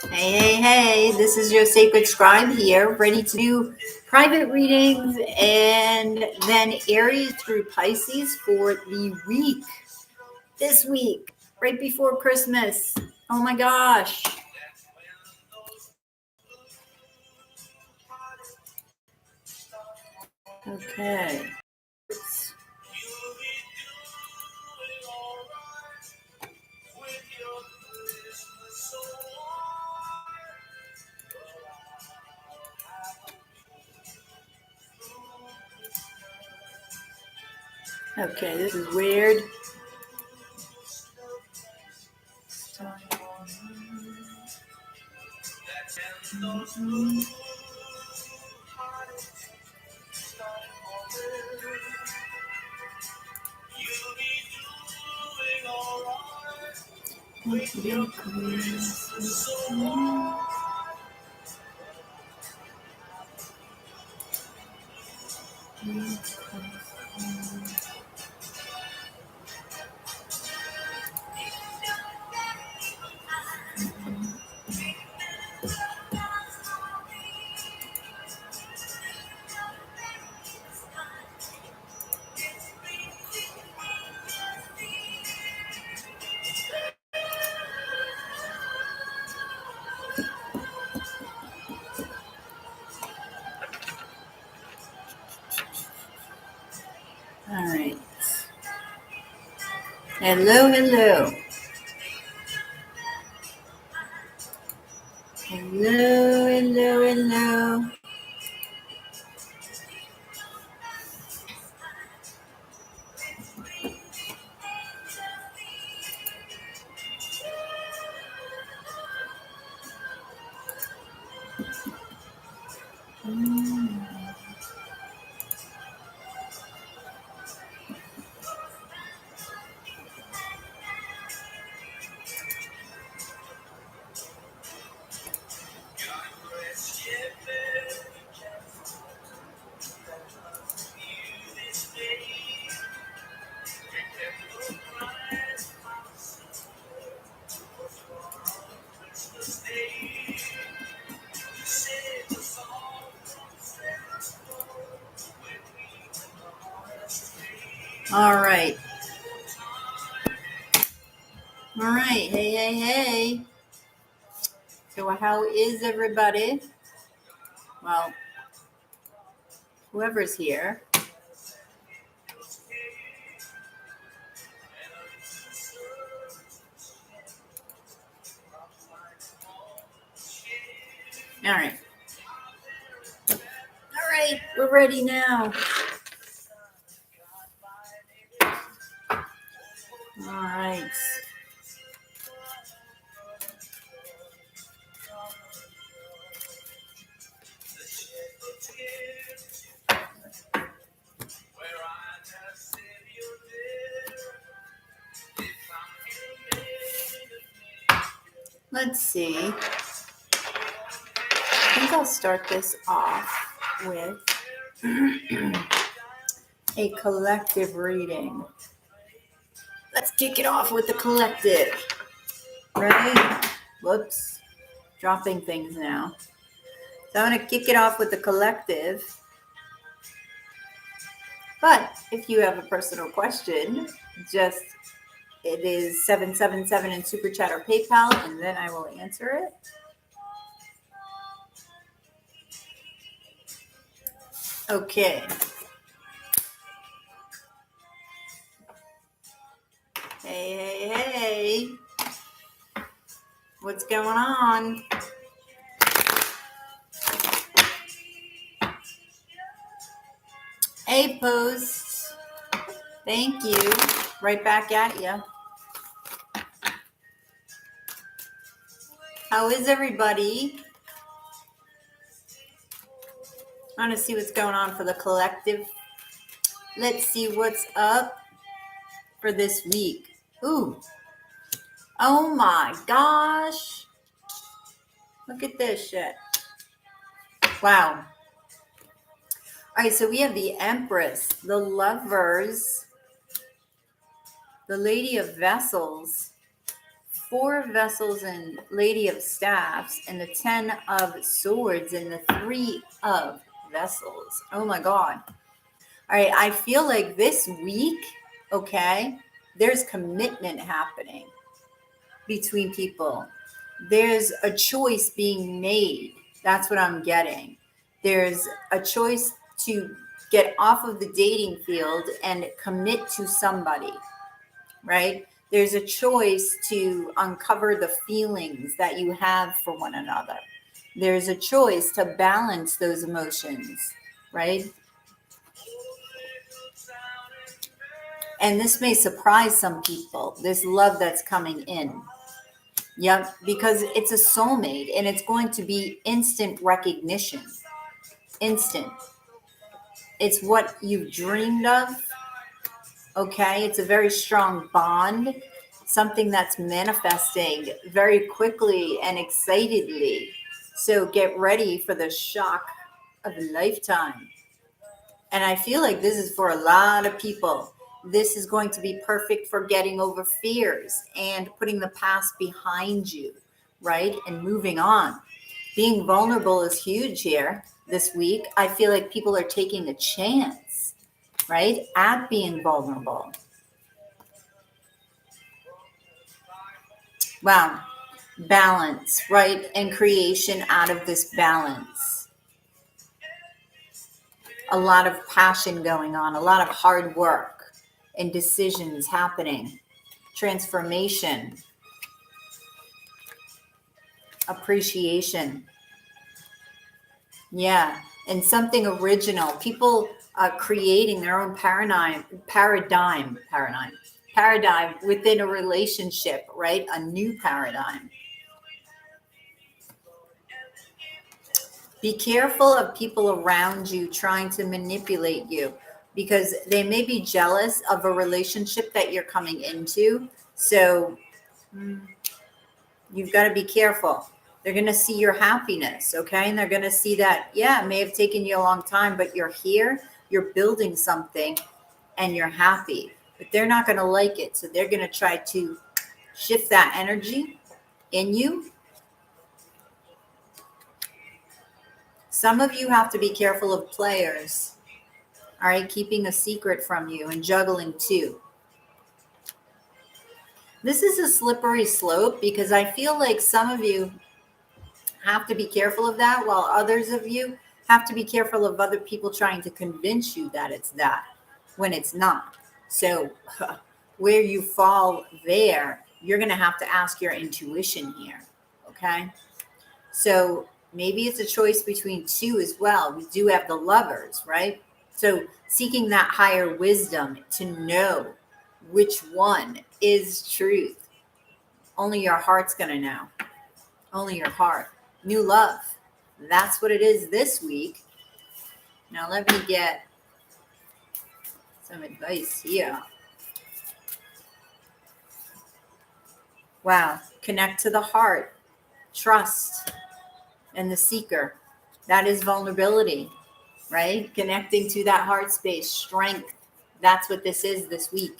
Hey, this is your sacred scribe here, ready to do private readings and then Aries through Pisces for the week. This week, right before Christmas. Oh my gosh. Okay. Okay, this is weird. All right. Hello. Hello, hello. All right. Hey. So how is everybody? Well, whoever's here. All right, we're ready now. All right. Let's see. I think I'll start this off with a collective reading. Let's kick it off with the collective. Right? Whoops. Dropping things now. So I'm going to kick it off with the collective. But if you have a personal question, it is 777 in Super Chat or PayPal, and then I will answer it. Okay. Hey. What's going on? Hey, posts. Thank you. Right back at you. How is everybody? I want to see what's going on for the collective. Let's see what's up for this week. Ooh. Oh my gosh. Look at this shit. Wow. All right, so we have the Empress, the Lovers, the Lady of Vessels, Four of Vessels and Lady of Staffs and the 10 of Swords and the 3 of Vessels. Oh my God. All right, I feel like this week, okay, there's commitment happening between people. There's a choice being made. That's what I'm getting. There's a choice to get off of the dating field and commit to somebody, right? There's a choice to uncover the feelings that you have for one another. There's a choice to balance those emotions, right? And this may surprise some people, this love that's coming in. Yep, because it's a soulmate and it's going to be instant recognition. Instant. It's what you've dreamed of. Okay, it's a very strong bond, something that's manifesting very quickly and excitedly. So get ready for the shock of a lifetime. And I feel like this is for a lot of people. This is going to be perfect for getting over fears and putting the past behind you, right? And moving on. Being vulnerable is huge here this week. I feel like people are taking a chance, right, at being vulnerable. Wow. Balance, right? And creation out of this balance. A lot of passion going on, a lot of hard work and decisions happening. Transformation. Appreciation. Yeah. And something original. People creating their own paradigm within a relationship, right? A new paradigm. Be careful of people around you trying to manipulate you because they may be jealous of a relationship that you're coming into. So you've got to be careful. They're going to see your happiness, okay? And they're going to see that, yeah, it may have taken you a long time, but you're here, you're building something, and you're happy. But they're not going to like it. So they're going to try to shift that energy in you. Some of you have to be careful of players, all right, keeping a secret from you and juggling too. This is a slippery slope because I feel like some of you have to be careful of that, while others of you have to be careful of other people trying to convince you that it's that when it's not. So where you fall there, you're going to have to ask your intuition here, okay? So maybe it's a choice between two as well. We do have the Lovers, right? So seeking that higher wisdom to know which one is truth. Only your heart's going to know. Only your heart. New love. That's what it is this week. Now let me get some advice here. Wow. Connect to the heart. Trust. And the seeker. That is vulnerability, right? Connecting to that heart space. Strength. That's what this is this week.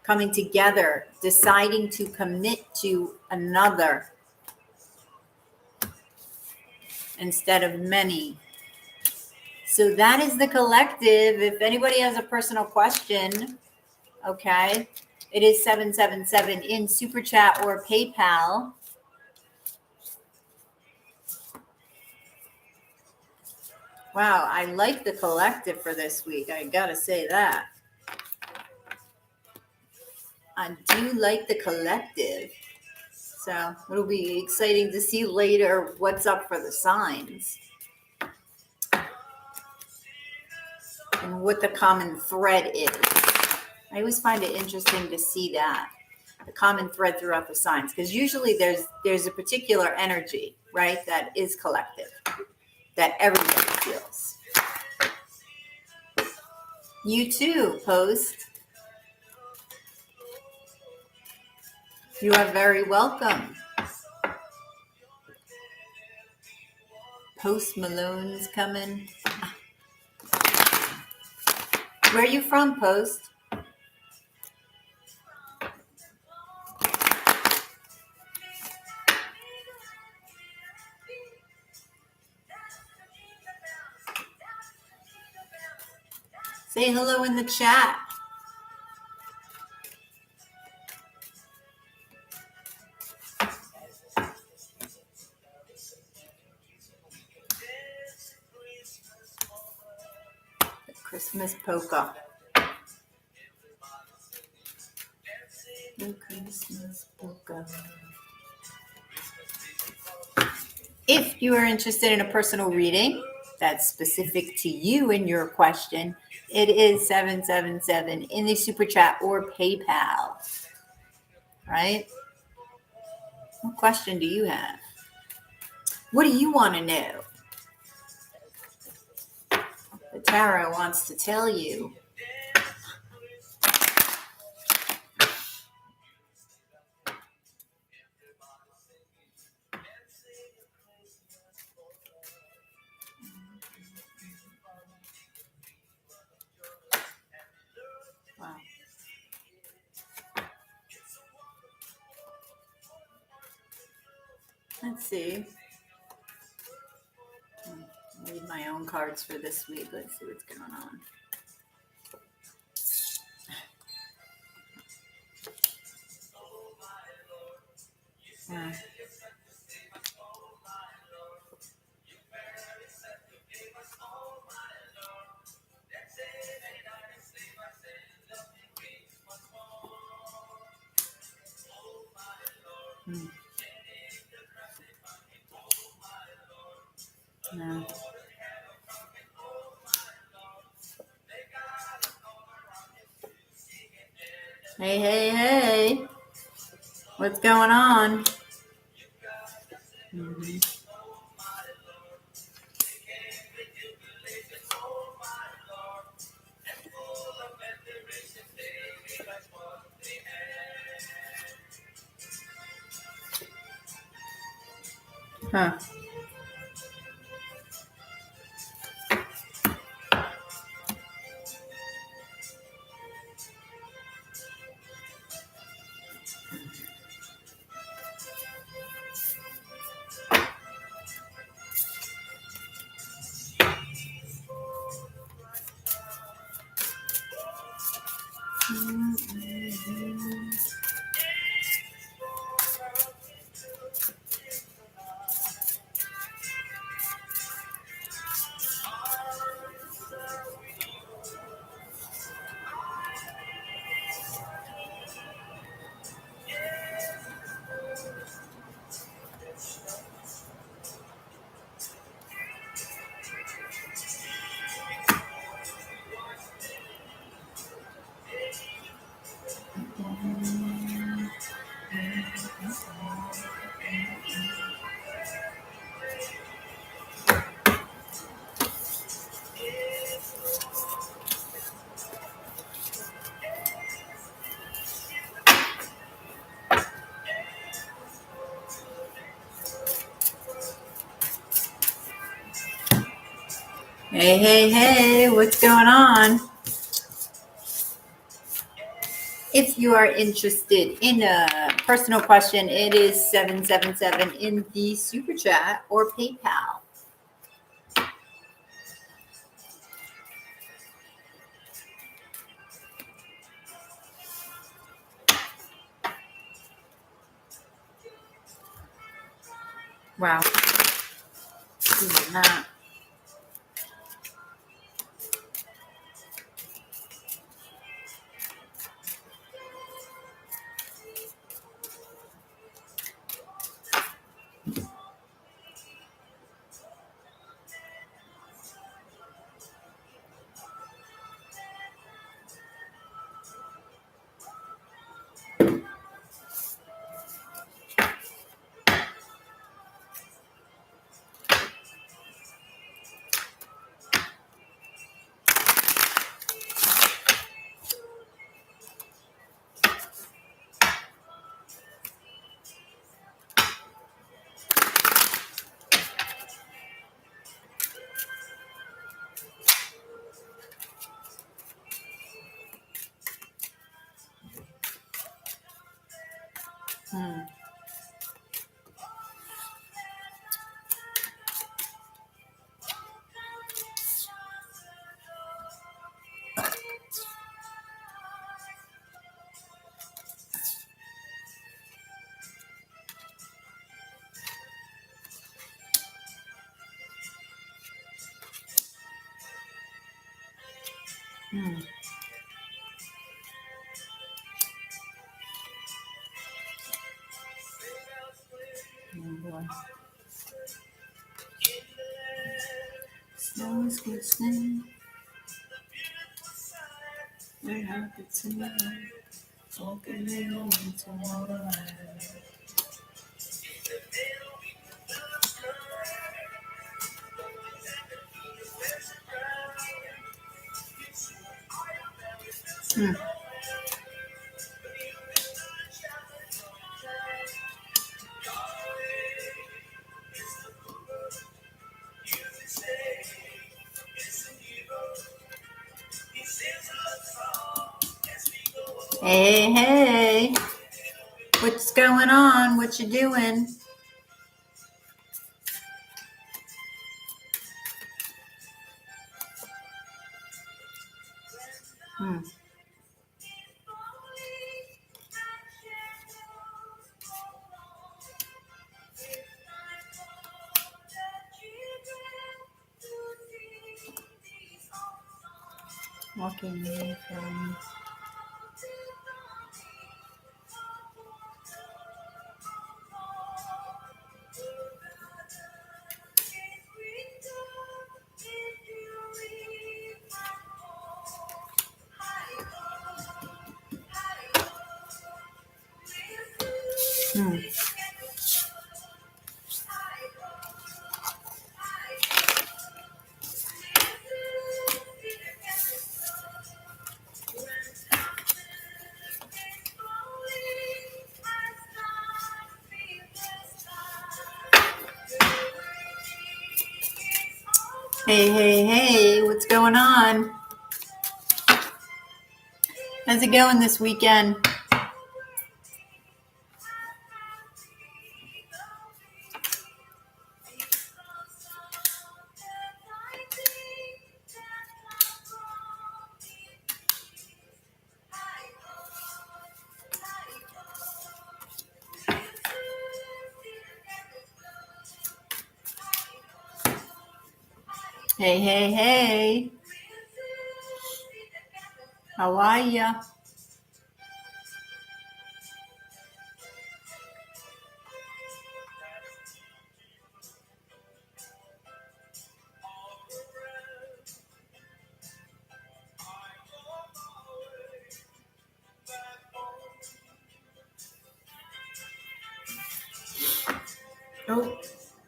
Coming together. Deciding to commit to another instead of many. So that is the collective. If anybody has a personal question, okay, it is 777 in Super Chat or PayPal. Wow, I like the collective for this week. I gotta say that. I do like the collective. So it'll be exciting to see later what's up for the signs. And what the common thread is. I always find it interesting to see that, the common thread throughout the signs, because usually there's a particular energy, right, that is collective, that everybody feels. You too, Post. You are very welcome. Post Malone's coming. Where are you from, Post? Say hello in the chat. The Christmas polka. The Christmas polka. If you are interested in a personal reading that's specific to you and your question, it is 777 in the super chat or PayPal. Right? What question do you have? What do you want to know? The tarot wants to tell you. Wow. Let's see. I read my own cards for this week. Let's see what's going on. Yeah. No. Hey, hey, hey. What's going on? Mm-hmm. Huh. Hey, hey, hey, what's going on? If you are interested in a personal question, it is 777 in the super chat or PayPal. Wow. That. Oh boy. Snow is glistening. I have it tonight. Walking in tomorrow. Hey, hey. What's going on? What you doing? Walking away from... Hey, hey, hey, what's going on? How's it going this weekend? Hey, hey, hey. How are ya?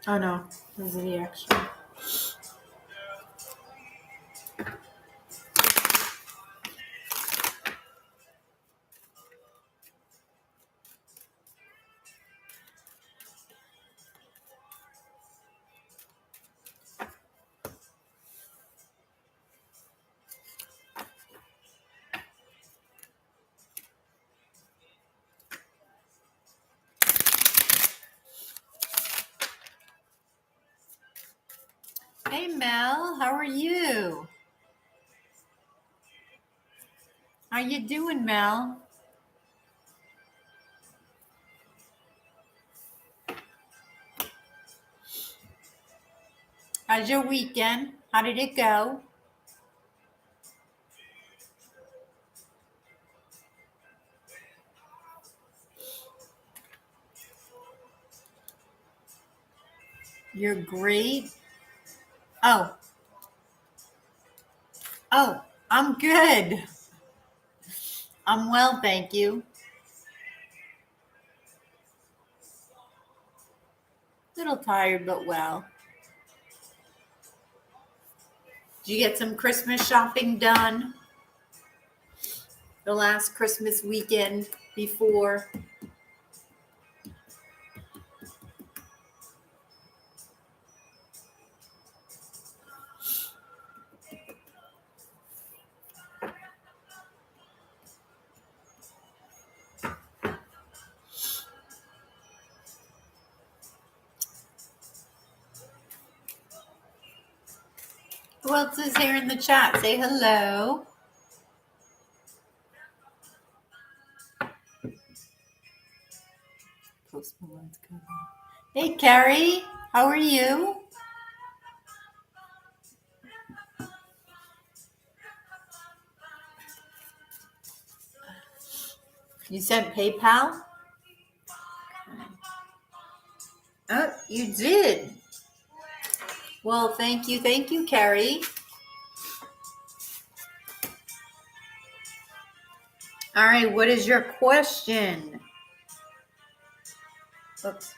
Oh no, this is the extra. Hey Mel, how are you? How you doing, Mel? How's your weekend? How did it go? You're great. Oh, I'm good. I'm well, thank you. Little tired, but well. Did you get some Christmas shopping done? The last Christmas weekend before? Who else is here in the chat? Say hello. Post Malone's coming. Hey, Carrie. How are you? You sent PayPal? Oh, you did. Well, thank you, Carrie. All right, what is your question? Oops.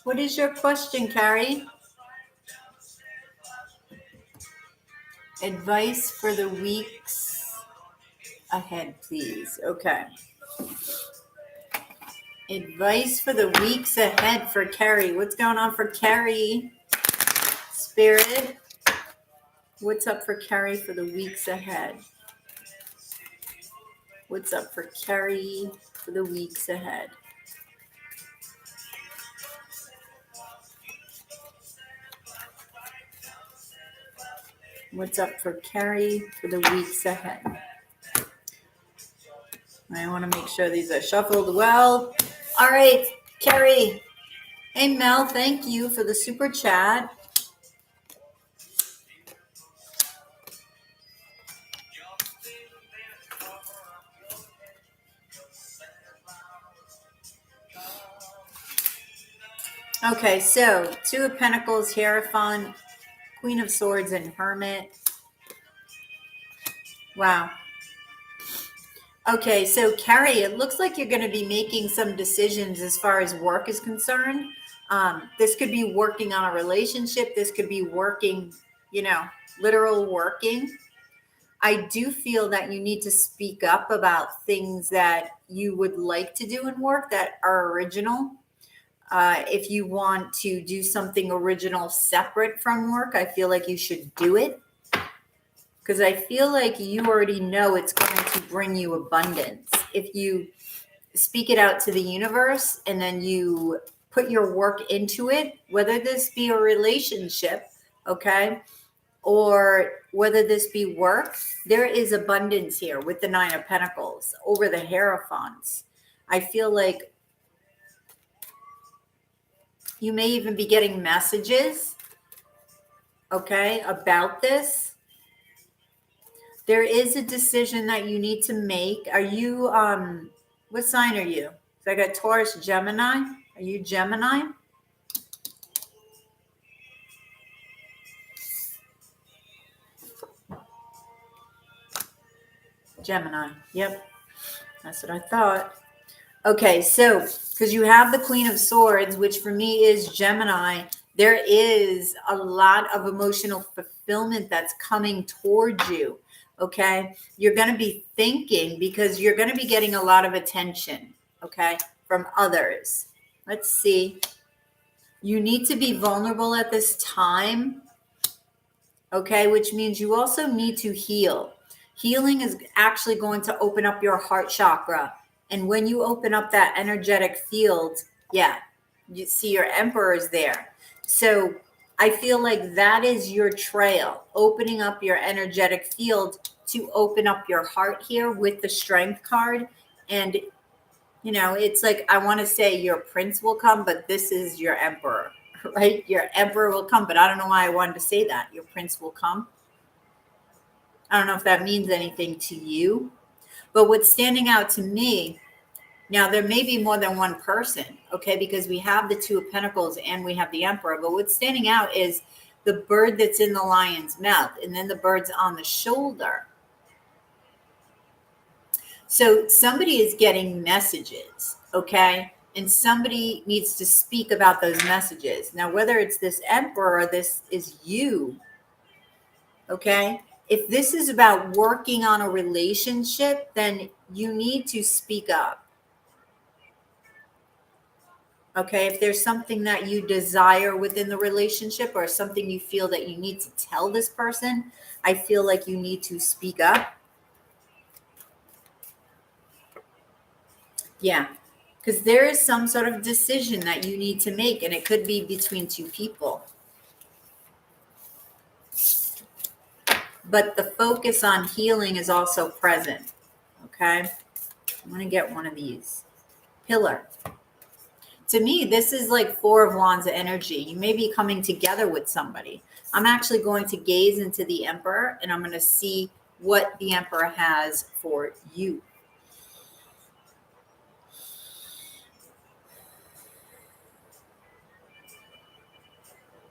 What is your question, Carrie? Advice for the weeks ahead, please. Okay. Advice for the weeks ahead for Carrie. What's going on for Carrie? Spirit. What's up for Carrie for the weeks ahead? What's up for Carrie for the weeks ahead? What's up for Carrie for the weeks ahead? I want to make sure these are shuffled well. All right, Carrie. Hey, Mel, thank you for the super chat. Okay, so Two of Pentacles, Hierophant, Queen of Swords, and Hermit. Wow. Okay, so Carrie, it looks like you're going to be making some decisions as far as work is concerned. This could be working on a relationship. This could be working, literal working. I do feel that you need to speak up about things that you would like to do in work that are original. If you want to do something original separate from work, I feel like you should do it. Because I feel like you already know it's going to bring you abundance. If you speak it out to the universe and then you put your work into it, whether this be a relationship, okay, or whether this be work, there is abundance here with the Nine of Pentacles over the Hierophants. I feel like you may even be getting messages, okay, about this. There is a decision that you need to make. Are you, what sign are you? So I got Taurus, Gemini. Are you Gemini? Gemini. Yep. That's what I thought. Okay, so because you have the Queen of Swords, which for me is Gemini, there is a lot of emotional fulfillment that's coming towards you. Okay, you're going to be thinking because you're going to be getting a lot of attention, okay, from others. Let's see. You need to be vulnerable at this time, okay, which means you also need to heal. Healing is actually going to open up your heart chakra. And when you open up that energetic field, yeah, you see your Emperor is there. So I feel like that is your trail, opening up your energetic field to open up your heart here with the Strength card. And, it's like, I want to say your prince will come, but this is your Emperor, right? Your Emperor will come, but I don't know why I wanted to say that. Your prince will come. I don't know if that means anything to you, but what's standing out to me, now there may be more than one person, okay, because we have the Two of Pentacles and we have the Emperor, but what's standing out is the bird that's in the lion's mouth and then the bird's on the shoulder. So somebody is getting messages, okay, and somebody needs to speak about those messages. Now, whether it's this Emperor or this is you, okay, if this is about working on a relationship, then you need to speak up. Okay, if there's something that you desire within the relationship or something you feel that you need to tell this person, I feel like you need to speak up. Yeah, because there is some sort of decision that you need to make, and it could be between two people. But the focus on healing is also present. Okay, I'm going to get one of these. Pillar. to me, this is like Four of Wands energy. You may be coming together with somebody. I'm actually going to gaze into the Emperor, and I'm going to see what the Emperor has for you.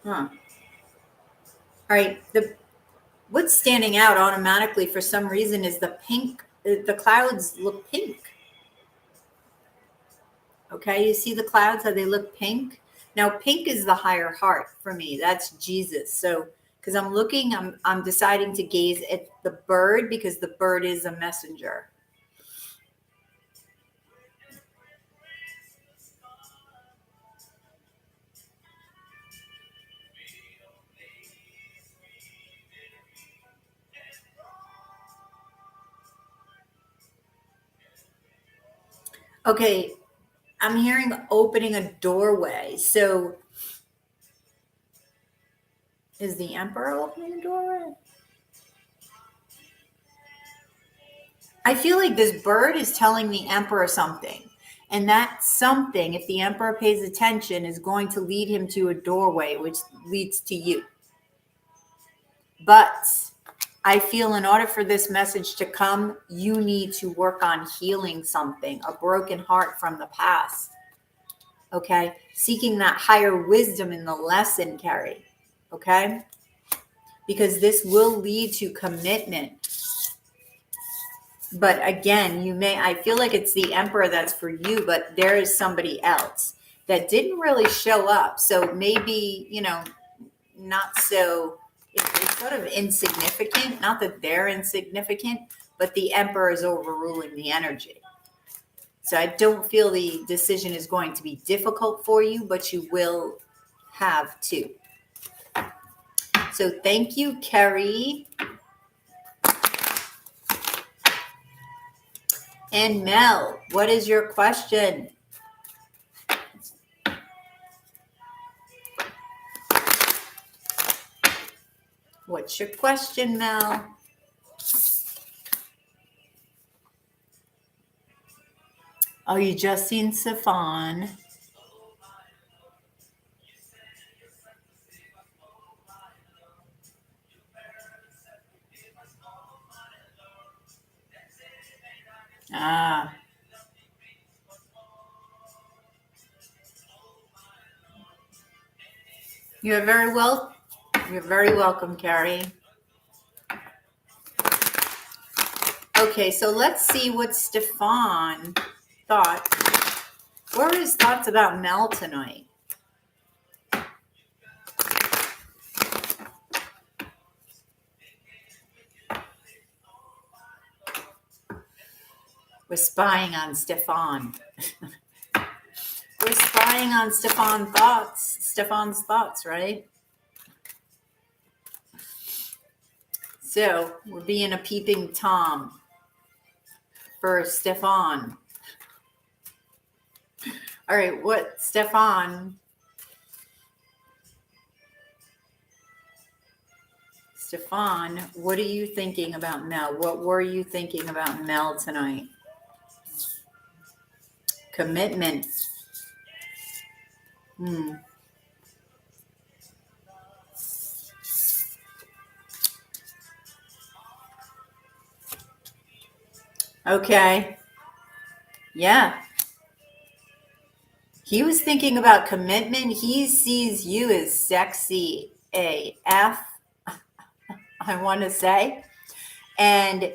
All right. What's standing out automatically for some reason is the pink. The clouds look pink. Okay, you see the clouds, how they look pink? Now, pink is the higher heart for me. That's Jesus. So, because I'm deciding to gaze at the bird because the bird is a messenger. Okay, I'm hearing opening a doorway. So, is the Emperor opening a doorway? I feel like this bird is telling the Emperor something. And that something, if the Emperor pays attention, is going to lead him to a doorway, which leads to you. But I feel in order for this message to come, you need to work on healing something, a broken heart from the past. Okay? Seeking that higher wisdom in the lesson, Carrie. Okay? Because this will lead to commitment. But again, I feel like it's the Emperor that's for you, but there is somebody else that didn't really show up. So maybe, not so, it's sort of insignificant. Not that they're insignificant, but the Emperor is overruling the energy. So I don't feel the decision is going to be difficult for you, but you will have to. So thank you, Kerry. And Mel, what is your question? What's your question, Mel? Oh, you just seen Stefan. Ah. You're very welcome, Carrie. Okay, so let's see what Stefan thought. What are his thoughts about Mel tonight? We're spying on Stefan. We're spying on Stefan's thoughts, right? So we're being a peeping Tom for Stefan. All right, what Stefan, what are you thinking about Mel? What were you thinking about Mel tonight? Commitment. Okay. Yeah. He was thinking about commitment. He sees you as sexy AF, I want to say. And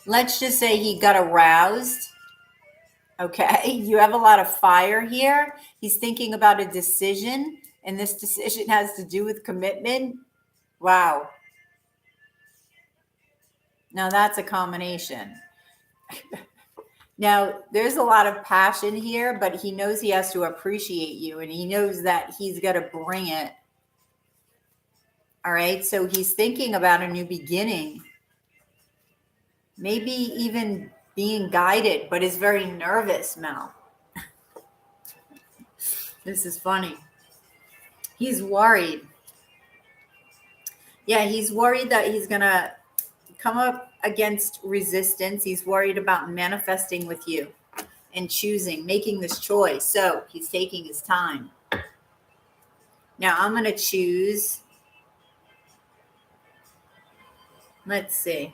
let's just say he got aroused. Okay. You have a lot of fire here. He's thinking about a decision, and this decision has to do with commitment. Wow. Now that's a combination. Now, there's a lot of passion here, but he knows he has to appreciate you, and he knows that he's got to bring it. All right. So he's thinking about a new beginning, maybe even being guided, but is very nervous, Mel. This is funny. He's worried. Yeah, he's worried that he's going to come up against resistance. He's worried about manifesting with you and choosing, making this choice. So he's taking his time. Now I'm going to choose, let's see.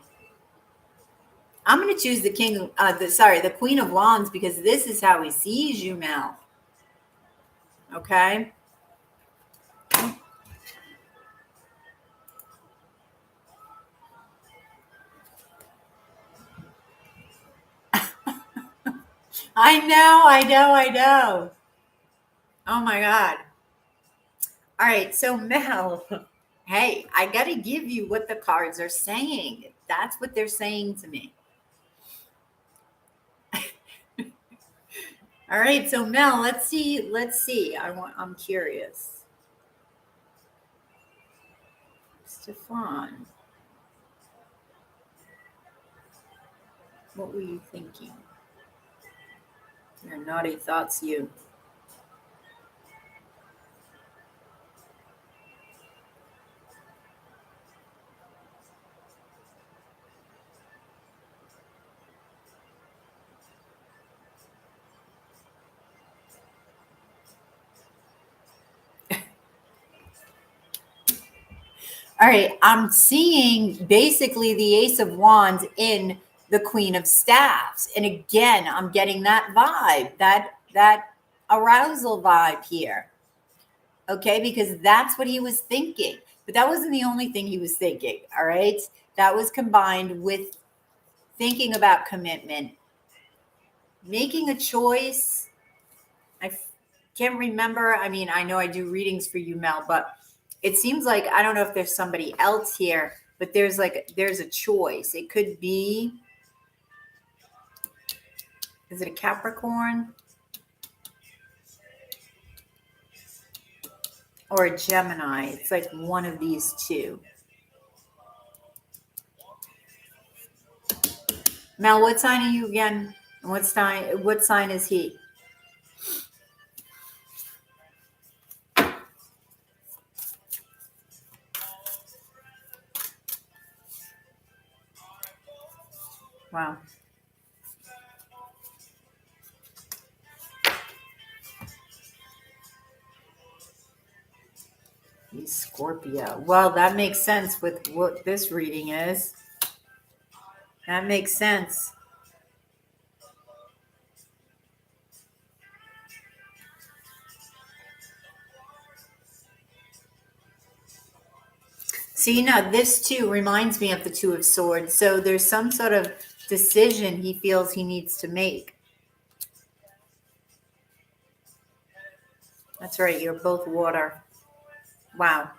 I'm going to choose the the Queen of Wands, because this is how he sees you, Mel. Okay. I know. Oh my God. All right. So Mel, hey, I got to give you what the cards are saying. That's what they're saying to me. All right. So Mel, let's see. I'm curious. Stefan, what were you thinking? Your naughty thoughts, you. All right, I'm seeing basically the Ace of Wands in the Queen of Staffs. And again, I'm getting that vibe, that arousal vibe here. Okay, because that's what he was thinking. But that wasn't the only thing he was thinking, all right? That was combined with thinking about commitment, making a choice. I can't remember. I mean, I know I do readings for you, Mel, but it seems like, I don't know if there's somebody else here, but there's a choice. It could be, is it a Capricorn or a Gemini? It's like one of these two. Mel, what sign are you again? And what sign is he? Wow. He's Scorpio. Well, that makes sense with what this reading is. That makes sense. See, now this too reminds me of the Two of Swords. So there's some sort of decision he feels he needs to make. That's right. You're both water. Wow.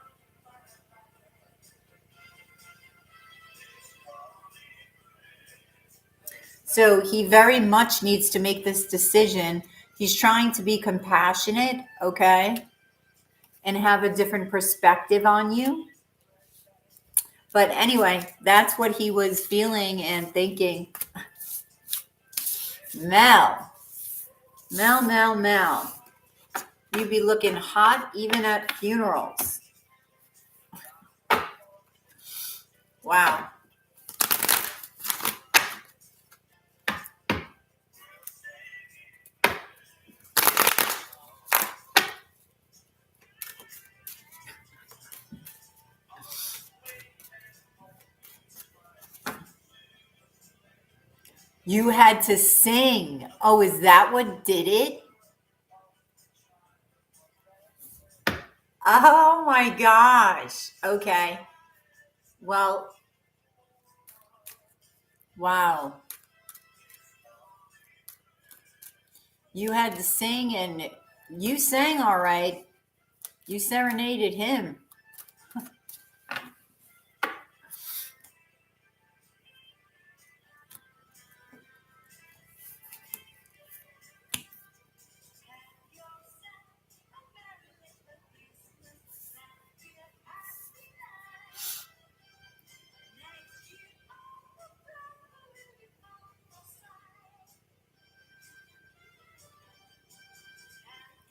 So he very much needs to make this decision. He's trying to be compassionate, okay, and have a different perspective on you. But anyway, that's what he was feeling and thinking. Mel. You'd be looking hot even at funerals. Wow. You had to sing. Oh, is that what did it? Oh my gosh. Okay. Well, wow. You had to sing, and you sang all right. You serenaded him.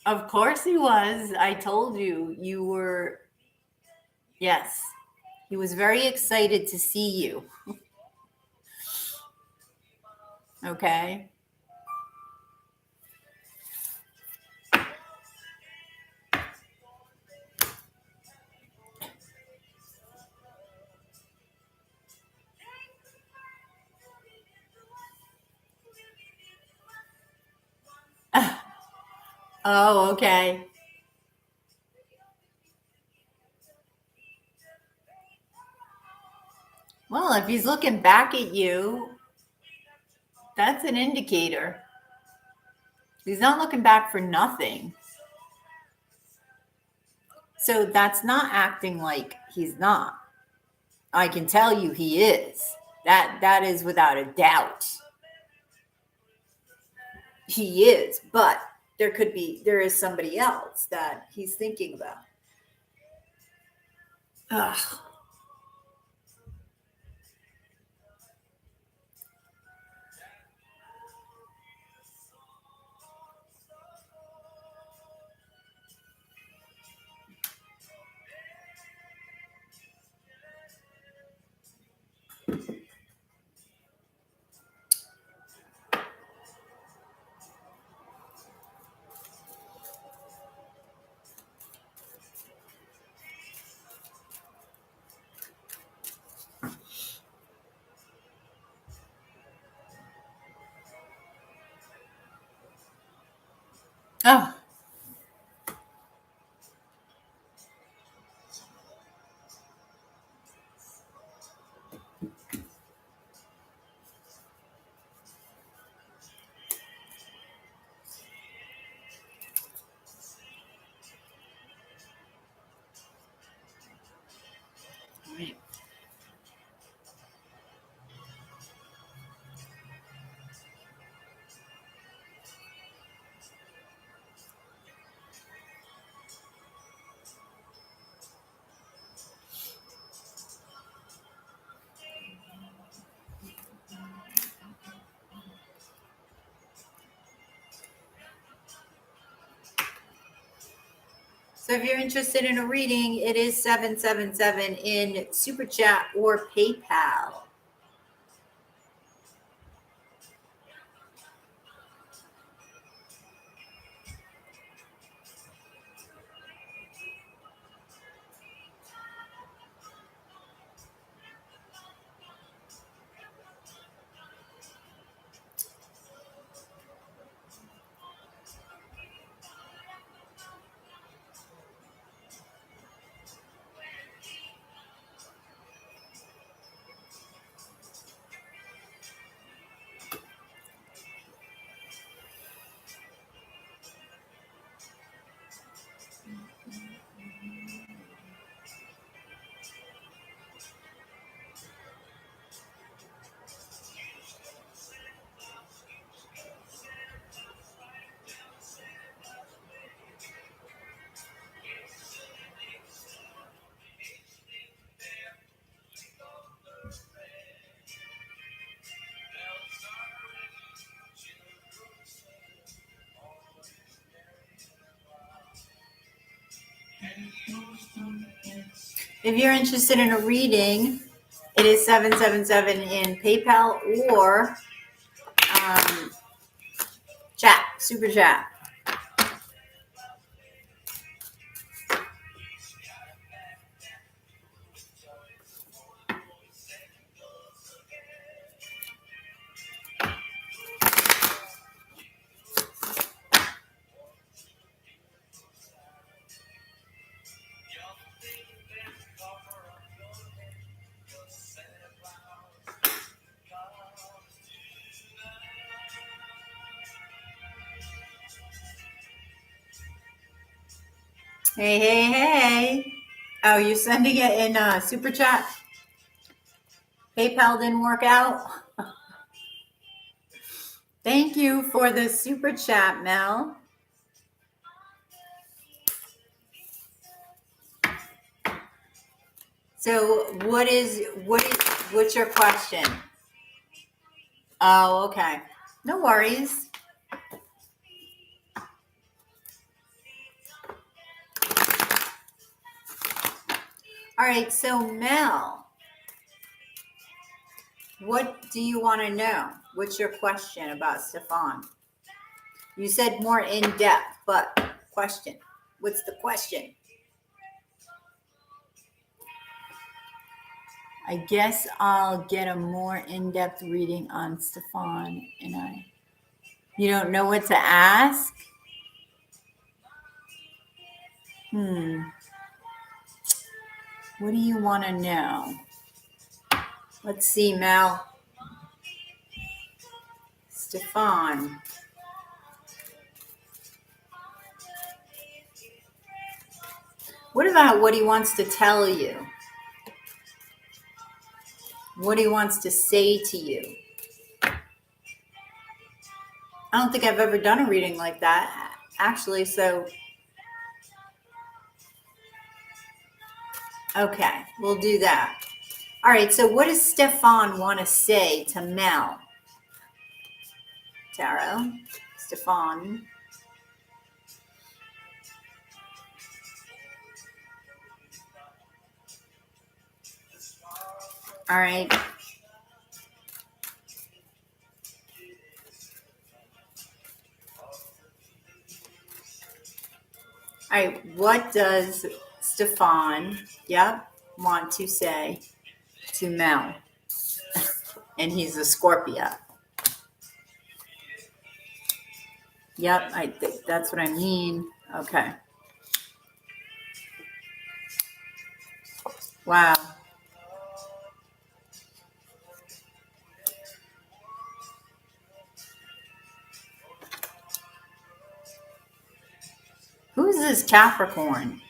Of course he was. I told you, you were. Yes. He was very excited to see you. Okay. Oh, okay. Well, if he's looking back at you, that's an indicator. He's not looking back for nothing. So that's not acting like he's not. I can tell you he is. That is without a doubt. He is, but there is somebody else that he's thinking about. Ugh. Oh. Right. So if you're interested in a reading, it is 777 in Super Chat or PayPal. If you're interested in a reading, it is 777 in PayPal or chat, Super Chat. Hey, hey, hey. Oh, you're sending it in Super Chat? PayPal didn't work out? Thank you for the Super Chat, Mel. So what's your question? Oh, okay. No worries. All right, so Mel, What do you want to know? What's your question about Stefan? You said more in depth, but question. What's the question? I guess I'll get a more in-depth reading on Stefan. You don't know what to ask? What do you want to know? Let's see, Mel. Stefan. What about what he wants to tell you? What he wants to say to you? I don't think I've ever done a reading like that, actually, so. Okay, we'll do that. All right, so what does Stefan want to say to Mel? Tarot, Stefan. All right. All right, what does Stefan, want to say to Mel? And he's a Scorpio. Yep, I think that's what I mean. Okay. Wow. Who's this Capricorn?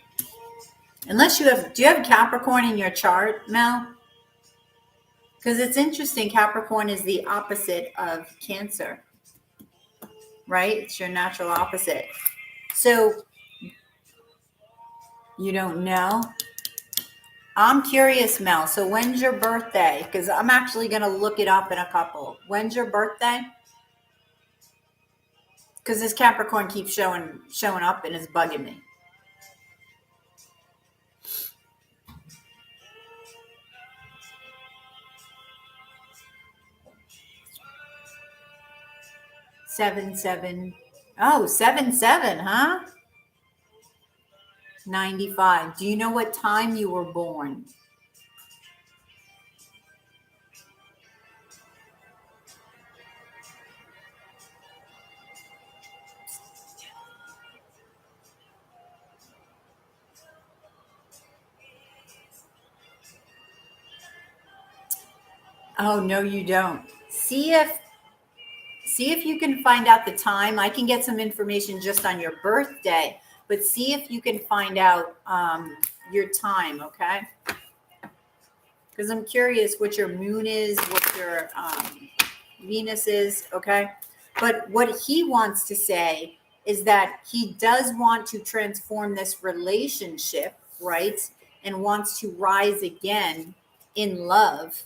Unless do you have Capricorn in your chart, Mel? Because it's interesting, Capricorn is the opposite of Cancer, right? It's your natural opposite. So you don't know? I'm curious, Mel. So when's your birthday? Because I'm actually going to look it up in a couple. When's your birthday? Because this Capricorn keeps showing up and is bugging me. Seven, seven. Oh, 7/7, huh? 95. Do you know what time you were born? Oh, no, you don't. See if you can find out the time. I can get some information just on your birthday, but see if you can find out your time, okay? Because I'm curious what your moon is, what your Venus is, okay? But what he wants to say is that he does want to transform this relationship, right? And wants to rise again in love,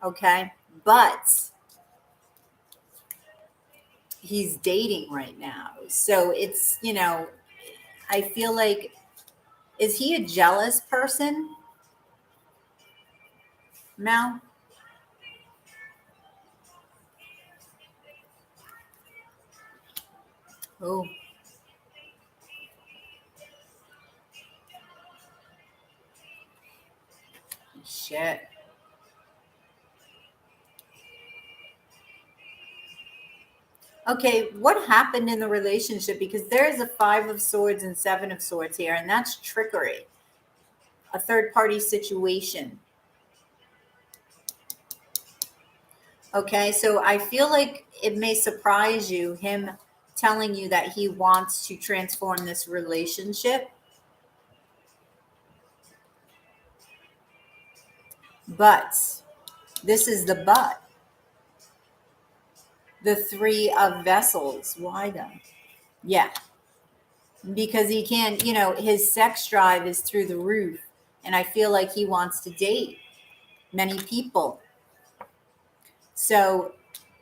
okay? But he's dating right now. So it's, I feel like, is he a jealous person, Mel? Oh, shit. Okay, what happened in the relationship? Because there's a 5 of Swords and 7 of Swords here, and that's trickery, a third party situation. Okay, so I feel like it may surprise you, him telling you that he wants to transform this relationship. But this is the but. The 3 of Vessels. Why though? Yeah. Because he can't, his sex drive is through the roof. And I feel like he wants to date many people. So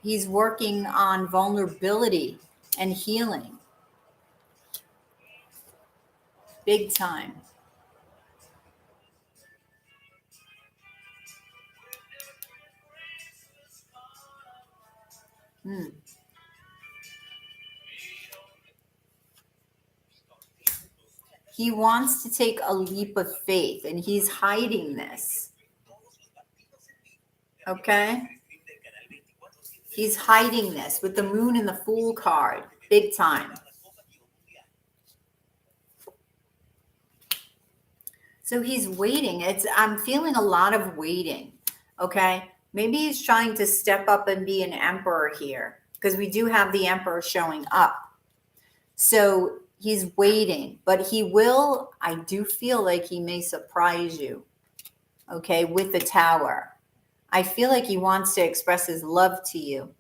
he's working on vulnerability and healing. Big time. He wants to take a leap of faith, and he's hiding this. Okay? He's hiding this with the moon and the fool card, big time. So he's waiting. I'm feeling a lot of waiting. Okay? Maybe he's trying to step up and be an emperor here, because we do have the emperor showing up. So he's waiting, but I do feel like he may surprise you. Okay? With the Tower. I feel like he wants to express his love to you,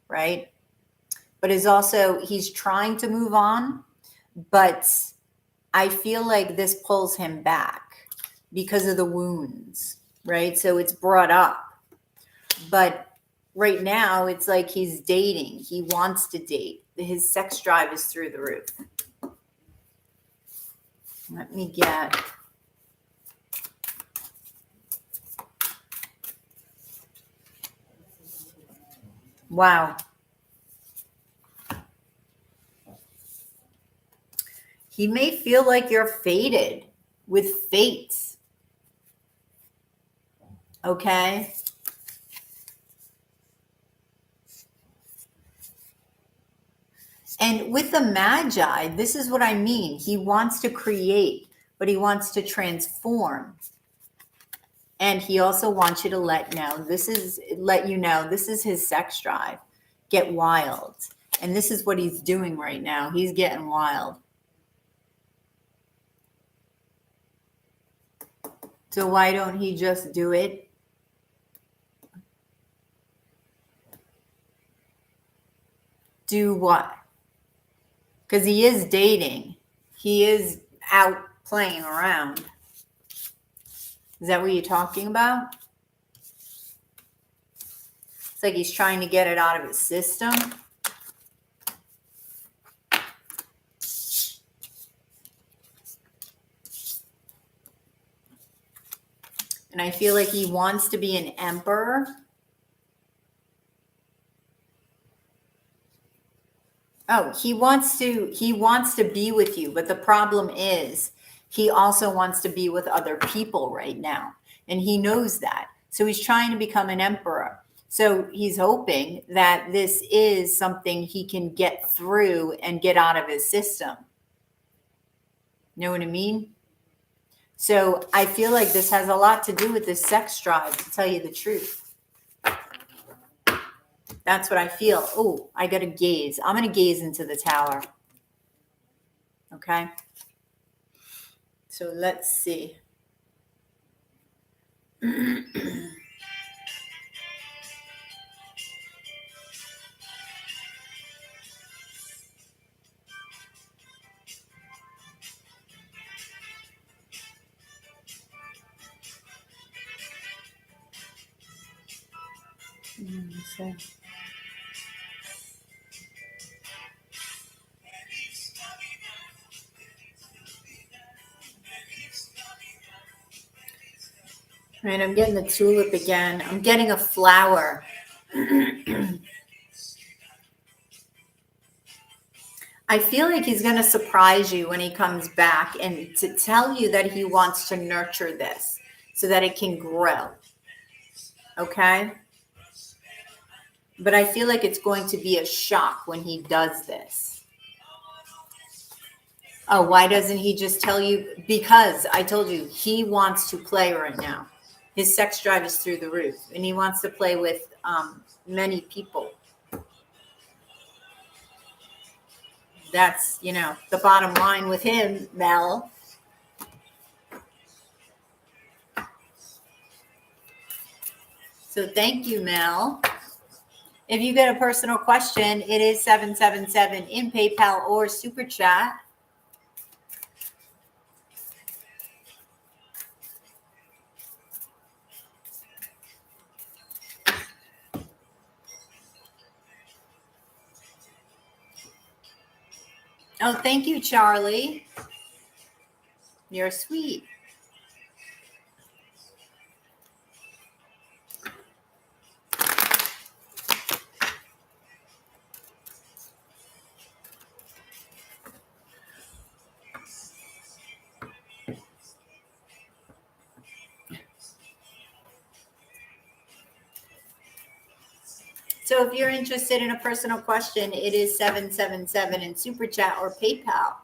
right? But he's trying to move on, but I feel like this pulls him back because of the wounds, right? So it's brought up. But right now, it's like he's dating. He wants to date. His sex drive is through the roof. Let me get... Wow. He may feel like you're fated with fate. Okay? And with the Magi, this is what I mean. He wants to create, but he wants to transform. And he also wants you to let you know this is his sex drive. Get wild. And this is what he's doing right now. He's getting wild. So why don't he just do it? Do what? Because he is dating. He is out playing around. Is that what you're talking about? It's like he's trying to get it out of his system. And I feel like he wants to be an emperor. Oh, he wants to be with you, but the problem is he also wants to be with other people right now. And he knows that. So he's trying to become an emperor. So he's hoping that this is something he can get through and get out of his system. You know what I mean? So I feel like this has a lot to do with this sex drive, to tell you the truth. That's what I feel. Oh, I got to gaze. I'm going to gaze into the Tower. Okay. So let's see. Okay. All right, I'm getting the tulip again. I'm getting a flower. I feel like he's going to surprise you when he comes back and to tell you that he wants to nurture this so that it can grow. Okay? But I feel like it's going to be a shock when he does this. Oh, why doesn't he just tell you? Because I told you, he wants to play right now. His sex drive is through the roof, and he wants to play with many people. That's, the bottom line with him, Mel. So thank you, Mel. If you get a personal question, it is 777 in PayPal or Super Chat. Oh, thank you, Charlie. You're sweet. So if you're interested in a personal question, it is 777 in Super Chat or PayPal.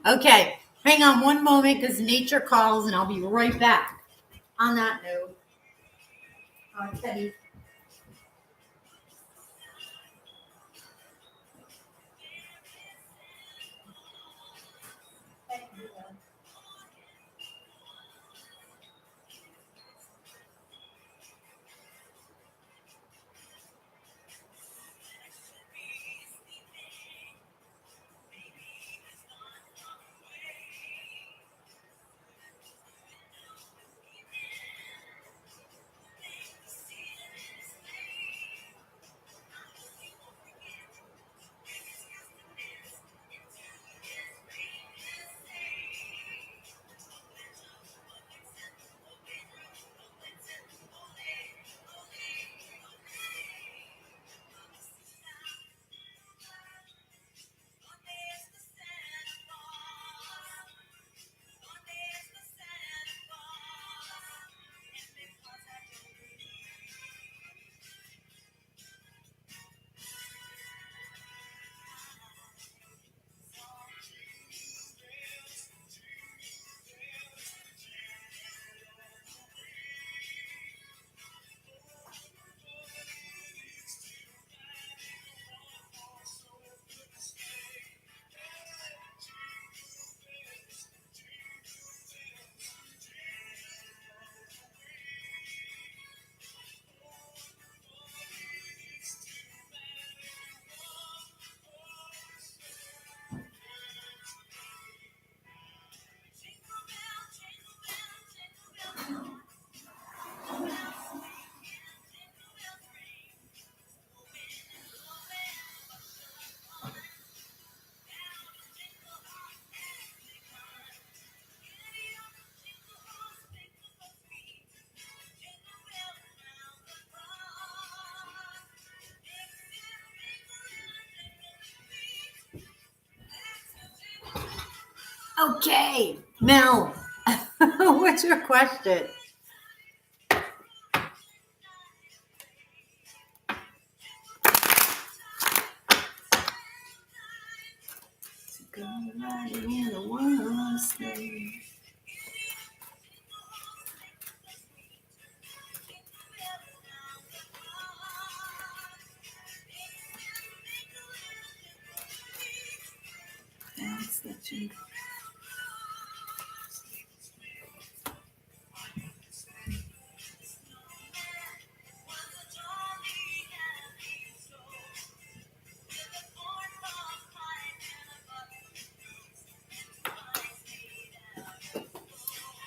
Okay, hang on one moment because nature calls and I'll be right back. On that note, Teddy. Okay, Mel, what's your question?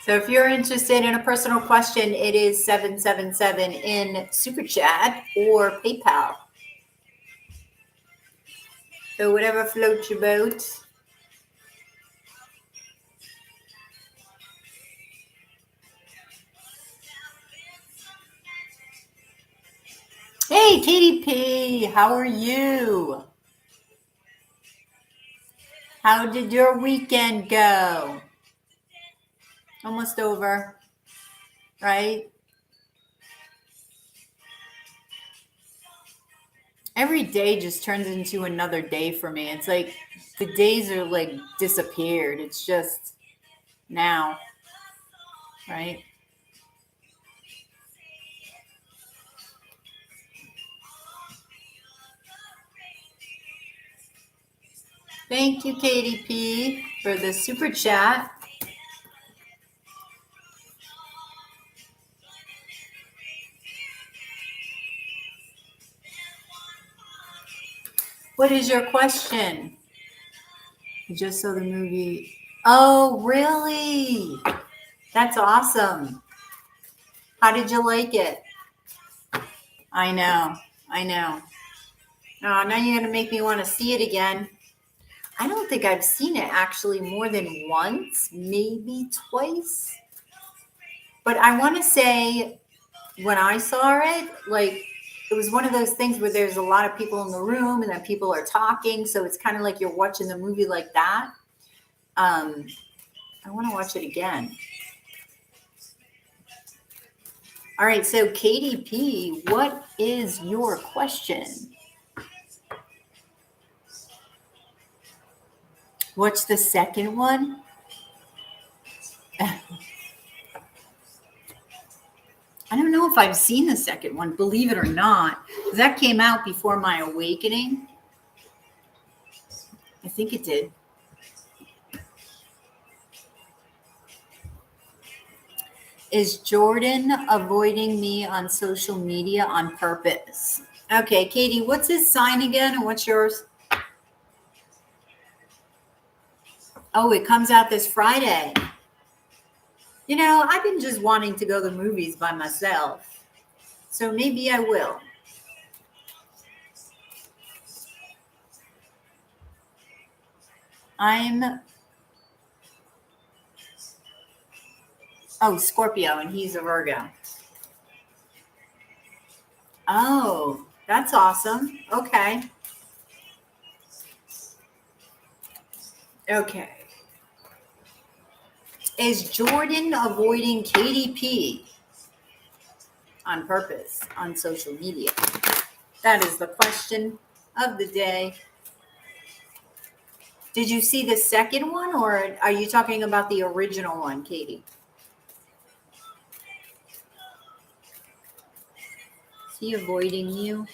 So if you're interested in a personal question, it is 777 in Super Chat or PayPal. So whatever floats your boat. Hey, Katie P, how are you? How did your weekend go? Almost over, right? Every day just turns into another day for me. It's like the days are like disappeared. It's just now, right? Thank you, Katie P, for the super chat. What is your question? I just saw the movie. Oh, really? That's awesome. How did you like it? I know. Oh, now you're going to make me want to see it again. I don't think I've seen it actually more than once, maybe twice. But I want to say when I saw it, like, it was one of those things where there's a lot of people in the room and then people are talking. So it's kind of like you're watching the movie like that. I want to watch it again. All right, so Katie P, what is your question? What's the second one? I don't know if I've seen the second one, believe it or not. That came out before my awakening. I think it did. Is Jordan avoiding me on social media on purpose? Okay, Katie, what's his sign again and what's yours? Oh, it comes out this Friday. You know, I've been just wanting to go to the movies by myself. So maybe I will. Scorpio, and he's a Virgo. Oh, that's awesome. Okay. Okay. Is Jordan avoiding KDP on purpose on social media? That is the question of the day. Did you see the second one, or are you talking about the original one, Katie? Is he avoiding you?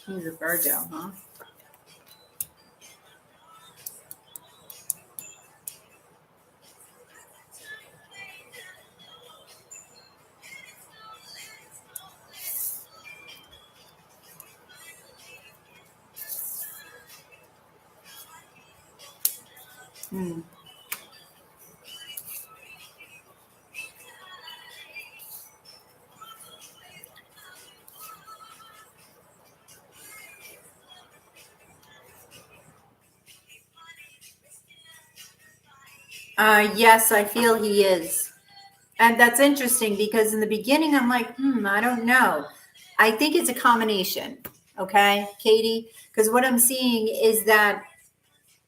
He's a Virgo, huh? Yes, I feel he is. And that's interesting because in the beginning, I'm like, I don't know. I think it's a combination. Okay, Katie? Because what I'm seeing is that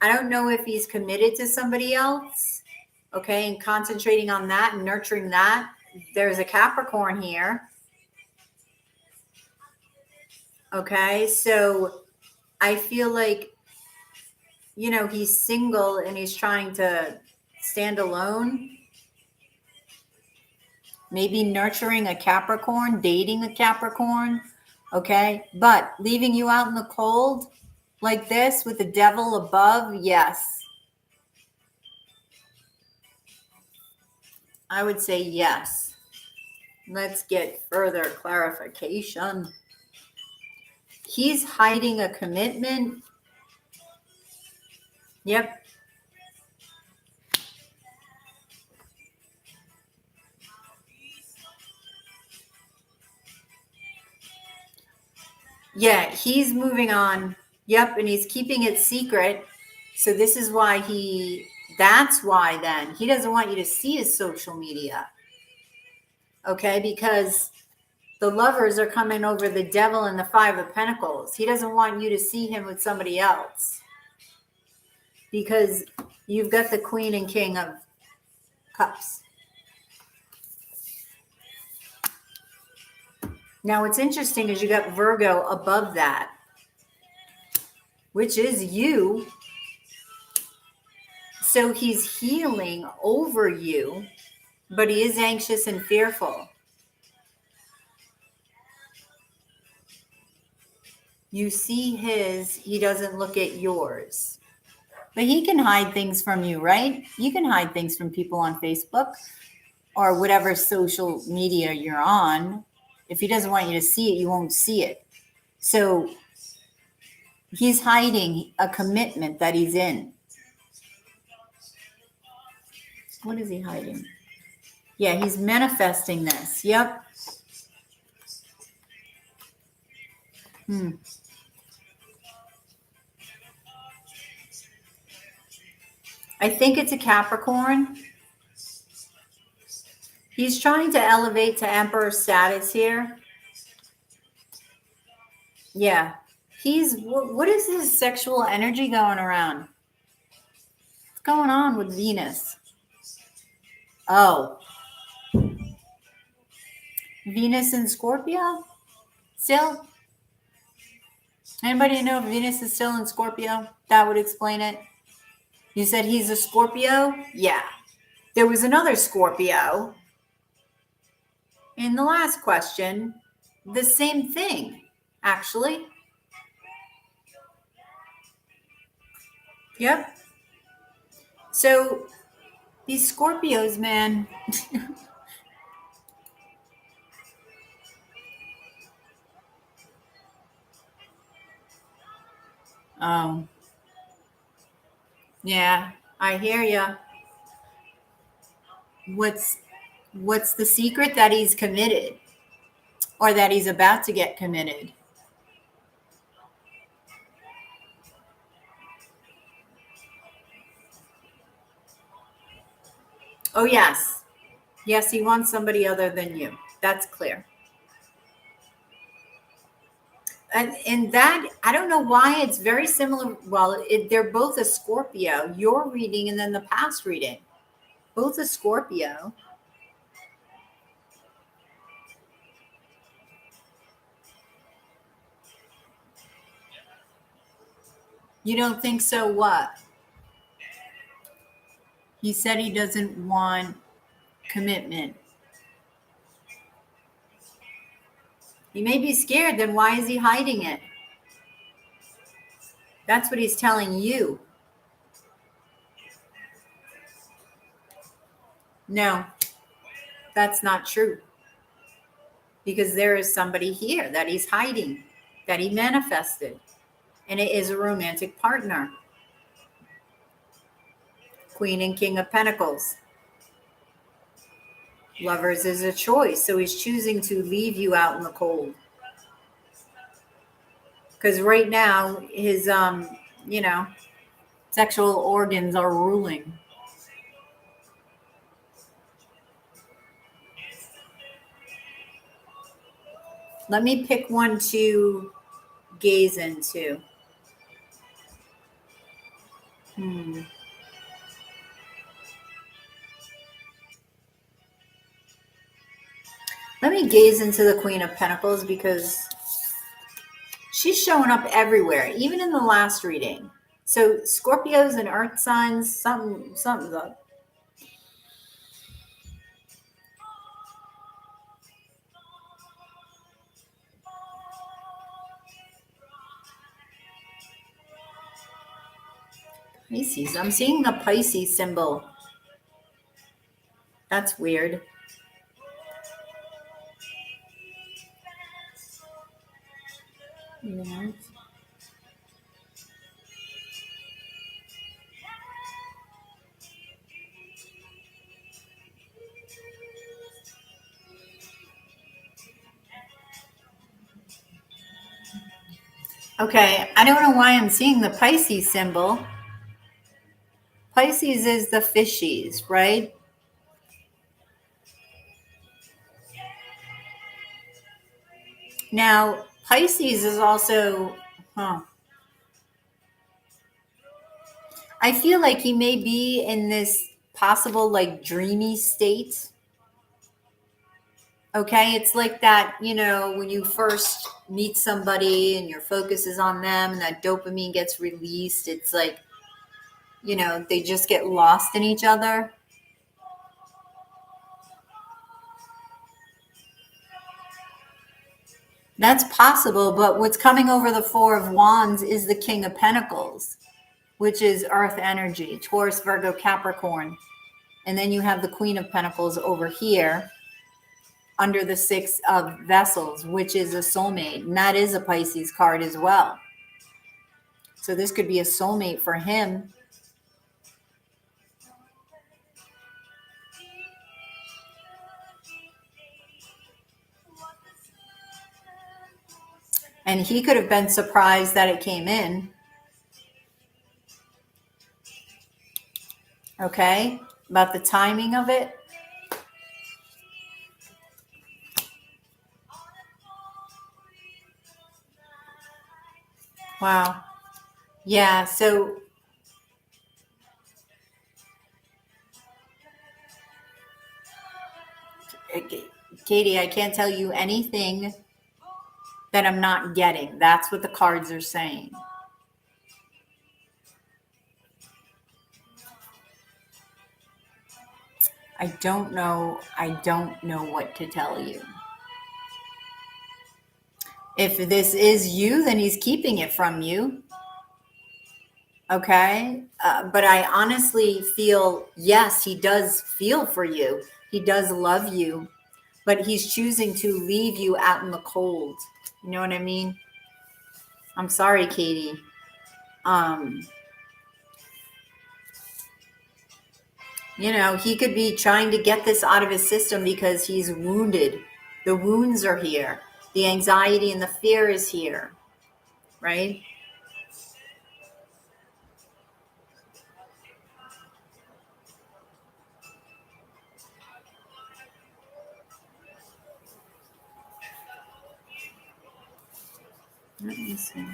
I don't know if he's committed to somebody else. Okay, and concentrating on that and nurturing that. There's a Capricorn here. Okay, so I feel like, he's single and he's trying to stand alone. Maybe nurturing a Capricorn, dating a Capricorn. Okay, but leaving you out in the cold like this with the devil above, yes. I would say yes. Let's get further clarification. He's hiding a commitment. Yep. Yeah, he's moving on. Yep, and he's keeping it secret. So this is why that's why then he doesn't want you to see his social media. Okay, because the lovers are coming over the devil and the 5 of Pentacles. He doesn't want you to see him with somebody else. Because you've got the Queen and King of Cups. Now, what's interesting is you got Virgo above that, which is you. So he's healing over you, but he is anxious and fearful. You see he doesn't look at yours. But he can hide things from you, right? You can hide things from people on Facebook or whatever social media you're on. If he doesn't want you to see it, you won't see it. So he's hiding a commitment that he's in. What is he hiding? Yeah, he's manifesting this. Yep. I think it's a Capricorn. He's trying to elevate to Emperor status here. Yeah. What is his sexual energy going around? What's going on with Venus? Oh. Venus in Scorpio? Still? Anybody know if Venus is still in Scorpio? That would explain it. You said he's a Scorpio? Yeah. There was another Scorpio in the last question. The same thing, actually. Yep. So these Scorpios, man. Yeah, I hear ya. What's the secret? That he's committed, or that he's about to get committed. Oh, yes. Yes, he wants somebody other than you. That's clear. And that, I don't know why it's very similar. Well, they're both a Scorpio. Your reading and then the past reading. Both a Scorpio. You don't think so? What? He said he doesn't want commitment. He may be scared. Then why is he hiding it? That's what he's telling you. No, that's not true. Because there is somebody here that he's hiding, that he manifested. And it is a romantic partner. Queen and King of Pentacles. Lovers is a choice. So he's choosing to leave you out in the cold. Because right now, his, sexual organs are ruling. Let me pick one to gaze into. Let me gaze into the Queen of Pentacles because she's showing up everywhere, even in the last reading. So Scorpios and Earth signs, something's up. Pisces. I'm seeing the Pisces symbol. That's weird. Yeah. Okay, I don't know why I'm seeing the Pisces symbol. Pisces is the fishies, right? Now, Pisces is also, I feel like he may be in this possible like dreamy state. Okay, it's like that, when you first meet somebody and your focus is on them and that dopamine gets released, it's like, they just get lost in each other. That's possible, but what's coming over the Four of Wands is the King of Pentacles, which is earth energy, Taurus, Virgo, Capricorn. And then you have the Queen of Pentacles over here under the Six of Vessels, which is a soulmate. And that is a Pisces card as well. So this could be a soulmate for him. And he could have been surprised that it came in. Okay, about the timing of it. Wow. Yeah, so Katie, I can't tell you anything that I'm not getting. That's what the cards are saying. I don't know what to tell you. If this is you, then he's keeping it from you. Okay? But I honestly feel, yes, he does feel for you. He does love you. But he's choosing to leave you out in the cold. You know what I mean? I'm sorry, Katie. You know, he could be trying to get this out of his system because he's wounded. The wounds are here. The anxiety and the fear is here, right? Let me see.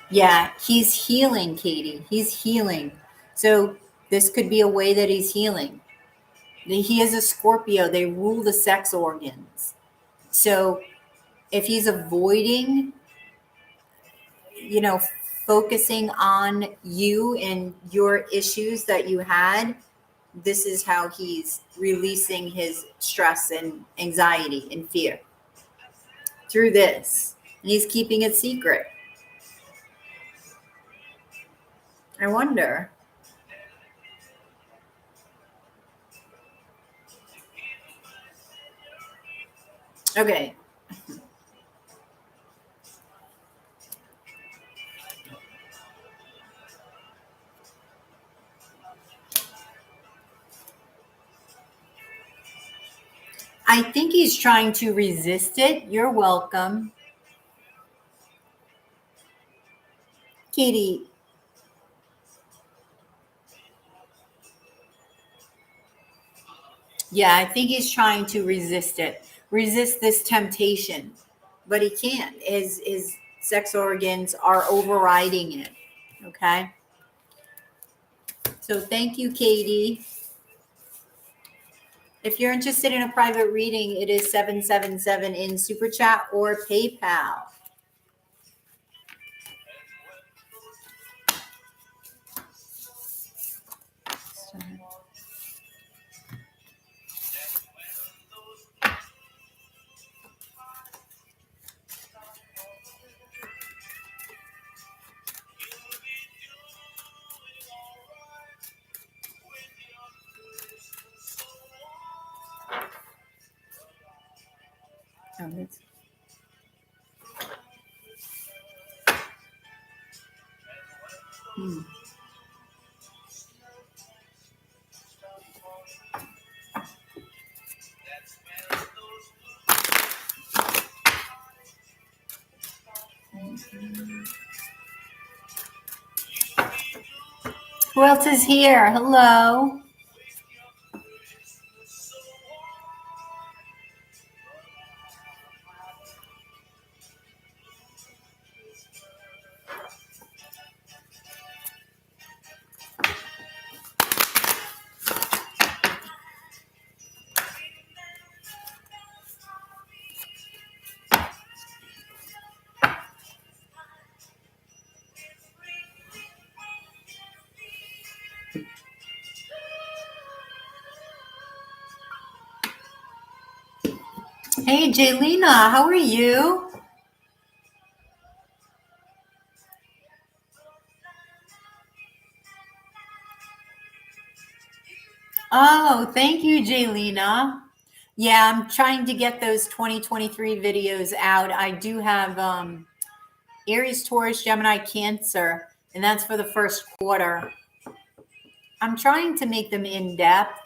Yeah, he's healing, Katie. He's healing. So this could be a way that he's healing. He is a Scorpio. They rule the sex organs. So if he's avoiding, you know, focusing on you and your issues that you had, this is how he's releasing his stress and anxiety and fear through this. And he's keeping it secret. I wonder. Okay. I think he's trying to resist it. You're welcome. Katie. Yeah, I think he's trying to resist it. Resist this temptation. But he can't. His sex organs are overriding it. Okay? So thank you, Katie. If you're interested in a private reading, it is 777 in Super Chat or PayPal. Oh, that's... Who else is here? Hello. Hey, Jaylina, how are you? Oh, thank you, Jaylina. Yeah, I'm trying to get those 2023 videos out. I do have Aries, Taurus, Gemini, Cancer, and that's for the first quarter. I'm trying to make them in depth.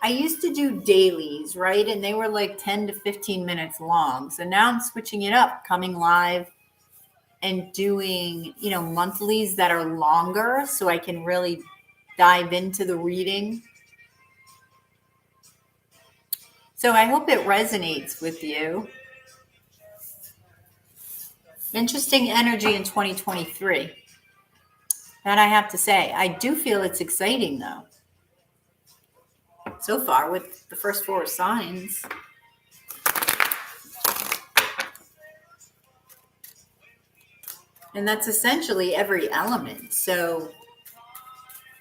I used to do dailies, right? And they were like 10 to 15 minutes long. So now I'm switching it up, coming live and doing, you know, monthlies that are longer so I can really dive into the reading. So I hope it resonates with you. Interesting energy in 2023. That I have to say. I do feel it's exciting, though. So far, with the first 4 signs. And that's essentially every element. So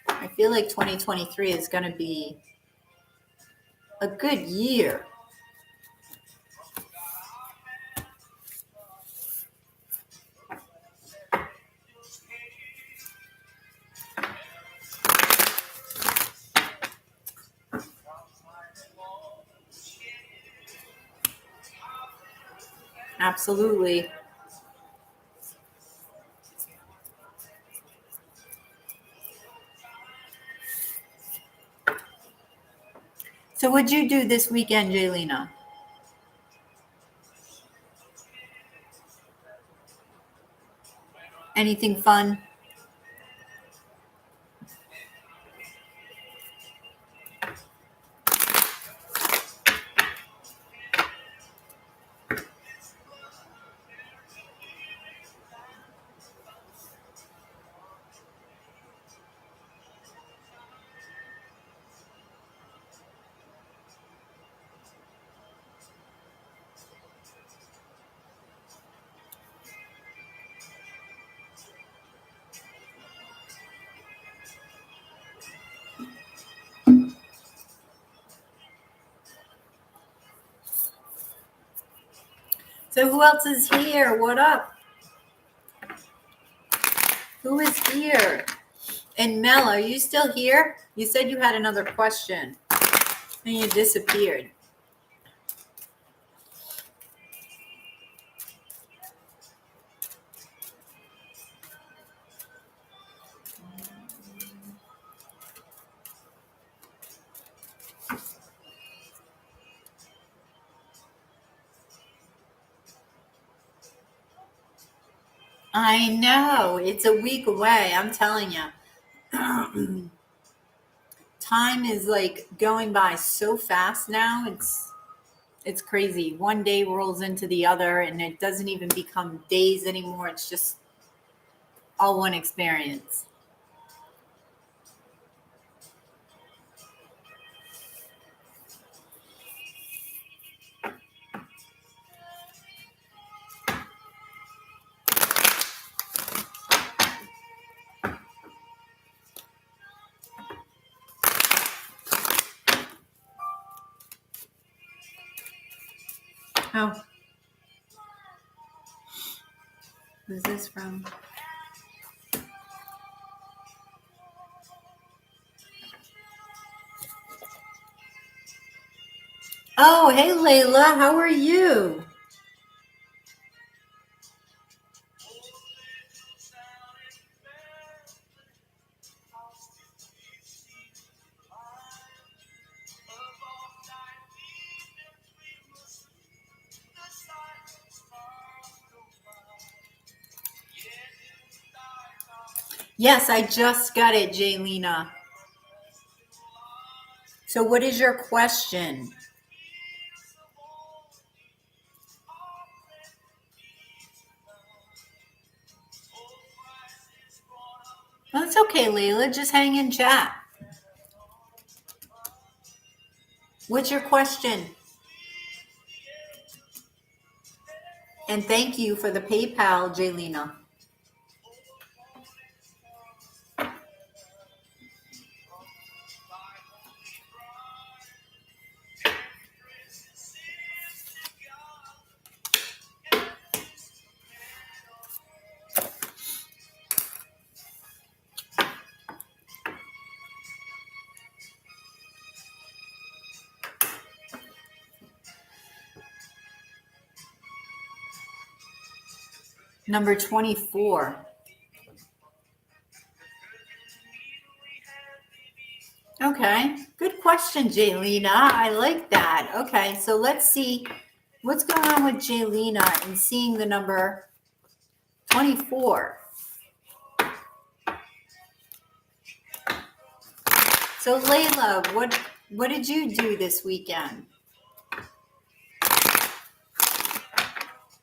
I feel like 2023 is going to be a good year. Absolutely. So what'd you do this weekend, Jaylina? Anything fun? So who else is here? What up? Who is here? And Mel, are you still here? You said you had another question and you disappeared. I know. It's a week away. I'm telling you. Time is like going by so fast now. It's crazy. One day rolls into the other and it doesn't even become days anymore. It's just all one experience. Oh. Who's this from? Oh, hey, Layla. How are you? Yes, I just got it, Jaylina. So what is your question? Well, it's okay, Layla. Just hang in chat. What's your question? And thank you for the PayPal, Jaylina. Number 24. Okay, good question, Jaylina. I like that. Okay, so let's see what's going on with Jaylina and seeing the number 24. So Layla, what did you do this weekend?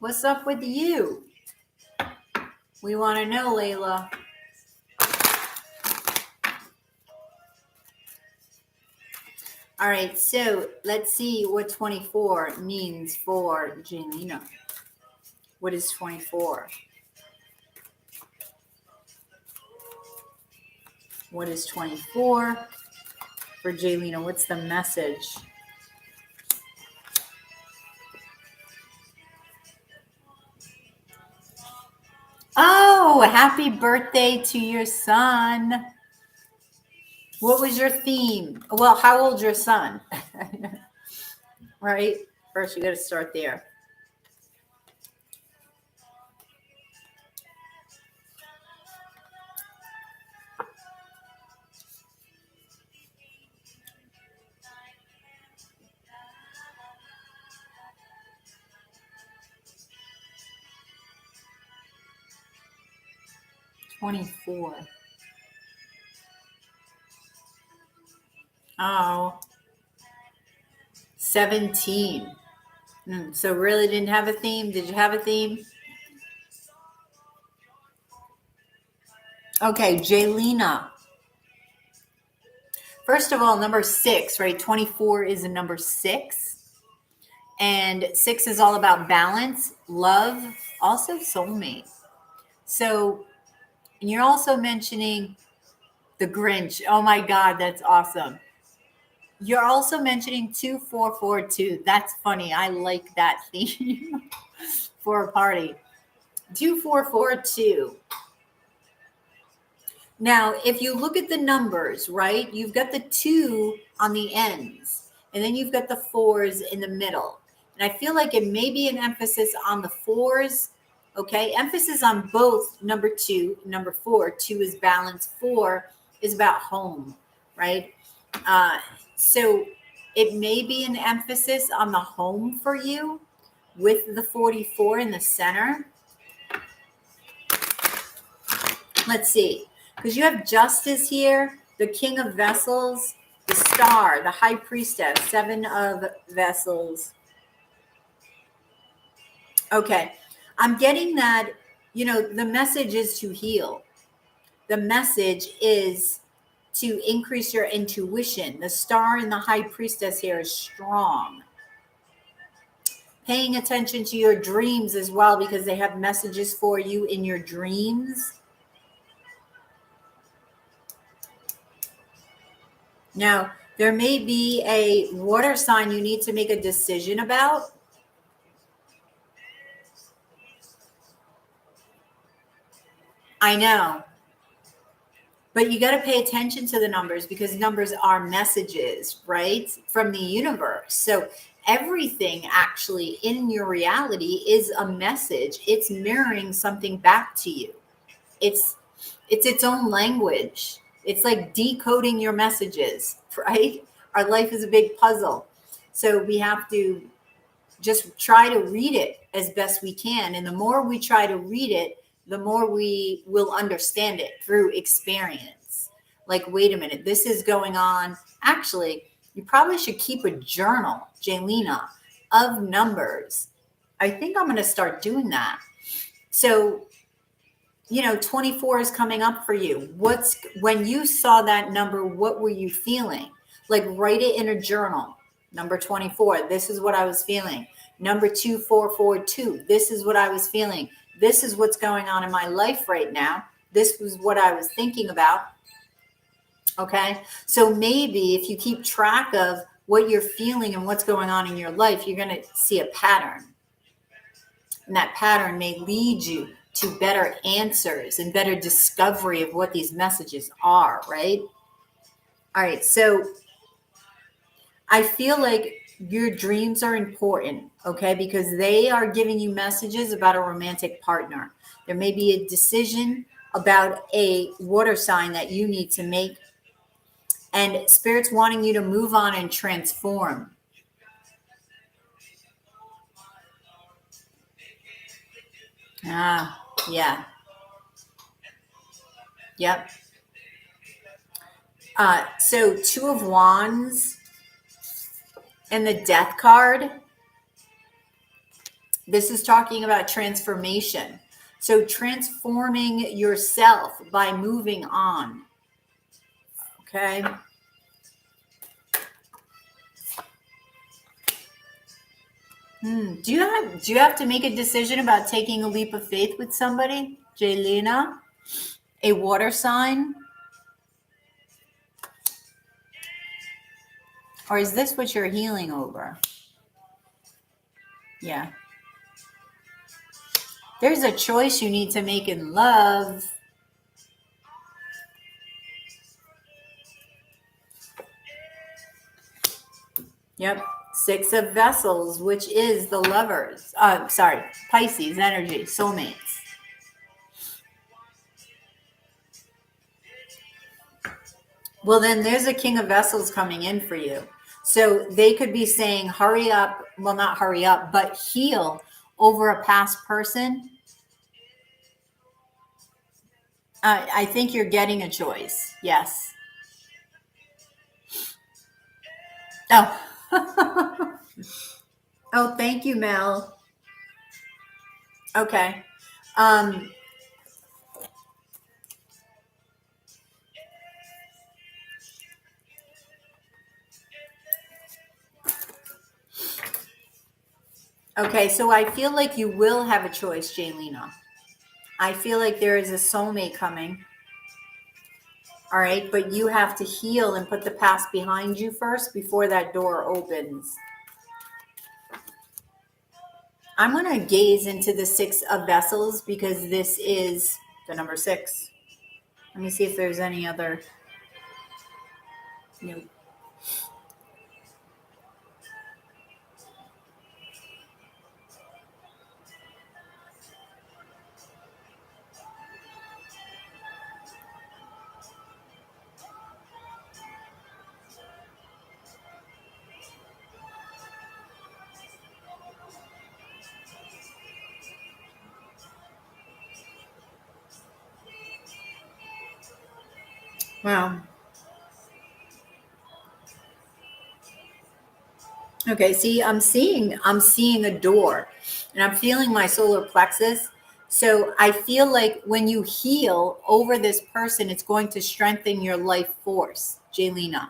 What's up with you? We want to know, Layla. All right, so let's see what 24 means for Jelena. What is 24? What is 24 for Jelena? What's the message? Oh, happy birthday to your son. What was your theme? Well, how old's your son? Right? First, you got to start there. $24. Oh, 17. So really didn't have a theme? Did you have a theme? Okay, Jelena. First of all, number 6, right? 24 is a number 6. And 6 is all about balance, love, also soulmate. So, and you're also mentioning the Grinch. Oh my God, that's awesome. You're also mentioning 2442. That's funny. I like that theme for a party. 2442. Now, if you look at the numbers, right, you've got the 2 on the ends, and then you've got the 4s in the middle. And I feel like it may be an emphasis on the 4s, okay? Emphasis on both number 2, number 4. 2 is balance, 4 is about home, right? So it may be an emphasis on the home for you with the 44 in the center. Let's see. Because you have justice here, the King of Vessels, the Star, the High Priestess, 7 of Vessels. Okay. I'm getting that, the message is to heal. The message is to increase your intuition. The Star and the High Priestess here is strong. Paying attention to your dreams as well, because they have messages for you in your dreams. Now, there may be a water sign you need to make a decision about. I know. But you got to pay attention to the numbers, because numbers are messages, right, from the universe. So everything actually in your reality is a message. It's mirroring something back to you. It's its own language. It's like decoding your messages, right? Our life is a big puzzle. So we have to just try to read it as best we can. And the more we try to read it, the more we will understand it through experience. Like, wait a minute, this is going on. Actually, you probably should keep a journal, Jelena, of numbers. I think I'm going to start doing that. So, 24 is coming up for you. When you saw that number, what were you feeling? Like, write it in a journal. Number 24, this is what I was feeling. Number 2442, this is what I was feeling. This is what's going on in my life right now. This was what I was thinking about. Okay. So maybe if you keep track of what you're feeling and what's going on in your life, you're going to see a pattern. And that pattern may lead you to better answers and better discovery of what these messages are, right? All right. So I feel like your dreams are important, okay? Because they are giving you messages about a romantic partner. There may be a decision about a water sign that you need to make. And Spirit's wanting you to move on and transform. Yeah. Yep. So 2 of Wands and the Death card. This is talking about transformation. So transforming yourself by moving on. Okay. Do you have to make a decision about taking a leap of faith with somebody, Jaylina? A water sign? Or is this what you're healing over? Yeah. There's a choice you need to make in love. Yep. 6 of Vessels, which is the lovers. Pisces energy, soulmates. Well, then there's a King of Vessels coming in for you. So they could be saying, hurry up. Well, not hurry up, but heal over a past person. I think you're getting a choice. Yes. Oh. Oh, thank you, Mel. Okay. Okay, so I feel like you will have a choice, Jaylina. I feel like there is a soulmate coming. All right, but you have to heal and put the past behind you first before that door opens. I'm going to gaze into the 6 of Vessels because this is the number 6. Let me see if there's any other. Nope. Wow. Okay, see, I'm seeing a door, and I'm feeling my solar plexus. So I feel like when you heal over this person, it's going to strengthen your life force, Jaylina.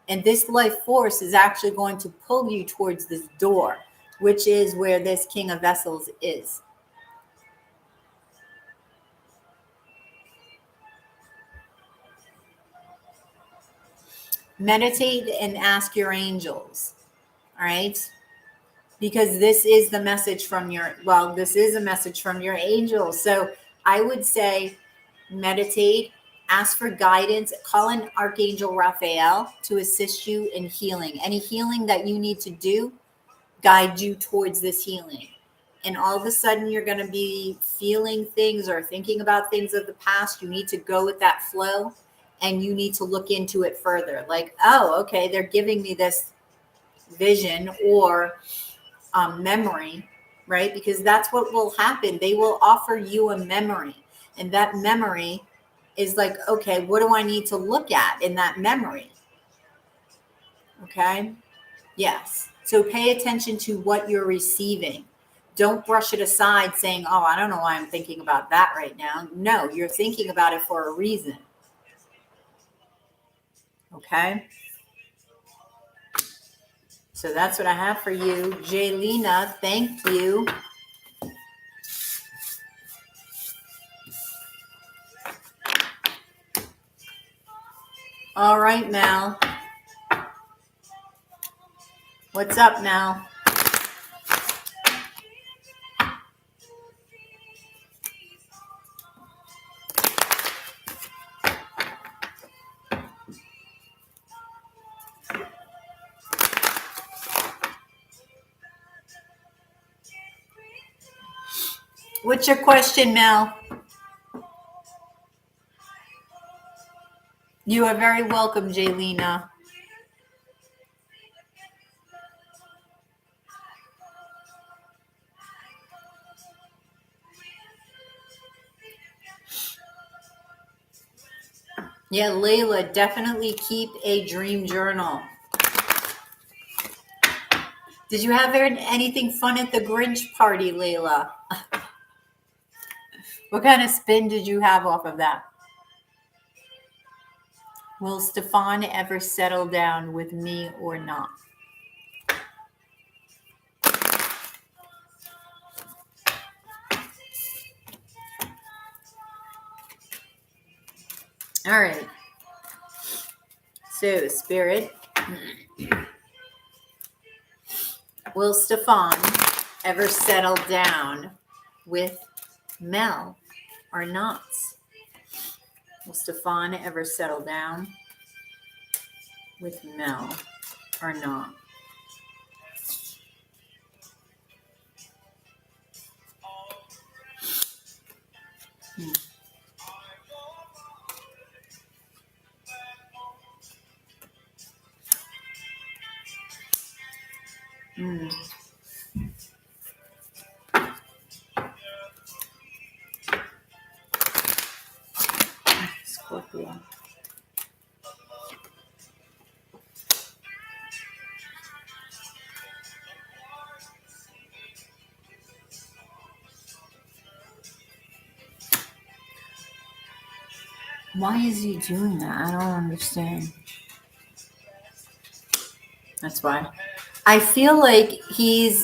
And this life force is actually going to pull you towards this door, which is where this King of Vessels is. Meditate and ask your angels. All right. Because this is the message from this is a message from your angels. So I would say meditate, ask for guidance, call in Archangel Raphael to assist you in healing. Any healing that you need to do, guide you towards this healing. And all of a sudden you're going to be feeling things or thinking about things of the past. You need to go with that flow and you need to look into it further. Like, oh, okay, they're giving me this vision or memory, right? Because that's what will happen. They will offer you a memory, and that memory is like, okay, what do I need to look at in that memory? Okay. Yes. So pay attention to what you're receiving. Don't brush it aside saying, oh, I don't know why I'm thinking about that right now. No, you're thinking about it for a reason. Okay. So that's what I have for you. Jaylina, thank you. All right, Mel. What's up, Mel? What's your question, Mel? You are very welcome, Jaylina. Yeah, Layla, definitely keep a dream journal. Did you have anything fun at the Grinch party, Layla? What kind of spin did you have off of that? Will Stefan ever settle down with me or not? All right. So, Spirit, will Stefan ever settle down with Mel or not? Will Stefan ever settle down with Mel or not? Scorpio. Why is he doing that? I don't understand. That's why. I feel like he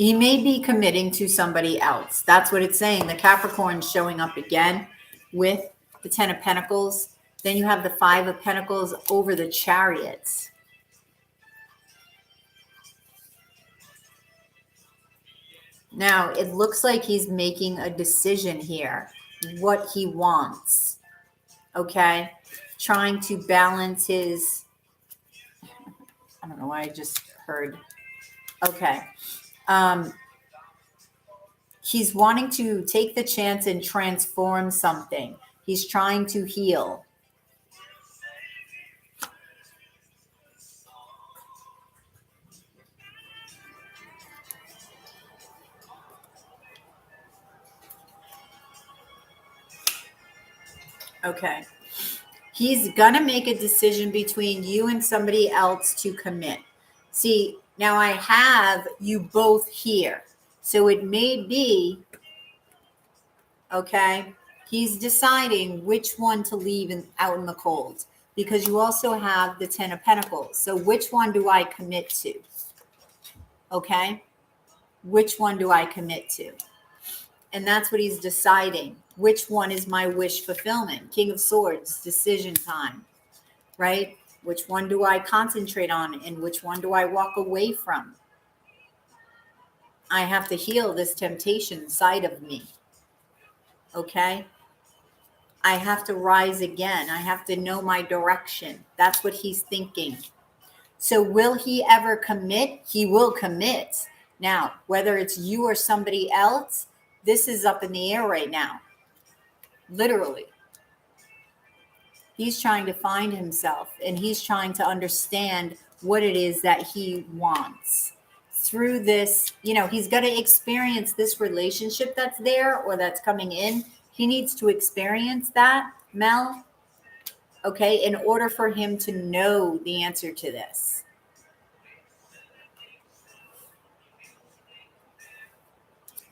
may be committing to somebody else. That's what it's saying. The Capricorn showing up again with the 10 of Pentacles. Then you have the 5 of Pentacles over the Chariots. Now, it looks like he's making a decision here, what he wants. Okay? Trying to balance his... I don't know why I just heard. Okay. He's wanting to take the chance and transform something. He's trying to heal. Okay. He's going to make a decision between you and somebody else to commit. See, now I have you both here. So it may be, okay, he's deciding which one to leave out in the cold, because you also have the 10 of Pentacles. So which one do I commit to? Okay? Which one do I commit to? And that's what he's deciding. Which one is my wish fulfillment? King of Swords, decision time, right? Which one do I concentrate on and which one do I walk away from? I have to heal this temptation side of me, okay? I have to rise again. I have to know my direction. That's what he's thinking. So will he ever commit? He will commit. Now, whether it's you or somebody else, this is up in the air right now. Literally. He's trying to find himself and he's trying to understand what it is that he wants. Through this, you know, he's got to experience this relationship that's there or that's coming in. He needs to experience that, Mel, okay, in order for him to know the answer to this.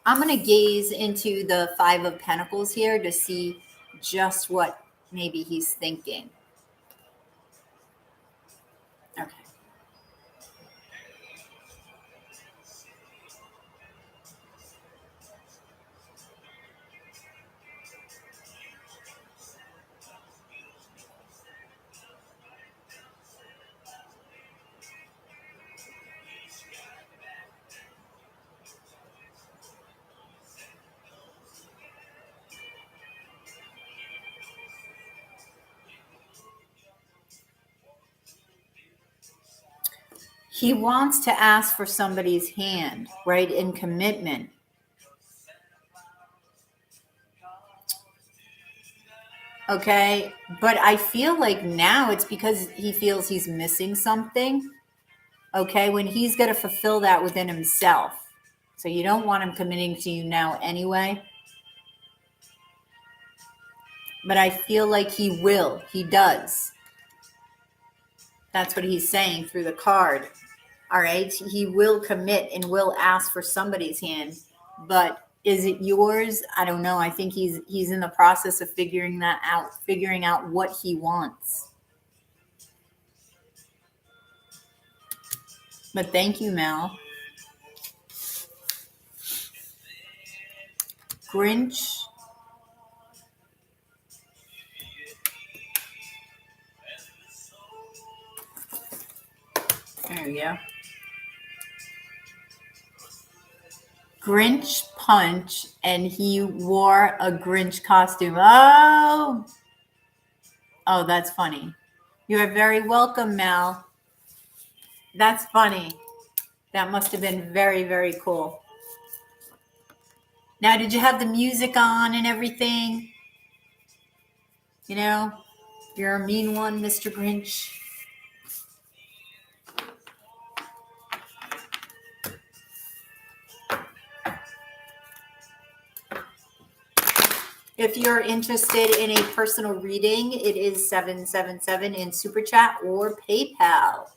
I'm going to gaze into the 5 of Pentacles here to see just what maybe he's thinking. Okay. He wants to ask for somebody's hand, right, in commitment. Okay, but I feel like now it's because he feels he's missing something. Okay, when he's going to fulfill that within himself. So you don't want him committing to you now anyway. But I feel like he will. He does. That's what he's saying through the card. All right. He will commit and will ask for somebody's hand, but is it yours? I don't know. I think he's in the process of figuring out what he wants. But thank you, Mel. Grinch. There we go. Grinch punch, and he wore a Grinch costume. Oh, that's funny. You are very welcome, Mel. That's funny. That must have been very, very cool. Now, did you have the music on and everything? You know, you're a mean one, Mr. Grinch. If you're interested in a personal reading, it is 777 in Super Chat or PayPal.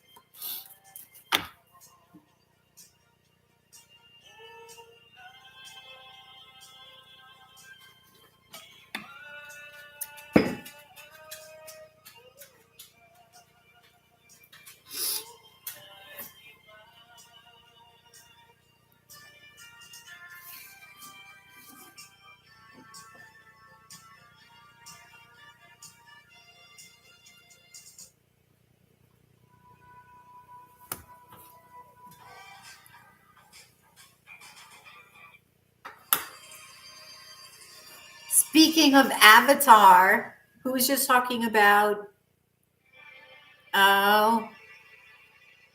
Speaking of Avatar, who was just talking about? Oh,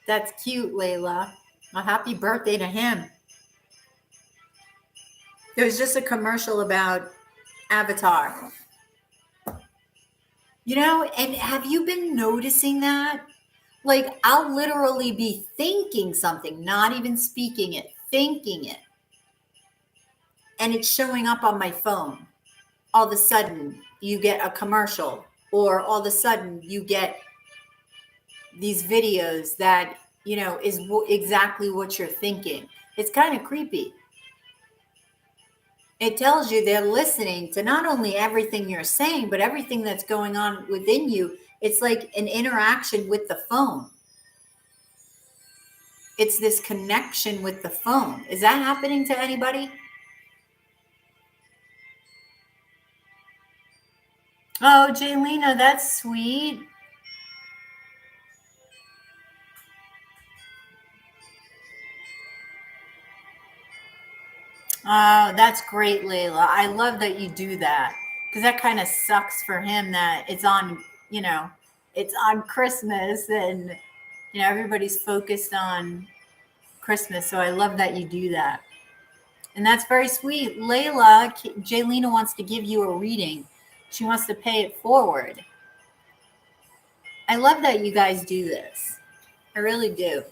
that's cute, Layla. A happy birthday to him. There was just a commercial about Avatar. You know, and have you been noticing that? Like, I'll literally be thinking something, not even speaking it, thinking it. And it's showing up on my phone. All of a sudden, you get a commercial, or all of a sudden, you get these videos that, you know, is exactly what you're thinking. It's kind of creepy. It tells you they're listening to not only everything you're saying, but everything that's going on within you. It's like an interaction with the phone. It's this connection with the phone. Is that happening to anybody? Oh, Jaylena, that's sweet. Oh, that's great, Layla. I love that you do that, because that kind of sucks for him that it's on, you know, it's on Christmas, and, you know, everybody's focused on Christmas. So I love that you do that. And that's very sweet. Layla, Jaylena wants to give you a reading. She wants to pay it forward. I love that you guys do this. I really do.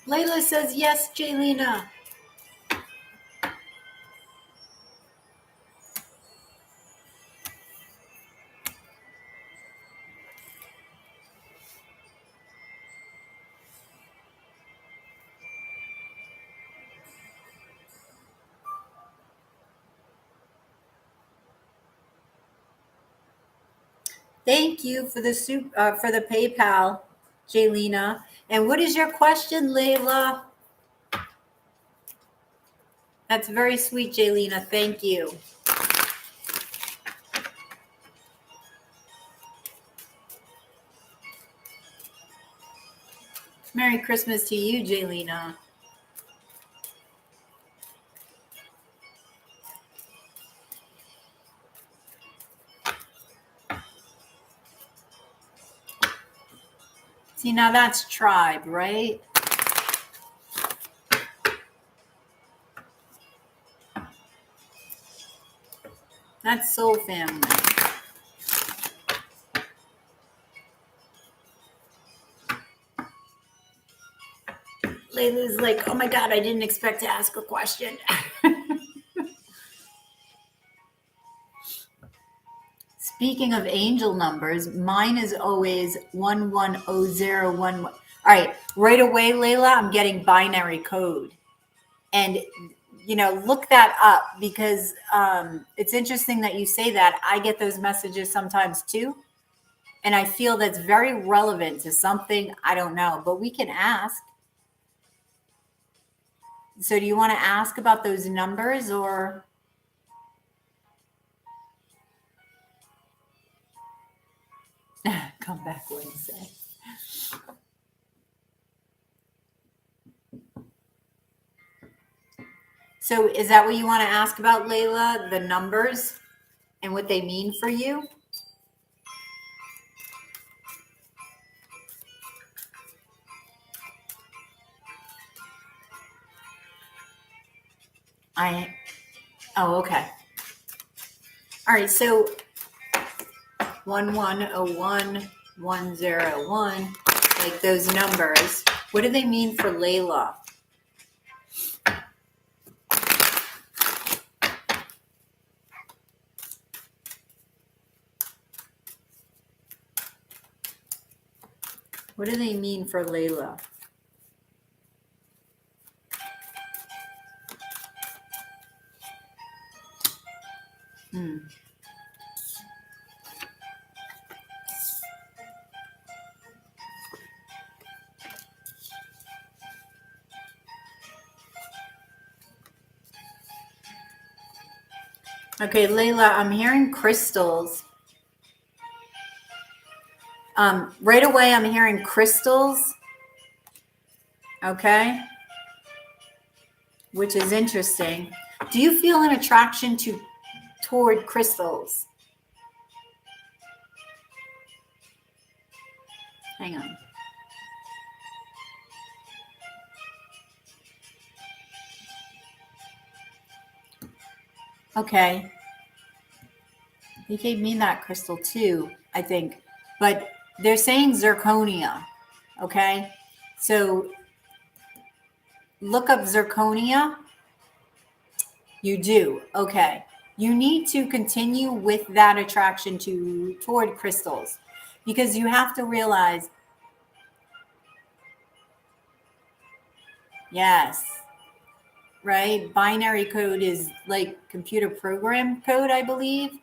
Layla says, yes, Jaylena. Thank you for the for the PayPal, Jaylena. And what is your question, Layla? That's very sweet, Jaylena. Thank you. Merry Christmas to you, Jaylena. See, now that's tribe, right? That's soul family. Layla's like, oh my God, I didn't expect to ask a question. Speaking of angel numbers, mine is always 110011. All right, right away, Layla, I'm getting binary code. And, look that up because it's interesting that you say that. I get those messages sometimes too. And I feel that's very relevant to something. I don't know, but we can ask. So do you want to ask about those numbers or? Come back Wednesday. So is that what you want to ask about, Layla? The numbers and what they mean for you? Oh, okay. All right, so 1101-101, like those numbers, what do they mean for Layla? What do they mean for Layla? Okay, Layla, I'm hearing crystals. Right away, I'm hearing crystals. Okay. Which is interesting. Do you feel an attraction toward crystals? Hang on. Okay. They gave me that crystal too, I think. But they're saying zirconia. Okay. So look up zirconia. You do. Okay. You need to continue with that attraction toward crystals because you have to realize, yes, right? Binary code is like computer program code, I believe,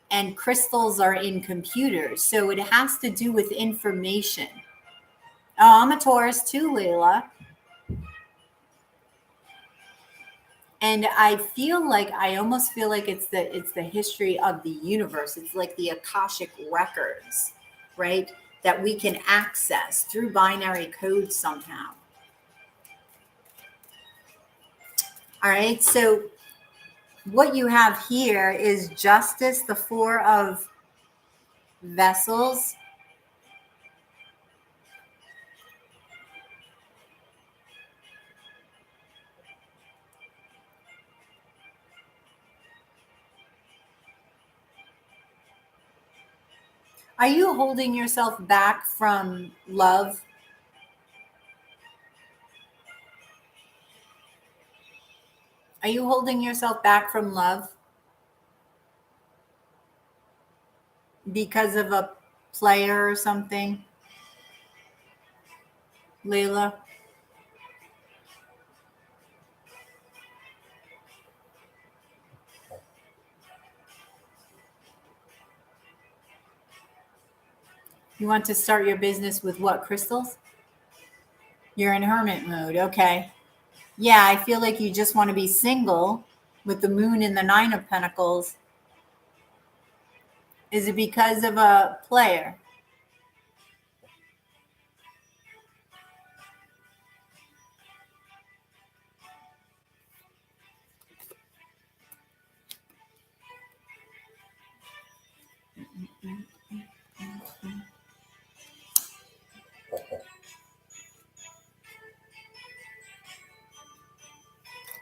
and crystals are in computers. So it has to do with information. Oh, I'm a Taurus too, Layla. And I almost feel like it's the history of the universe. It's like the Akashic records, right? That we can access through binary code somehow. All right. So what you have here is justice, the Four of Vessels. Are you holding yourself back from love? Are you holding yourself back from love because of a player or something, Layla? You want to start your business with what, crystals? You're in hermit mode. Okay. Yeah, I feel like you just want to be single with the moon in the Nine of Pentacles. Is it because of a player?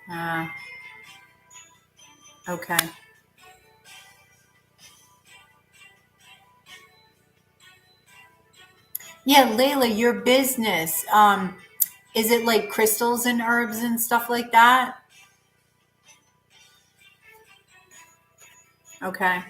Ah, okay. Yeah, Layla, your business. Is it like crystals and herbs and stuff like that? Okay.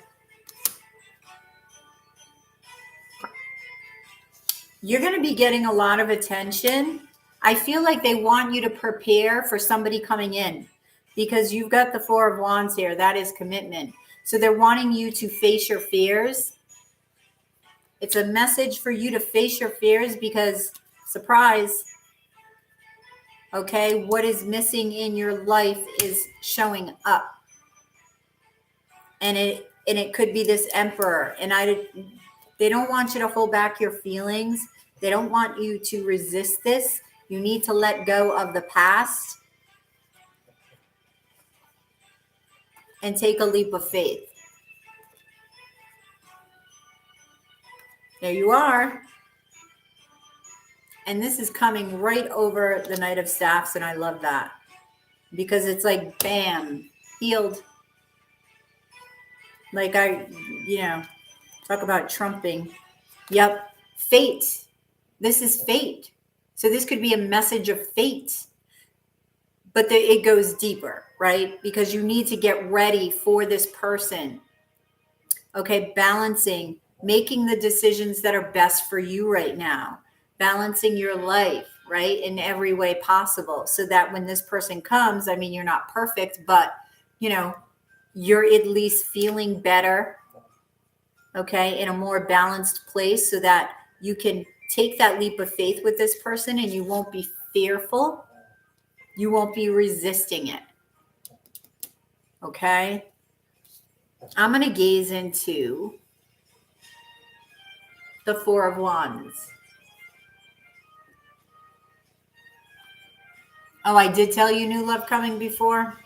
You're going to be getting a lot of attention. I feel like they want you to prepare for somebody coming in because you've got the Four of Wands here. That is commitment. So they're wanting you to face your fears. It's a message for you to face your fears because, surprise, okay, what is missing in your life is showing up. And it could be this Emperor. And they don't want you to hold back your feelings. They don't want you to resist this. You need to let go of the past and take a leap of faith. There you are. And this is coming right over the Knight of Staffs, and I love that because it's like, bam, healed. Like talk about trumping. Yep, fate. This is fate. So this could be a message of fate. But it goes deeper, right? Because you need to get ready for this person. Okay, balancing, making the decisions that are best for you right now. Balancing your life, right, in every way possible so that when this person comes, I mean, you're not perfect, but, you're at least feeling better, okay, in a more balanced place so that you can take that leap of faith with this person and you won't be fearful. You won't be resisting it, okay? I'm going to gaze into the Four of Wands. Oh, I did tell you new love coming before.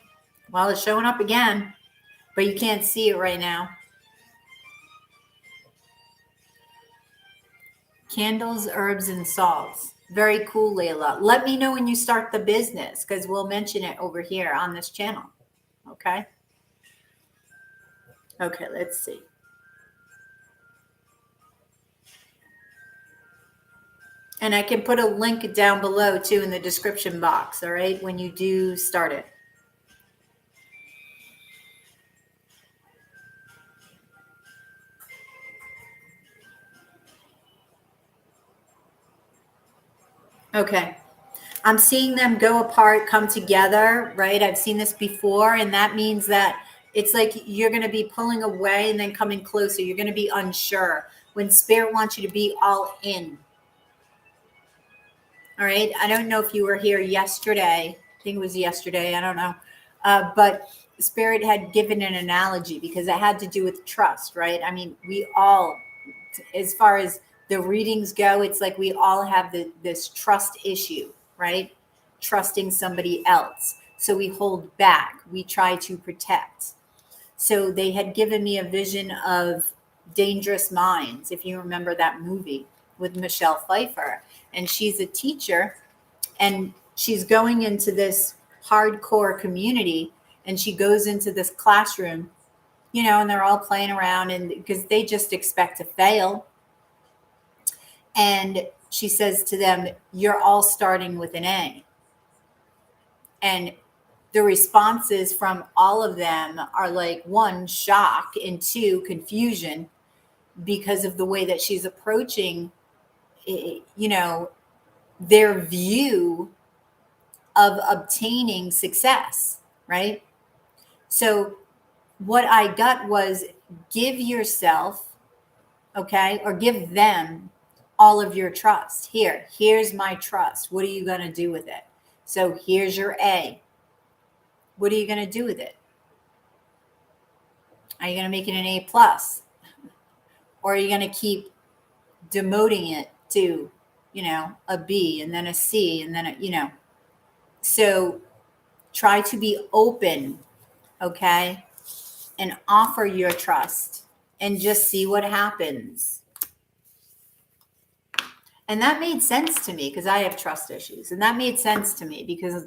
Well, it's showing up again, but you can't see it right now. Candles, herbs, and salts. Very cool, Layla. Let me know when you start the business because we'll mention it over here on this channel. Okay? Okay, let's see. And I can put a link down below too in the description box, all right, when you do start it. Okay. I'm seeing them go apart, come together, right? I've seen this before, and that means that it's like you're going to be pulling away and then coming closer. You're going to be unsure when Spirit wants you to be all in. All right. I don't know if you were here yesterday. I think it was yesterday. I don't know. But Spirit had given an analogy because it had to do with trust, right? I mean, we all, as far as the readings go, it's like we all have this trust issue, right? Trusting somebody else. So we hold back. We try to protect. So they had given me a vision of Dangerous Minds, if you remember that movie with Michelle Pfeiffer. And she's a teacher and she's going into this hardcore community and she goes into this classroom, and they're all playing around and because they just expect to fail. And she says to them, you're all starting with an A. And the responses from all of them are like, one, shock, and two, confusion because of the way that she's approaching, their view of obtaining success, right? So what I got was give yourself, okay, or give them all of your trust. Here's my trust. What are you going to do with it? So here's your A. What are you going to do with it? Are you going to make it an A plus? Or are you going to keep demoting it to, a B and then a C and then so try to be open, okay, and offer your trust and just see what happens. And that made sense to me because I have trust issues. And that made sense to me because,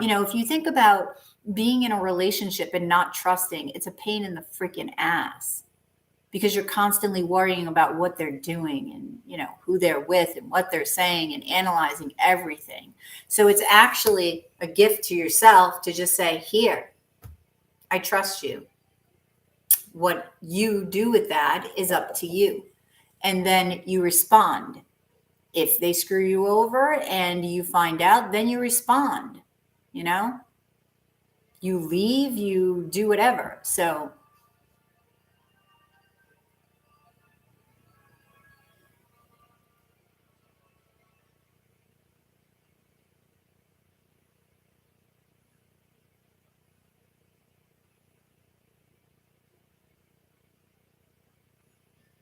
if you think about being in a relationship and not trusting, it's a pain in the freaking ass. because you're constantly worrying about what they're doing and, you know, who they're with and what they're saying and analyzing everything. So it's actually a gift to yourself to just say, here, I trust you. What you do with that is up to you. And then you respond. If they screw you over and you find out, then you respond, you know? You leave, you do whatever. So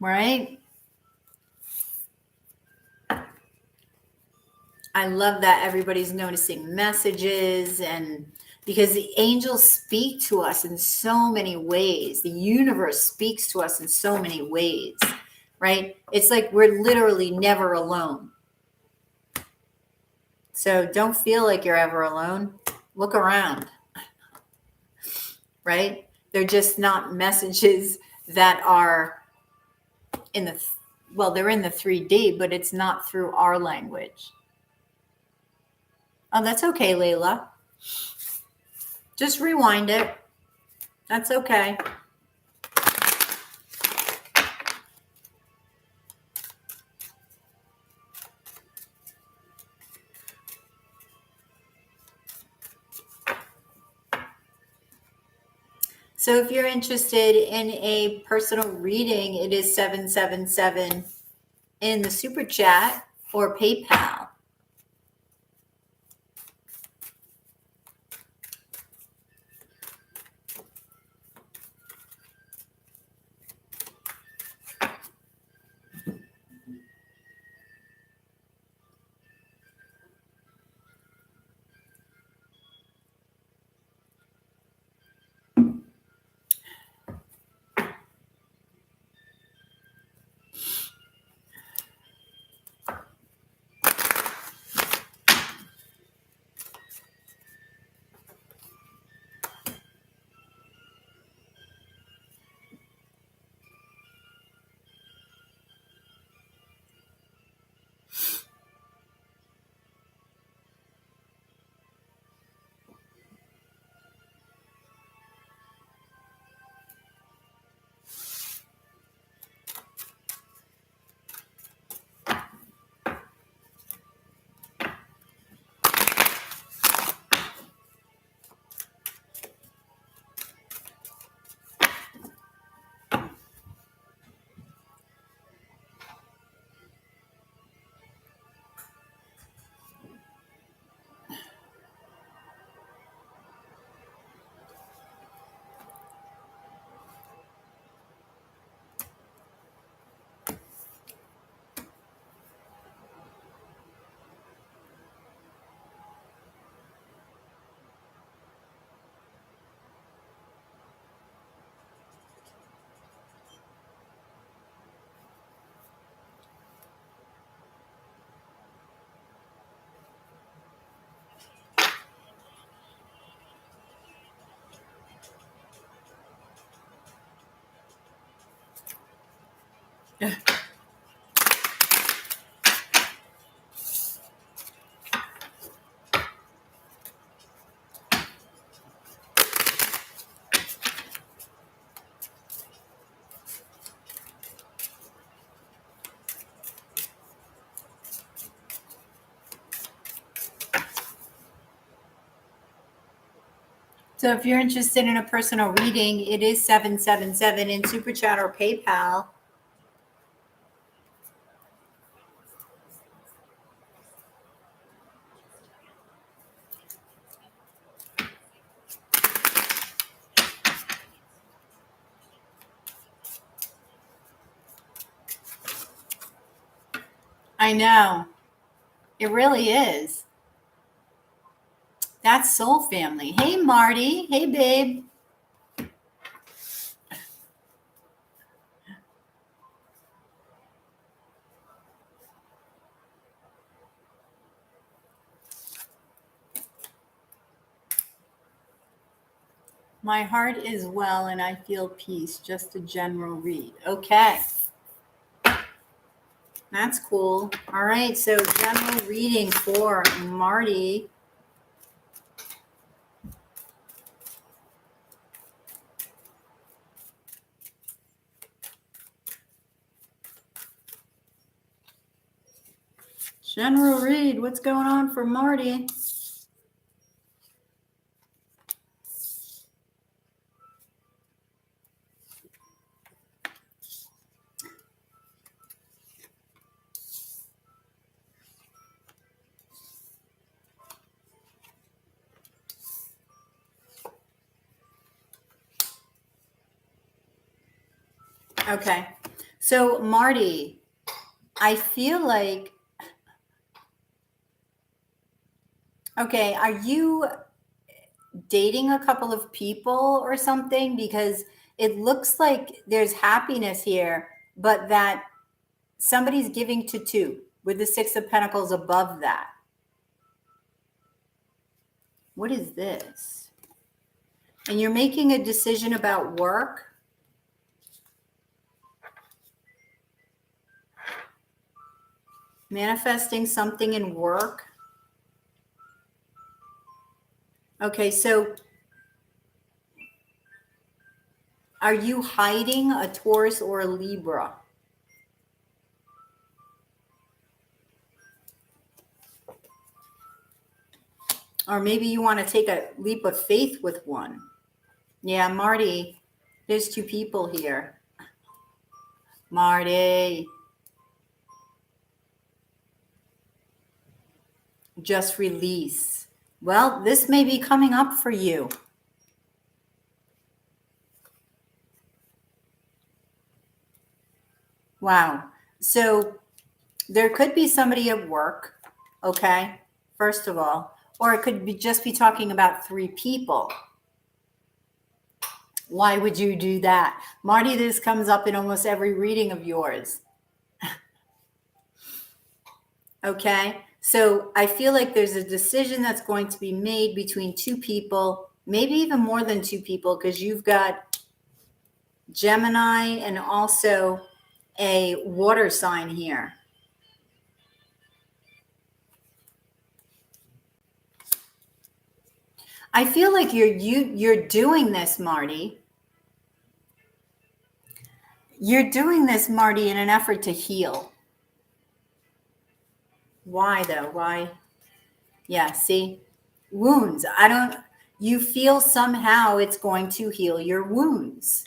right? I love that everybody's noticing messages, and because the angels speak to us in so many ways. The universe speaks to us in so many ways, right? It's like we're literally never alone. So don't feel like you're ever alone. Look around, right? They're just not messages that are in the, well, they're in the 3D, but it's not through our language. Oh, that's okay, Layla. Just rewind it. That's okay. So if you're interested in a personal reading, it is 777 in the super chat or PayPal. So if you're interested in a personal reading, it is 777 in super chat or PayPal. I know. It really is. That's soul family. Hey, Marty. Hey, babe. My heart is well and I feel peace. Just a general read. Okay. That's cool. All right. So general reading for Marty. General read. What's going on for Marty? Okay. So Marty, I feel like, okay, are you dating a couple of people or something? Because it looks like there's happiness here, but that somebody's giving to two with the Six of Pentacles above that. What is this? And you're making a decision about work. Manifesting something in work. Okay, so are you hiding a Taurus or a Libra? Or maybe you want to take a leap of faith with one. Yeah, Marty, there's two people here. Marty. Just release. Well, this may be coming up for you. Wow. So there could be somebody at work, okay, first of all, or it could be just be talking about three people. Why would you do that? Marty, this comes up in almost every reading of yours. Okay, so I feel like there's a decision that's going to be made between two people, maybe even more than two people, because you've got Gemini and also a water sign here. I feel like you're doing this, Marty. You're doing this, Marty, in an effort to heal. Why though? Why? Yeah, see? Wounds. You feel somehow it's going to heal your wounds.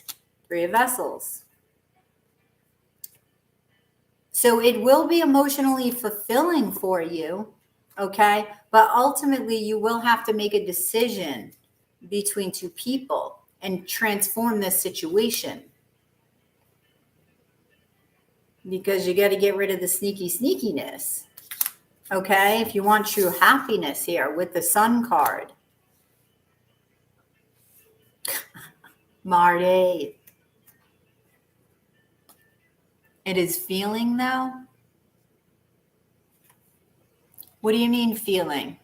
Three of Vessels. So it will be emotionally fulfilling for you, okay? But ultimately, you will have to make a decision between two people and transform this situation. Because you got to get rid of the sneakiness, okay? If you want true happiness here with the Sun card. Marty. It is feeling though? What do you mean feeling?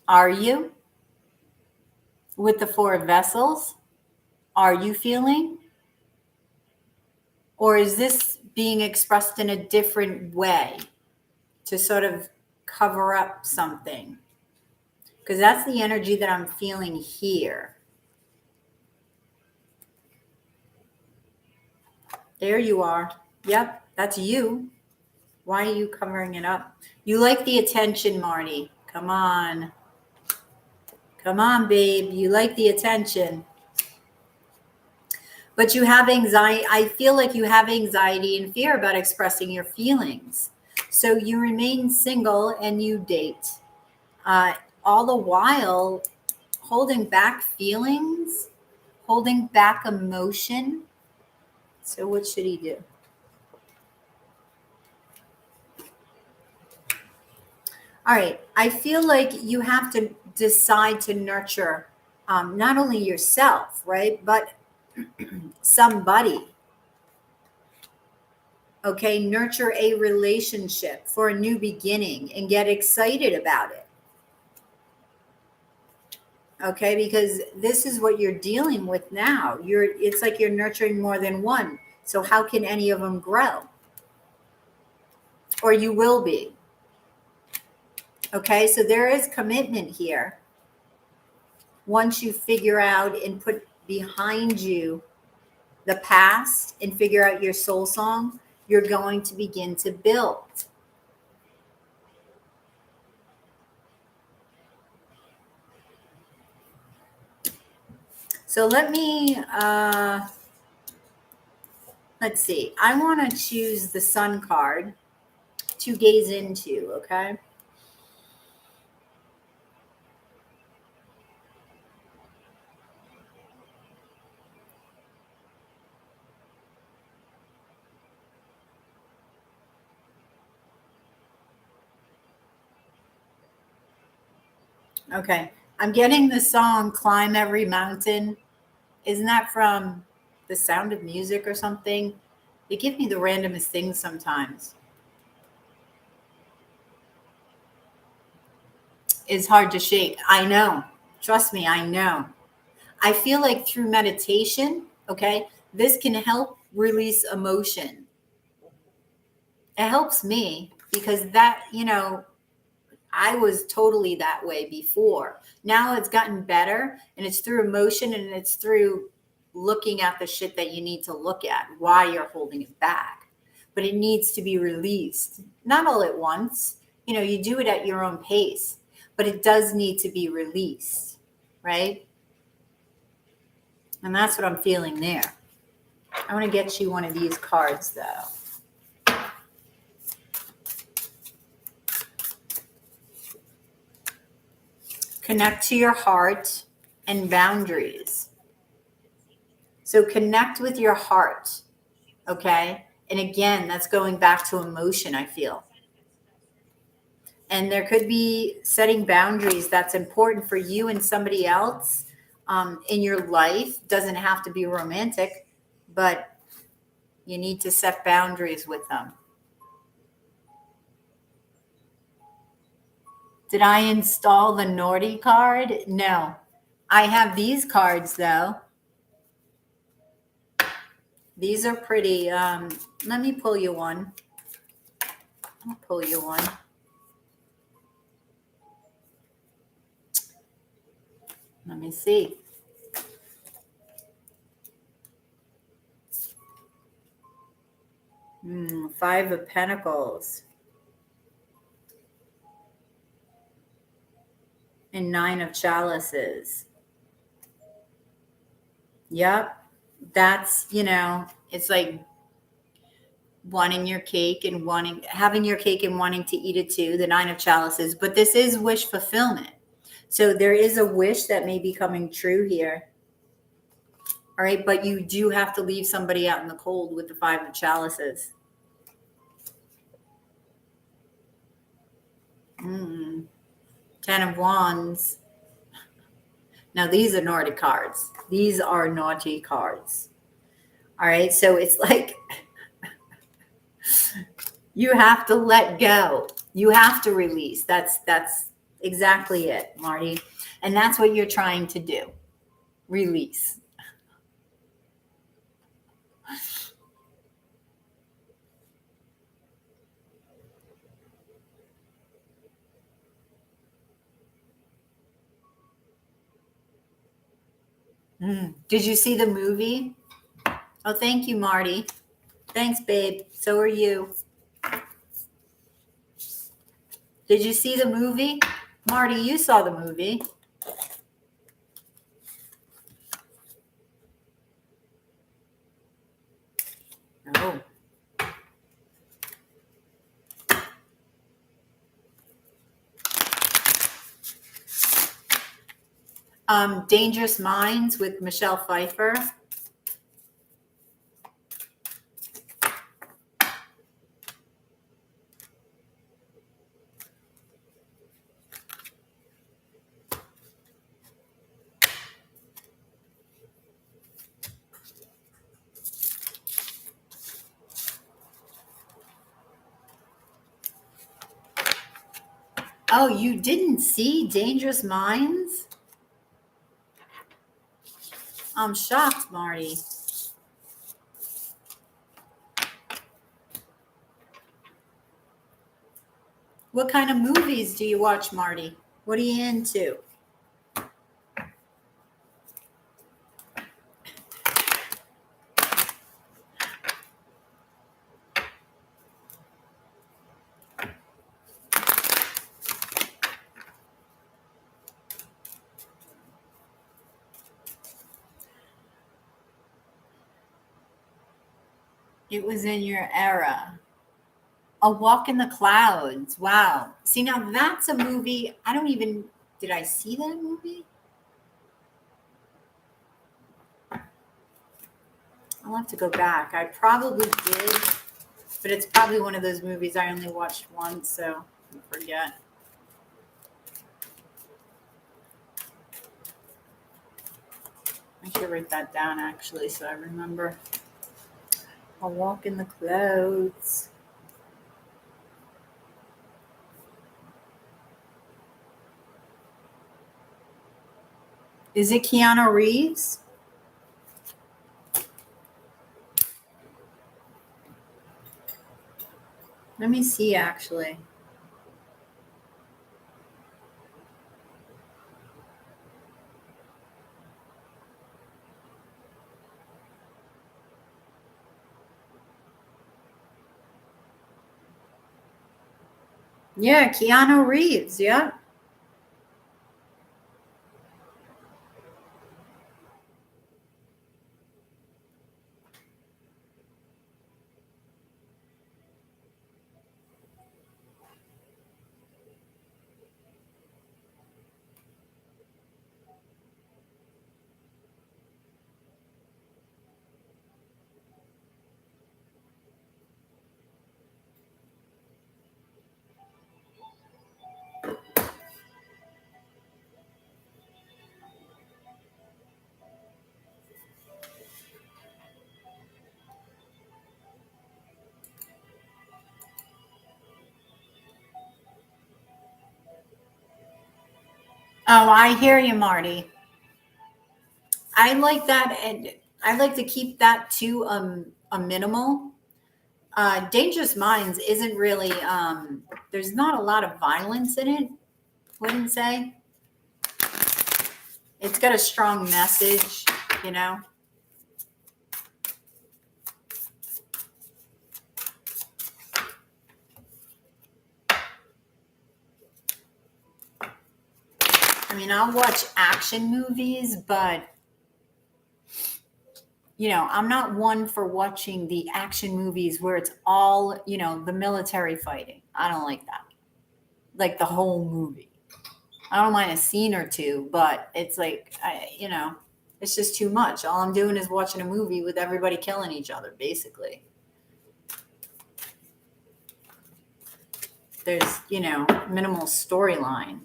Are you? With the Four of Vessels? Are you feeling? Or is this being expressed in a different way to sort of cover up something? Because that's the energy that I'm feeling here. There you are. Yep, that's you. Why are you covering it up? You like the attention, Marty. Come on. Come on, babe. You like the attention. But you have anxiety. I feel like you have anxiety and fear about expressing your feelings. So you remain single and you date. All the while holding back feelings, holding back emotion. So what should he do? All right. I feel like you have to decide to nurture not only yourself, right, but somebody. Okay. Nurture a relationship for a new beginning and get excited about it. Okay, because this is what you're dealing with now. It's like you're nurturing more than one. So how can any of them grow? Or you will be. Okay, so there is commitment here. Once you figure out and put behind you the past and figure out your soul song, you're going to begin to build. So let's see. I want to choose the Sun card to gaze into, okay? Okay. I'm getting the song Climb Every Mountain. Isn't that from The Sound of Music or something? They give me the randomest things sometimes. It's hard to shake. I know. Trust me, I know. I feel like through meditation, okay, this can help release emotion. It helps me because that, I was totally that way before. Now it's gotten better, and it's through emotion, and it's through looking at the shit that you need to look at, why you're holding it back. But it needs to be released. Not all at once. You do it at your own pace, but it does need to be released, right? And that's what I'm feeling there. I want to get you one of these cards, though. Connect to your heart and boundaries. So connect with your heart, okay? And again, that's going back to emotion, I feel. And there could be setting boundaries that's important for you and somebody else in your life. Doesn't have to be romantic, but you need to set boundaries with them. Did I install the naughty card? No. I have these cards, though. These are pretty. Let me pull you one. I'll pull you one. Let me see. Five of Pentacles. And Nine of Chalices. Yep. That's, it's like wanting your cake and having your cake and wanting to eat it too, the Nine of Chalices. But this is wish fulfillment. So there is a wish that may be coming true here. All right. But you do have to leave somebody out in the cold with the Five of Chalices. Ten of Wands. Now, these are naughty cards. These are naughty cards. All right. So it's like you have to let go. You have to release. That's exactly it, Marty. And that's what you're trying to do. Release. Did you see the movie? Oh, thank you, Marty. Thanks, babe. So are you. Did you see the movie? Marty, you saw the movie. Oh. Dangerous Minds with Michelle Pfeiffer. Oh, you didn't see Dangerous Minds? I'm shocked, Marty. What kind of movies do you watch, Marty? What are you into? It was in your era. A Walk in the Clouds. Wow. See, now that's a movie. Did I see that movie? I'll have to go back. I probably did, but it's probably one of those movies I only watched once, so I forget. I should write that down, actually, so I remember. A Walk in the Clouds. Is it Keanu Reeves? Let me see, actually. Yeah, Keanu Reeves, yeah. Oh, I hear you, Marty. I like that, and I like to keep that to a minimal. Dangerous Minds isn't really. There's not a lot of violence in it. Wouldn't say. It's got a strong message, you know. I mean, I'll watch action movies, but I'm not one for watching the action movies where it's all, the military fighting. I don't like that. Like the whole movie. I don't mind a scene or two, but it's like, it's just too much. All I'm doing is watching a movie with everybody killing each other, basically. There's, minimal storyline.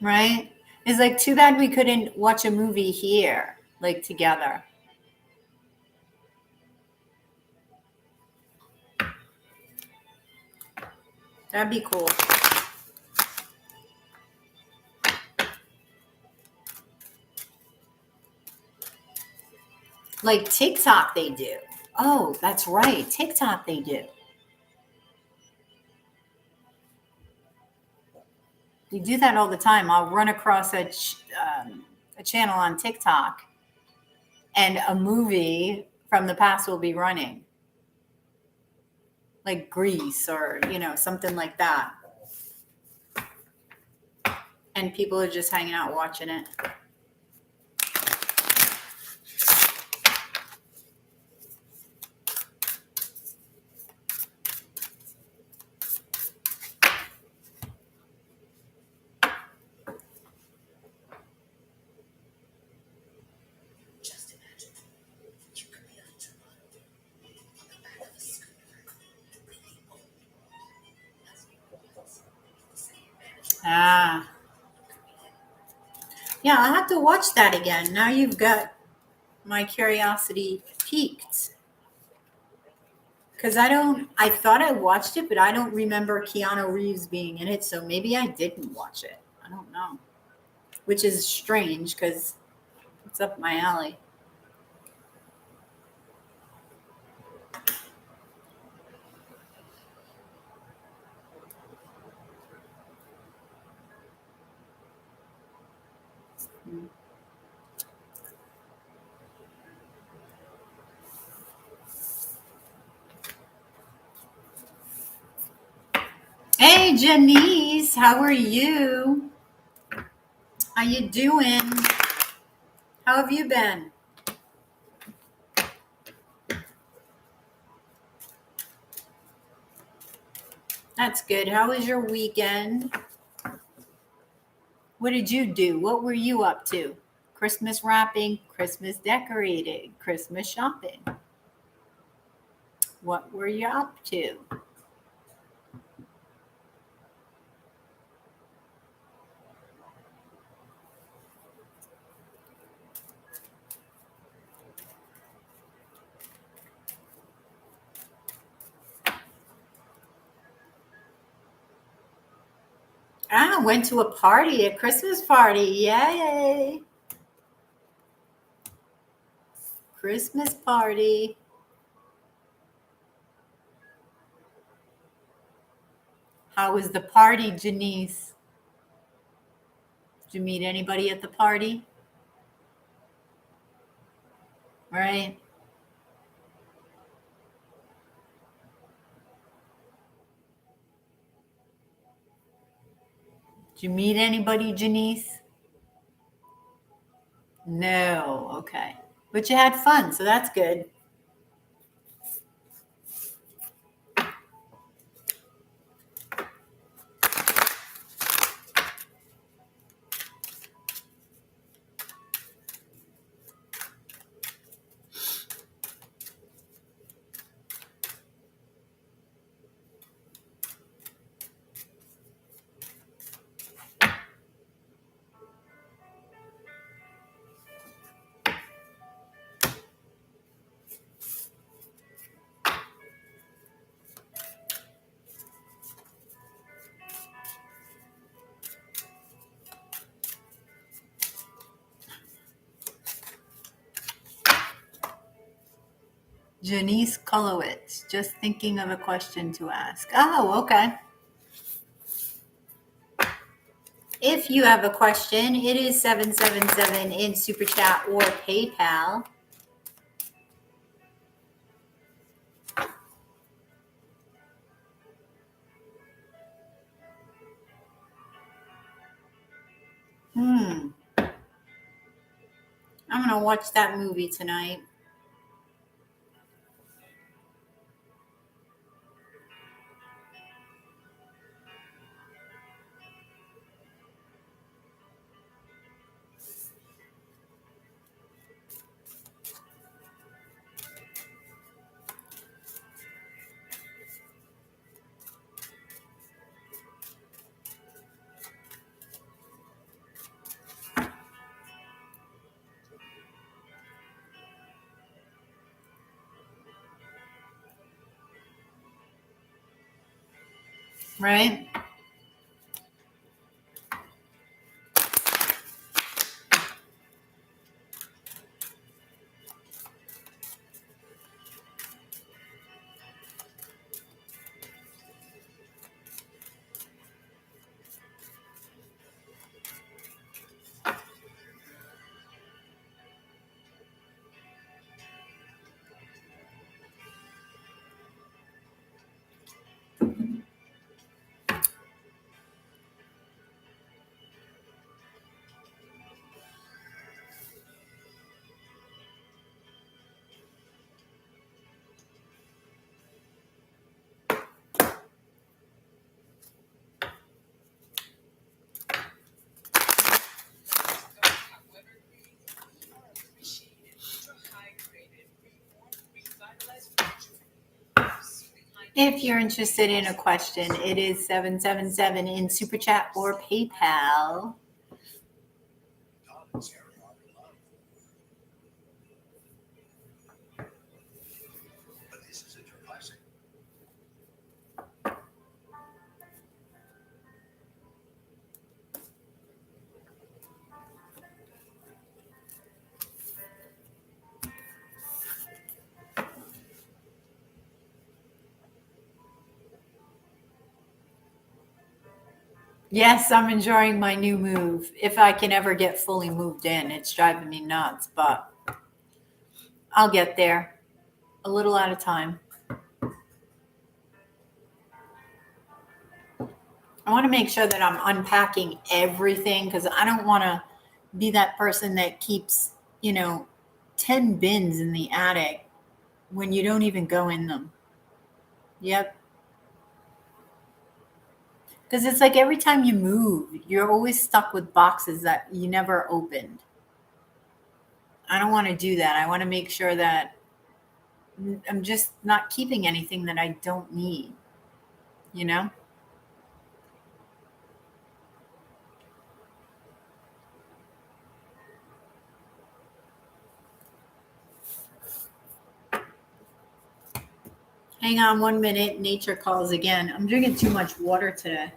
Right? It's like too bad we couldn't watch a movie here, like together. That'd be cool. Like TikTok, they do. Oh, that's right. TikTok, they do. You do that all the time. I'll run across a channel on TikTok, and a movie from the past will be running, like Grease or something like that, and people are just hanging out watching it. Ah. Yeah, I'll have to watch that again. Now you've got my curiosity piqued. Because I thought I watched it, but I don't remember Keanu Reeves being in it, so maybe I didn't watch it. I don't know. Which is strange because it's up my alley. Hey, Janice, how are you? How you doing? How have you been? That's good. How was your weekend? What did you do? What were you up to? Christmas wrapping, Christmas decorating, Christmas shopping. What were you up to? Ah, went to a party, a Christmas party. Yay! Christmas party. How was the party, Janice? Did you meet anybody at the party? Right? Did you meet anybody, Janice? No. Okay. But you had fun, so that's good. Janice Kolowitz, just thinking of a question to ask. Oh, okay. If you have a question, it is 777 in Super Chat or PayPal. I'm going to watch that movie tonight. Right? If you're interested in a question, it is 777 in Super Chat or PayPal. Yes, I'm enjoying my new move. If I can ever get fully moved in, it's driving me nuts, but I'll get there a little at a time. I want to make sure that I'm unpacking everything because I don't want to be that person that keeps, 10 bins in the attic when you don't even go in them. Yep. Because it's like every time you move, you're always stuck with boxes that you never opened. I don't want to do that. I want to make sure that I'm just not keeping anything that I don't need, you know? Hang on 1 minute. Nature calls again. I'm drinking too much water today.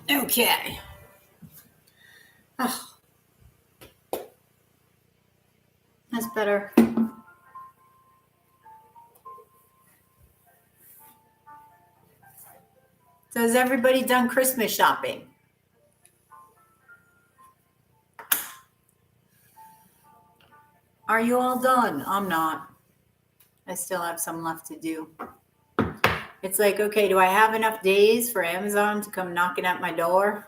Okay. Oh, that's better. So has everybody done Christmas shopping? Are you all done? I'm not. I still have some left to do. It's like, okay, do I have enough days for Amazon to come knocking at my door?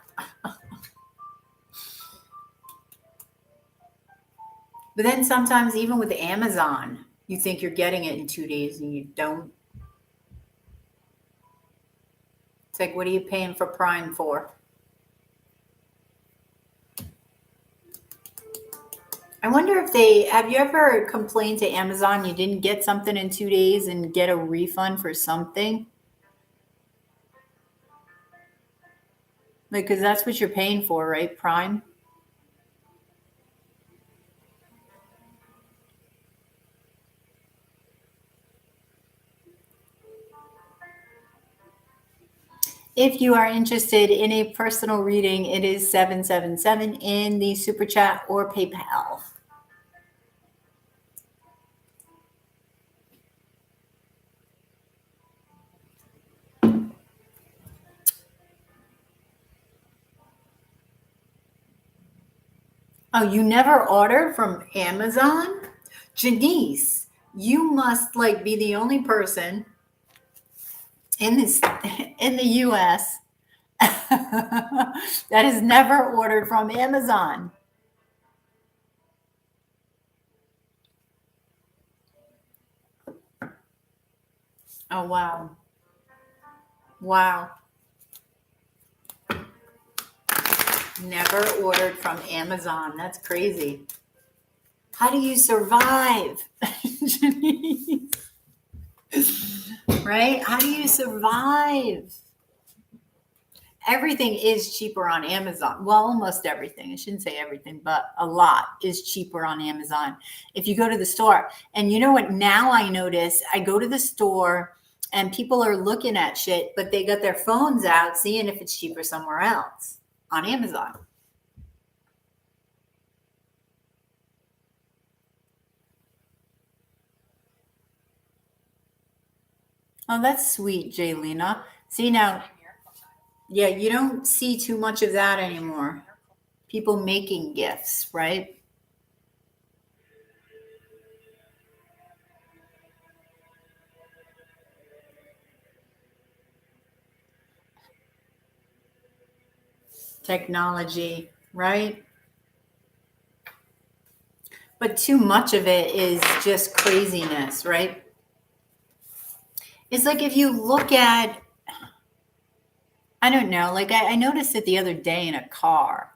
But then sometimes even with Amazon, you think you're getting it in 2 days and you don't. It's like, what are you paying for Prime for? I wonder if have you ever complained to Amazon you didn't get something in 2 days and get a refund for something? Like, because that's what you're paying for, right? Prime? If you are interested in a personal reading, it is 777 in the Super Chat or PayPal. Oh, you never order from Amazon? Janice, you must be the only person in the US that has never ordered from Amazon. Oh, wow. Wow. Never ordered from Amazon. That's crazy. How do you survive? Right? How do you survive? Everything is cheaper on Amazon. Well, almost everything. I shouldn't say everything, but a lot is cheaper on Amazon. If you go to the store, and you know what? Now I notice I go to the store and people are looking at shit, but they got their phones out seeing if it's cheaper somewhere else on Amazon. Oh, that's sweet, Jaylena. See now, yeah, you don't see too much of that anymore. People making gifts, right? Technology, right? But too much of it is just craziness, right? It's like if you look at, I don't know, like I noticed it the other day in a car.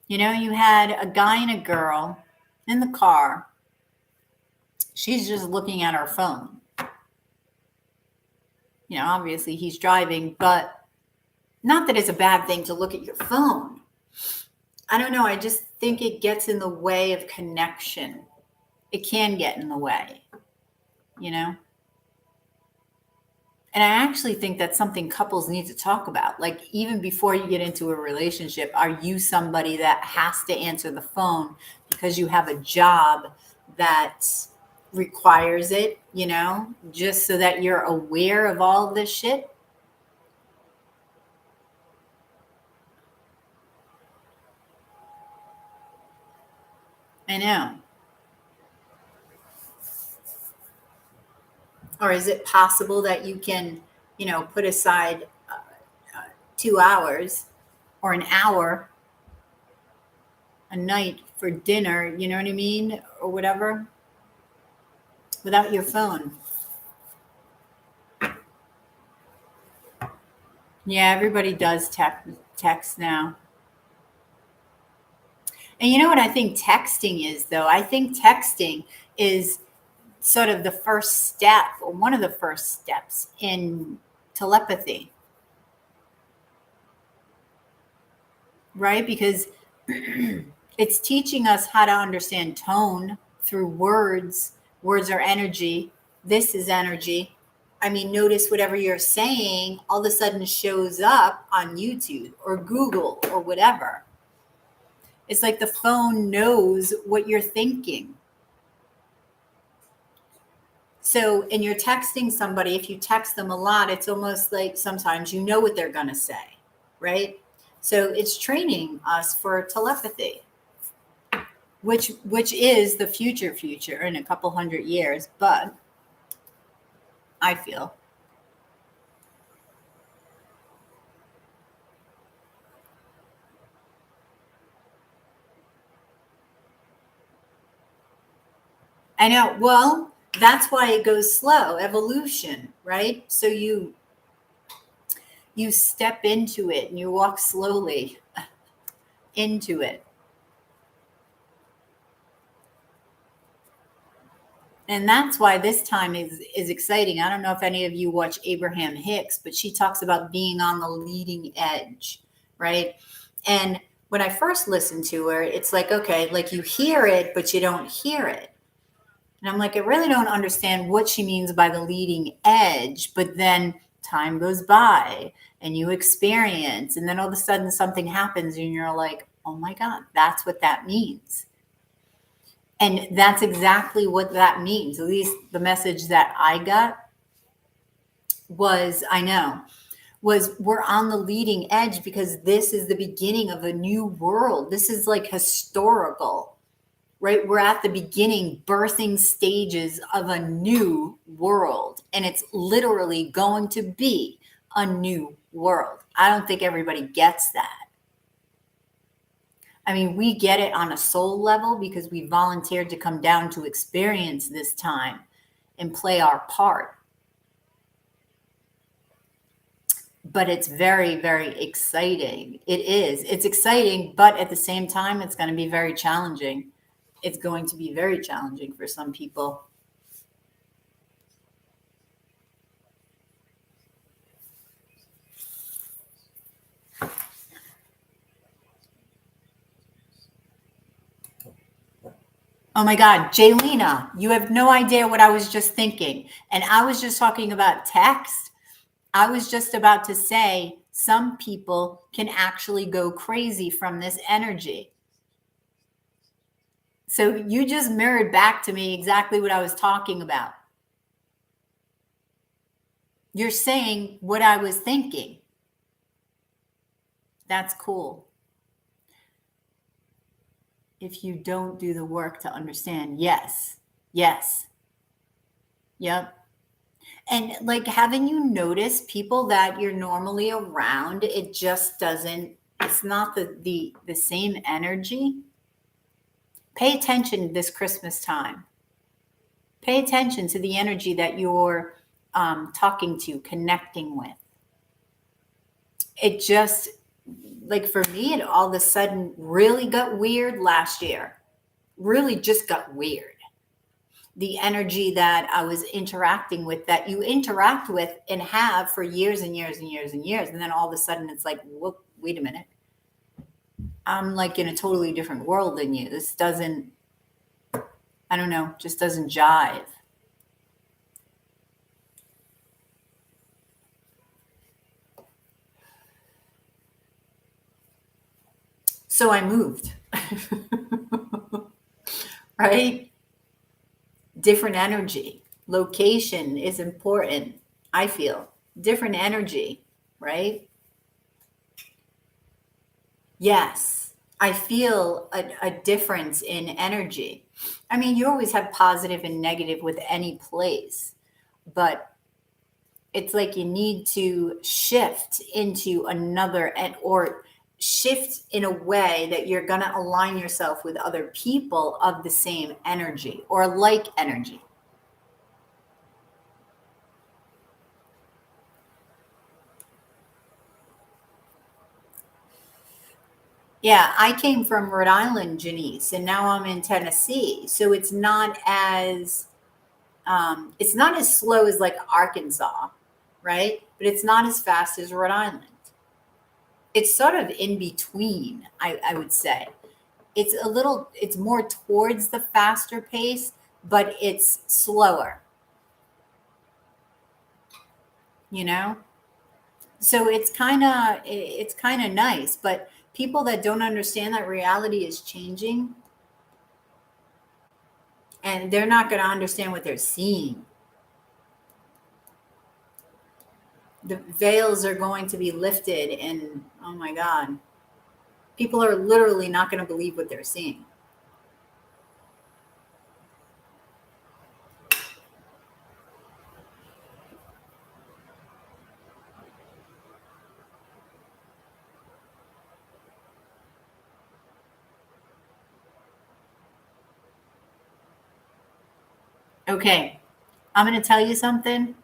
You know, you had a guy and a girl in the car. She's just looking at her phone. You know, obviously he's driving, but not that it's a bad thing to look at your phone. I don't know. I just think it gets in the way of connection. It can get in the way, you know? And I actually think that's something couples need to talk about. Like, even before you get into a relationship, are you somebody that has to answer the phone because you have a job that requires it, you know, just so that you're aware of all of this shit? I know. Or is it possible that you can, you know, put aside 2 hours or an hour a night for dinner, you know what I mean? Or whatever, without your phone. Yeah, everybody does text now. And you know what I think texting is, though? I think texting is sort of the first step, or one of the first steps in telepathy, right? Because it's teaching us how to understand tone through words. Words are energy. This is energy. I mean, notice whatever you're saying all of a sudden shows up on YouTube or Google or whatever. It's like the phone knows what you're thinking. So, and you're texting somebody, if you text them a lot, it's almost like sometimes you know what they're going to say, right? So it's training us for telepathy, which is the future in a couple hundred years, but I feel. I know. Well, that's why it goes slow, evolution, right? So you step into it and you walk slowly into it. And that's why this time is exciting. I don't know if any of you watch Abraham Hicks, but she talks about being on the leading edge, right? And when I first listened to her, it's like, okay, like you hear it, but you don't hear it. And I'm like, I really don't understand what she means by the leading edge. But then time goes by and you experience, and then all of a sudden something happens and you're like, oh my God, that's what that means. And that's exactly what that means. At least the message that I got was, I know, was we're on the leading edge because this is the beginning of a new world. This is like historical, right? We're at the beginning, birthing stages of a new world. And it's literally going to be a new world. I don't think everybody gets that. I mean, we get it on a soul level because we volunteered to come down to experience this time and play our part. but it's very, very exciting. It is. It's exciting, but at the same time, it's going to be very challenging. It's going to be very challenging for some people. Oh my God, Jaylena, you have no idea what I was just thinking. And I was just talking about text. I was just about to say some people can actually go crazy from this energy. So you just mirrored back to me exactly what I was talking about. You're saying what I was thinking. That's cool. If you don't do the work to understand, yes, yes, yep. And like, haven't you noticed people that you're normally around, it just doesn't, it's not the same energy? Pay attention this Christmas time. Pay attention to the energy that you're talking to, connecting with. It just, like for me, it all of a sudden really got weird last year. Really just got weird. The energy that I was interacting with, that you interact with and have for years and years and years and years. And then all of a sudden it's like, whoop, wait a minute. I'm like in a totally different world than you. This doesn't, I don't know, just doesn't jive. So I moved. Right? Different energy. Location is important, I feel. Different energy, right? Yes, I feel a difference in energy. I mean, you always have positive and negative with any place, but it's like you need to shift into another or shift in a way that you're going to align yourself with other people of the same energy or like energy. Yeah, I came from Rhode Island, Janice, and now I'm in Tennessee. So it's not as slow as like Arkansas, right? But it's not as fast as Rhode Island. It's sort of in between, I would say. It's more towards the faster pace, but it's slower, you know? So it's kind of nice, but people that don't understand that reality is changing, and they're not going to understand what they're seeing. The veils are going to be lifted, and oh my God, people are literally not going to believe what they're seeing. Okay, I'm going to tell you something.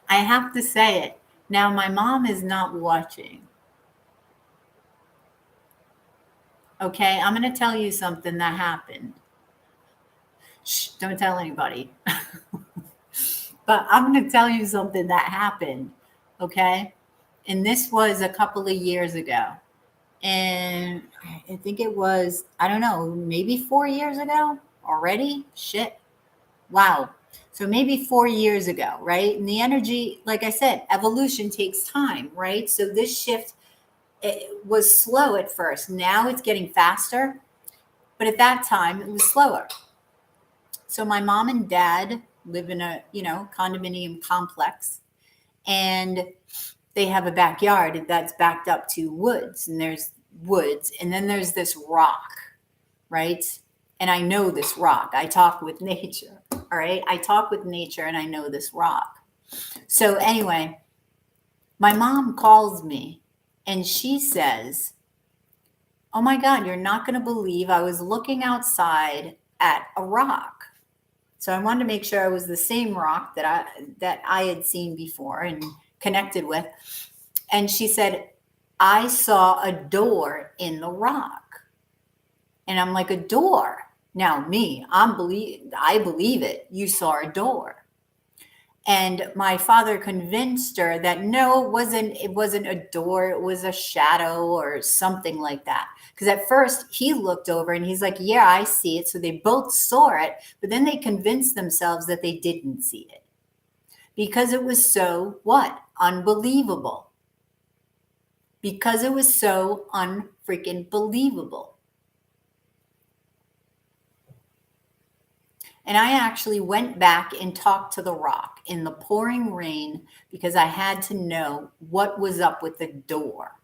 I have to say it. Now, my mom is not watching. Okay, I'm going to tell you something that happened. Shh, don't tell anybody. But I'm going to tell you something that happened. Okay, and this was a couple of years ago. And I think it was, I don't know, maybe 4 years ago already. Shit. Wow. So maybe 4 years ago, right? And the energy, like I said, evolution takes time, right? So this shift, it was slow at first. Now it's getting faster, but at that time it was slower. So my mom and dad live in a, condominium complex, and they have a backyard that's backed up to woods, and there's woods, and then there's this rock, right? And I know this rock. I talk with nature. All right. I talk with nature and I know this rock. So anyway, my mom calls me and she says, "Oh my God, you're not going to believe I was looking outside at a rock." So I wanted to make sure it was the same rock that I had seen before. And connected with. And she said, I saw a door in the rock. And I'm like, a door? Now I believe it. You saw a door. And my father convinced her that no, it wasn't a door, it was a shadow or something like that. Because at first he looked over and he's like, yeah, I see it. So they both saw it, but then they convinced themselves that they didn't see it. Because it was so what? Unbelievable. Because it was so unfreaking believable. And I actually went back and talked to the rock in the pouring rain because I had to know what was up with the door.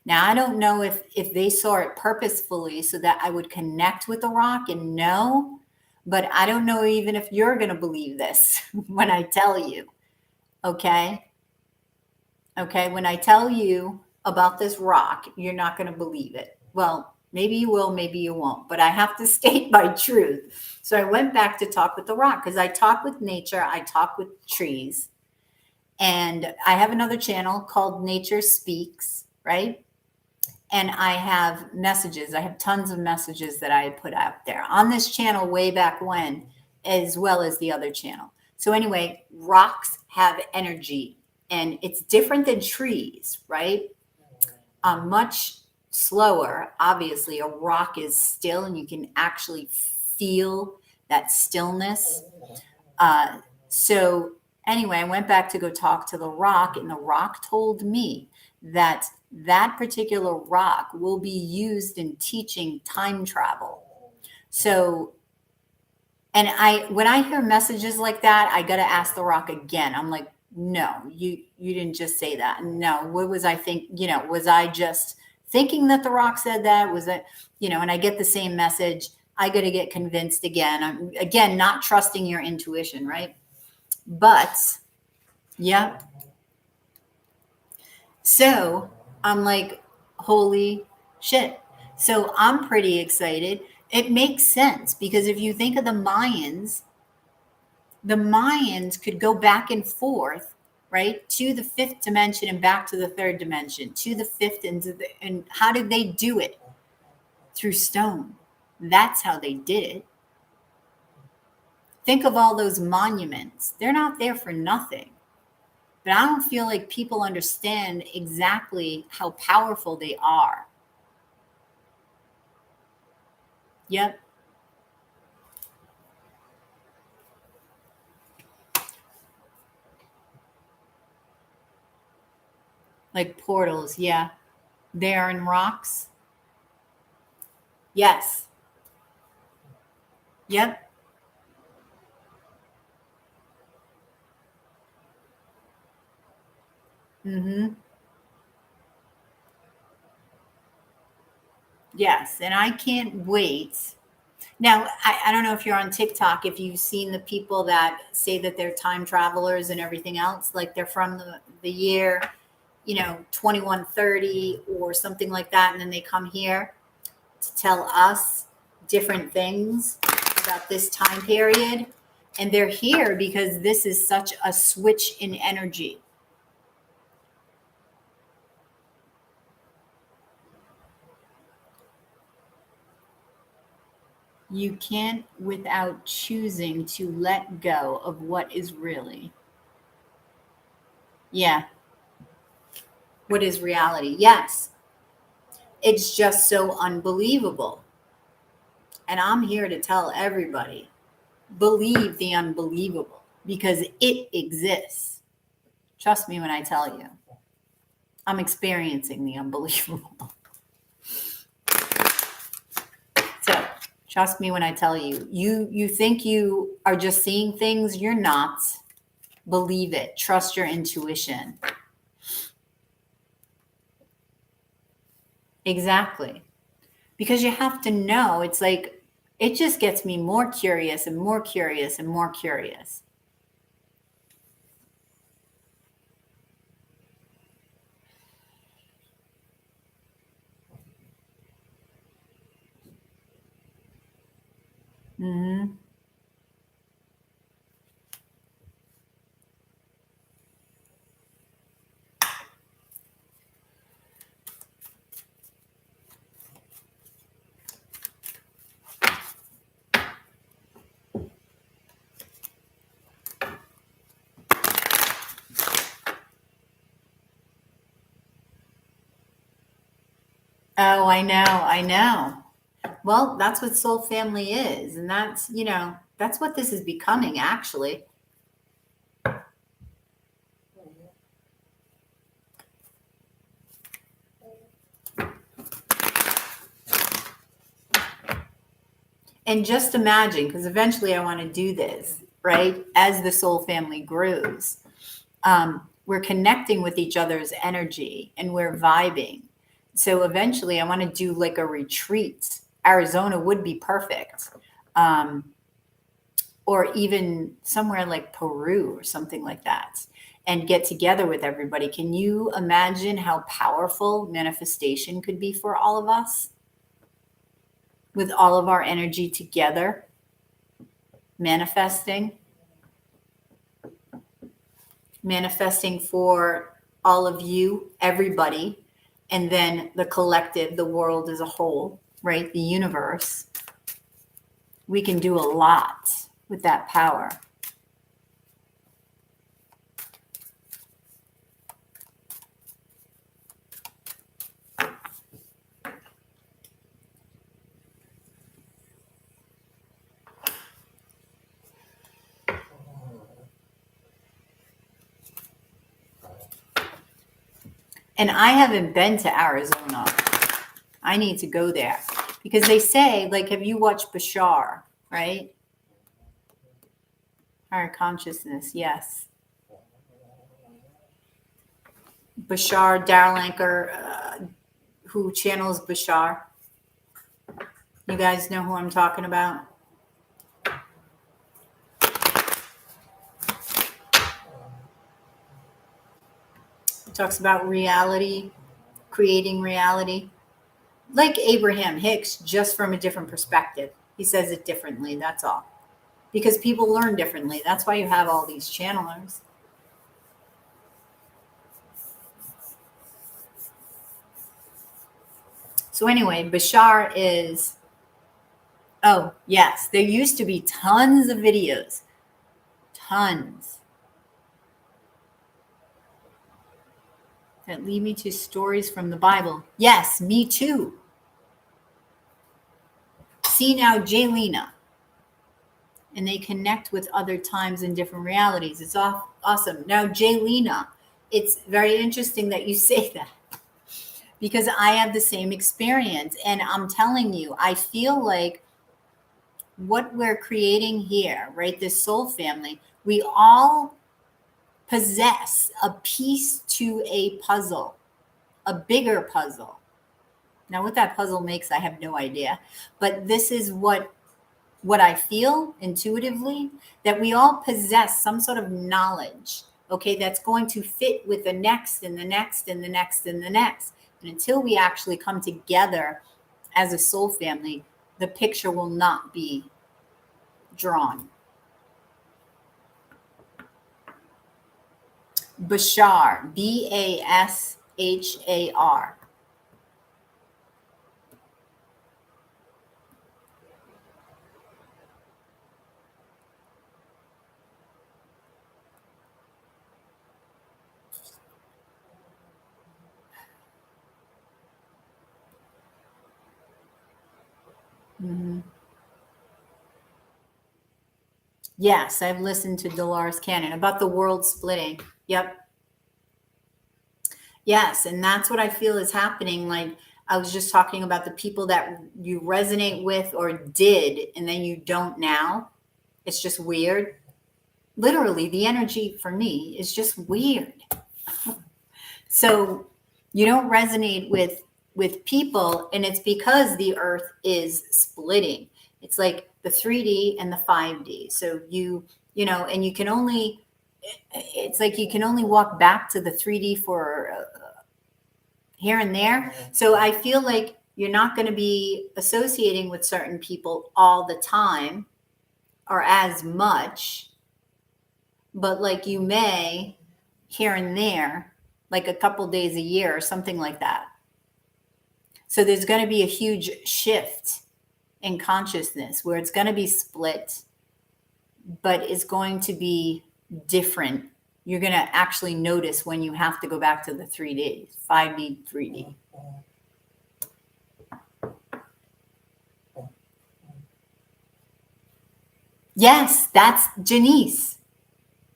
Now, I don't know if they saw it purposefully so that I would connect with the rock and know, but I don't know even if you're going to believe this when I tell you. Okay? Okay, when I tell you about this rock, you're not going to believe it. Well, maybe you will, maybe you won't, but I have to state my truth. So I went back to talk with the rock because I talk with nature, I talk with trees. And I have another channel called Nature Speaks, right? And I have messages. I have tons of messages that I put out there on this channel way back when, as well as the other channel. So anyway, rocks have energy. And it's different than trees, right? Much slower. Obviously, a rock is still, and you can actually feel that stillness. So anyway, I went back to go talk to the rock, and the rock told me that that particular rock will be used in teaching time travel. So, and when I hear messages like that, I got to ask the rock again. I'm like, no, you didn't just say that. No, what was I think? Was I just thinking that the rock said that? Was it, and I get the same message. I got to get convinced again. I'm again not trusting your intuition, right? But yeah. So I'm like, holy shit. So I'm pretty excited. It makes sense because if you think of the Mayans could go back and forth, right, to the fifth dimension and back to the third dimension, to the fifth, and how did they do it? Through stone. That's how they did it. Think of all those monuments. They're not there for nothing. But I don't feel like people understand exactly how powerful they are. Yep. Like portals, yeah. They are in rocks. Yes. Yep. Mm-hmm. Yes. And I can't wait. Now, I don't know if you're on TikTok, if you've seen the people that say that they're time travelers and everything else, like they're from the year, 2130 or something like that. And then they come here to tell us different things about this time period. And they're here because this is such a switch in energy. You can't without choosing to let go of what is really. Yeah. What is reality? Yes. It's just so unbelievable. And I'm here to tell everybody, believe the unbelievable because it exists. Trust me when I tell you. I'm experiencing the unbelievable. So trust me when I tell you, you think you are just seeing things, you're not. Believe it. Trust your intuition. Exactly. Because you have to know, it's like, it just gets me more curious and more curious and more curious. Mm-hmm. Oh, I know. I know. Well, that's what soul family is. And that's, that's what this is becoming, actually. And just imagine, because eventually I want to do this, right? As the soul family grows, we're connecting with each other's energy and we're vibing. So eventually I want to do like a retreat. Arizona would be perfect. Or even somewhere like Peru or something like that, and get together with everybody. Can you imagine how powerful manifestation could be for all of us? With all of our energy together, manifesting for all of you, everybody, and then the collective, the world as a whole, right? The universe. We can do a lot with that power. And I haven't been to Arizona. I need to go there because they say, like, have you watched Bashar, right? Higher consciousness, yes. Bashar, Daryl Anchor, who channels Bashar. You guys know who I'm talking about? He talks about reality, creating reality. Like Abraham Hicks, just from a different perspective. He says it differently, that's all. Because people learn differently. That's why you have all these channelers. So anyway, Bashar is, oh, yes, there used to be tons of videos. Tons. That lead me to stories from the Bible. Yes, me too. See now, Jaylena. And they connect with other times and different realities. It's awesome. Now, Jaylena, it's very interesting that you say that because I have the same experience. And I'm telling you, I feel like what we're creating here, right? This soul family, we all possess a piece to a puzzle, a bigger puzzle. Now, what that puzzle makes, I have no idea. But this is what I feel intuitively, that we all possess some sort of knowledge, okay, that's going to fit with the next and the next and the next and the next. And until we actually come together as a soul family, the picture will not be drawn. Bashar, Bashar. Mm-hmm. Yes, I've listened to Dolores Cannon about the world splitting. Yep. Yes, and that's what I feel is happening. Like I was just talking about the people that you resonate with or did, and then you don't now. It's just weird. Literally, the energy for me is just weird. So you don't resonate with people, and it's because the earth is splitting. It's like the 3D and the 5D. So and you can only, it's like you can only walk back to the 3D for here and there. So I feel like you're not going to be associating with certain people all the time or as much, but like you may here and there, like a couple days a year or something like that. So there's going to be a huge shift in consciousness where it's going to be split, but it's going to be different. You're going to actually notice when you have to go back to the 3D, 5D, 3D. Yes, that's Janice.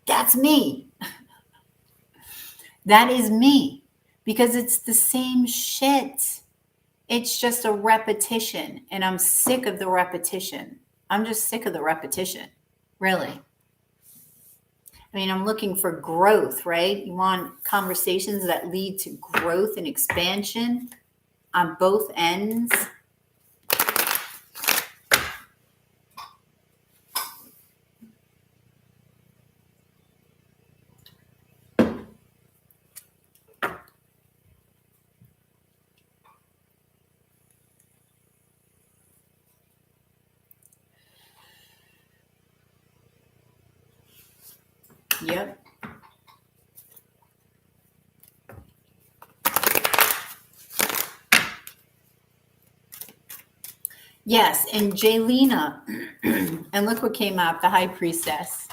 That's me. That is me. Because it's the same shit. It's just a repetition. And I'm sick of the repetition. I'm just sick of the repetition. Really. I mean, I'm looking for growth, right? You want conversations that lead to growth and expansion on both ends. Yep. Yes, and Jaylena, and look what came up, the High Priestess.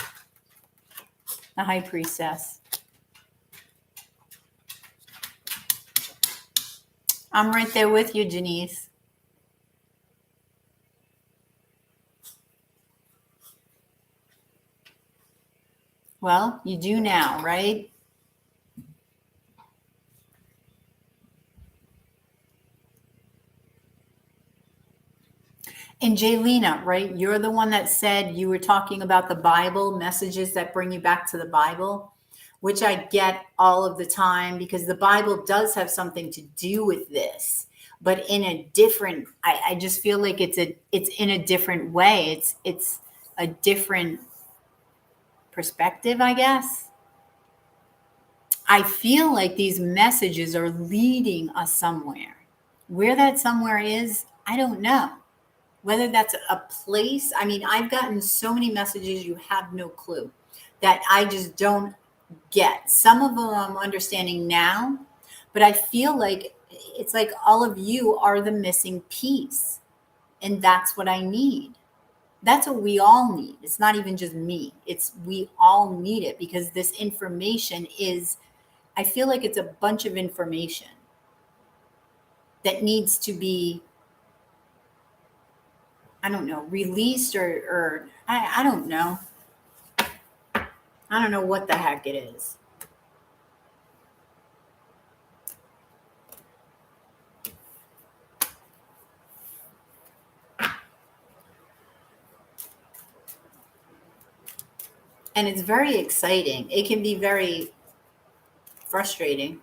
The High Priestess. I'm right there with you, Janice. Well, you do now, right? And Jaylena, right? You're the one that said you were talking about the Bible, messages that bring you back to the Bible, which I get all of the time because the Bible does have something to do with this, but in a different, I just feel like it's in a different way. It's a different perspective, I guess. I feel like these messages are leading us somewhere. Where that somewhere is, I don't know. Whether that's a place, I mean, I've gotten so many messages you have no clue that I just don't get. Some of them I'm understanding now, but I feel like it's like all of you are the missing piece. And that's what I need. That's what we all need. It's not even just me. It's we all need it because this information is, I feel like it's a bunch of information that needs to be, I don't know, released or I don't know. I don't know what the heck it is. And it's very exciting. It can be very frustrating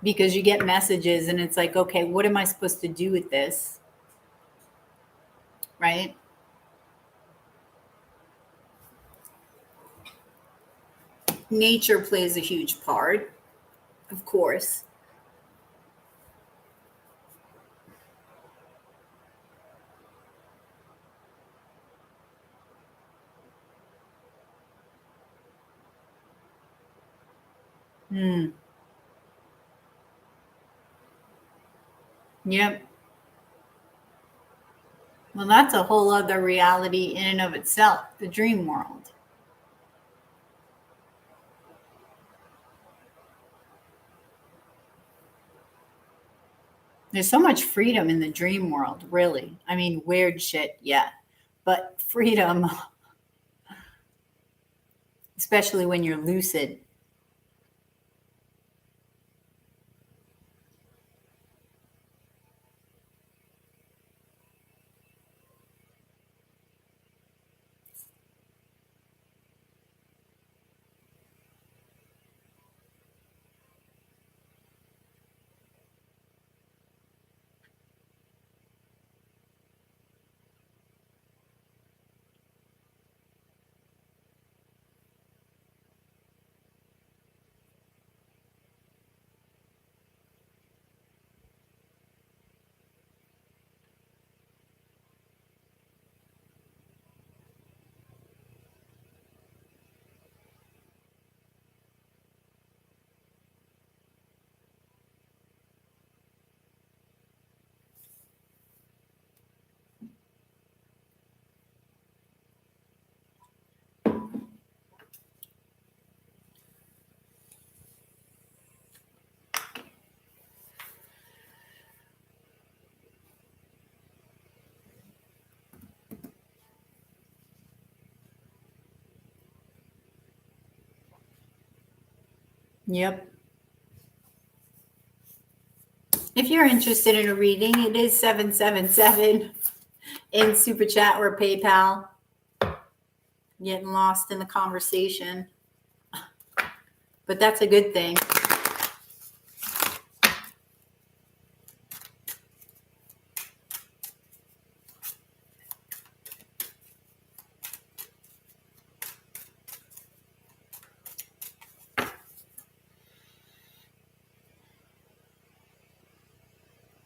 because you get messages and it's like, okay, what am I supposed to do with this? Right? Nature plays a huge part, of course. Hmm. Yep. Well, that's a whole other reality in and of itself, the dream world. There's so much freedom in the dream world, really. I mean, weird shit, yeah. But freedom, especially when you're lucid. Yep. If you're interested in a reading, it is 777 in Super Chat or PayPal. Getting lost in the conversation. But that's a good thing.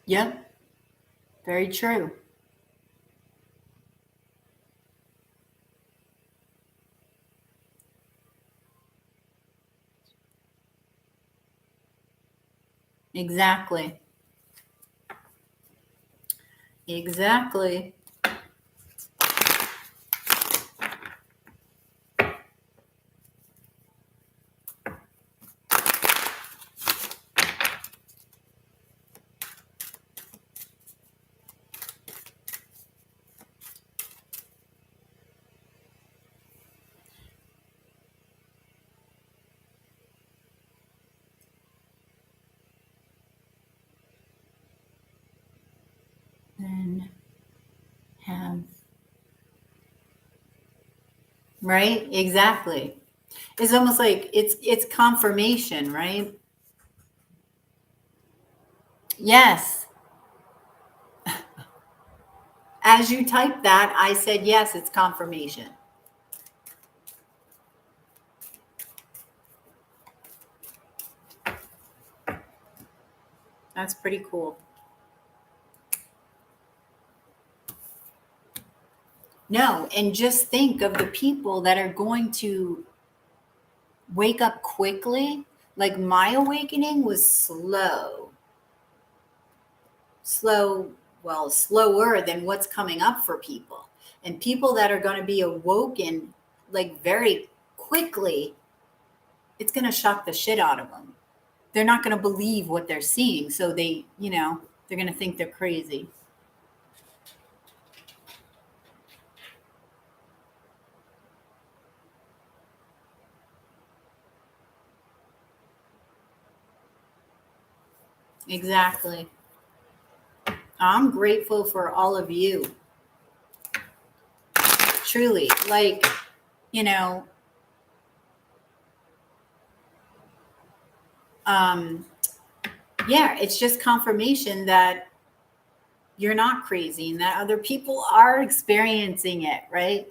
Yep. Very true. Exactly. Exactly. Then have. Right? Exactly. It's almost like it's confirmation, right? Yes. As you typed that, I said, yes, it's confirmation. That's pretty cool. No, and just think of the people that are going to wake up quickly. Like my awakening was slow. Well, slower than what's coming up for people. And people that are going to be awoken like very quickly, it's going to shock the shit out of them. They're not going to believe what they're seeing. So they're going to think they're crazy. Exactly. I'm grateful for all of you. Truly. Like, you know, um, yeah, it's just confirmation that you're not crazy and that other people are experiencing it, right?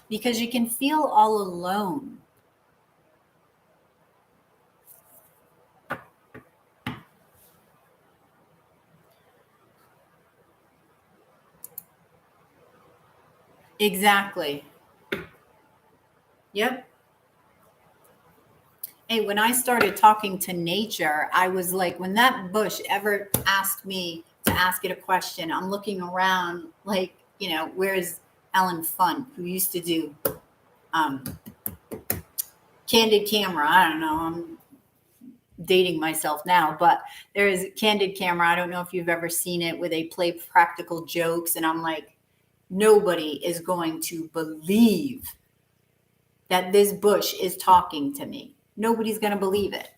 Because you can feel all alone. Exactly. Yep. Hey, when I started talking to nature, I was like, when that bush ever asked me to ask it a question, I'm looking around like, where's Ellen Funt, who used to do um, Candid Camera? I don't know. I'm dating myself now, but there is Candid Camera. I don't know if you've ever seen it where they play practical jokes. And I'm like, nobody is going to believe that this bush is talking to me. Nobody's going to believe it.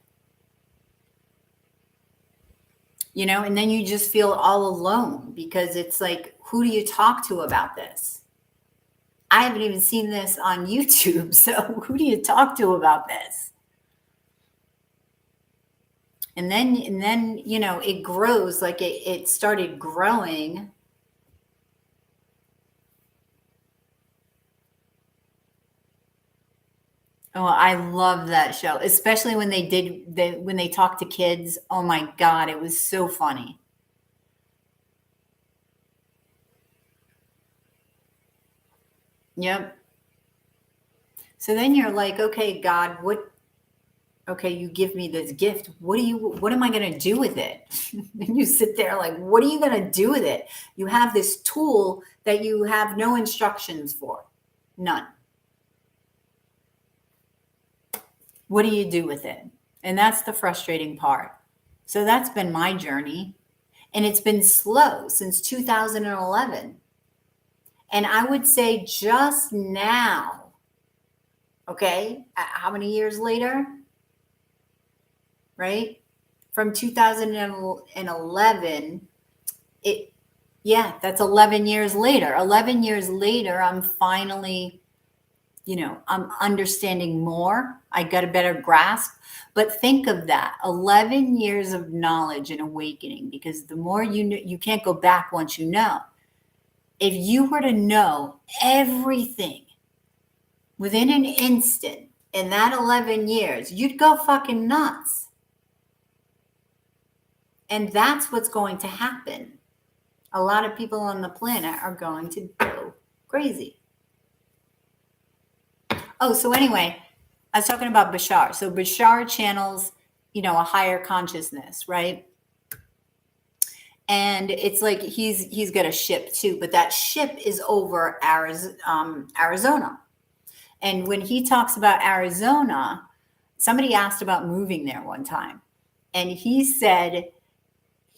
And then you just feel all alone because it's like, who do you talk to about this? I haven't even seen this on YouTube. So who do you talk to about this? And then, it grows, like it started growing. Oh, I love that show, especially when when they talk to kids. Oh my God, it was so funny. Yep. So then you're like, okay, God, okay, you give me this gift. What am I going to do with it? And you sit there like, what are you going to do with it? You have this tool that you have no instructions for. None. What do you do with it? And that's the frustrating part. So that's been my journey. And it's been slow since 2011. And I would say just now, Okay. How many years later? Right? From 2011, that's 11 years later. 11 years later, I'm finally, I'm understanding more. I got a better grasp. But think of that, 11 years of knowledge and awakening, because the more you know, you can't go back once you know. If you were to know everything within an instant in that 11 years, you'd go fucking nuts. And that's what's going to happen. A lot of people on the planet are going to go crazy. Oh, so anyway, I was talking about Bashar. So Bashar channels, a higher consciousness, right? And it's like he's got a ship too, but that ship is over Arizona. And when he talks about Arizona, somebody asked about moving there one time. And he said,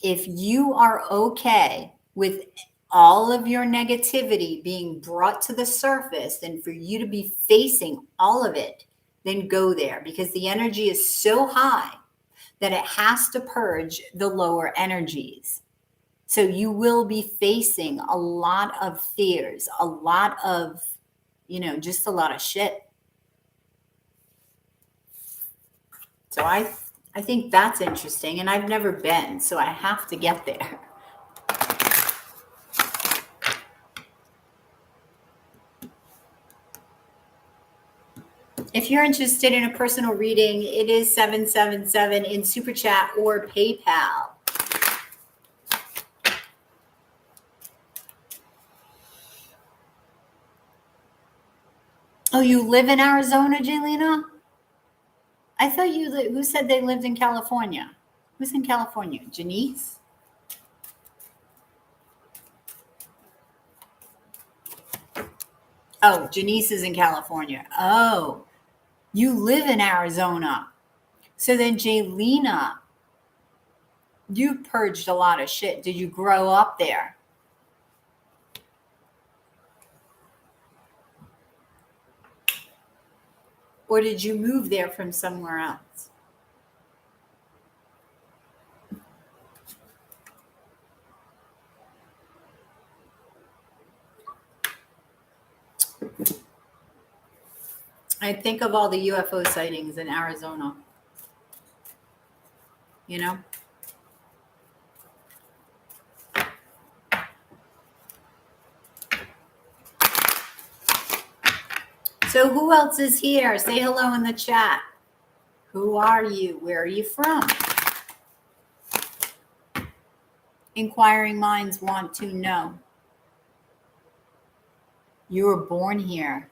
if you are okay with all of your negativity being brought to the surface and for you to be facing all of it, then go there, because the energy is so high that it has to purge the lower energies. So you will be facing a lot of fears, a lot of, just a lot of shit. So I think that's interesting, and I've never been, so I have to get there. If you're interested in a personal reading, it is 777 in Super Chat or PayPal. Oh, you live in Arizona, Jelena? I thought who said they lived in California? Who's in California? Janice? Oh, Janice is in California. Oh, you live in Arizona. So then, Jelena, you purged a lot of shit. Did you grow up there? Or did you move there from somewhere else? I think of all the UFO sightings in Arizona. So who else is here? Say hello in the chat. Who are you? Where are you from? Inquiring minds want to know. You were born here.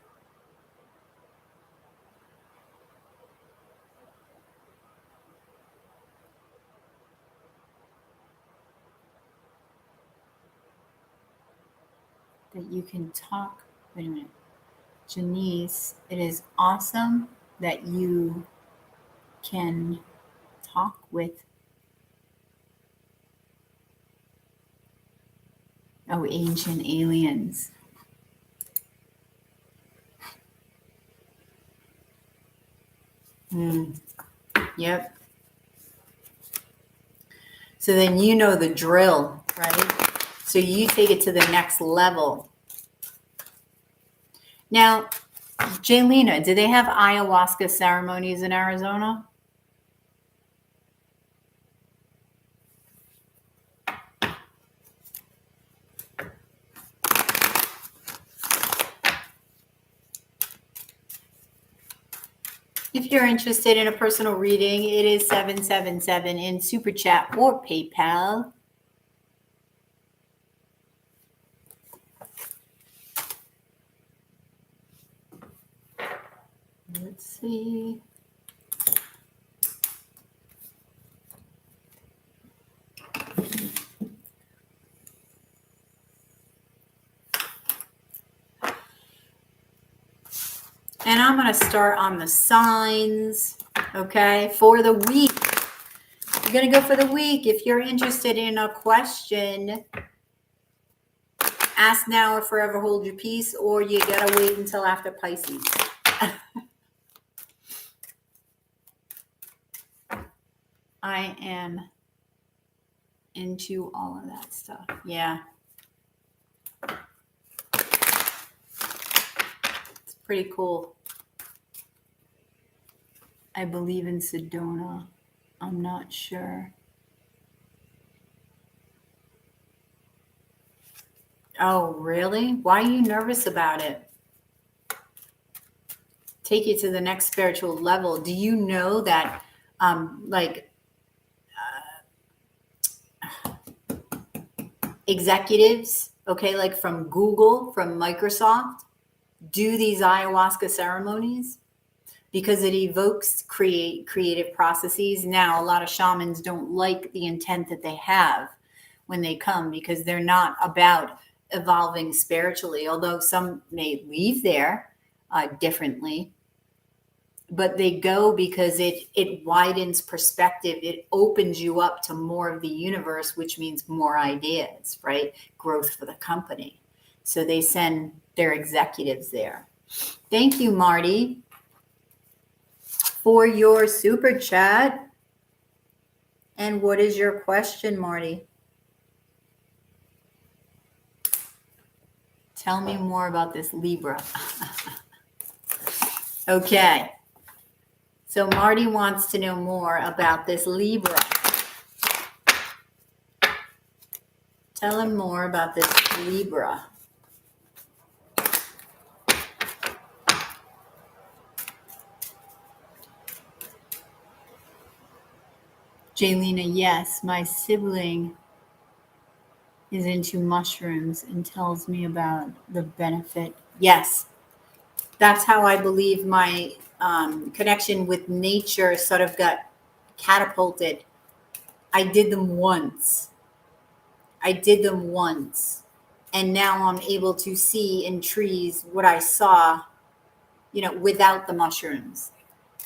That you can talk. Wait a minute. Janice, it is awesome that you can talk with ancient aliens. Yep. So then you know the drill, right? So you take it to the next level. Now, Jelena, do they have ayahuasca ceremonies in Arizona? If you're interested in a personal reading, it is 777 in Super Chat or PayPal. Let's see. And I'm going to start on the signs, okay, for the week. You're going to go for the week. If you're interested in a question, ask now or forever hold your peace, or you got to wait until after Pisces. I am into all of that stuff. Yeah. It's pretty cool. I believe in Sedona. I'm not sure. Oh, really? Why are you nervous about it? Take you to the next spiritual level. Do you know that, executives, okay, like from Google, from Microsoft, do these ayahuasca ceremonies because it evokes creative processes? Now, a lot of shamans don't like the intent that they have when they come because they're not about evolving spiritually, although some may leave there differently. But they go because it widens perspective. It opens you up to more of the universe, which means more ideas, right? Growth for the company. So they send their executives there. Thank you, Marty, for your super chat. And what is your question, Marty? Tell me more about this Libra. Okay. So Marty wants to know more about this Libra. Tell him more about this Libra. Jaylena, yes, my sibling is into mushrooms and tells me about the benefit. Yes, that's how I believe my connection with nature sort of got catapulted. I did them once. And now I'm able to see in trees what I saw, without the mushrooms.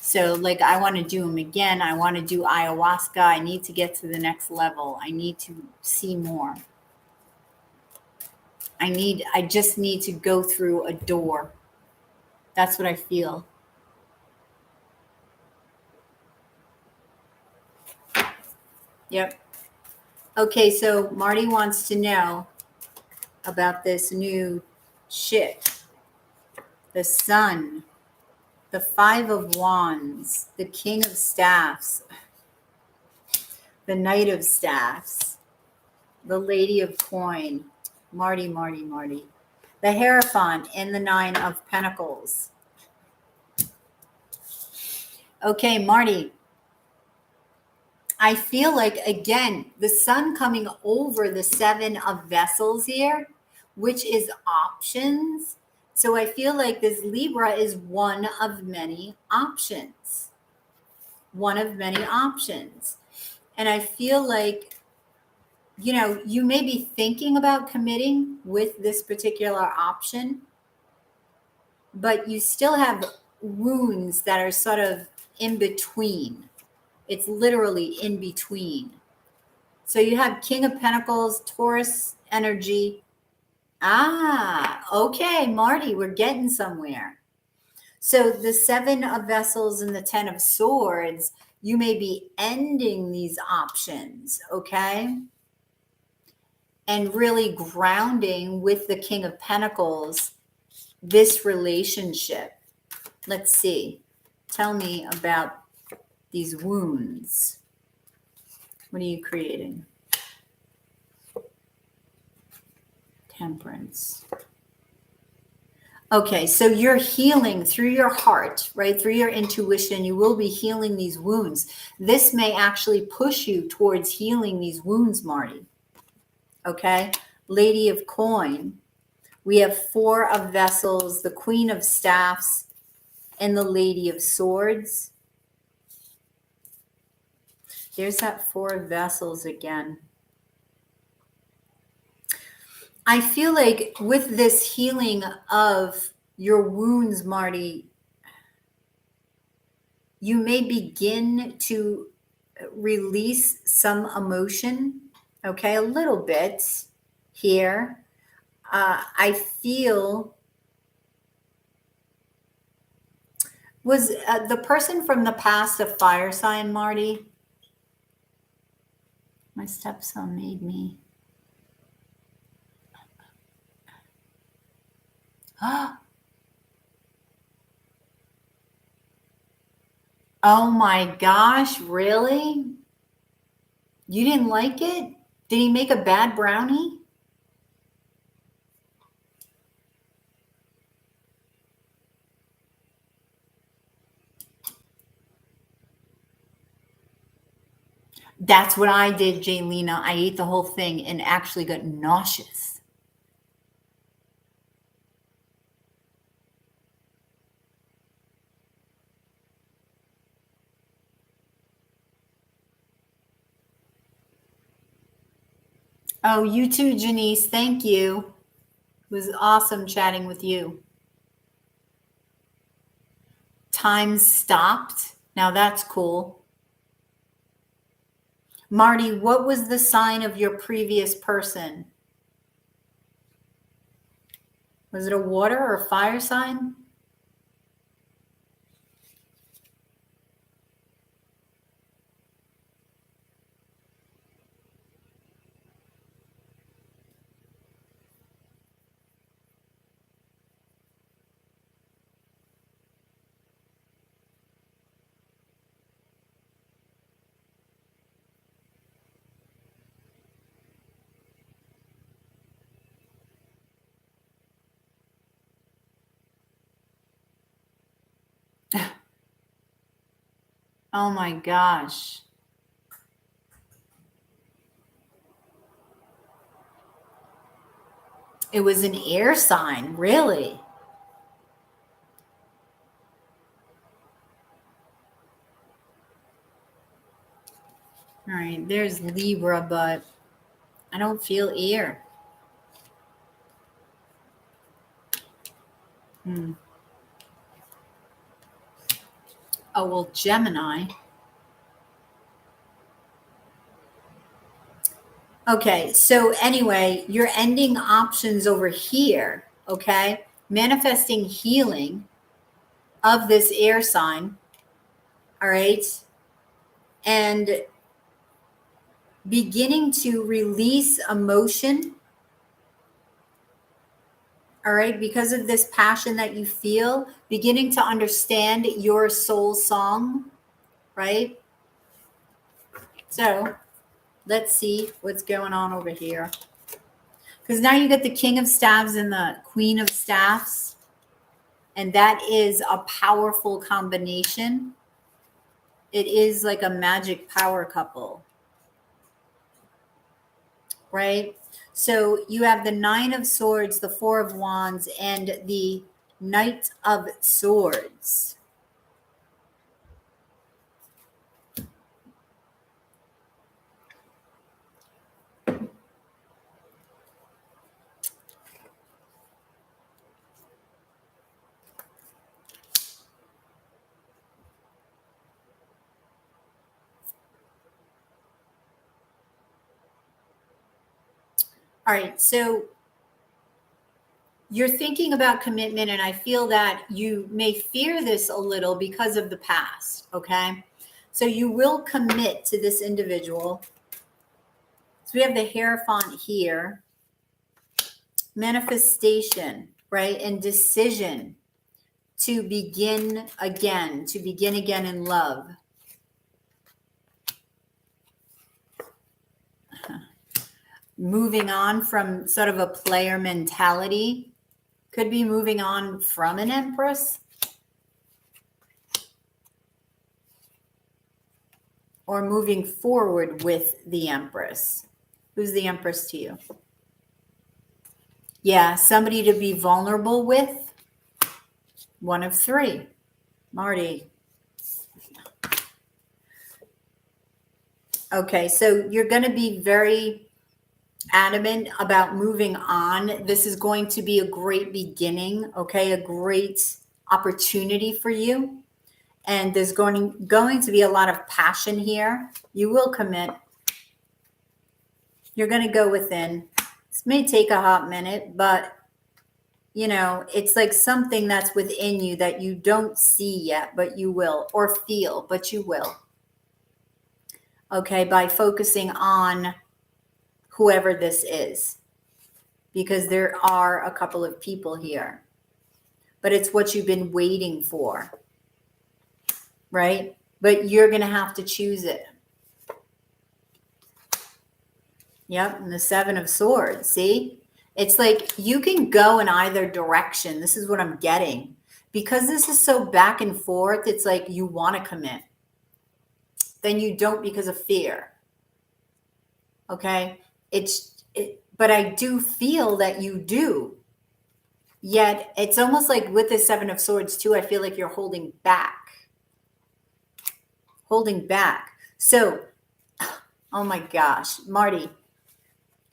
So like, I want to do them again. I want to do ayahuasca. I need to get to the next level. I need to see more. I just need to go through a door. That's what I feel. Yep. Okay, so Marty wants to know about this new shit. The Sun, the Five of Wands, the King of Staffs, the Knight of Staffs, the Lady of Coin, Marty, the Hierophant, and the Nine of Pentacles. Okay, Marty, I feel like, again, the Sun coming over the Seven of Vessels here, which is options. So I feel like this Libra is one of many options. One of many options. And I feel like, you may be thinking about committing with this particular option, but you still have wounds that are sort of in between. It's literally in between. So you have King of Pentacles, Taurus energy. Okay, Marty, we're getting somewhere. So the Seven of Vessels and the Ten of Swords, you may be ending these options, okay? And really grounding with the King of Pentacles this relationship. Let's see. Tell me about these wounds. What are you creating? Temperance. Okay, so you're healing through your heart, right? Through your intuition, you will be healing these wounds. This may actually push you towards healing these wounds, Marty. Okay, Lady of Coin. We have Four of Vessels, the Queen of Staffs, and the Lady of Swords. There's that Four of Vessels again. I feel like with this healing of your wounds, Marty, you may begin to release some emotion, okay, a little bit here. I feel, was the person from the past a fire sign, Marty? My stepson made me. Oh my gosh, really? You didn't like it? Did he make a bad brownie? That's what I did, Jaylena. I ate the whole thing and actually got nauseous. Oh, you too, Janice. Thank you. It was awesome chatting with you. Time stopped. Now that's cool. Marty, what was the sign of your previous person? Was it a water or fire sign? Oh my gosh. It was an air sign, really? All right, there's Libra, but I don't feel air. Oh, well, Gemini. Okay, so anyway, your ending options over here, okay? Manifesting healing of this air sign, all right? And beginning to release emotion, all right? Because of this passion that you feel, beginning to understand your soul song, right? So let's see what's going on over here. Because now you get the King of Staves and the Queen of Staffs. And that is a powerful combination. It is like a magic power couple, right? So you have the Nine of Swords, the Four of Wands, and the Knight of Swords. All right, so you're thinking about commitment, and I feel that you may fear this a little because of the past, okay? So you will commit to this individual. So we have the Hierophant here. Manifestation, right? And decision to begin again in love. Moving on from sort of a player mentality. Could be moving on from an Empress. Or moving forward with the Empress. Who's the Empress to you? Yeah, somebody to be vulnerable with. One of three. Marty. Okay, so you're going to be very adamant about moving on. This is going to be a great beginning, okay? A great opportunity for you. And there's going to be a lot of passion here. You will commit. You're going to go within. This may take a hot minute, but you know, it's like something that's within you that you don't see yet, but you will, or feel, but you will. okay, by focusing on whoever this is, because there are a couple of people here, but it's what you've been waiting for, right? But you're going to have to choose it. Yep, and the Seven of Swords, see? It's like you can go in either direction. This is what I'm getting. Because this is so back and forth, it's like you want to commit. Then you don't because of fear. Okay? But I do feel that you do. Yet it's almost like with the Seven of Swords too, I feel like you're holding back. Holding back. So, oh my gosh, Marty,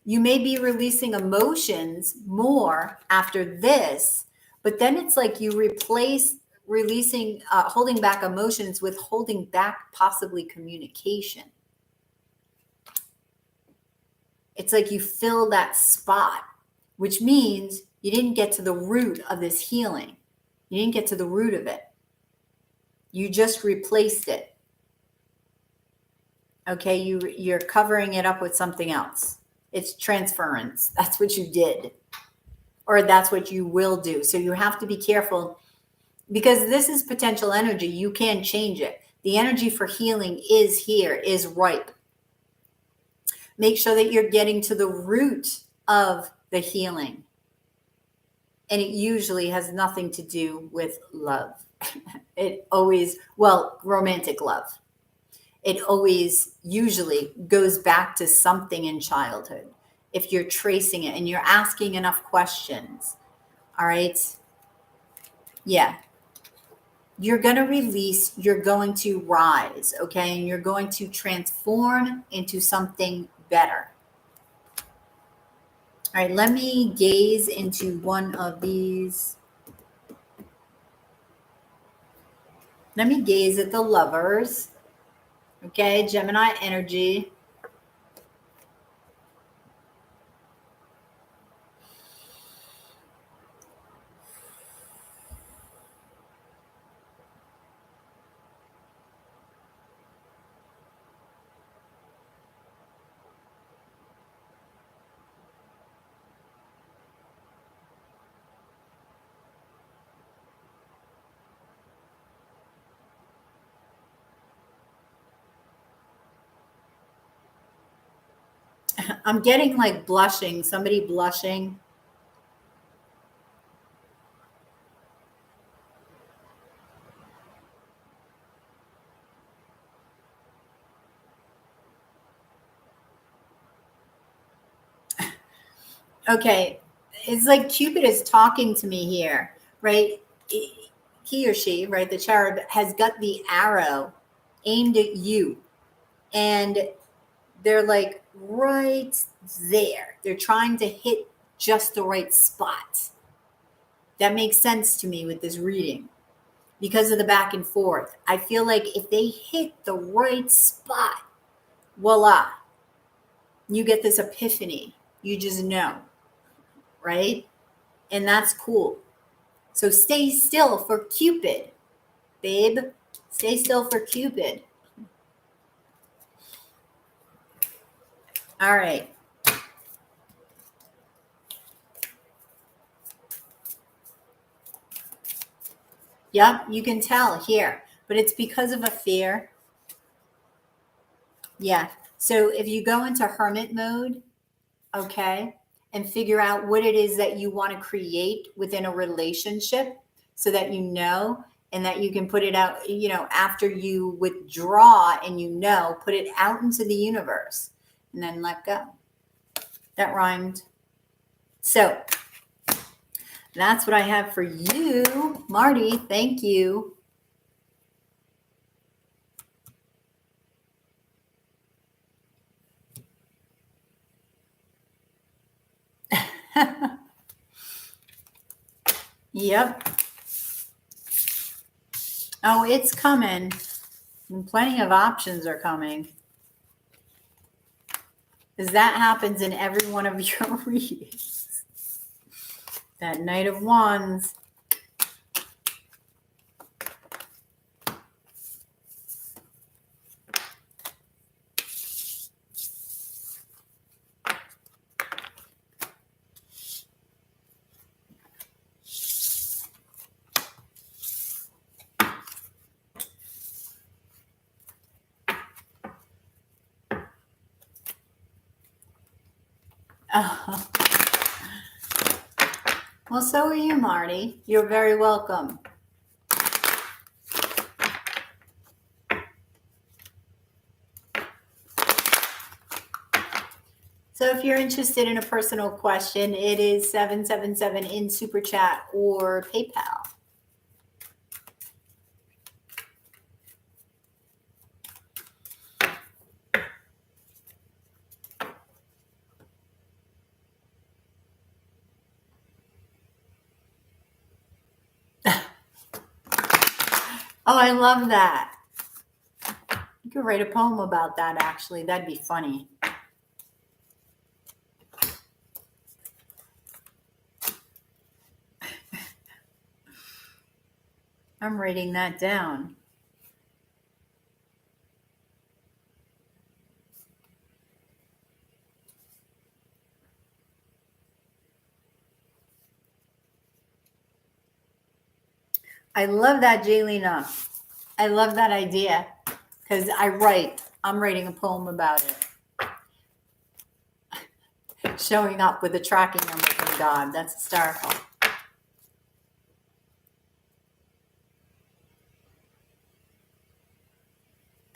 you may be releasing emotions more after this, but then it's like you replace releasing, holding back emotions with holding back possibly communication. It's like you fill that spot, which means you didn't get to the root of this healing. You didn't get to the root of it. You just replaced it. Okay, you're covering it up with something else. It's transference. That's what you did. Or that's what you will do. So you have to be careful because this is potential energy. You can change it. The energy for healing is here, is ripe. Make sure that you're getting to the root of the healing. And it usually has nothing to do with love. It always, well, romantic love. It always usually goes back to something in childhood. If you're tracing it and you're asking enough questions, all right? Yeah. You're going to release, you're going to rise, okay? And you're going to transform into something better. All right, let me gaze into one of these. Let me gaze at the Lovers. Okay, Gemini energy. I'm getting like blushing, somebody blushing. Okay, it's like Cupid is talking to me here, right? He or she, right, the cherub has got the arrow aimed at you. And they're like right there. They're trying to hit just the right spot. That makes sense to me with this reading because of the back and forth. I feel like if they hit the right spot, voila, you get this epiphany. You just know, right? And that's cool. So stay still for Cupid, babe. Stay still for Cupid. All right. Yep, you can tell here, but it's because of a fear. Yeah. So if you go into hermit mode, okay, and figure out what it is that you want to create within a relationship so that you know and that you can put it out, you know, after you withdraw and you know, put it out into the universe and then let go. That rhymed. So that's what I have for you, Marty. Thank you. Yep. Oh, it's coming. And plenty of options are coming. Because that happens in every one of your readings. That Knight of Wands. Oh. Well, so are you, Marty. You're very welcome. So if you're interested in a personal question, it is 777 in Super Chat or PayPal. Oh, I love that. You could write a poem about that, actually. That'd be funny. I'm writing that down. I love that, Jaylina. I love that idea because I'm writing a poem about it. Showing up with a tracking number from God. That's hysterical.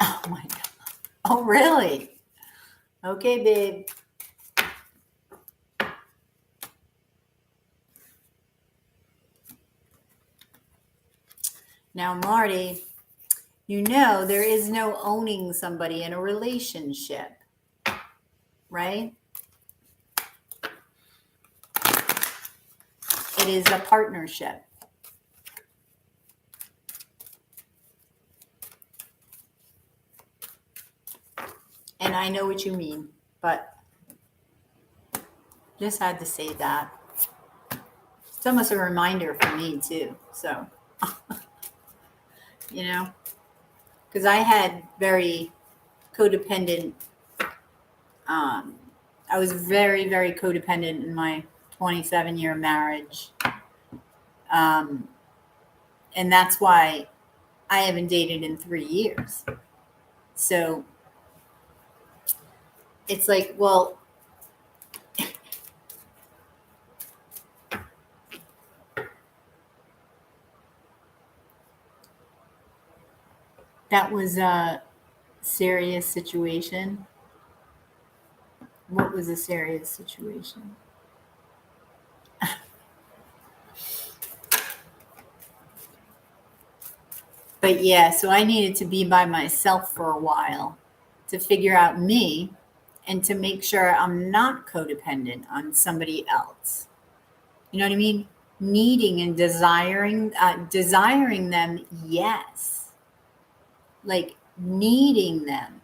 Oh my God. Oh, really? Okay, babe. Now, Marty, you know there is no owning somebody in a relationship, right? It is a partnership. And I know what you mean, but just had to say that. It's almost a reminder for me too. So, you know, because I had very codependent, I was very, very codependent in my 27-year marriage. And that's why I haven't dated in 3 years. So it's like, well, that was a serious situation. What was a serious situation? But yeah, so I needed to be by myself for a while to figure out me and to make sure I'm not codependent on somebody else. You know what I mean? Needing and desiring them, yes. Like needing them.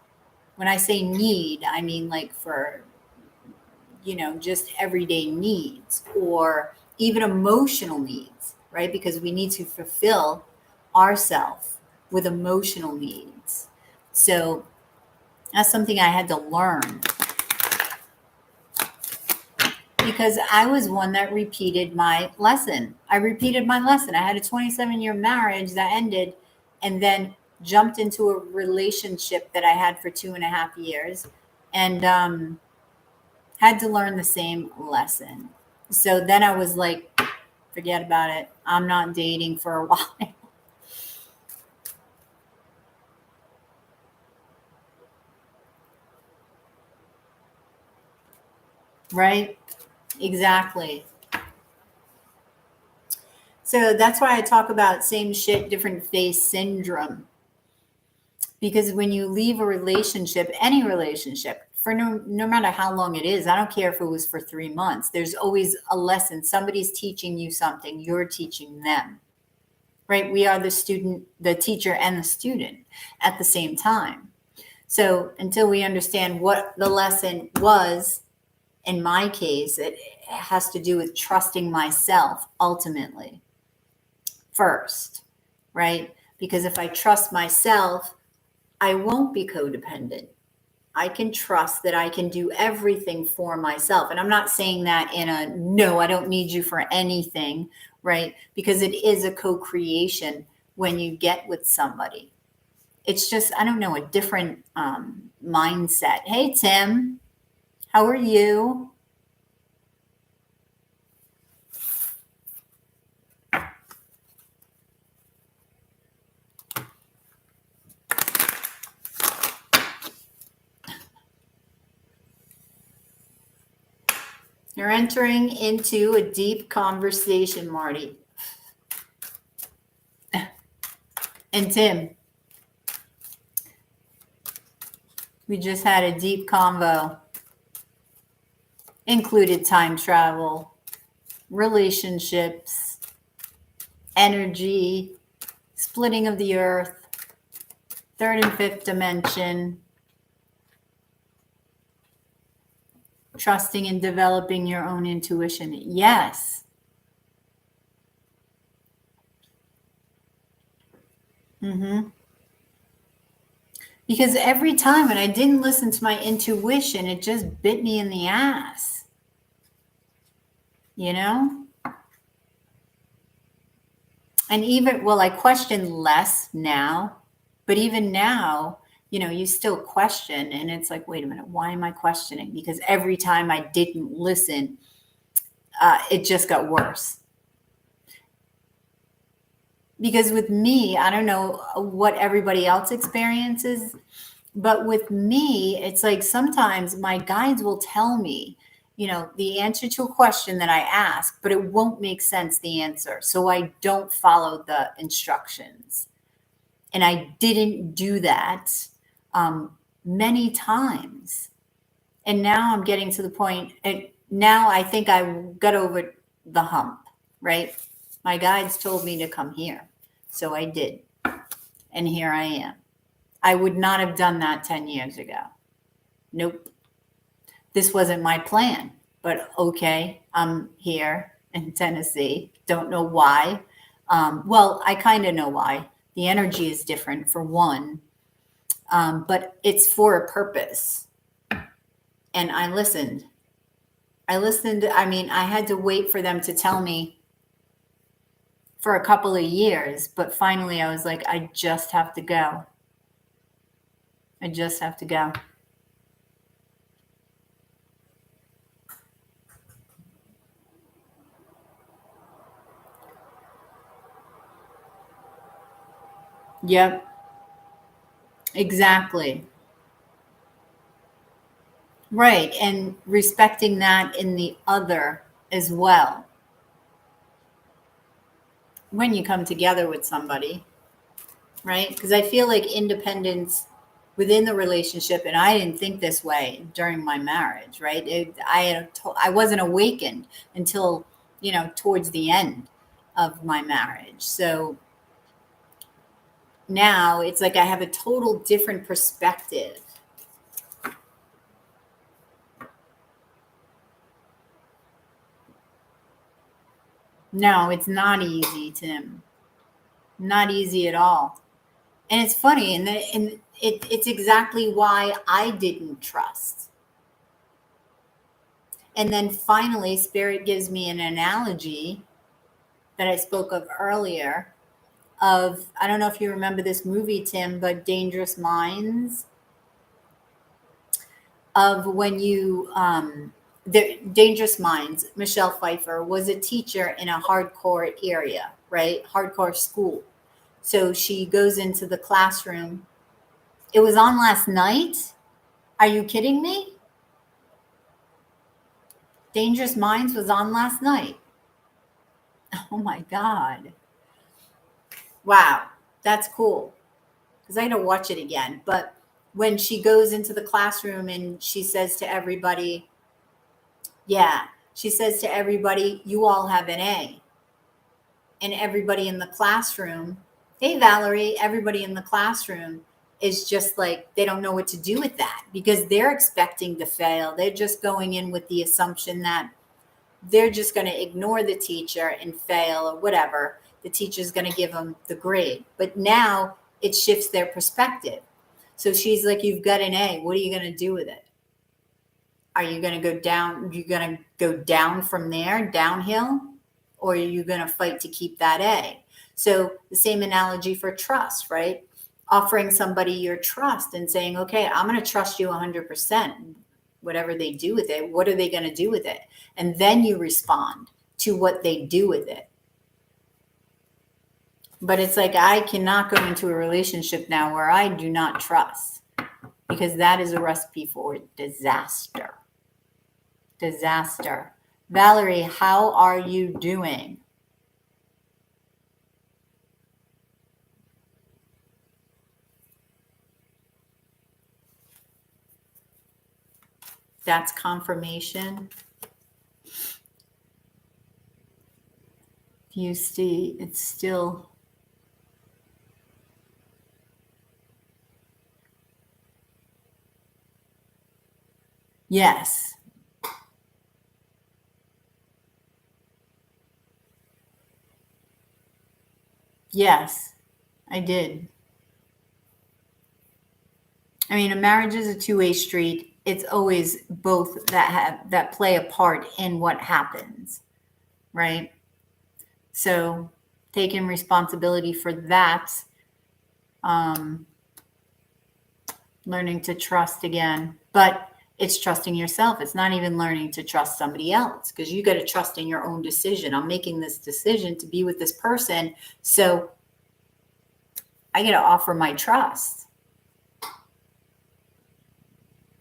When I say need, I mean like for, just everyday needs or even emotional needs, right? Because we need to fulfill ourselves with emotional needs. So that's something I had to learn because I was one that repeated my lesson. I had a 27-year marriage that ended and then jumped into a relationship that I had for 2.5 years and had to learn the same lesson. So then I was like, forget about it. I'm not dating for a while. Right? Exactly. So that's why I talk about same shit, different face syndrome. Because when you leave a relationship, any relationship, for no matter how long it is, I don't care if it was for 3 months, there's always a lesson. Somebody's teaching you something, you're teaching them. Right? We are the student, the teacher, and the student at the same time. So until we understand what the lesson was, in my case, it has to do with trusting myself ultimately first, right? Because if I trust myself, I won't be codependent. I can trust that I can do everything for myself. And I'm not saying that in a, no, I don't need you for anything, right? Because it is a co-creation when you get with somebody. It's just, I don't know, a different mindset. Hey, Tim, how are you? You're entering into a deep conversation, Marty. And Tim, we just had a deep convo. Included time travel, relationships, energy, splitting of the earth, third and fifth dimension, trusting and developing your own intuition. Yes. Because every time when I didn't listen to my intuition, it just bit me in the ass. You know? And even, well, I question less now, but even now, you know, you still question, and it's like, wait a minute, why am I questioning? Because every time I didn't listen, it just got worse. Because with me, I don't know what everybody else experiences, but with me, it's like sometimes my guides will tell me, you know, the answer to a question that I ask, but it won't make sense, the answer. So I don't follow the instructions. And I didn't do that many times. And now I'm getting to the point, and now I think I got over the hump, right? My guides told me to come here. So I did. And here I am. I would not have done that 10 years ago. Nope. This wasn't my plan, but okay, I'm here in Tennessee. Don't know why. Well, I kind of know why. The energy is different, for one, but it's for a purpose. And I listened. I mean, I had to wait for them to tell me for a couple of years, but finally I was like, I just have to go. I just have to go. Yep. Exactly. Right. And respecting that in the other as well. When you come together with somebody, right? Because I feel like independence within the relationship, and I didn't think this way during my marriage, right? I wasn't awakened until, you know, towards the end of my marriage. So now it's like I have a total different perspective. No, it's not easy, Tim. Not easy at all. And it's funny, and it's exactly why I didn't trust. And then finally, Spirit gives me an analogy that I spoke of earlier of, I don't know if you remember this movie, Tim, but Dangerous Minds, of when you, the Dangerous Minds, Michelle Pfeiffer was a teacher in a hardcore area, right? Hardcore school. So she goes into the classroom. It was on last night. Are you kidding me? Dangerous Minds was on last night. Oh my God. Wow. That's cool. Because I got to watch it again. But when she goes into the classroom and she says to everybody, she says to everybody, you all have an A. And everybody in the classroom, hey, Valerie, everybody in the classroom is just like, they don't know what to do with that because they're expecting to fail. They're just going in with the assumption that they're just going to ignore the teacher and fail or whatever. The teacher's going to give them the grade. But now it shifts their perspective. So she's like, you've got an A. What are you going to do with it? Are you going to go down? You're going to go down from there, downhill? Or are you going to fight to keep that A? So the same analogy for trust, right? Offering somebody your trust and saying, okay, I'm going to trust you 100%. Whatever they do with it, what are they going to do with it? And then you respond to what they do with it. But it's like, I cannot go into a relationship now where I do not trust, because that is a recipe for disaster. Disaster. Valerie, how are you doing? That's confirmation. You see, it's still... Yes. Yes, I did. I mean, a marriage is a two-way street. It's always both that play a part in what happens, right? So taking responsibility for that, learning to trust again, but it's trusting yourself. It's not even learning to trust somebody else, because you got to trust in your own decision. I'm making this decision to be with this person, so I got to offer my trust.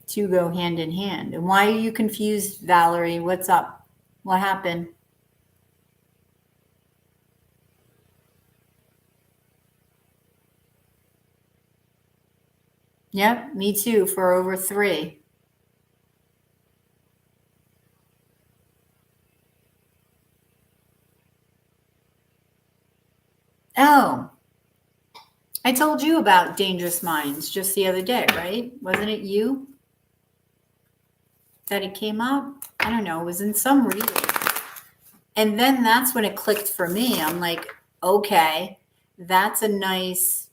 To go hand in hand. And why are you confused, Valerie? What's up? What happened? Yep, me too, for over 3. Oh, I told you about Dangerous Minds just the other day, right? Wasn't it you that it came up? I don't know. It was in some reading. And then that's when it clicked for me. I'm like, okay, that's a nice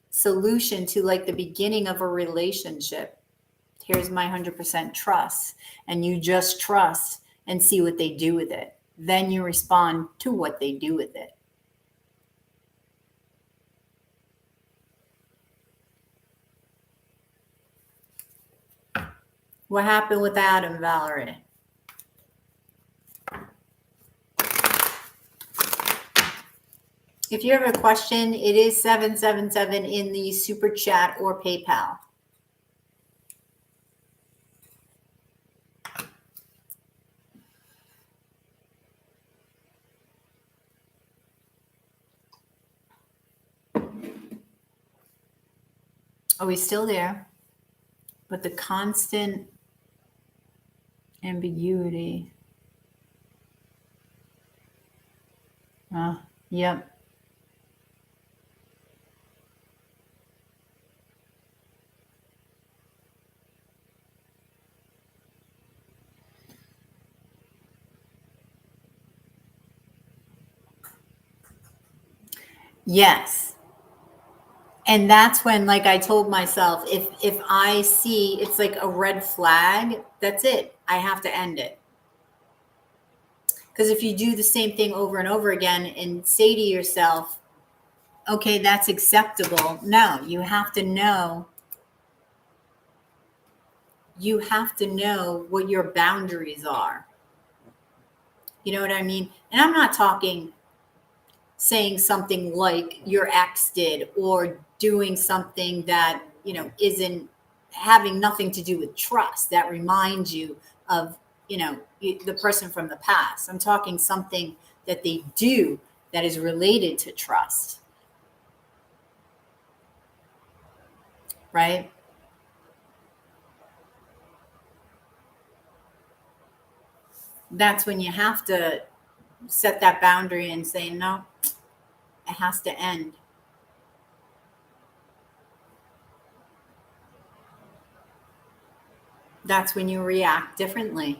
solution to like the beginning of a relationship. Here's my 100% trust. And you just trust and see what they do with it. Then you respond to what they do with it. What happened with Adam, Valerie? If you have a question, it is 777 in the super chat or PayPal. Are we still there? But the constant ambiguity. Yep. Yes. And that's when, like, I told myself, if I see it's like a red flag, that's it. I have to end it. Because if you do the same thing over and over again and say to yourself, okay, that's acceptable. No, you have to know. You have to know what your boundaries are. You know what I mean? And I'm not talking saying something like your ex did, or doing something that, isn't having nothing to do with trust, that reminds you of, the person from the past. I'm talking something that they do that is related to trust. Right? That's when you have to set that boundary and say, no, it has to end. That's when you react differently.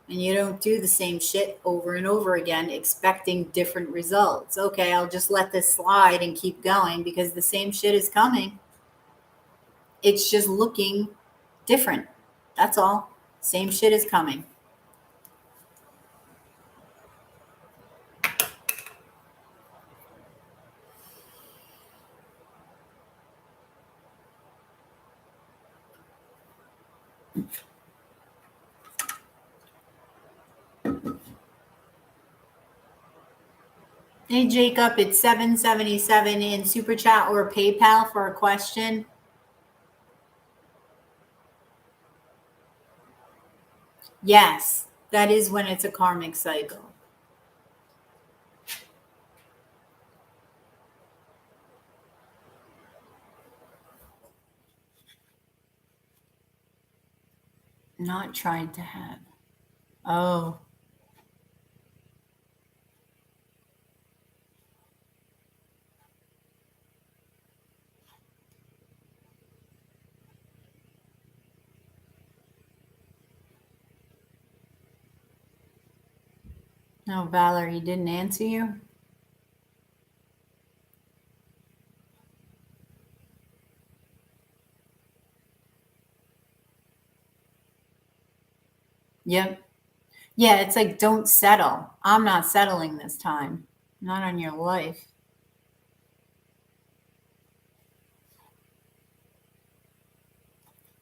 And you don't do the same shit over and over again, expecting different results. Okay, I'll just let this slide and keep going because the same shit is coming. It's just looking different. That's all. Same shit is coming. Hey, Jacob, it's 777 in Super Chat or PayPal for a question. Yes. That is when it's a karmic cycle. Not tried to have. Oh. No, Valerie didn't answer you? Yep. Yeah, it's like, don't settle. I'm not settling this time. Not on your life.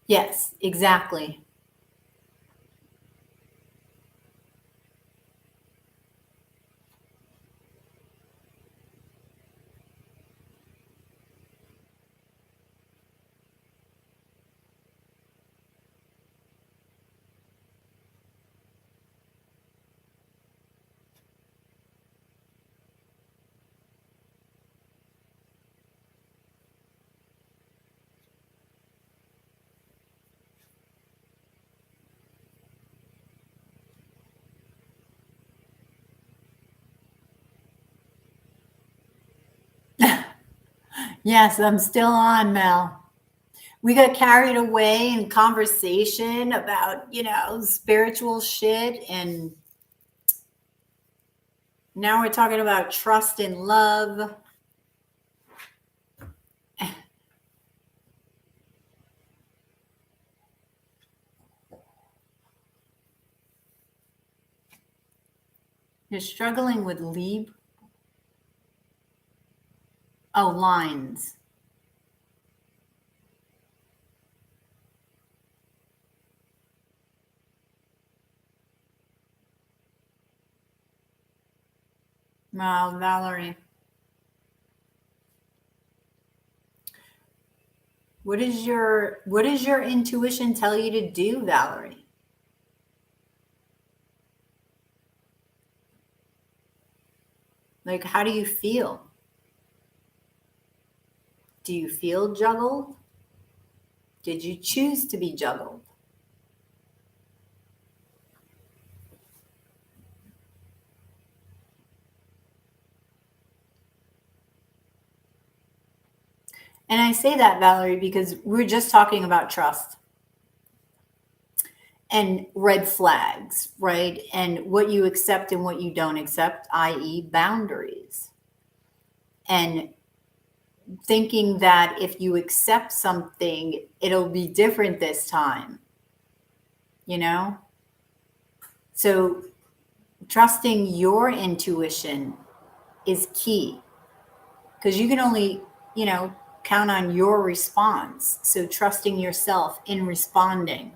Yes, exactly. Yes, I'm still on, Mel. We got carried away in conversation about, spiritual shit. And now we're talking about trust and love. You're struggling with Libra. Oh, lines. Wow, Valerie. What does your intuition tell you to do, Valerie? Like, how do you feel? Do you feel juggled? Did you choose to be juggled? And I say that, Valerie, because we're just talking about trust and red flags, right? And what you accept and what you don't accept, i.e., boundaries. And thinking that if you accept something, it'll be different this time, you know? So trusting your intuition is key because you can only, count on your response. So trusting yourself in responding.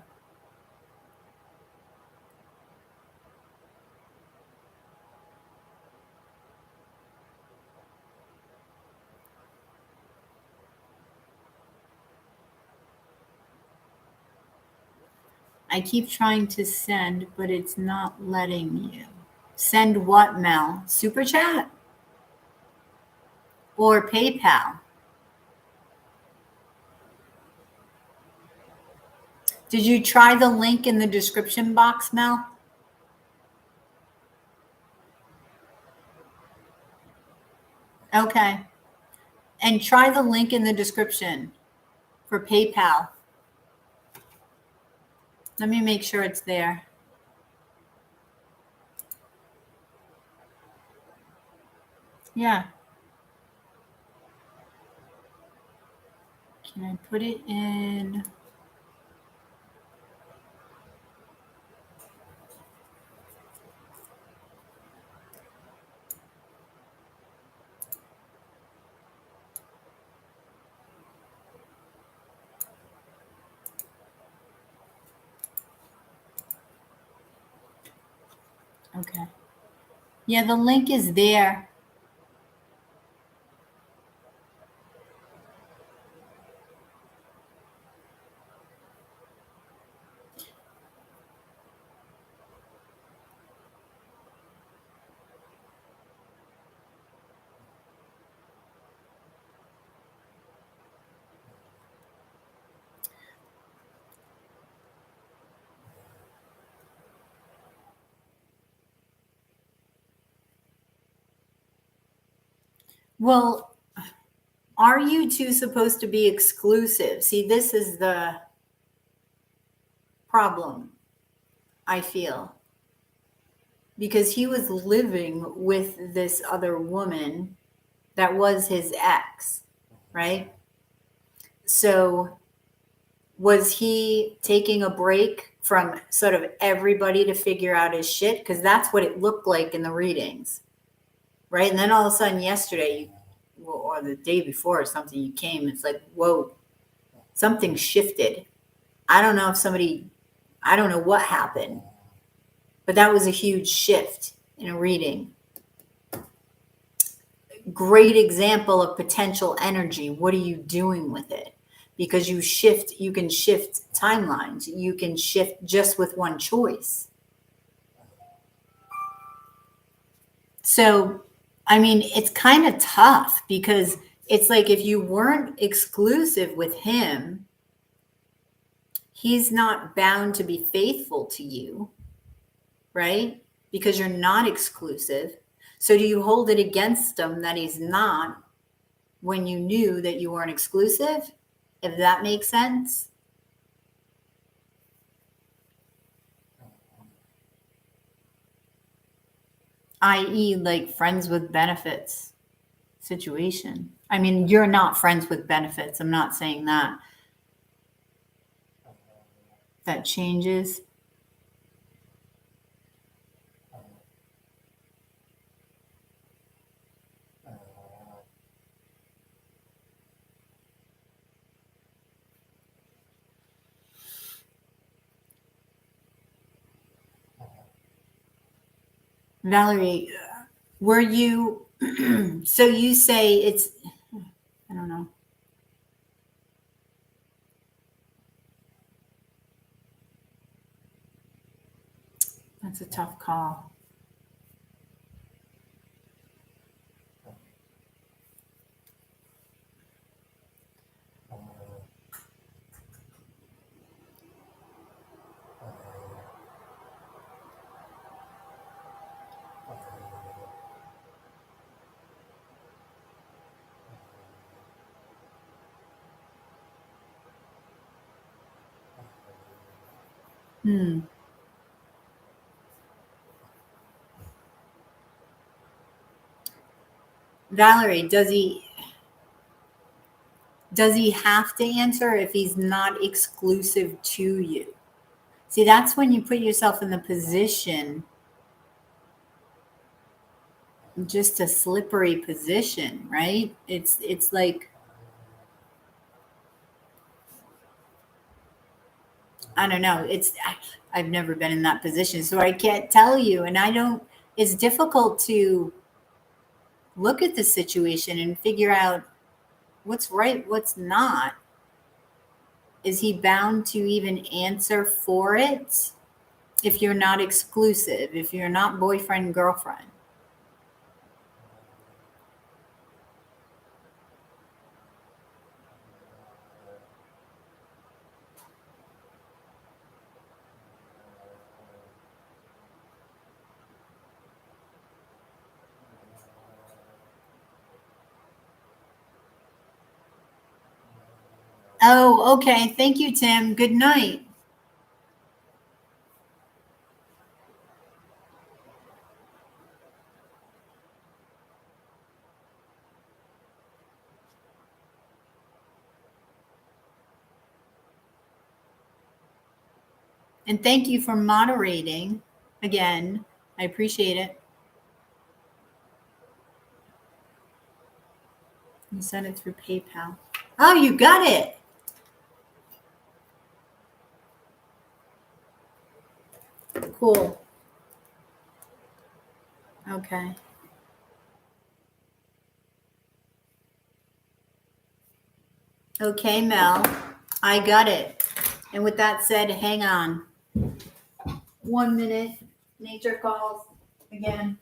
I keep trying to send, but it's not letting you. Send what, Mel? Super chat or PayPal? Did you try the link in the description box, Mel? Okay. And try the link in the description for PayPal. Let me make sure it's there. Yeah. Can I put it in? Okay. Yeah, the link is there. Well, are you two supposed to be exclusive? See, this is the problem, I feel. Because he was living with this other woman that was his ex, right? So was he taking a break from sort of everybody to figure out his shit? Because that's what it looked like in the readings, right? And then all of a sudden yesterday, or the day before or something, you came, it's like, whoa, something shifted. I don't know if I don't know what happened, but that was a huge shift in a reading. Great example of potential energy. What are you doing with it? Because you can shift timelines. You can shift just with one choice. So, I mean, it's kind of tough because it's like if you weren't exclusive with him, he's not bound to be faithful to you, right? Because you're not exclusive. So do you hold it against him that he's not when you knew that you weren't exclusive? If that makes sense. I.e., like friends with benefits situation. I mean, you're not friends with benefits. I'm not saying that. That changes. Valerie, were you, so you say it's, I don't know. That's a tough call. Valerie, does he have to answer if he's not exclusive to you? See, that's when you put yourself in the position, just a slippery position, right? It's like, I don't know. I've never been in that position, so I can't tell you. And I don't, it's difficult to look at the situation and figure out what's right, what's not. Is he bound to even answer for it if you're not exclusive, if you're not boyfriend, girlfriend? Oh, okay. Thank you, Tim. Good night. And thank you for moderating again. I appreciate it. You sent it through PayPal. Oh, you got it. Cool. Okay. Okay, Mel. I got it. And with that said, hang on. 1 minute. Nature calls again.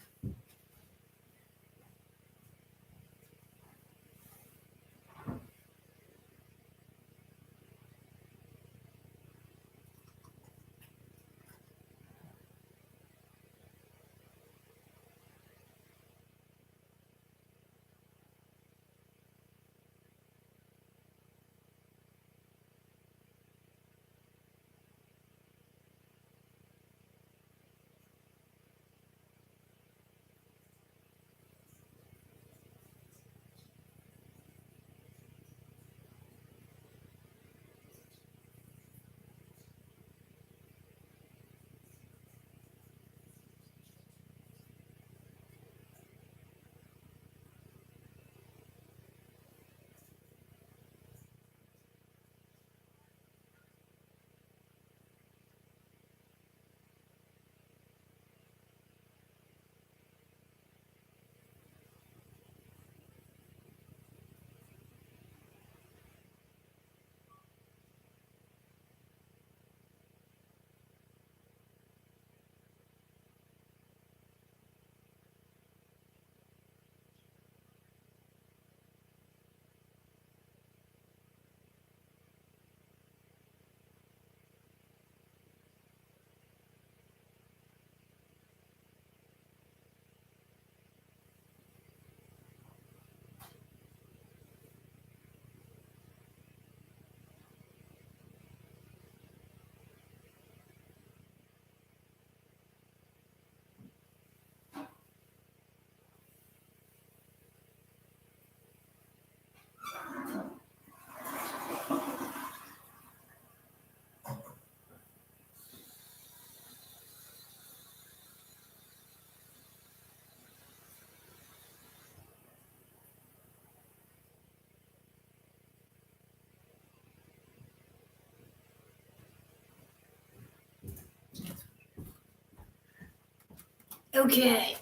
Okay.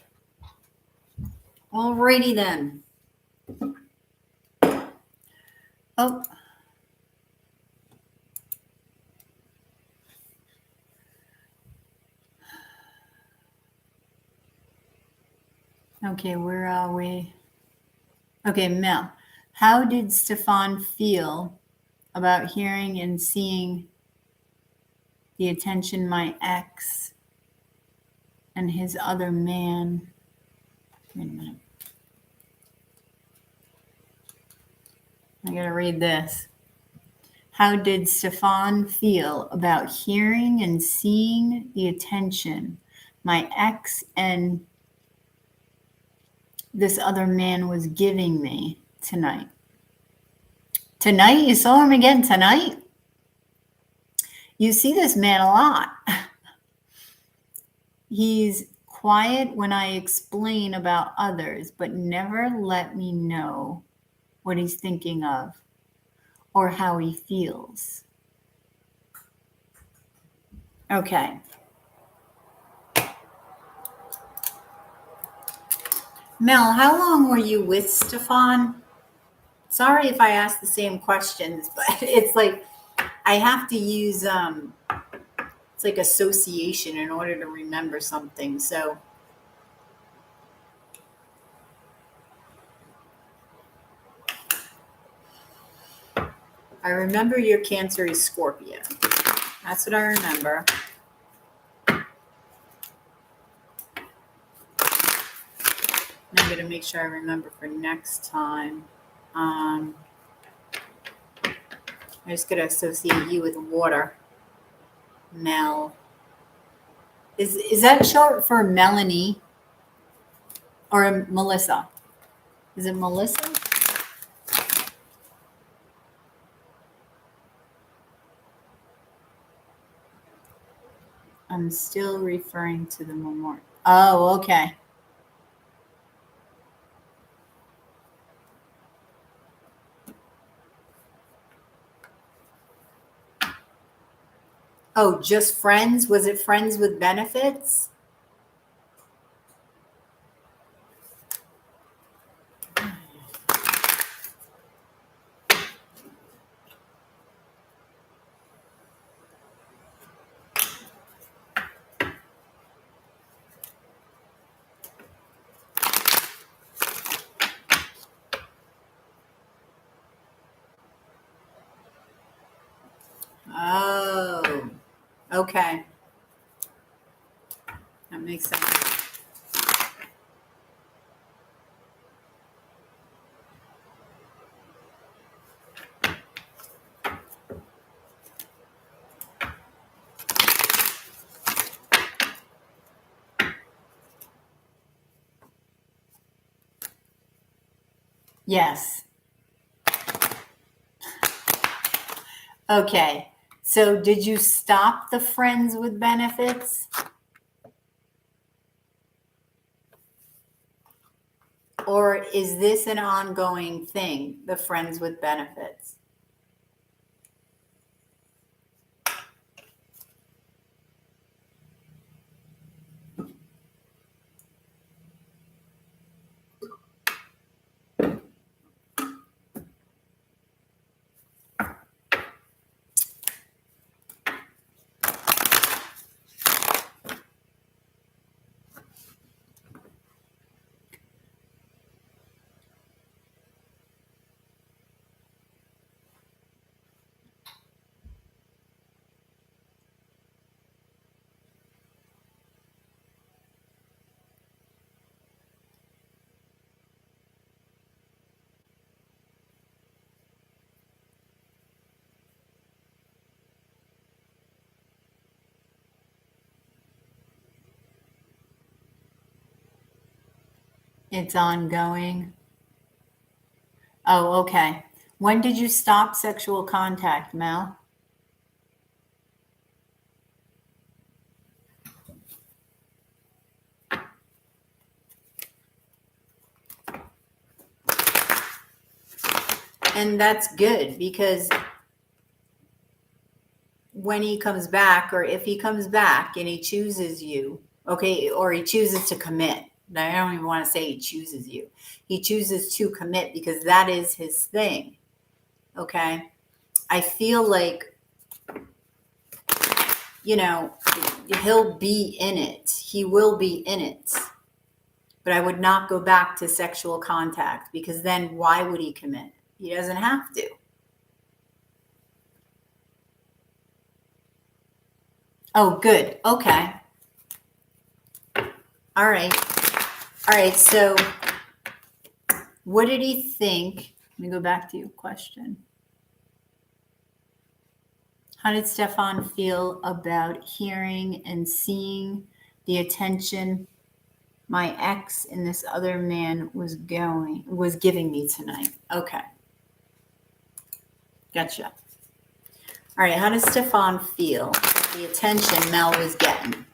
Alrighty then. Oh. Okay, where are we? Okay, Mel. How did Stefan feel about hearing and seeing the attention my ex and his other man? Wait a minute. I gotta read this. How did Stefan feel about hearing and seeing the attention my ex and this other man was giving me tonight? Tonight? You saw him again tonight? You see this man a lot. He's quiet when I explain about others, but never let me know what he's thinking of or how he feels. Okay. Mel, how long were you with Stefan? Sorry if I ask the same questions, but it's like I have to use it's like association in order to remember something. So I remember your Cancer is Scorpio. That's what I remember. And I'm going to make sure I remember for next time. I'm just going to associate you with water. Mel. Is that short for Melanie or Melissa? Is it Melissa? I'm still referring to the memorial. Oh, okay. Oh, just friends? Was it friends with benefits? Oh, okay. That makes sense. Yes. Okay. So did you stop the friends with benefits? Or is this an ongoing thing, the friends with benefits? It's ongoing. Oh, okay. When did you stop sexual contact, Mel? And that's good because when he comes back, or if he comes back and he chooses you, Okay, or he chooses to commit. I don't even want to say he chooses you. He chooses to commit because that is his thing. Okay, I feel like, he'll be in it. He will be in it. But I would not go back to sexual contact, because then why would he commit? He doesn't have to. Oh, good. Okay. All right. All right. So what did he think? Let me go back to your question. How did Stefan feel about hearing and seeing the attention my ex and this other man was giving me tonight? Okay. Gotcha. All right. How does Stefan feel the attention Mel was getting?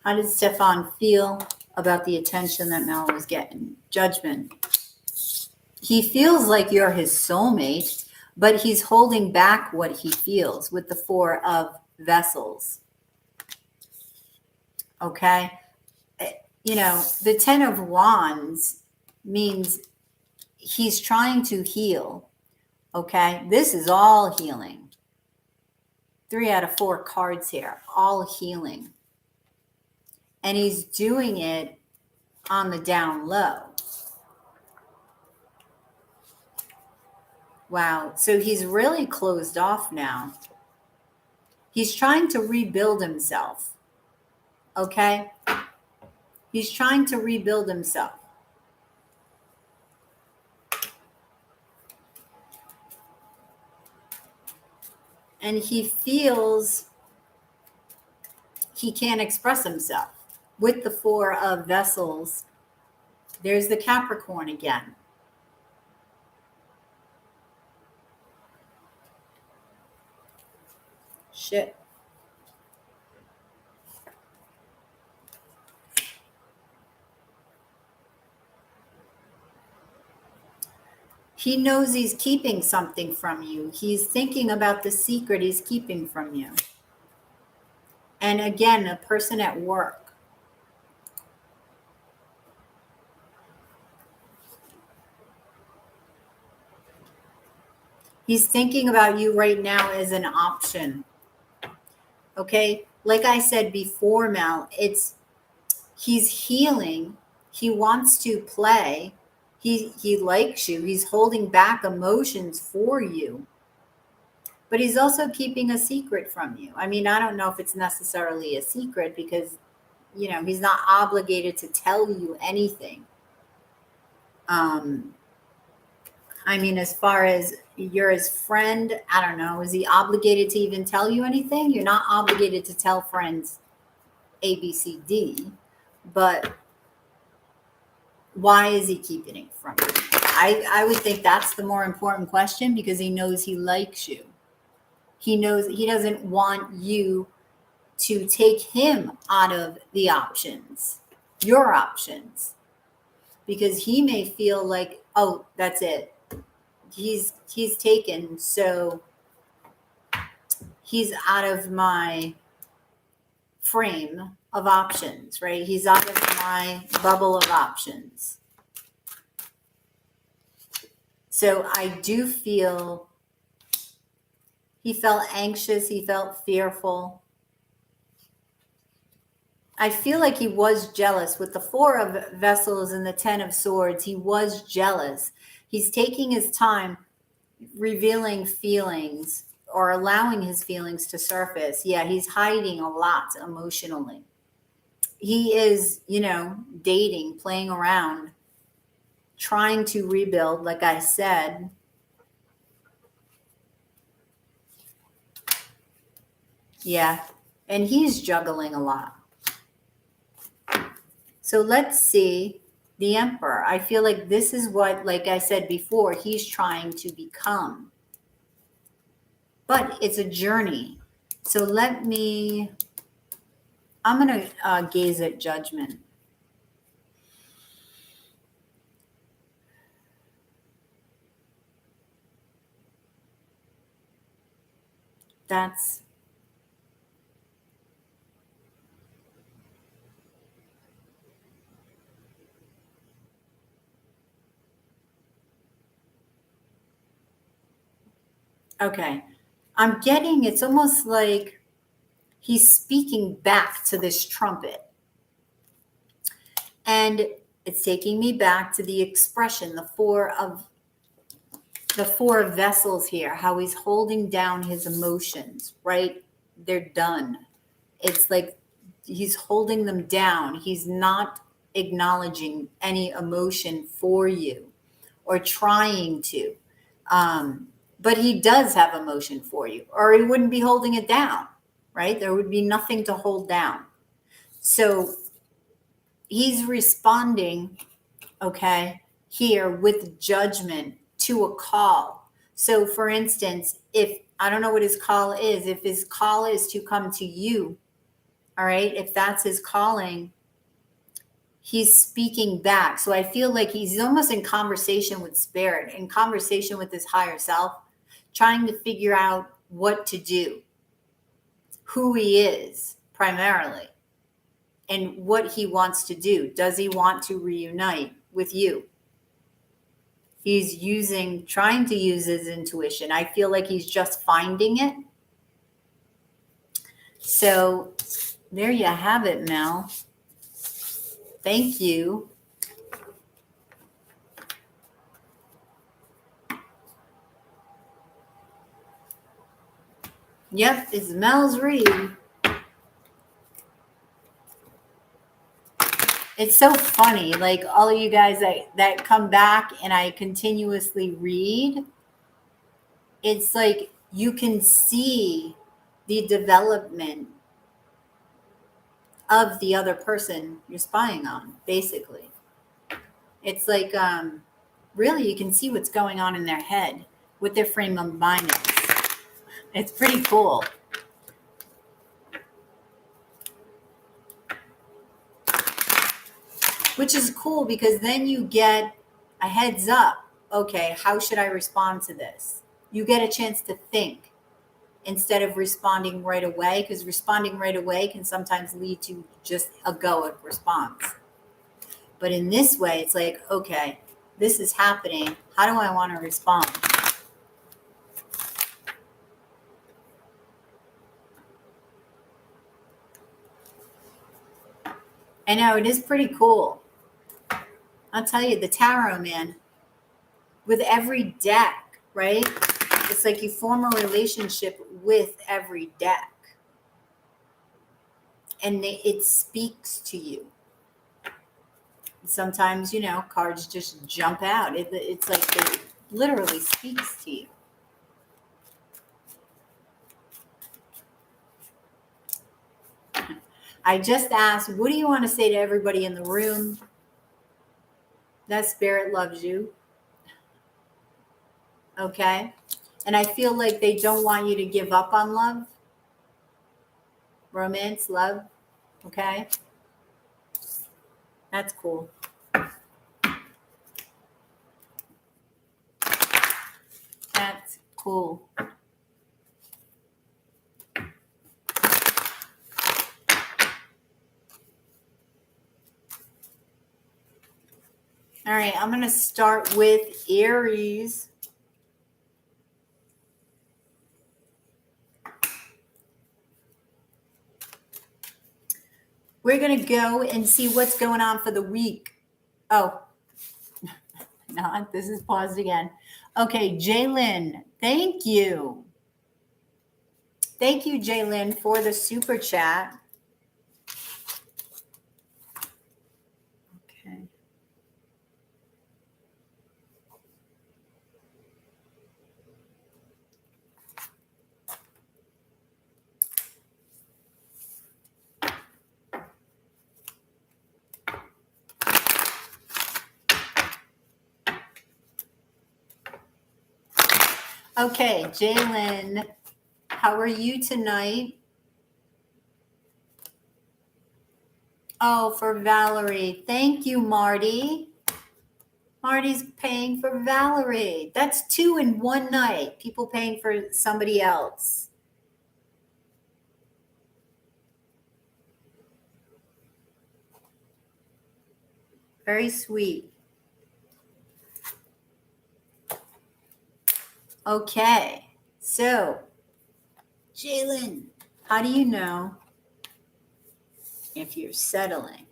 How did Stefan feel about the attention that Mel was getting? Judgment. He feels like you're his soulmate, but he's holding back what he feels with the 4 of Vessels. Okay? The 10 of Wands means he's trying to heal. Okay? This is all healing. 3 out of 4 cards here, all healing. And he's doing it on the down low. Wow. So he's really closed off now. He's trying to rebuild himself. Okay? He's trying to rebuild himself. And he feels he can't express himself. With the 4 of Vessels, there's the Capricorn again. Shit. He knows he's keeping something from you. He's thinking about the secret he's keeping from you. And again, a person at work. He's thinking about you right now as an option. Okay? Like I said before, Mel, he's healing. He wants to play. He likes you. He's holding back emotions for you. But he's also keeping a secret from you. I mean, I don't know if it's necessarily a secret because, he's not obligated to tell you anything. As far as you're his friend, I don't know. Is he obligated to even tell you anything? You're not obligated to tell friends A, B, C, D. But why is he keeping it from you? I would think that's the more important question, because he knows he likes you. He knows he doesn't want you to take him out of the options, your options, because he may feel like, oh, that's it. He's taken, so he's out of my frame of options, right? He's out of my bubble of options. So I do feel he felt anxious. He felt fearful. I feel like he was jealous with the 4 of Vessels and the 10 of Swords. He was jealous. He's taking his time revealing feelings or allowing his feelings to surface. Yeah, he's hiding a lot emotionally. He is, dating, playing around, trying to rebuild, like I said. Yeah, and he's juggling a lot. So let's see the Emperor. I feel like this is what, like I said before, he's trying to become. But it's a journey. So I'm going to gaze at Judgment. Okay. I'm getting, it's almost like he's speaking back to this trumpet. And it's taking me back to the expression, the four of vessels here, how he's holding down his emotions, right? They're done. It's like he's holding them down. He's not acknowledging any emotion for you or trying to. But he does have emotion for you, or he wouldn't be holding it down, right? There would be nothing to hold down. So he's responding, okay, here with judgment to a call. So for instance, if I don't know what his call is, if his call is to come to you, all right, if that's his calling, he's speaking back. So I feel like he's almost in conversation with spirit, in conversation with his higher self, trying to figure out what to do, who he is primarily, and what he wants to do. Does he want to reunite with you? He's trying to use his intuition. I feel like he's just finding it. So there you have it, Mel. Thank you. Yep, it's Mel's read. It's so funny, like all of you guys that come back and I continuously read, it's like you can see the development of the other person you're spying on, basically. It's like, really, you can see what's going on in their head, what their frame of mind is. It's pretty cool. Which is cool because then you get a heads up. Okay, how should I respond to this? You get a chance to think instead of responding right away, because responding right away can sometimes lead to just a go response. But in this way, it's like, okay, this is happening. How do I want to respond? I know, it is pretty cool. I'll tell you, the tarot, man, with every deck, right? It's like you form a relationship with every deck. And it speaks to you. Sometimes, cards just jump out. It's like it literally speaks to you. I just asked, what do you want to say to everybody in the room? That spirit loves you. Okay? And I feel like they don't want you to give up on love. Romance, love. Okay? That's cool. That's cool. All right, I'm going to start with Aries. We're going to go and see what's going on for the week. Oh, no, this is paused again. Okay, Jalen, thank you. Thank you, Jalen, for the super chat. Okay. Okay, Jalen, how are you tonight? Oh, for Valerie. Thank you, Marty. Marty's paying for Valerie. That's 2 in one night. People paying for somebody else. Very sweet. Okay. So, Jalen, how do you know if you're settling?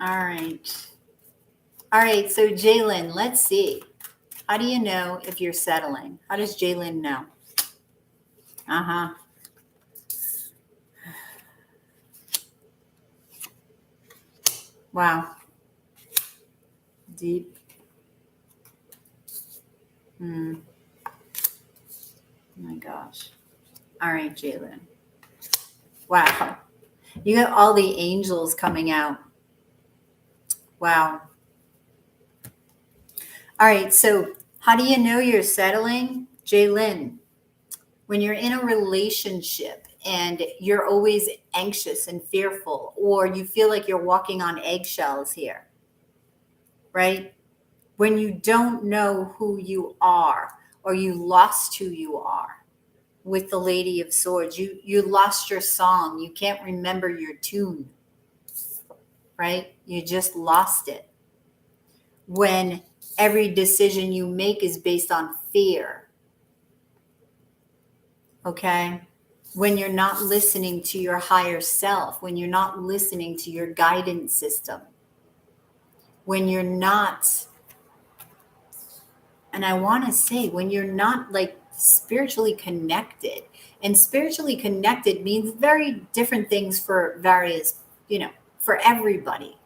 All right. All right, so Jalen, let's see. How do you know if you're settling? How does Jalen know? Uh-huh. Wow. Deep. Oh my gosh. All right, Jalen. Wow. You got all the angels coming out. Wow. All right, so how do you know you're settling? Jalen, when you're in a relationship and you're always anxious and fearful, or you feel like you're walking on eggshells here, right? When you don't know who you are, or you lost who you are with the Lady of Swords, you lost your song, you can't remember your tune, right? You just lost it. When every decision you make is based on fear, okay? When you're not listening to your higher self, when you're not listening to your guidance system, when you're not, and I want to say, when you're not like spiritually connected, and spiritually connected means very different things for various, for everybody.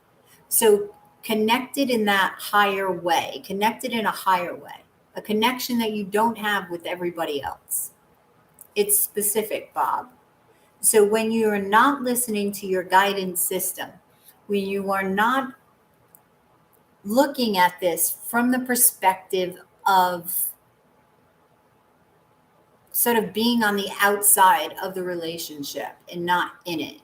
So connected in that higher way, connected in a higher way, a connection that you don't have with everybody else. It's specific, Bob. So when you are not listening to your guidance system, when you are not looking at this from the perspective of sort of being on the outside of the relationship and not in it.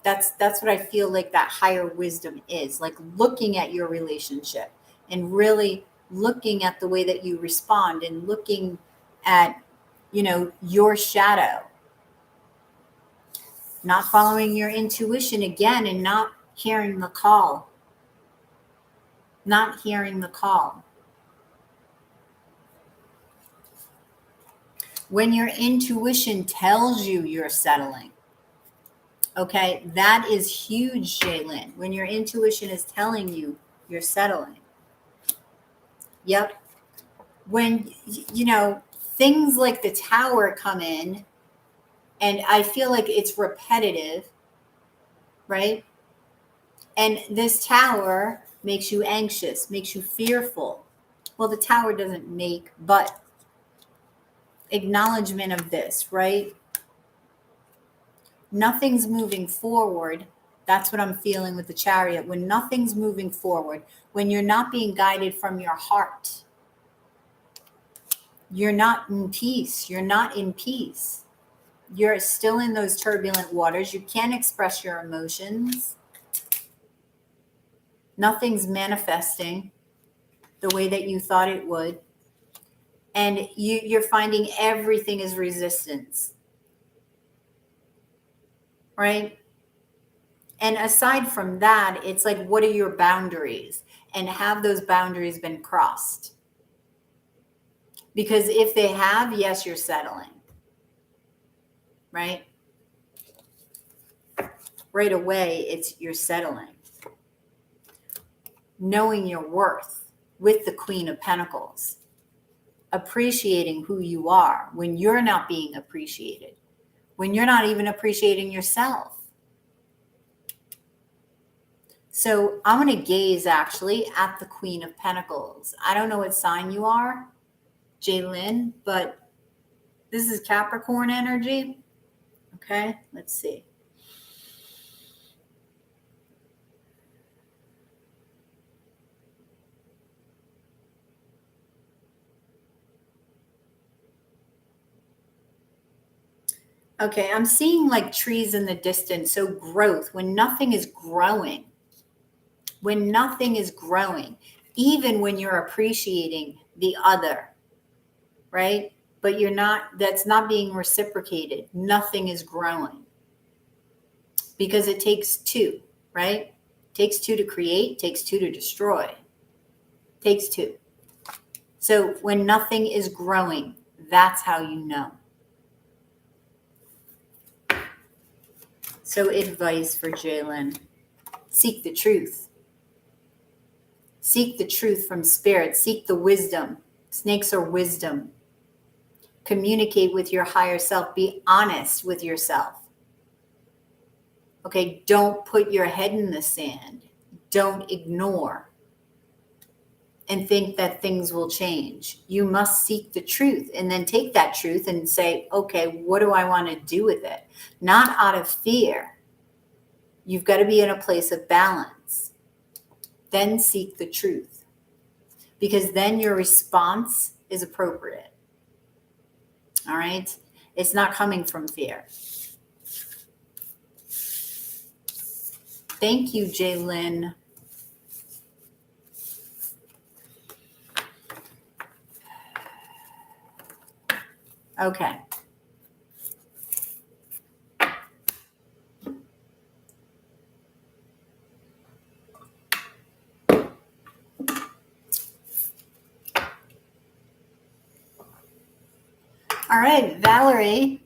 That's what I feel like that higher wisdom is, like looking at your relationship and really looking at the way that you respond and looking at, your shadow, not following your intuition again and not hearing the call, not hearing the call. When your intuition tells you you're settling, okay, that is huge, Jalen. When your intuition is telling you you're settling. Yep. When, things like the tower come in, and I feel like it's repetitive, right? And this tower makes you anxious, makes you fearful. Well, the tower doesn't make, but acknowledgement of this, right? Nothing's moving forward. That's what I'm feeling with the Chariot. When nothing's moving forward, when you're not being guided from your heart, you're not in peace. You're not in peace. You're still in those turbulent waters. You can't express your emotions. Nothing's manifesting the way that you thought it would. And you're finding everything is resistance, right? And aside from that, it's like, what are your boundaries? And have those boundaries been crossed? Because if they have, yes, you're settling, right? Right away, you're settling. Knowing your worth with the Queen of Pentacles. Appreciating who you are when you're not being appreciated. When you're not even appreciating yourself. So I'm going to gaze actually at the Queen of Pentacles. I don't know what sign you are, Jalen, but this is Capricorn energy. Okay, let's see. Okay, I'm seeing like trees in the distance. So growth, when nothing is growing, even when you're appreciating the other, right? But that's not being reciprocated. Nothing is growing. because it takes two, right? It takes two to create, takes two to destroy. It takes two. So when nothing is growing, that's how you know. So advice for Jalen: seek the truth. Seek the truth from spirit. Seek the wisdom. Snakes are wisdom. Communicate with your higher self. Be honest with yourself. Okay, don't put your head in the sand. Don't ignore and think that things will change. You must seek the truth and then take that truth and say, okay, what do I want to do with it? Not out of fear. You've got to be in a place of balance. Then seek the truth, because then your response is appropriate. All right? It's not coming from fear. Thank you, Jaylyn. Okay. All right, Valerie,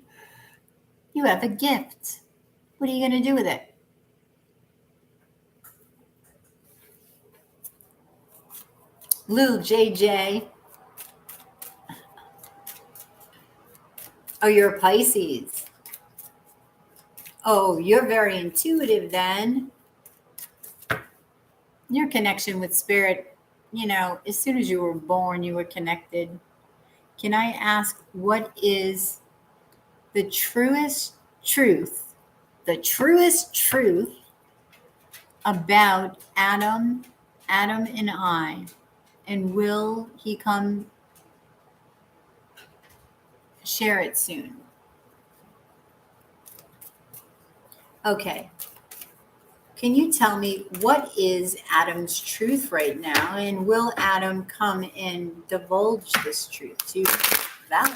you have a gift. What are you going to do with it? Lou, JJ. Oh, you're a Pisces. Oh, you're very intuitive then. Your connection with spirit, as soon as you were born, you were connected. Can I ask, what is the truest truth about Adam and I, and will he come share it soon? Okay. Can you tell me what is Adam's truth right now, and will Adam come and divulge this truth to Valerie?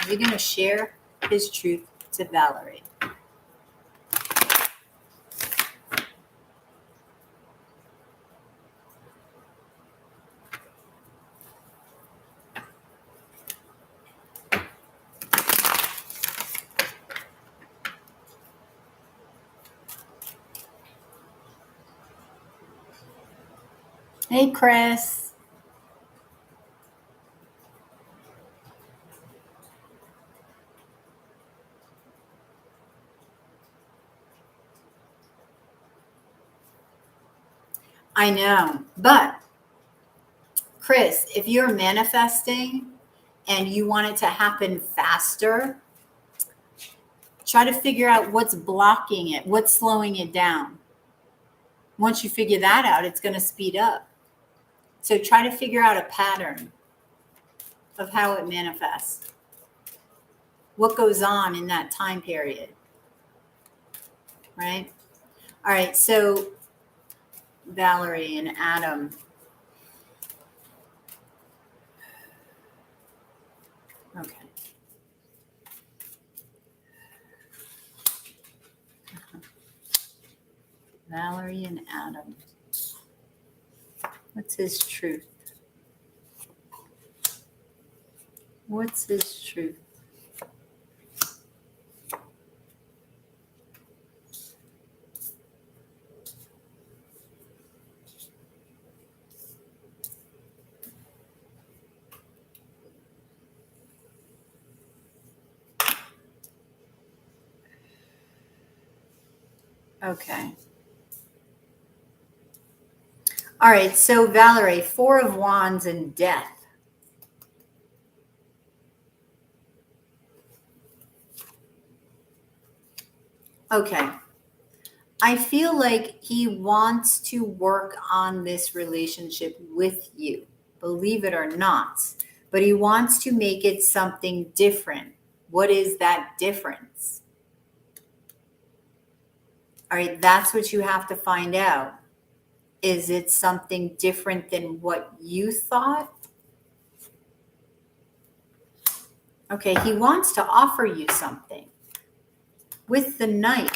Is he going to share his truth to Valerie? Hey, Chris. I know, but Chris, if you're manifesting and you want it to happen faster, try to figure out what's blocking it, what's slowing it down. Once you figure that out, it's going to speed up. So try to figure out a pattern of how it manifests. What goes on in that time period, right? All right, so Valerie and Adam. Okay. Valerie and Adam. What's his truth? What's his truth? Okay. All right, so Valerie, 4 of Wands and Death. Okay. I feel like he wants to work on this relationship with you, believe it or not, but he wants to make it something different. What is that difference? All right, that's what you have to find out. Is it something different than what you thought? Okay, he wants to offer you something. With the Knight,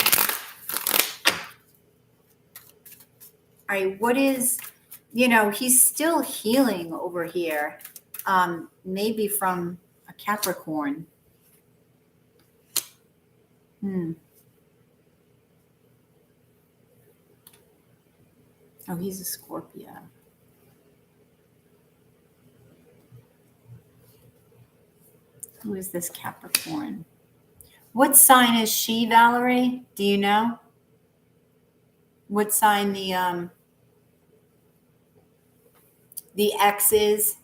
All right, what is, he's still healing over here. Maybe from a Capricorn. Oh, he's a Scorpio. Who is this Capricorn? What sign is she, Valerie? Do you know? What sign the X is?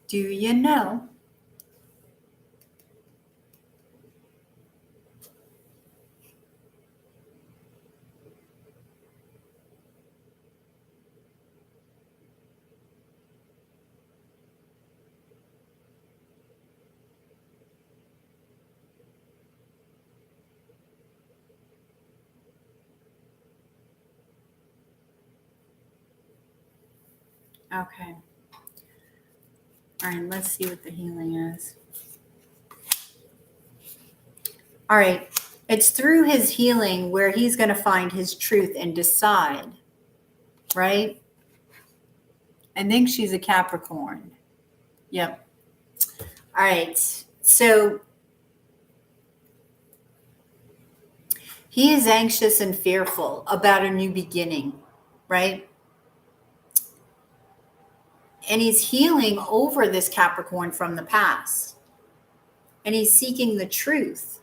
Do you know? Okay. All right, let's see what the healing is. All right. It's through his healing where he's going to find his truth and decide, right? I think she's a Capricorn. Yep. All right. So he is anxious and fearful about a new beginning, right? And he's healing over this Capricorn from the past. And he's seeking the truth.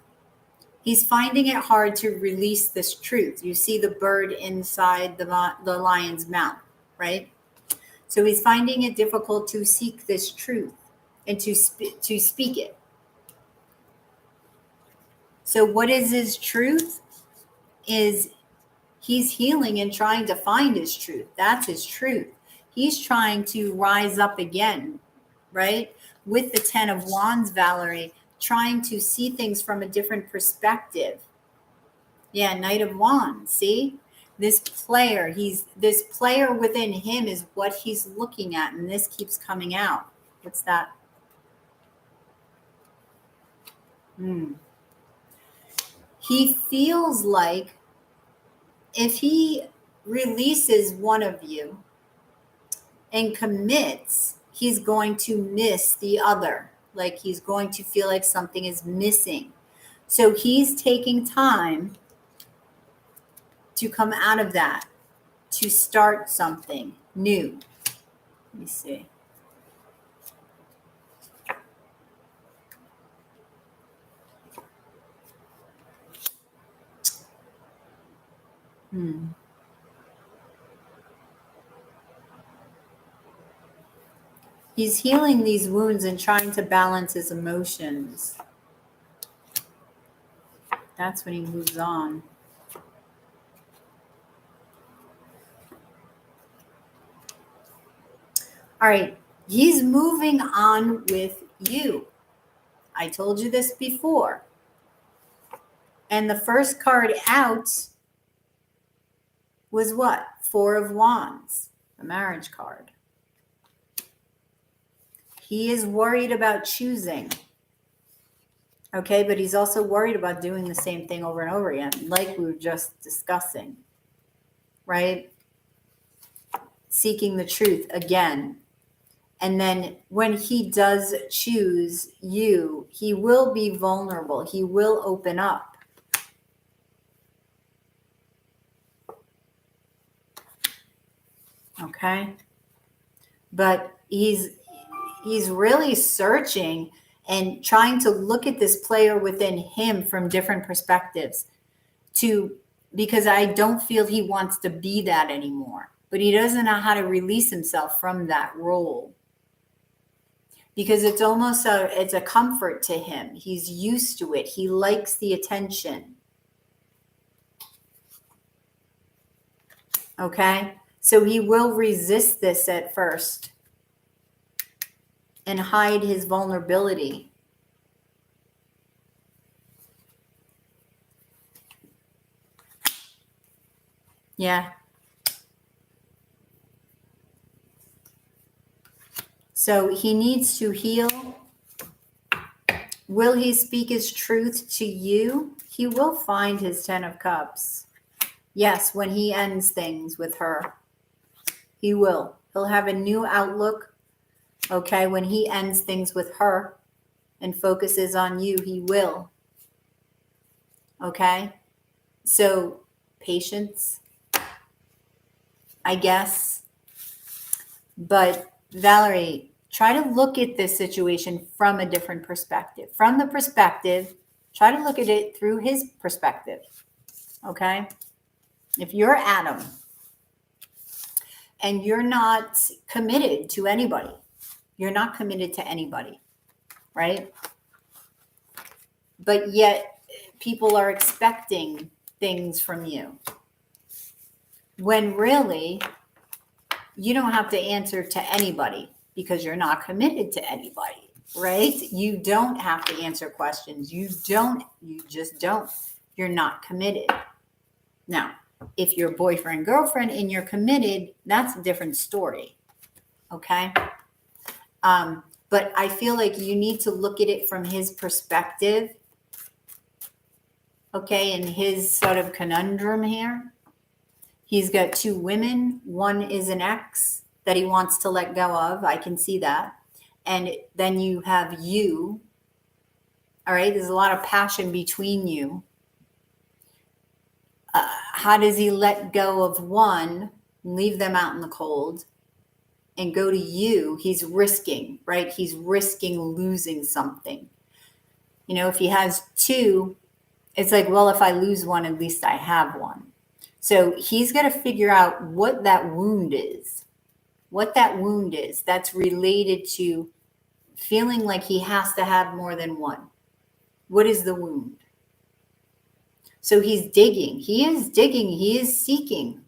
He's finding it hard to release this truth. You see the bird inside the lion's mouth, right? So he's finding it difficult to seek this truth and to speak it. So what is his truth? Is he's healing and trying to find his truth. That's his truth. He's trying to rise up again, right? With the 10 of Wands, Valerie, trying to see things from a different perspective. Yeah, Knight of Wands, see? This player within him is what he's looking at, and this keeps coming out. What's that? He feels like if he releases one of you and commits, he's going to miss the other. Like he's going to feel like something is missing. So he's taking time to come out of that, to start something new. Let me see. He's healing these wounds and trying to balance his emotions. That's when he moves on. All right, he's moving on with you. I told you this before. And the first card out was what? 4 of Wands, the marriage card. He is worried about choosing. Okay, but he's also worried about doing the same thing over and over again, like we were just discussing, right? Seeking the truth again. And then when he does choose you, he will be vulnerable. He will open up. Okay? But he's really searching and trying to look at this player within him from different perspectives because I don't feel he wants to be that anymore. But he doesn't know how to release himself from that role. Because it's almost it's a comfort to him. He's used to it. He likes the attention. Okay? So he will resist this at first and hide his vulnerability. Yeah. So he needs to heal. Will he speak his truth to you? He will find his 10 of Cups. Yes, when he ends things with her. He will. He'll have a new outlook. Okay, when he ends things with her and focuses on you, he will. Okay? So, patience, I guess. But Valerie, try to look at this situation from a different perspective. From the perspective, try to look at it through his perspective. Okay? If you're Adam and you're not committed to anybody, you're not committed to anybody, right? But yet people are expecting things from you. When really, you don't have to answer to anybody because you're not committed to anybody, right? You don't have to answer questions. You just don't. You're not committed. Now, if you're boyfriend, girlfriend, and you're committed, that's a different story. Okay? But I feel like you need to look at it from his perspective. Okay, and his sort of conundrum here. He's got 2 women. One is an ex that he wants to let go of. I can see that. And then you have you. All right, there's a lot of passion between you. How does he let go of one, leave them out in the cold, and go to you? He's risking, right? He's risking losing something. You know, if he has 2, it's like, well, if I lose one, at least I have one. So he's got to figure out what that wound is. What that wound is that's related to feeling like he has to have more than one. What is the wound? So he's digging. He is digging. He is seeking.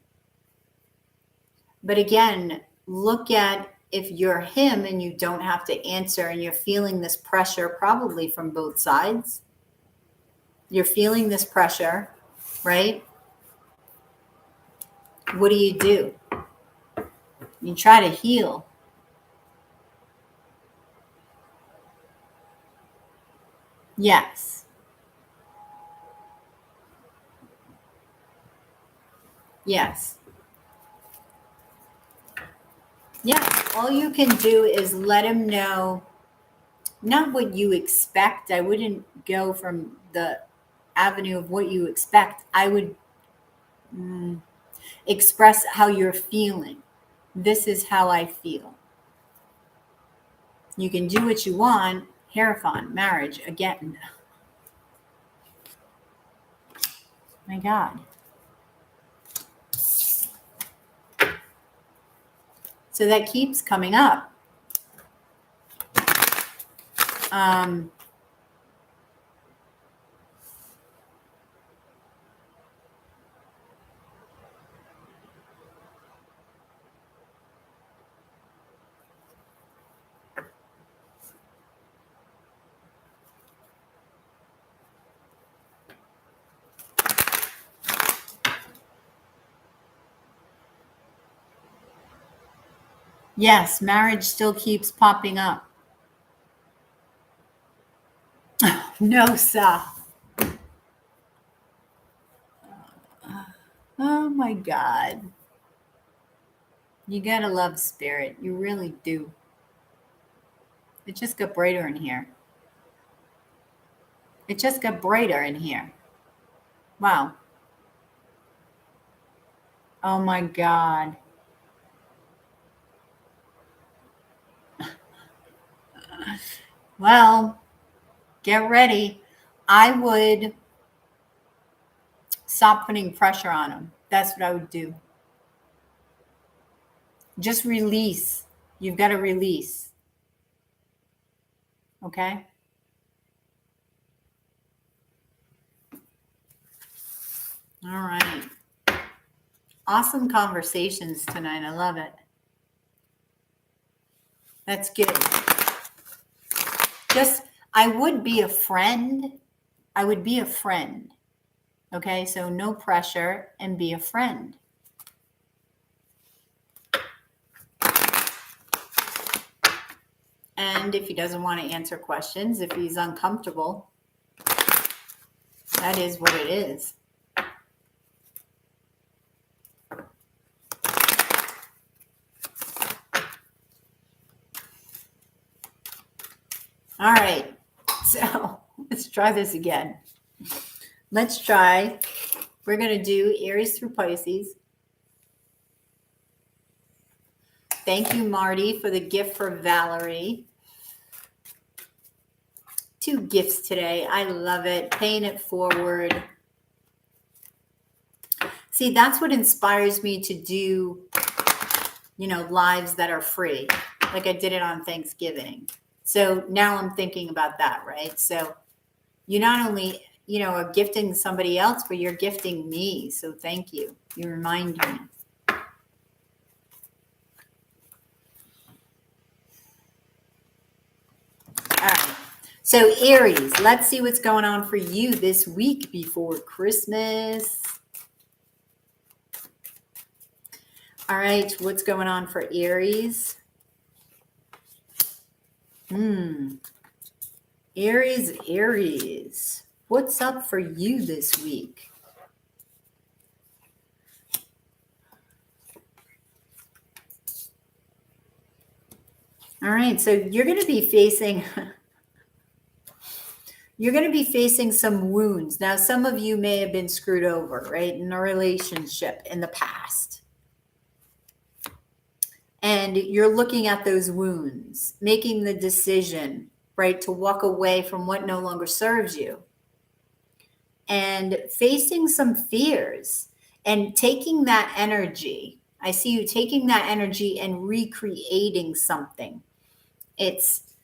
But again, look at if you're him and you don't have to answer and you're feeling this pressure probably from both sides. You're feeling this pressure, right? What do? You try to heal. Yes. Yes. Yeah. All you can do is let him know, not what you expect. I wouldn't go from the avenue of what you expect. I would express how you're feeling. This is how I feel. You can do what you want. Hierophant, marriage, again. My God. So that keeps coming up. Yes, marriage still keeps popping up. No, sir. Oh my God. You gotta love spirit. You really do. It just got brighter in here. It just got brighter in here. Wow. Oh my God. Well, get ready. I would stop putting pressure on him. That's what I would do. Just release. You've got to release. Okay? All right. Awesome conversations tonight. I love it. That's good. I would be a friend. I would be a friend. Okay? So no pressure and be a friend. And if he doesn't want to answer questions, if he's uncomfortable, that is what it is. All right, so let's try this again. Let's try, we're going to do Aries through Pisces. Thank you, Marty, for the gift for Valerie. 2 gifts today. I love it. Paying it forward. See, that's what inspires me to do, you know, lives that are free. Like I did it on Thanksgiving. So now I'm thinking about that, right? So you not only, you know, are gifting somebody else, but you're gifting me. So thank you. You remind me. All right. So Aries, let's see what's going on for you this week before Christmas. All right, what's going on for Aries? Aries, what's up for you this week? All right, so you're going to be facing some wounds. Now, some of you may have been screwed over, right, in a relationship in the past. And you're looking at those wounds, making the decision, right, to walk away from what no longer serves you. And facing some fears and taking that energy. I see you taking that energy and recreating something. It's,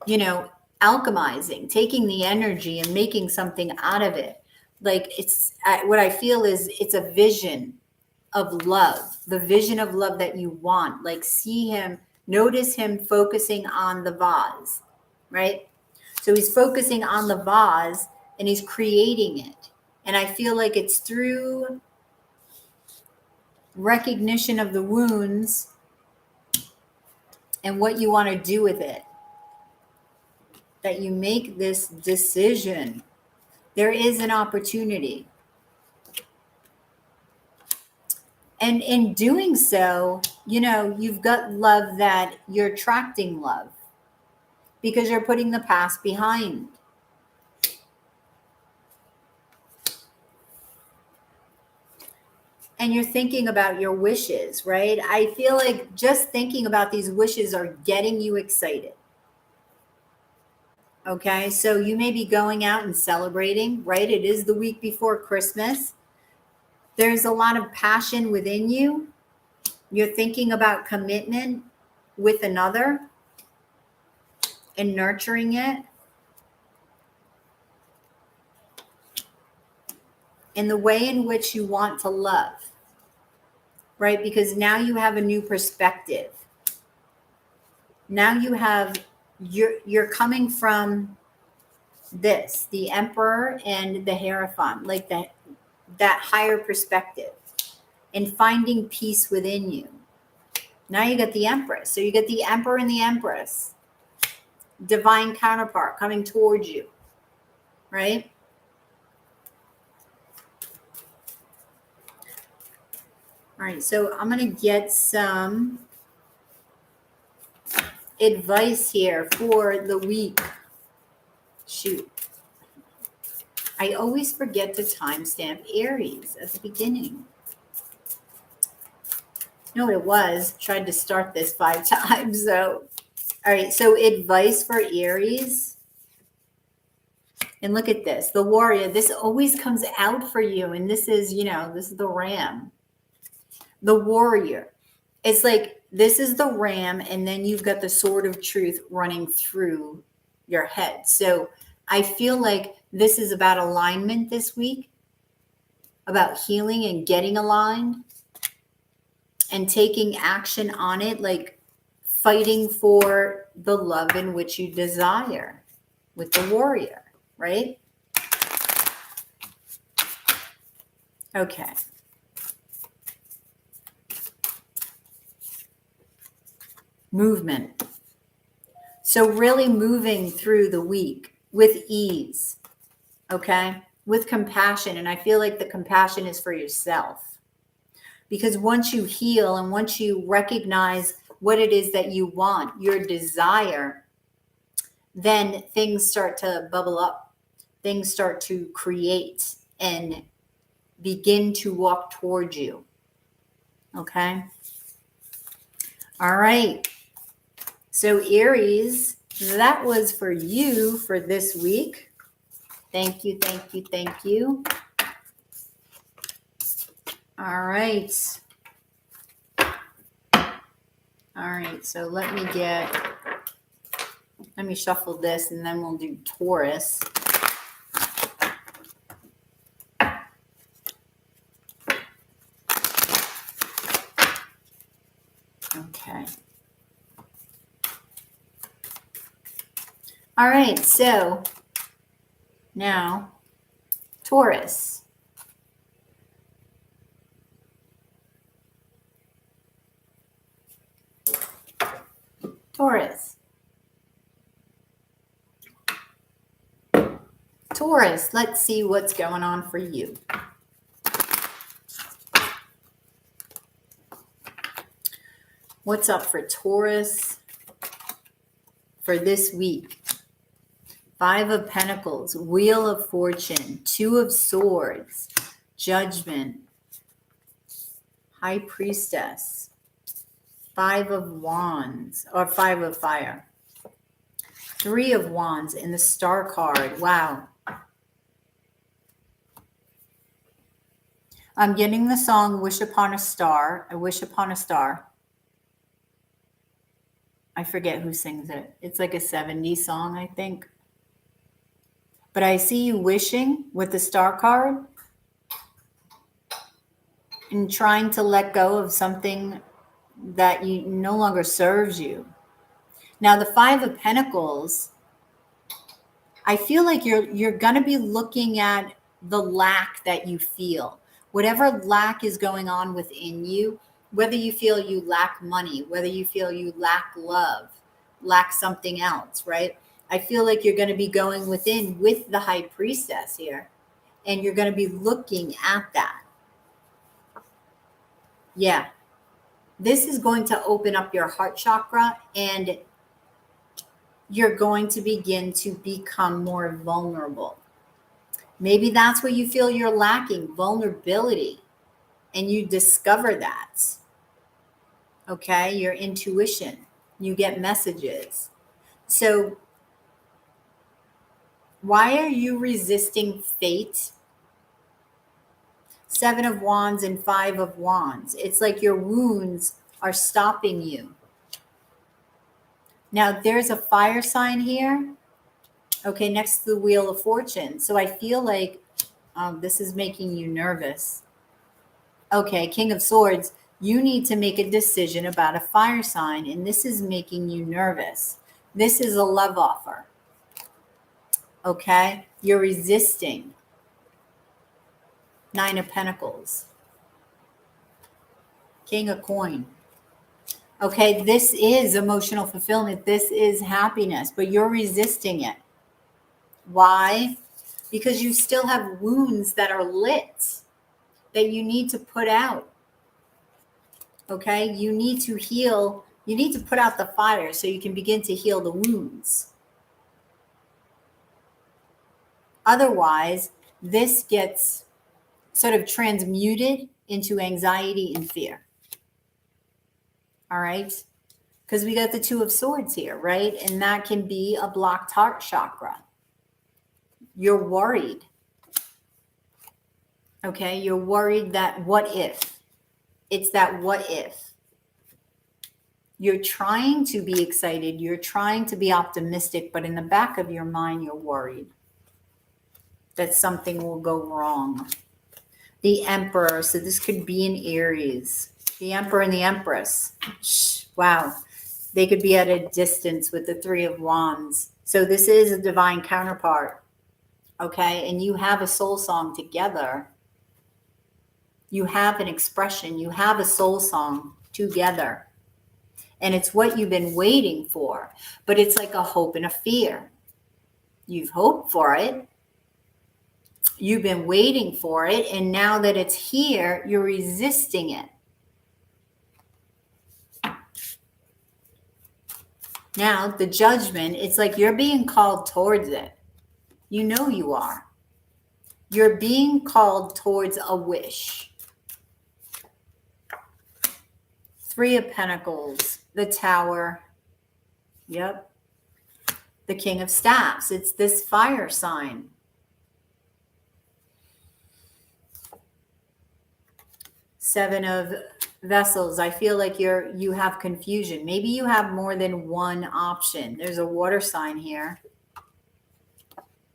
you know, alchemizing, taking the energy and making something out of it. Like it's, what I feel is it's a vision of love, the vision of love that you want. Like see him, notice him focusing on the vase, right? So he's focusing on the vase and he's creating it. And I feel like it's through recognition of the wounds and what you want to do with it that you make this decision. There is an opportunity. And in doing so, you know, you've got love that you're attracting love because you're putting the past behind. And you're thinking about your wishes, right? I feel like just thinking about these wishes are getting you excited. Okay, so you may be going out and celebrating, right? It is the week before Christmas. There's a lot of passion within you. You're thinking about commitment with another and nurturing it. And the way in which you want to love, right? Because now you have a new perspective. Now you have, you're coming from this, the Emperor and the Hierophant, like that higher perspective and finding peace within you. Now you got the Empress. So you get the Emperor and the Empress, divine counterpart coming towards you, right? All right, so I'm going to get some advice here for the week. Shoot. I always forget to timestamp Aries at the beginning. You know what it was? Tried to start this 5 times. So, all right, so advice for Aries. And look at this, the Warrior. This always comes out for you. And this is, you know, this is the Ram. The Warrior. It's like this is the Ram, and then you've got the Sword of Truth running through your head. So I feel like this is about alignment this week, about healing and getting aligned and taking action on it, like fighting for the love in which you desire with the Warrior, right? Okay. Movement. So really moving through the week with ease, okay? With compassion. And I feel like the compassion is for yourself. Because once you heal and once you recognize what it is that you want, your desire, then things start to bubble up. Things start to create and begin to walk towards you. Okay? All right. So Aries, that was for you for this week. Thank you, thank you, thank you. All right. All right, so let me shuffle this and then we'll do Taurus. Okay. All right, so now Taurus. Taurus. Taurus, let's see what's going on for you. What's up for Taurus for this week? 5 of Pentacles, Wheel of Fortune, 2 of Swords, Judgment, High Priestess, 5 of Wands, or 5 of Fire, 3 of Wands in the Star card. Wow. I'm getting the song Wish Upon a Star. I wish upon a star. I forget who sings it. It's like a 70s song, I think. But I see you wishing with the Star card and trying to let go of something that you no longer serves you. Now, the 5 of Pentacles, I feel like you're going to be looking at the lack that you feel. Whatever lack is going on within you, whether you feel you lack money, whether you feel you lack love, lack something else, right? I feel like you're going to be going within with the High Priestess here, and you're going to be looking at that. Yeah. This is going to open up your heart chakra, and you're going to begin to become more vulnerable. Maybe that's what you feel you're lacking, vulnerability, and you discover that. Okay, your intuition, you get messages. So why are you resisting fate? 7 of Wands and 5 of Wands. It's like your wounds are stopping you. Now, there's a fire sign here. Okay, next to the Wheel of Fortune. So I feel like this is making you nervous. Okay, King of Swords. You need to make a decision about a fire sign, and this is making you nervous. This is a love offer. Okay, you're resisting. 9 of Pentacles. King of Coin. Okay, this is emotional fulfillment. This is happiness, but you're resisting it. Why? Because you still have wounds that are lit that you need to put out. Okay, you need to heal. You need to put out the fire so you can begin to heal the wounds. Otherwise, this gets sort of transmuted into anxiety and fear. All right? Because we got the 2 of Swords here, right? And that can be a blocked heart chakra. You're worried. Okay? You're worried that what if? It's that what if. You're trying to be excited. You're trying to be optimistic, but in the back of your mind, you're worried that something will go wrong. The Emperor. So this could be an Aries. The Emperor and the Empress. Wow. They could be at a distance with the 3 of Wands. So this is a divine counterpart. Okay. And you have a soul song together. You have an expression. You have a soul song together. And it's what you've been waiting for. But it's like a hope and a fear. You've hoped for it. You've been waiting for it. And now that it's here, you're resisting it. Now, the judgment, it's like you're being called towards it. You know you are. You're being called towards a wish. 3 of Pentacles, the Tower. Yep. The King of Staffs. It's this fire sign. Seven of Vessels. I feel like you have confusion. Maybe you have more than one option. There's a water sign here.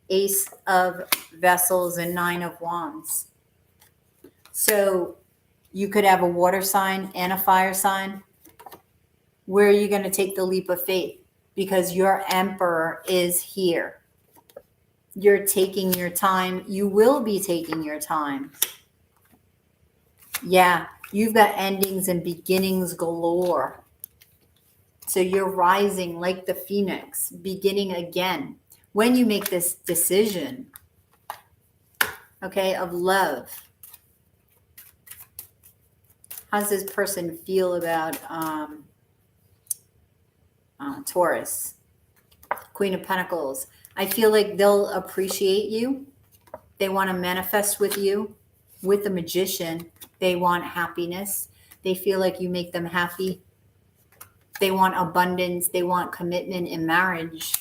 Ace of Vessels and 9 of Wands. So you could have a water sign and a fire sign. Where are you going to take the leap of faith? Because your Emperor is here. You're taking your time. You will be taking your time. Yeah, you've got endings and beginnings galore. So you're rising like the phoenix, beginning again. When you make this decision, okay, of love. How does this person feel about Taurus? Queen of Pentacles. I feel like they'll appreciate you. They want to manifest with you. With the Magician, they want happiness. They feel like you make them happy. They want abundance. They want commitment in marriage.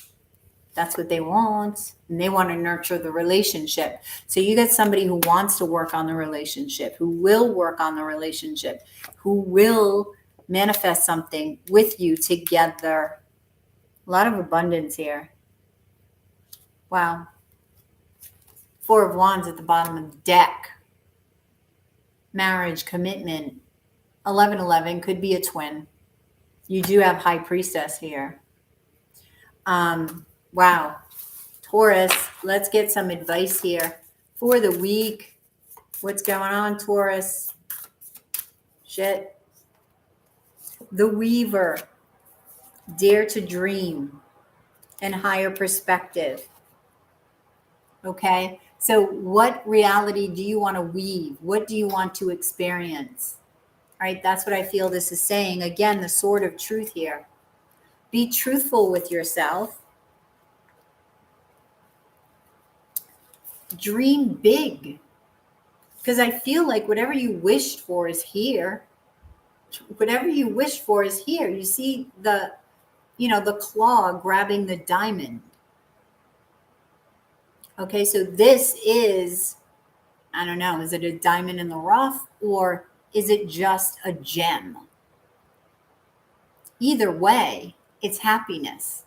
That's what they want. And they want to nurture the relationship. So you get somebody who wants to work on the relationship, who will work on the relationship, who will manifest something with you together. A lot of abundance here. Wow. 4 of Wands at the bottom of the deck. Marriage, commitment. 1111 could be a twin. You do have High Priestess here. Wow. Taurus, let's get some advice here for the week. What's going on, Taurus? Shit. The Weaver. Dare to dream and higher perspective. Okay? So what reality do you want to weave? What do you want to experience? All right? That's what I feel this is saying. Again, the sword of truth here. Be truthful with yourself. Dream big. Because I feel like whatever you wished for is here. Whatever you wish for is here. You see the claw grabbing the diamond. Okay, so this is, I don't know, is it a diamond in the rough or is it just a gem? Either way, it's happiness.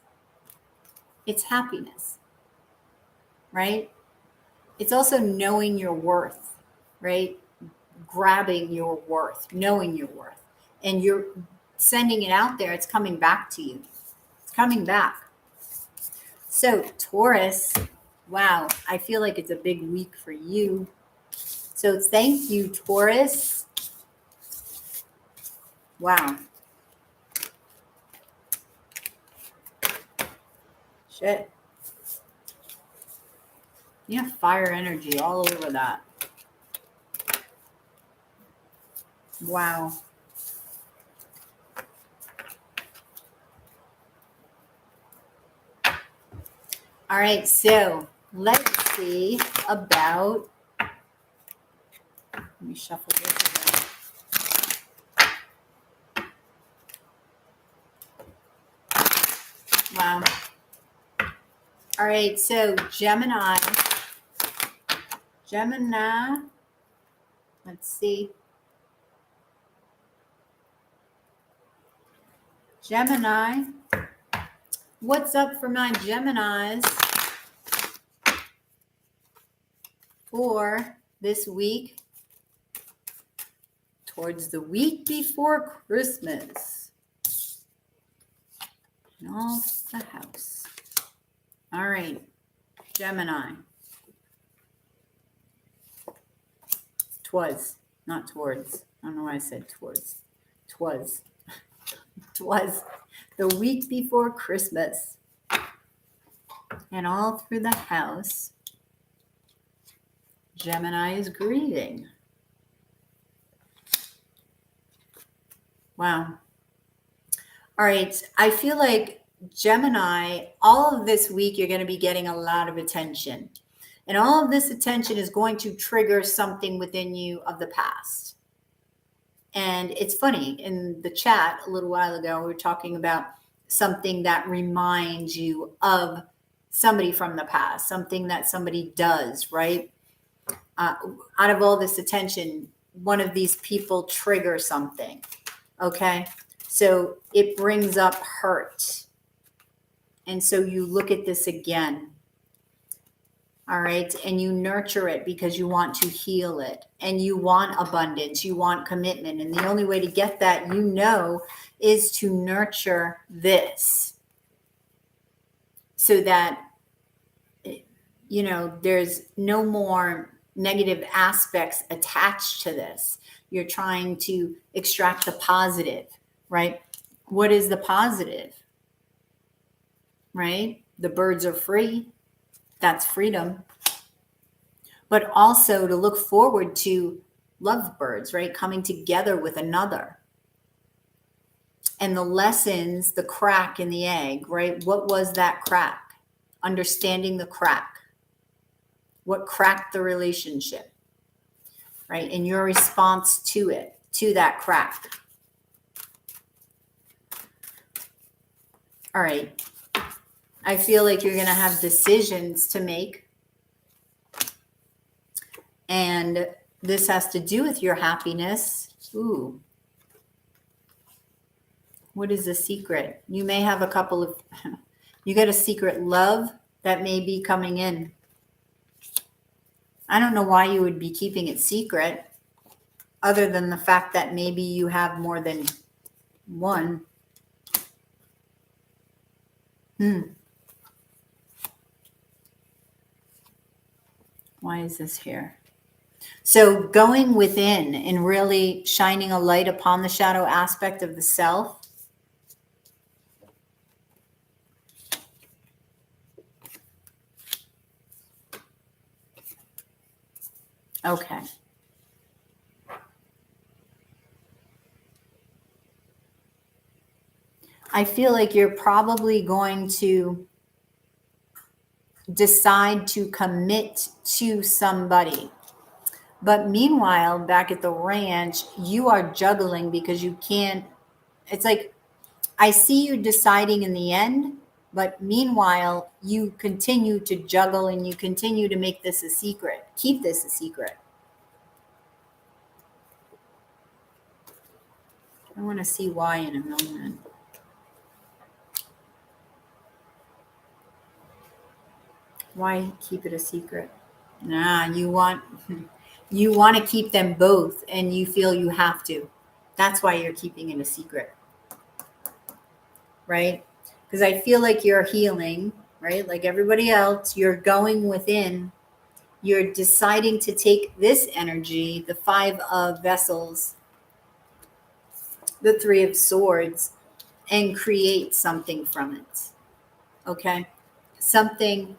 It's happiness, right? It's also knowing your worth, right? Grabbing your worth, knowing your worth. And you're sending it out there. It's coming back to you. It's coming back. So Taurus, wow, I feel like it's a big week for you. So thank you, Taurus. Wow. Shit. You have fire energy all over that. Wow. All right, so let's see about, let me shuffle this again. Wow. All right, so Gemini, let's see. Gemini, what's up for my Geminis for this week towards the week before Christmas? And all the house. All right, Gemini. Twas, not towards. I don't know why I said towards. Twas. It was the week before Christmas. And all through the house, Gemini is grieving. Wow. All right. I feel like Gemini, all of this week, you're going to be getting a lot of attention. And all of this attention is going to trigger something within you of the past. And it's funny, in the chat a little while ago, we were talking about something that reminds you of somebody from the past, something that somebody does, right? Out of all this attention, one of these people triggers something, okay? So it brings up hurt. And so you look at this again, all right? And you nurture it because you want to heal it. And you want abundance, you want commitment. And the only way to get that, you know, is to nurture this so that, you know, there's no more negative aspects attached to this. You're trying to extract the positive, right? What is the positive, right? The birds are free. That's freedom. But also to look forward to lovebirds, right? Coming together with another. And the lessons, the crack in the egg, right? What was that crack? Understanding the crack. What cracked the relationship, right? And your response to it, to that crack. All right. I feel like you're going to have decisions to make. And this has to do with your happiness. Ooh. What is the secret? You may have a couple of, you got a secret love that may be coming in. I don't know why you would be keeping it secret, other than the fact that maybe you have more than one. Why is this here? So going within and really shining a light upon the shadow aspect of the self. Okay. I feel like you're probably going to decide to commit to somebody. But meanwhile, back at the ranch, you are juggling because you can't. It's like, I see you deciding in the end, but meanwhile, you continue to juggle and you continue to make this a secret. Keep this a secret. I want to see why in a moment. Why keep it a secret? Nah, you want to keep them both and you feel you have to. That's why you're keeping it a secret. Right? Because I feel like you're healing, right? Like everybody else, you're going within. You're deciding to take this energy, the 5 of vessels, the 3 of swords, and create something from it. Okay? Something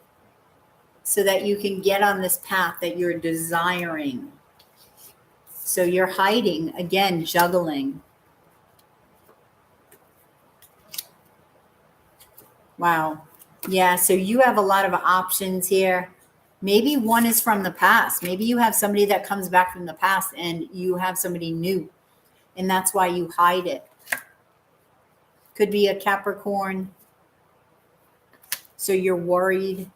so that you can get on this path that you're desiring. So you're hiding, again, juggling. Wow. Yeah, so you have a lot of options here. Maybe one is from the past. Maybe you have somebody that comes back from the past and you have somebody new. And that's why you hide it. Could be a Capricorn. So you're worried.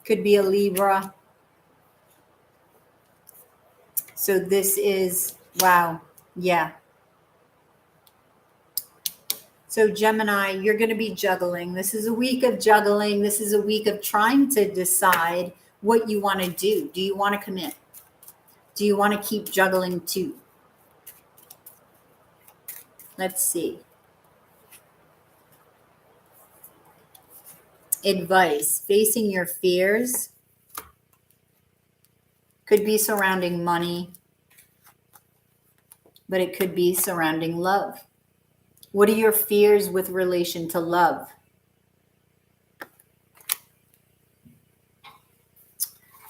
Could be a Libra. So this is, wow. Yeah. So Gemini, you're going to be juggling. This is a week of juggling. This is a week of trying to decide what you want to do. Do you want to commit? Do you want to keep juggling too? Let's see. Advice, facing your fears. Could be surrounding money. but it could be surrounding love. What are your fears with relation to love?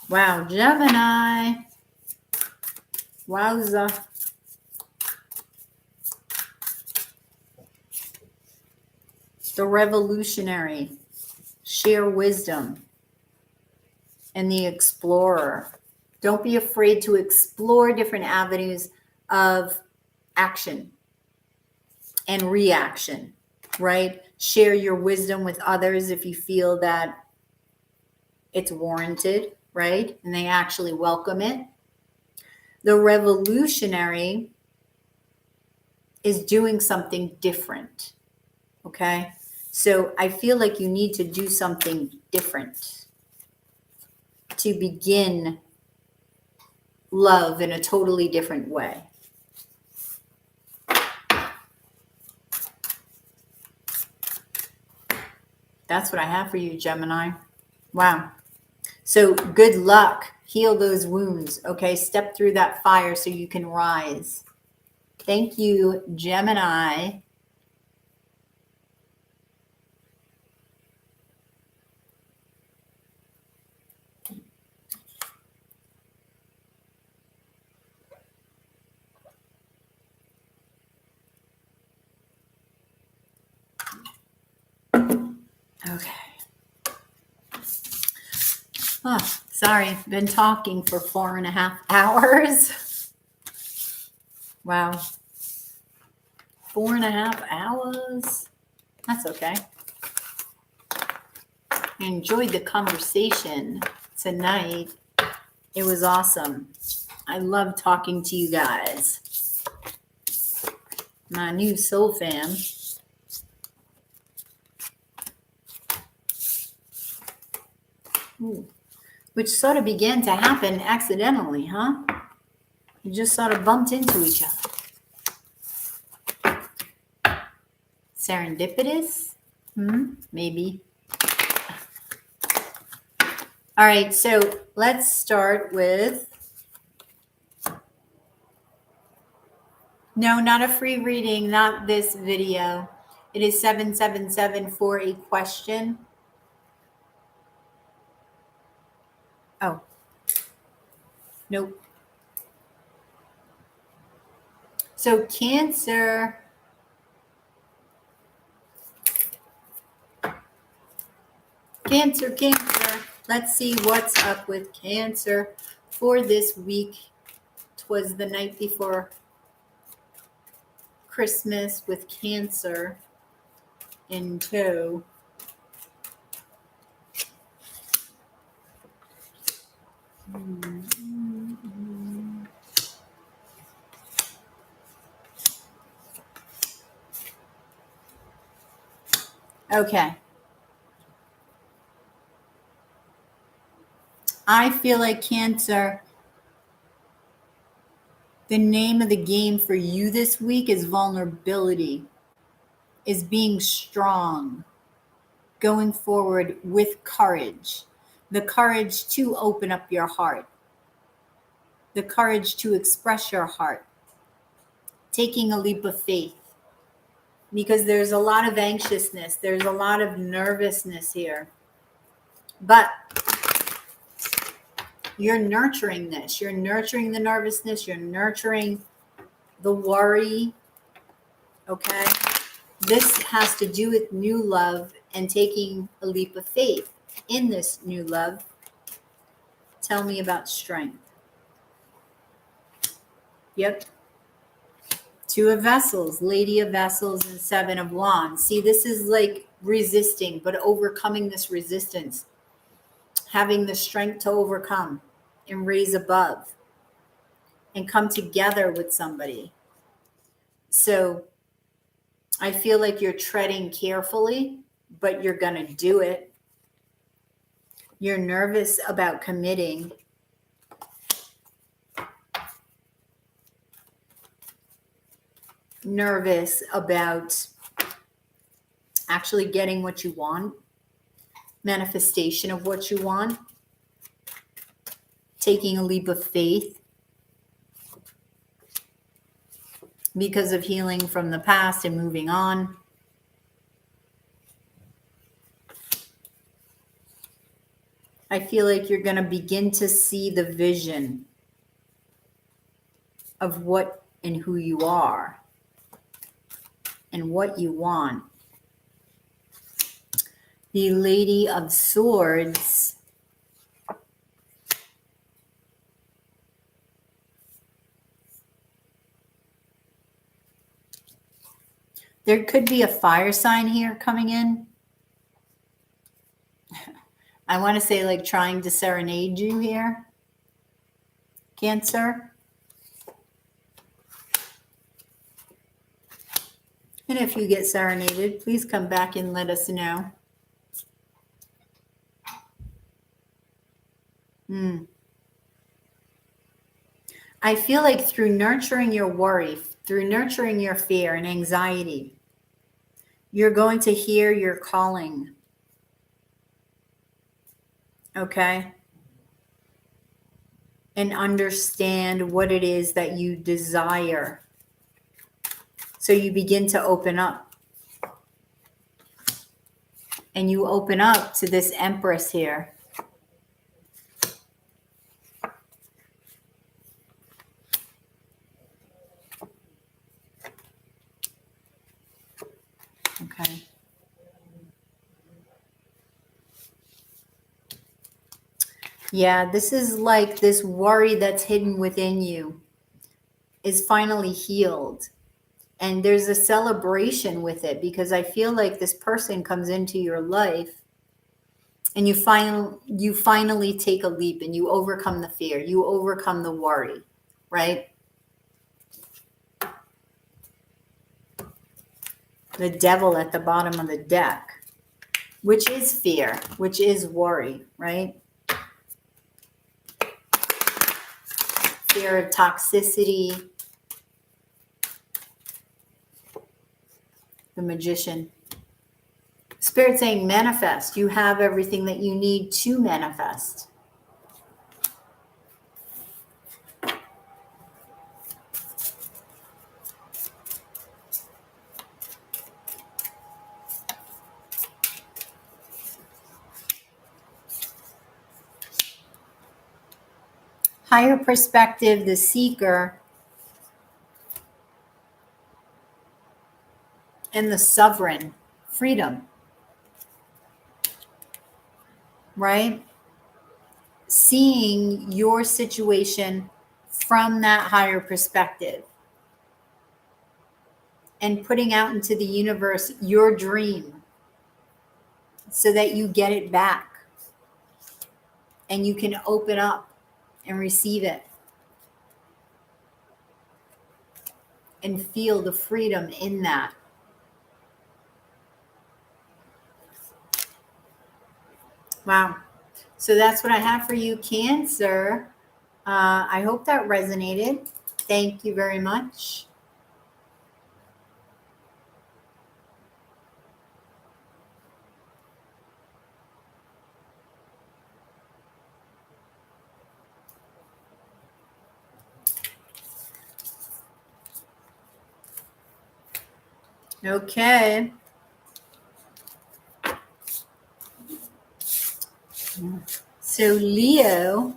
Wow, Gemini. Wowza. The revolutionary, share wisdom, and the explorer. Don't be afraid to explore different avenues of action and reaction, right? Share your wisdom with others if you feel that it's warranted, right? And they actually welcome it. The revolutionary is doing something different, okay? So I feel like you need to do something different to begin love in a totally different way. That's what I have for you, Gemini. Wow. So good luck. Heal those wounds, okay? Step through that fire so you can rise. Thank you, Gemini. Okay. Oh, sorry. Been talking for 4.5 hours. Wow. 4.5 hours. That's okay. I enjoyed the conversation tonight. It was awesome. I love talking to you guys. My new soul fam. Ooh. Which sort of began to happen accidentally, huh? You just sort of bumped into each other. Serendipitous? Maybe. All right, so let's start with... No, not a free reading, not this video. It is 777 for a question. Oh. Nope. So Cancer. Cancer. Let's see what's up with Cancer for this week. 'Twas the night before Christmas with Cancer in tow. Okay. I feel like Cancer, the name of the game for you this week is vulnerability, is being strong, going forward with courage, the courage to open up your heart, the courage to express your heart, taking a leap of faith, because there's a lot of anxiousness, there's a lot of nervousness here, but you're nurturing this. You're nurturing the nervousness. You're nurturing the worry. Okay. This has to do with new love and taking a leap of faith in this new love. Tell me about strength. Yep. 2 of Vessels, Lady of Vessels, and 7 of Wands. See, this is like resisting, but overcoming this resistance. Having the strength to overcome and raise above and come together with somebody. So I feel like you're treading carefully, but you're going to do it. You're nervous about committing. Nervous about actually getting what you want. Manifestation of what you want. Taking a leap of faith. because of healing from the past and moving on. I feel like you're going to begin to see the vision of what and who you are and what you want. The Lady of Swords. There could be a fire sign here coming in. I want to say like trying to serenade you here, Cancer. And if you get serenaded, please come back and let us know. I feel like through nurturing your worry, through nurturing your fear and anxiety, you're going to hear your calling. Okay? And understand what it is that you desire. So you begin to open up. And you open up to this Empress here. Okay. Yeah, this is like this worry that's hidden within you is finally healed. And there's a celebration with it because I feel like this person comes into your life and you finally take a leap and you overcome the fear. You overcome the worry, right? The Devil at the bottom of the deck, which is fear, which is worry, right? Fear of toxicity. The Magician. Spirit saying manifest. You have everything that you need to manifest. Higher perspective, the Seeker, and the Sovereign, freedom, right? Seeing your situation from that higher perspective and putting out into the universe your dream so that you get it back and you can open up and receive it and feel the freedom in that. Wow. So that's what I have for you, Cancer. I hope that resonated. Thank you very much. Okay. So Leo,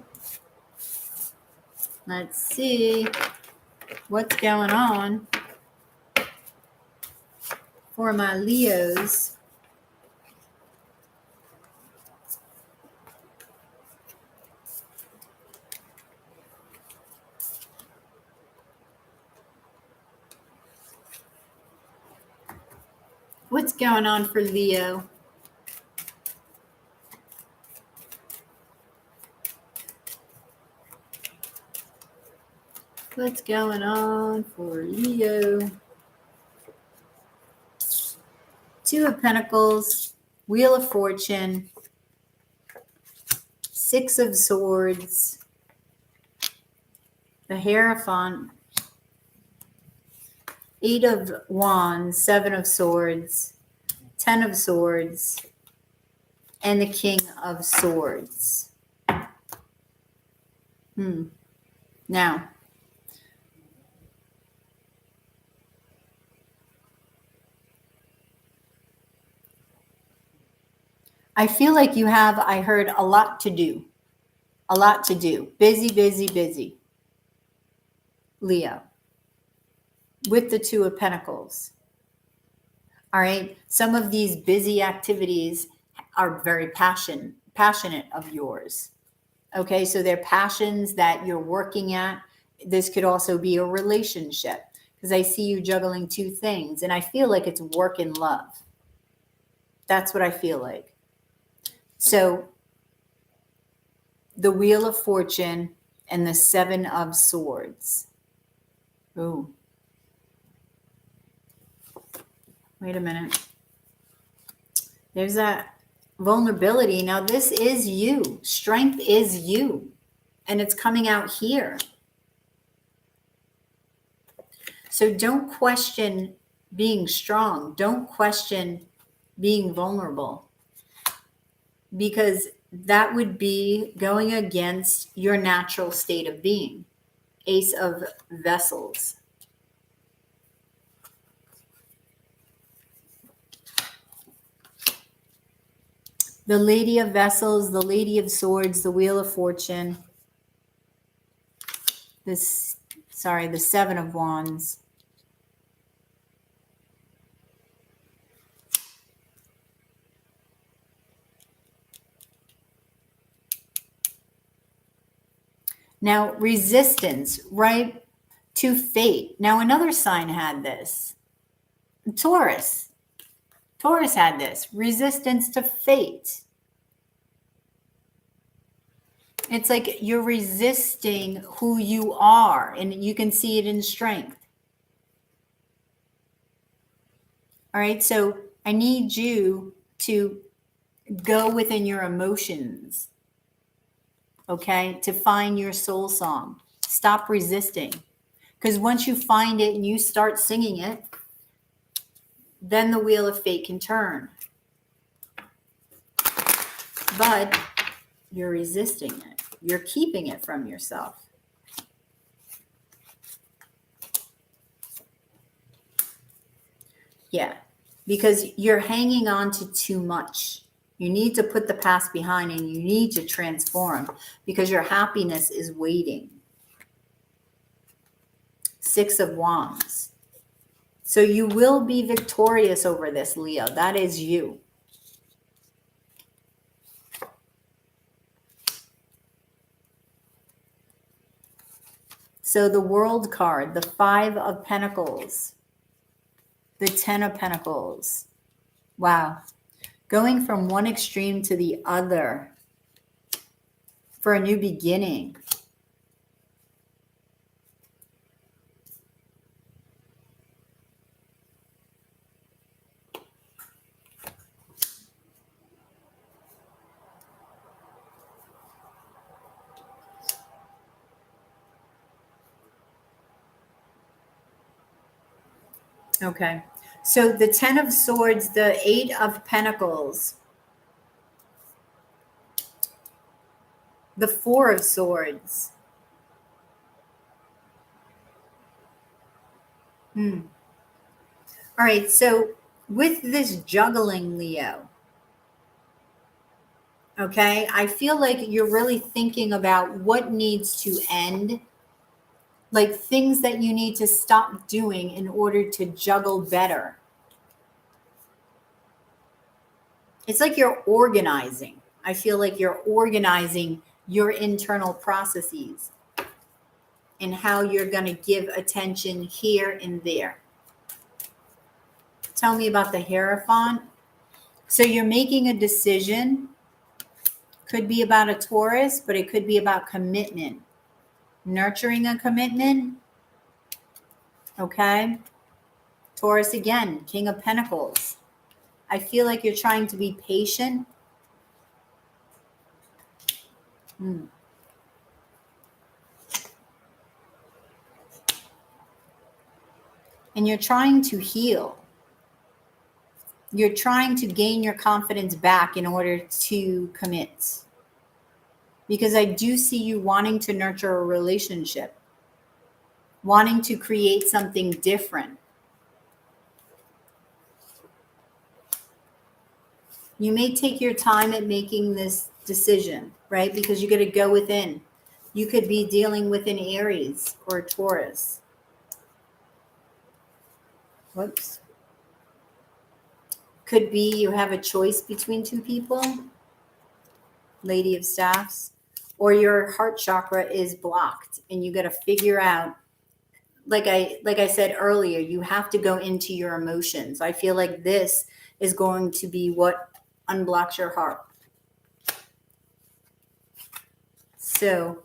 let's see what's going on for my Leos. What's going on for Leo? What's going on for Leo? Two of Pentacles, Wheel of Fortune, Six of Swords, the Hierophant, Eight of Wands, Seven of Swords, 10 of Swords, and the King of Swords. Now, I feel like you have, I heard, a lot to do. A lot to do. Busy, busy, busy. Leo. With the Two of Pentacles. All right. Some of these busy activities are very passionate of yours. Okay. So they're passions that you're working at. This could also be a relationship because I see you juggling two things and I feel like it's work and love. That's what I feel like. So the Wheel of Fortune and the Seven of Swords. Ooh. Wait a minute. There's that vulnerability. Now, this is you. Strength is you. And it's coming out here. So don't question being strong. Don't question being vulnerable. Because that would be going against your natural state of being. Ace of Vessels. The Lady of Vessels, the Lady of Swords, the Wheel of Fortune. The Seven of Wands. Now, resistance, right, to fate. Now, another sign had this. Taurus. Taurus had this. Resistance to fate. It's like you're resisting who you are, and you can see it in strength. All right, so I need you to go within your emotions, okay, to find your soul song. Stop resisting. Because once you find it and you start singing it, then the wheel of fate can turn. But you're resisting it. You're keeping it from yourself. Yeah, because you're hanging on to too much. You need to put the past behind and you need to transform because your happiness is waiting. Six of Wands. So you will be victorious over this, Leo. That is you. So the World card, the Five of Pentacles, the Ten of Pentacles. Wow. Going from one extreme to the other for a new beginning. Okay. So the Ten of Swords, the Eight of Pentacles, the Four of Swords. All right. So with this juggling, Leo, okay, I feel like you're really thinking about what needs to end, like things that you need to stop doing in order to juggle better. It's like you're organizing. I feel like you're organizing your internal processes and how you're going to give attention here and there. Tell me about the Hierophant. So you're making a decision. Could be about a Taurus, but it could be about commitment. Nurturing a commitment. Okay. Taurus again, King of Pentacles. I feel like you're trying to be patient. And you're trying to heal. You're trying to gain your confidence back in order to commit. Because I do see you wanting to nurture a relationship, wanting to create something different. You may take your time at making this decision, right? Because you got to go within. You could be dealing with an Aries or a Taurus. Whoops. Could be you have a choice between two people, Lady of Staffs, or your heart chakra is blocked and you got to figure out, like I said earlier, you have to go into your emotions. I feel like this is going to be what unblocks your heart. So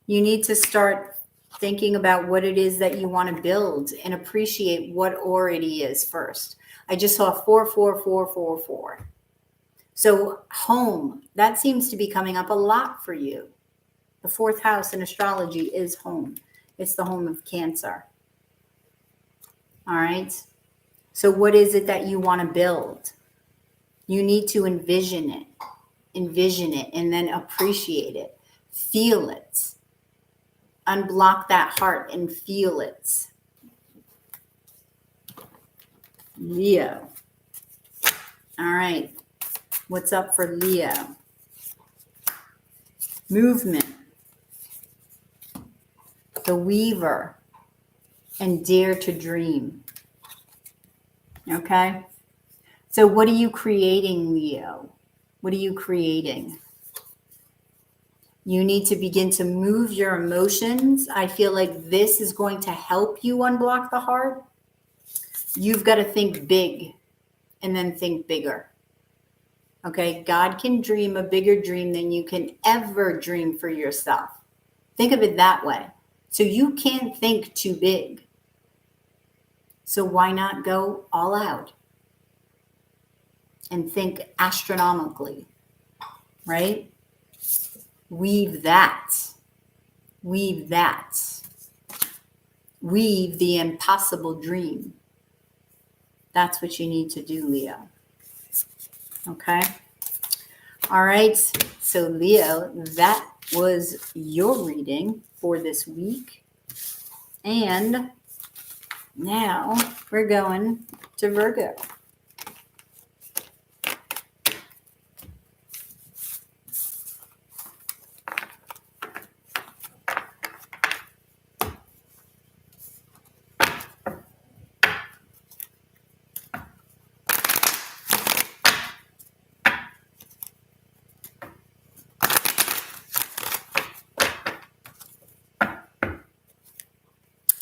you need to start thinking about what it is that you want to build and appreciate what already is first. I just saw 44444. So home, that seems to be coming up a lot for you. The fourth house in astrology is home. It's the home of Cancer. All right. So what is it that you want to build? You need to envision it, and then appreciate it. Feel it. Unblock that heart and feel it. Leo. All right. What's up for Leo? Movement. The Weaver. And dare to dream. Okay? So what are you creating, Leo? What are you creating? You need to begin to move your emotions. I feel like this is going to help you unblock the heart. You've got to think big and then think bigger. Okay? God can dream a bigger dream than you can ever dream for yourself. Think of it that way. So you can't think too big. So why not go all out and think astronomically, right? Weave that. Weave that. Weave the impossible dream. That's what you need to do, Leo. Okay? All right. So, Leo, that was your reading for this week. And now we're going to Virgo.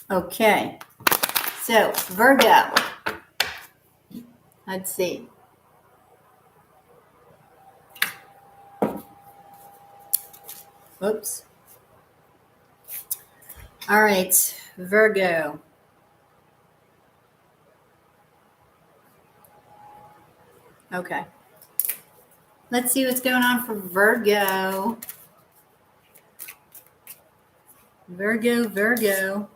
Okay. So, Virgo. Let's see. Oops. All right, Virgo. Okay. Let's see what's going on for Virgo. Virgo.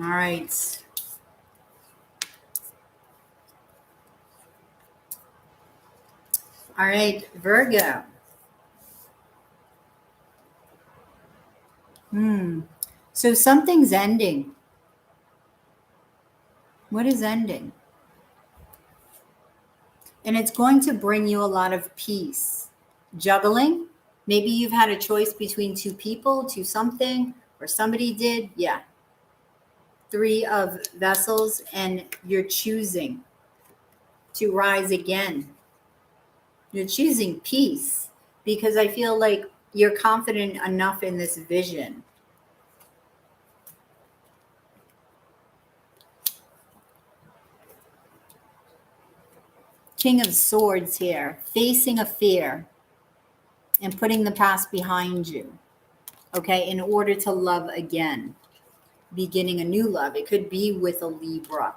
All right. All right, Virgo. So something's ending. What is ending? And it's going to bring you a lot of peace. Juggling. Maybe you've had a choice between two people, to something, or somebody did. Yeah. 3 of Vessels, and you're choosing to rise again. You're choosing peace because I feel like you're confident enough in this vision. King of Swords here, facing a fear and putting the past behind you, okay, in order to love again, beginning a new love. It could be with a Libra.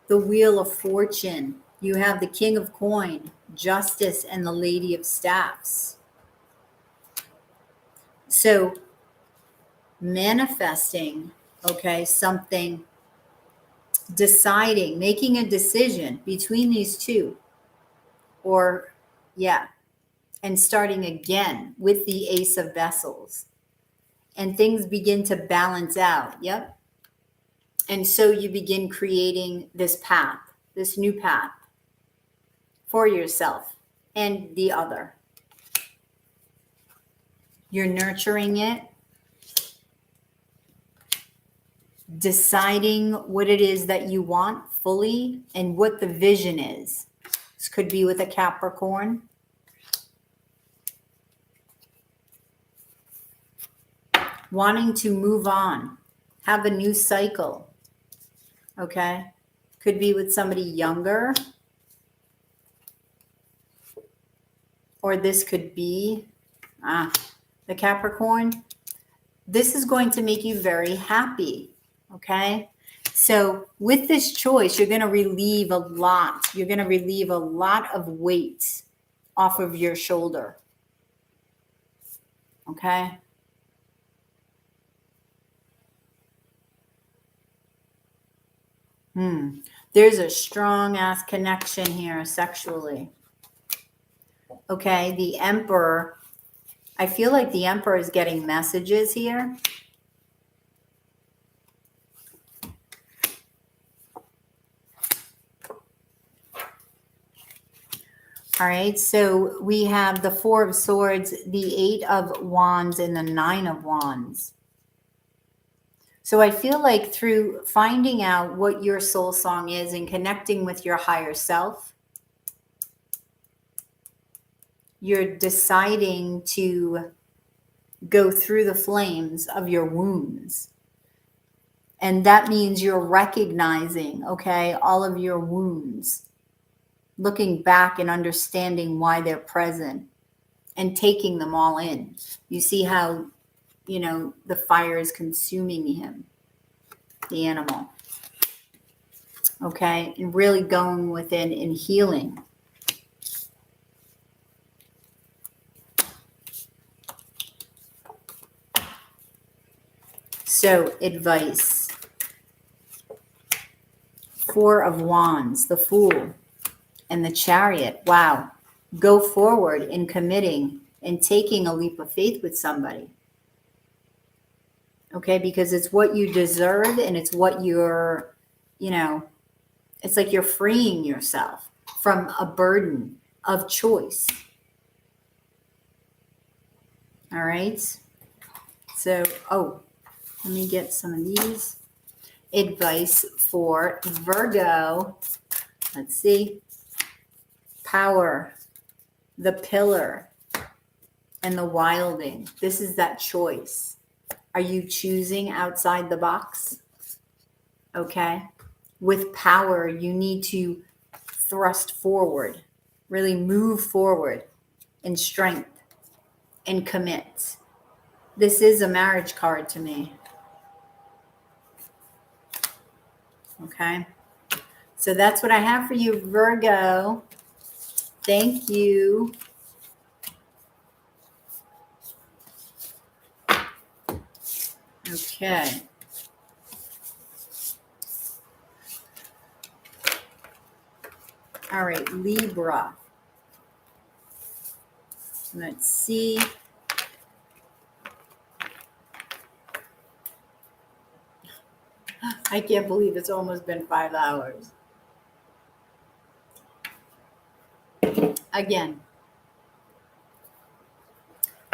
The Wheel of Fortune. You have the King of Coin, Justice, and the Lady of Staffs. So manifesting, okay, something, deciding, making a decision between these two, or yeah, and starting again with the Ace of Vessels. and things begin to balance out. Yep. And so you begin creating this path, this new path for yourself and the other. You're nurturing it, deciding what it is that you want fully and what the vision is. This could be with a Capricorn. Wanting to move on, have a new cycle. Okay? Could be with somebody younger. Or this could be the Capricorn. This is going to make you very happy. Okay? So with this choice, you're going to relieve a lot. You're going to relieve a lot of weight off of your shoulder. Okay? There's a strong ass connection here sexually. Okay, the Emperor. I feel like the Emperor is getting messages here. All right, so we have the Four of Swords, the Eight of Wands, and the Nine of Wands. So I feel like through finding out what your soul song is and connecting with your higher self, you're deciding to go through the flames of your wounds. And that means you're recognizing, okay, all of your wounds, looking back and understanding why they're present and taking them all in. You see how, you know, the fire is consuming him, the animal. Okay, and really going within and healing. So, advice. Four of Wands, the Fool, and the Chariot. Wow. Go forward in committing and taking a leap of faith with somebody. Okay, because it's what you deserve and it's what you're, you know, it's like you're freeing yourself from a burden of choice. All right. So, let me get some of these. Advice for Virgo. Let's see. Power, the Pillar, and the Wilding. This is that choice. Are you choosing outside the box? Okay. With power, you need to thrust forward, really move forward in strength and commit. This is a marriage card to me. Okay. So that's what I have for you, Virgo. Thank you. Okay. All right, Libra. Let's see. I can't believe it's almost been 5 hours. Again.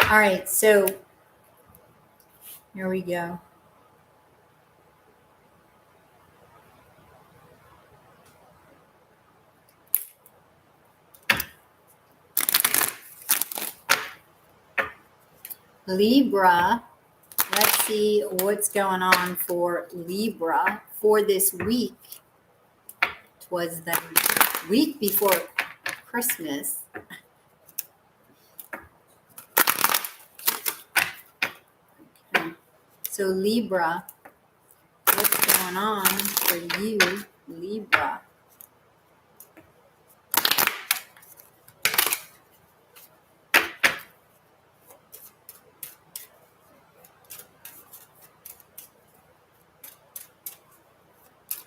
All right, so here we go. Libra, let's see what's going on for Libra for this week. It was the week before Christmas. Okay. So Libra, what's going on for you, Libra?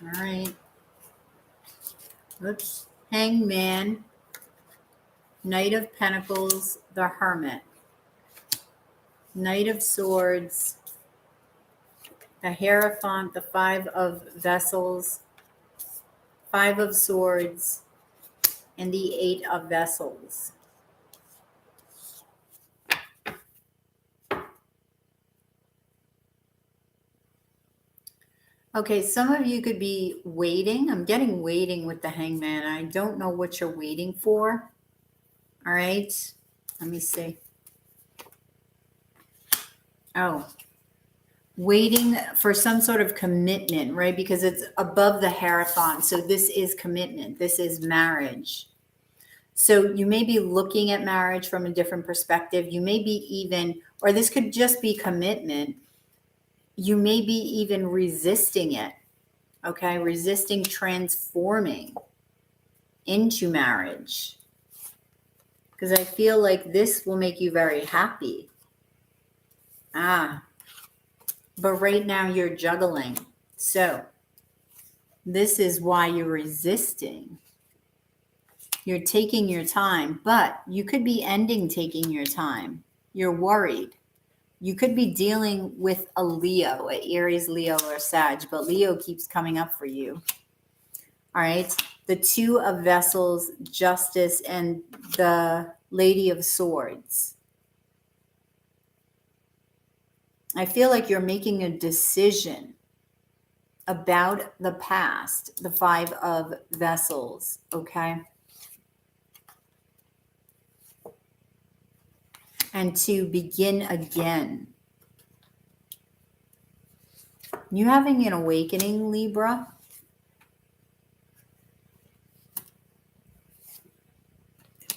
All right. Oops. Hangman, Knight of Pentacles, the Hermit, Knight of Swords, the Hierophant, the Five of Vessels, Five of Swords, and the Eight of Vessels. Okay, some of you could be waiting. I'm getting waiting with the Hangman. I don't know what you're waiting for. All right, let me see. Oh, waiting for some sort of commitment, right? Because it's above the Hierophant. So this is commitment. This is marriage. So you may be looking at marriage from a different perspective. You may be even, or this could just be commitment. You may be even resisting it. Okay, resisting transforming into marriage. Because I feel like this will make you very happy. But right now you're juggling. So this is why you're resisting. You're taking your time, but you could be ending taking your time. You're worried. You could be dealing with a Leo, an Aries, Leo, or Sag, but Leo keeps coming up for you. All right. The Two of Vessels, Justice, and the Lady of Swords. I feel like you're making a decision about the past, the Five of Vessels, okay? And to begin again. You having an awakening, Libra?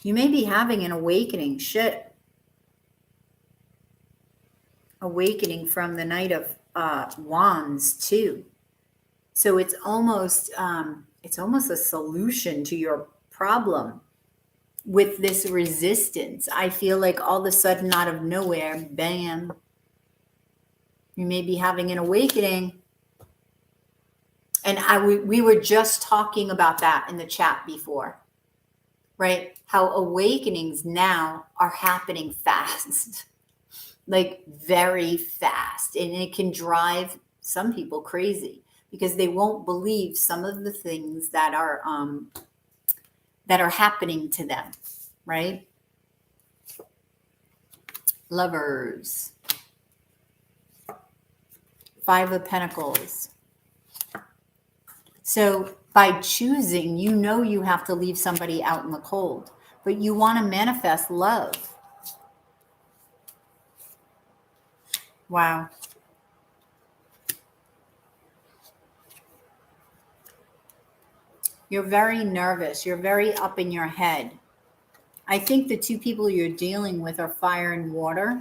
You may be having an awakening. Awakening from the Knight of Wands too. So it's almost a solution to your problem with this resistance. I feel like all of a sudden, out of nowhere, bam, you may be having an awakening. And we were just talking about that in the chat before, right? How awakenings now are happening fast, like very fast. And it can drive some people crazy because they won't believe some of the things that are happening to them, right? Lovers. Five of Pentacles. So by choosing, you know you have to leave somebody out in the cold, but you want to manifest love. Wow. You're very nervous. You're very up in your head. I think the two people you're dealing with are fire and water.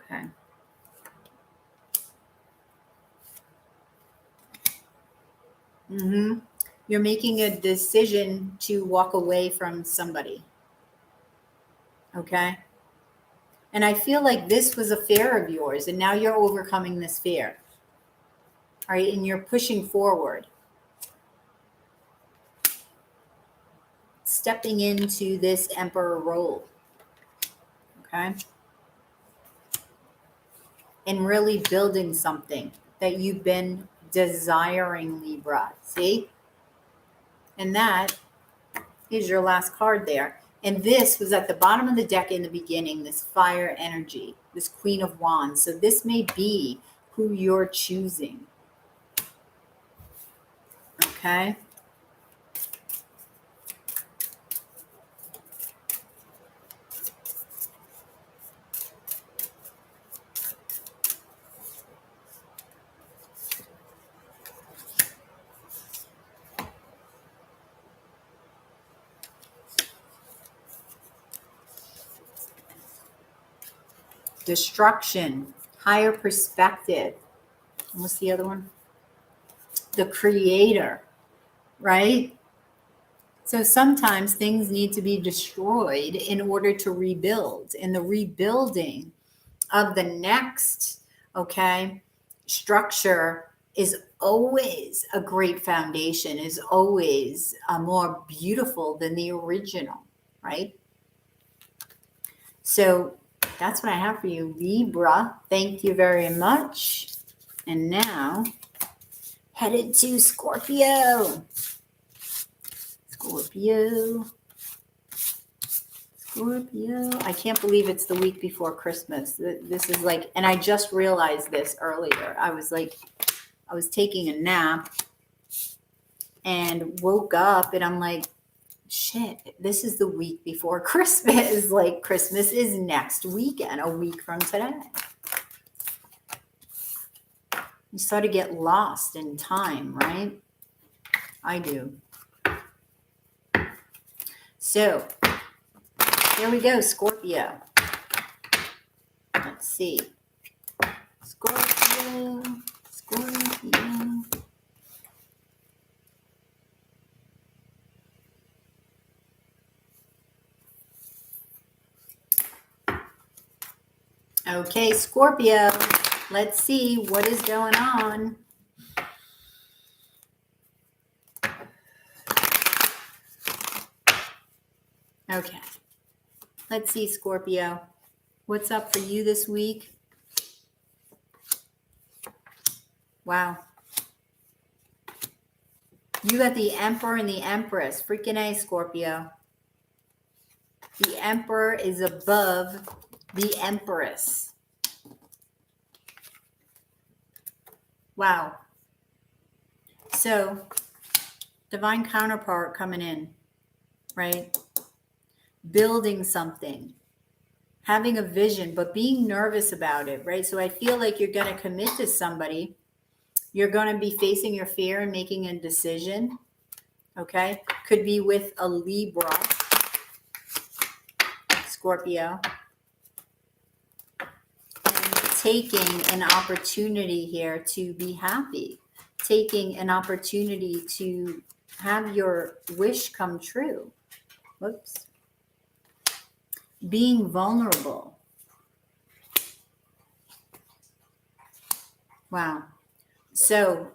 Okay. You're making a decision to walk away from somebody. Okay. And I feel like this was a fear of yours, and now you're overcoming this fear. All right. And you're pushing forward. Stepping into this Emperor role. Okay. And really building something that you've been desiring, Libra. See? And that is your last card there. And this was at the bottom of the deck in the beginning, this fire energy, this Queen of Wands. So this may be who you're choosing. Okay? Destruction, higher perspective. What's the other one? The Creator, right? So sometimes things need to be destroyed in order to rebuild. And the rebuilding of the next, okay, structure is always a great foundation, is always more beautiful than the original, right? So that's what I have for you, Libra. Thank you very much. And now, headed to Scorpio. Scorpio. I can't believe it's the week before Christmas. This is like, and I just realized this earlier. I was taking a nap and woke up and I'm like, shit, this is the week before Christmas. Like, Christmas is next weekend, a week from today. You sort of get lost in time, right? I do. So, here we go, Scorpio. Let's see. Scorpio. Okay, Scorpio. Let's see what is going on. Okay. Let's see, Scorpio. What's up for you this week? Wow. You got the Emperor and the Empress. Freaking A, Scorpio. The Emperor is above the Empress. Wow. So, divine counterpart coming in, right? Building something, having a vision, but being nervous about it, right? So I feel like you're going to commit to somebody. You're going to be facing your fear and making a decision, okay? Could be with a Libra, Scorpio. And taking an opportunity here to be happy. Taking an opportunity to have your wish come true. Whoops. Being vulnerable. Wow. So,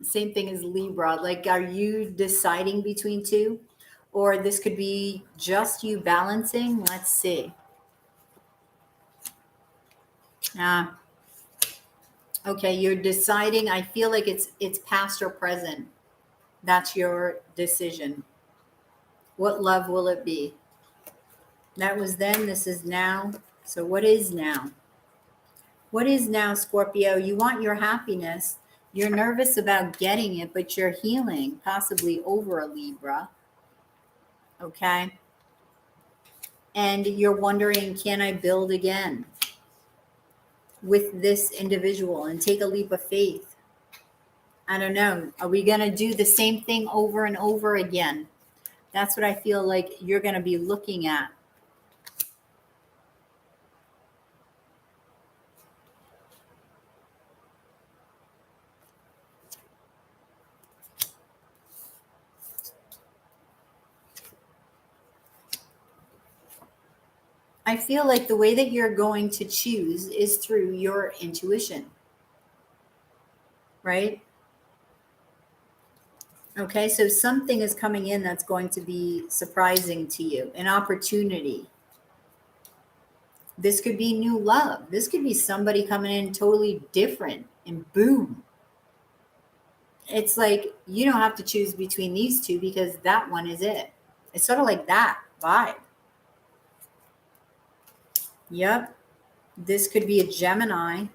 same thing as Libra. Like, are you deciding between two? Or this could be just you balancing? Let's see. Okay, you're deciding. I feel like it's past or present. That's your decision. What love will it be? That was then, this is now. So what is now? What is now, Scorpio? You want your happiness. You're nervous about getting it, but you're healing, possibly over a Libra. Okay? And you're wondering, can I build again with this individual and take a leap of faith? I don't know. Are we going to do the same thing over and over again? That's what I feel like you're going to be looking at. I feel like the way that you're going to choose is through your intuition, right? Okay, so something is coming in that's going to be surprising to you, an opportunity. This could be new love. This could be somebody coming in totally different, and boom. It's like you don't have to choose between these two because that one is it. It's sort of like that vibe. Yep. This could be a Gemini.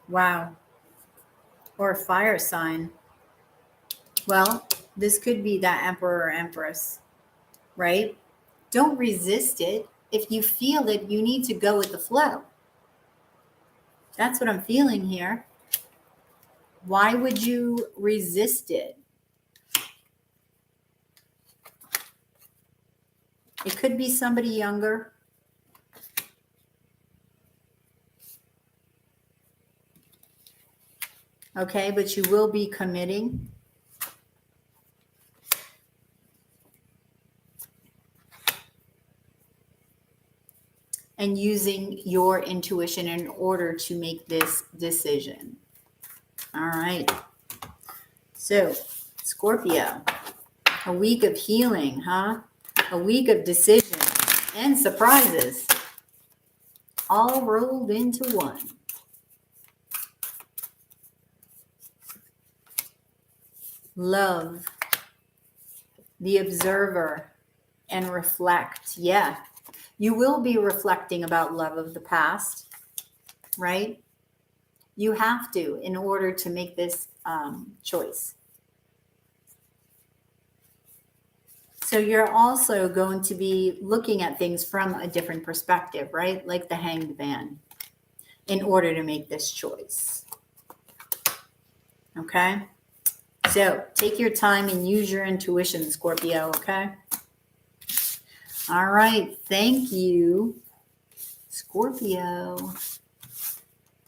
Wow. Or a fire sign. Well, this could be that Emperor or Empress, right? Don't resist it. If you feel it, you need to go with the flow. That's what I'm feeling here. Why would you resist it? It could be somebody younger. Okay, but you will be committing. and using your intuition in order to make this decision. All right. So, Scorpio, a week of healing, huh? A week of decision and surprises, all rolled into one. Love, the observer, and reflect. Yeah, you will be reflecting about love of the past, right? You have to in order to make this choice. So you're also going to be looking at things from a different perspective, right? Like the Hanged Man, in order to make this choice. Okay? So take your time and use your intuition, Scorpio, okay? All right. Thank you, Scorpio.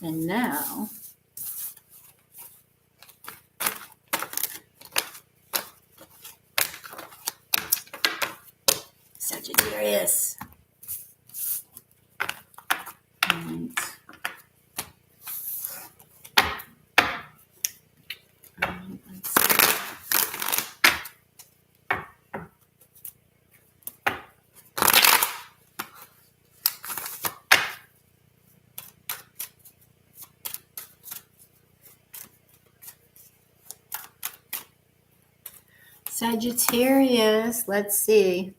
And now, Sagittarius. And let's see. Sagittarius, let's see.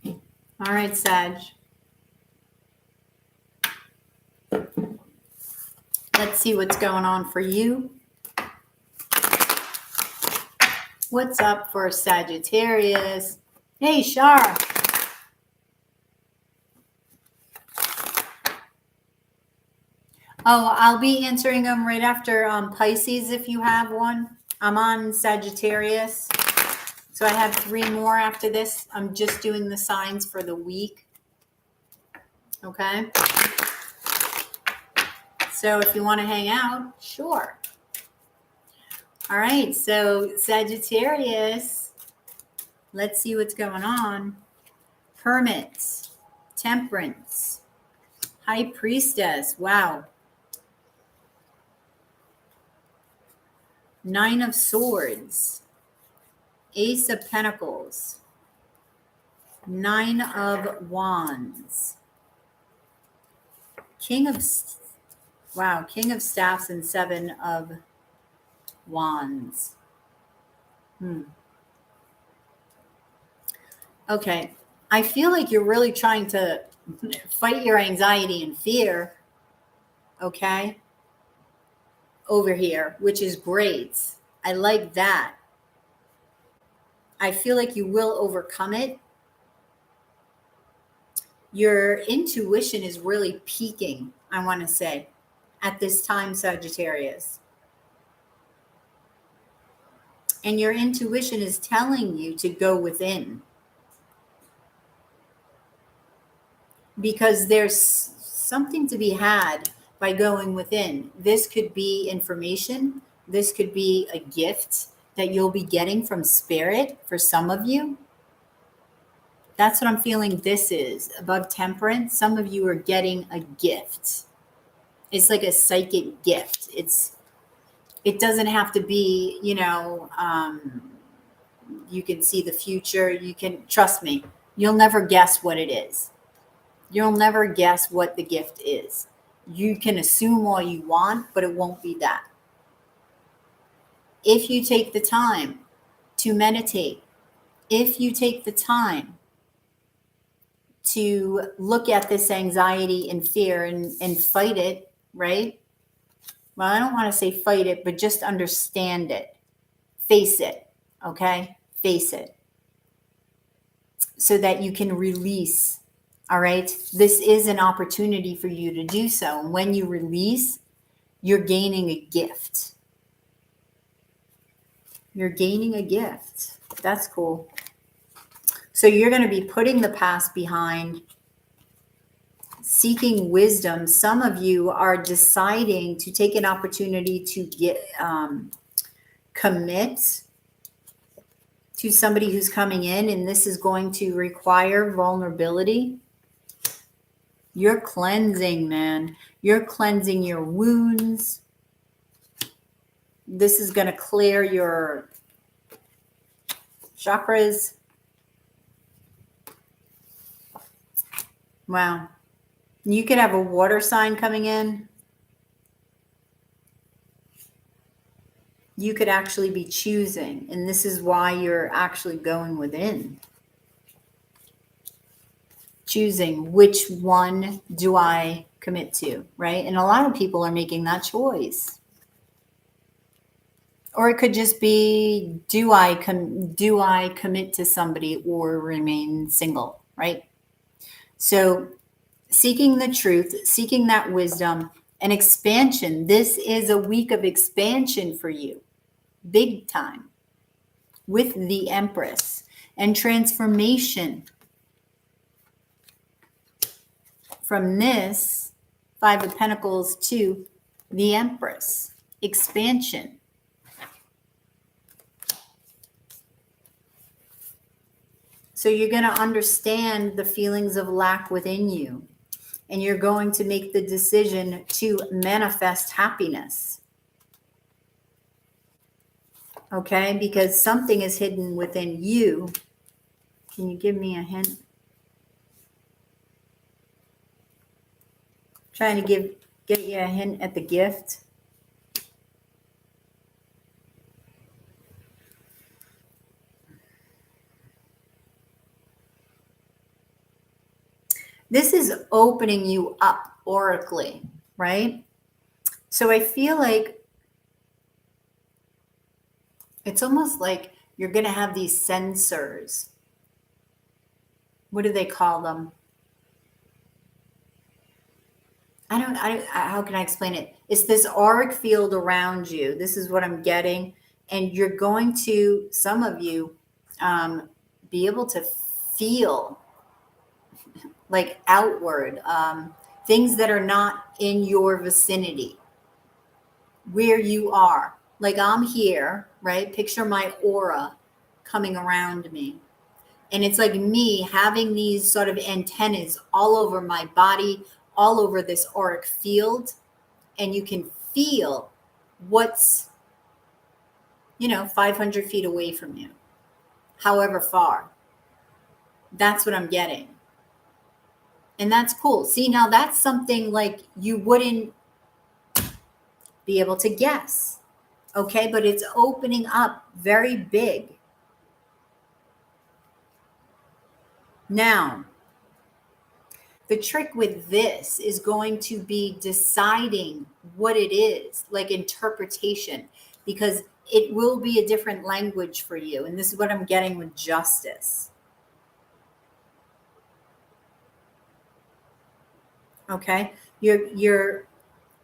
All right, Sag. Let's see what's going on for you. What's up for Sagittarius? Hey, Shar. Oh, I'll be answering them right after Pisces if you have one. I'm on Sagittarius. So I have 3 more after this. I'm just doing the signs for the week. Okay. So if you want to hang out, sure. All right. So Sagittarius, let's see what's going on. Hermit, Temperance, High Priestess. Wow. 9 of Swords, Ace of Pentacles, 9 of Wands, King of Staffs, and 7 of Wands. Okay. I feel like you're really trying to fight your anxiety and fear. Okay. Over here, which is great. I like that. I feel like you will overcome it. Your intuition is really peaking, I want to say, at this time, Sagittarius. And your intuition is telling you to go within. Because there's something to be had by going within. This could be information. This could be a gift that you'll be getting from spirit for some of you. That's what I'm feeling this is. Above Temperance, some of you are getting a gift. It's like a psychic gift. It doesn't have to be, you can see the future. You can, trust me, you'll never guess what it is. You'll never guess what the gift is. You can assume all you want, but it won't be that. If you take the time to meditate, if you take the time to look at this anxiety and fear and fight it, right? Well, I don't want to say fight it, but just understand it. Face it, okay? Face it. So that you can release. All right. This is an opportunity for you to do so. And when you release, you're gaining a gift. You're gaining a gift. That's cool. So you're going to be putting the past behind, seeking wisdom. Some of you are deciding to take an opportunity to commit to somebody who's coming in, and this is going to require vulnerability. You're cleansing, man. You're cleansing your wounds. This is going to clear your chakras. Wow. You could have a water sign coming in. You could actually be choosing, and this is why you're actually going within. Choosing which one do I commit to, right? And a lot of people are making that choice. Or it could just be, do I commit to somebody or remain single, right? So seeking the truth, seeking that wisdom and expansion. This is a week of expansion for you, big time, with the Empress, and transformation. From this 5 of Pentacles to the Empress, expansion. So you're going to understand the feelings of lack within you, and you're going to make the decision to manifest happiness. Okay? Because something is hidden within you. Can you give me a hint? Trying to get you a hint at the gift. This is opening you up oracally, right? So I feel like it's almost like you're going to have these sensors. What do they call them? How can I explain it? It's this auric field around you. This is what I'm getting. And you're going to, some of you, be able to feel like outward, things that are not in your vicinity, where you are. Like I'm here, right? Picture my aura coming around me. And it's like me having these sort of antennas all over my body, all over this auric field. And you can feel what's, 500 feet away from you, however far. That's what I'm getting. And that's cool. See, now that's something like you wouldn't be able to guess. Okay, but it's opening up very big. Now, the trick with this is going to be deciding what it is, like interpretation, because it will be a different language for you. And this is what I'm getting with justice. Okay, you're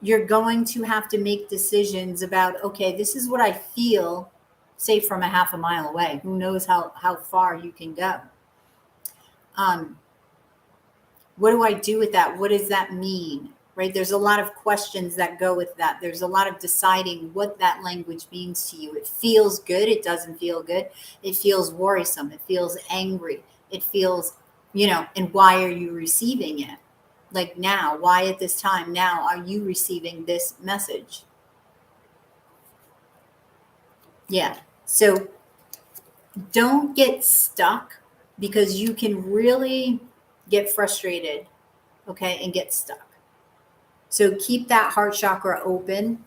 going to have to make decisions about, okay, this is what I feel, say from a half a mile away. Who knows how far you can go? What do I do with that? What does that mean? Right? There's a lot of questions that go with that. There's a lot of deciding what that language means to you. It feels good. It doesn't feel good. It feels worrisome. It feels angry. It feels, and why are you receiving it? Like now, why at this time now are you receiving this message? Yeah. So don't get stuck, because you can really get frustrated, okay, and get stuck. So keep that heart chakra open,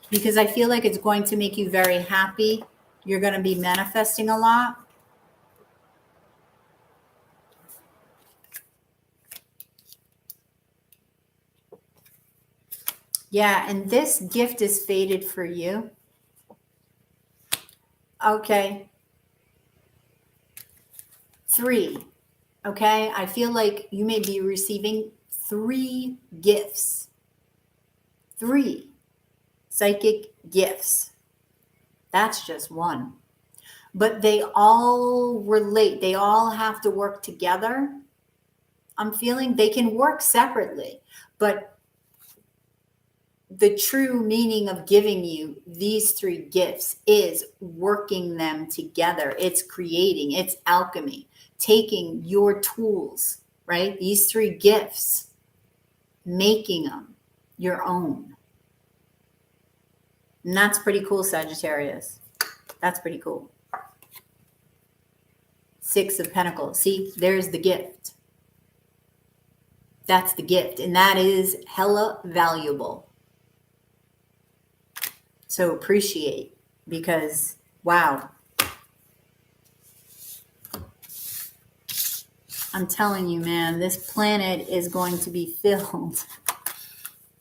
because I feel like it's going to make you very happy. You're going to be manifesting a lot. Yeah, and this gift is fated for you. Okay. 3. Okay, I feel like you may be receiving 3 gifts. 3 psychic gifts. That's just one. But they all relate. They all have to work together. I'm feeling they can work separately, but the true meaning of giving you these three gifts is working them together. It's creating, it's alchemy, taking your tools, right? These three gifts, making them your own. And that's pretty cool, Sagittarius. That's pretty cool. Six of Pentacles. See, there's the gift. That's the gift. And that is hella valuable. So appreciate, because wow. I'm telling you, man, this planet is going to be filled.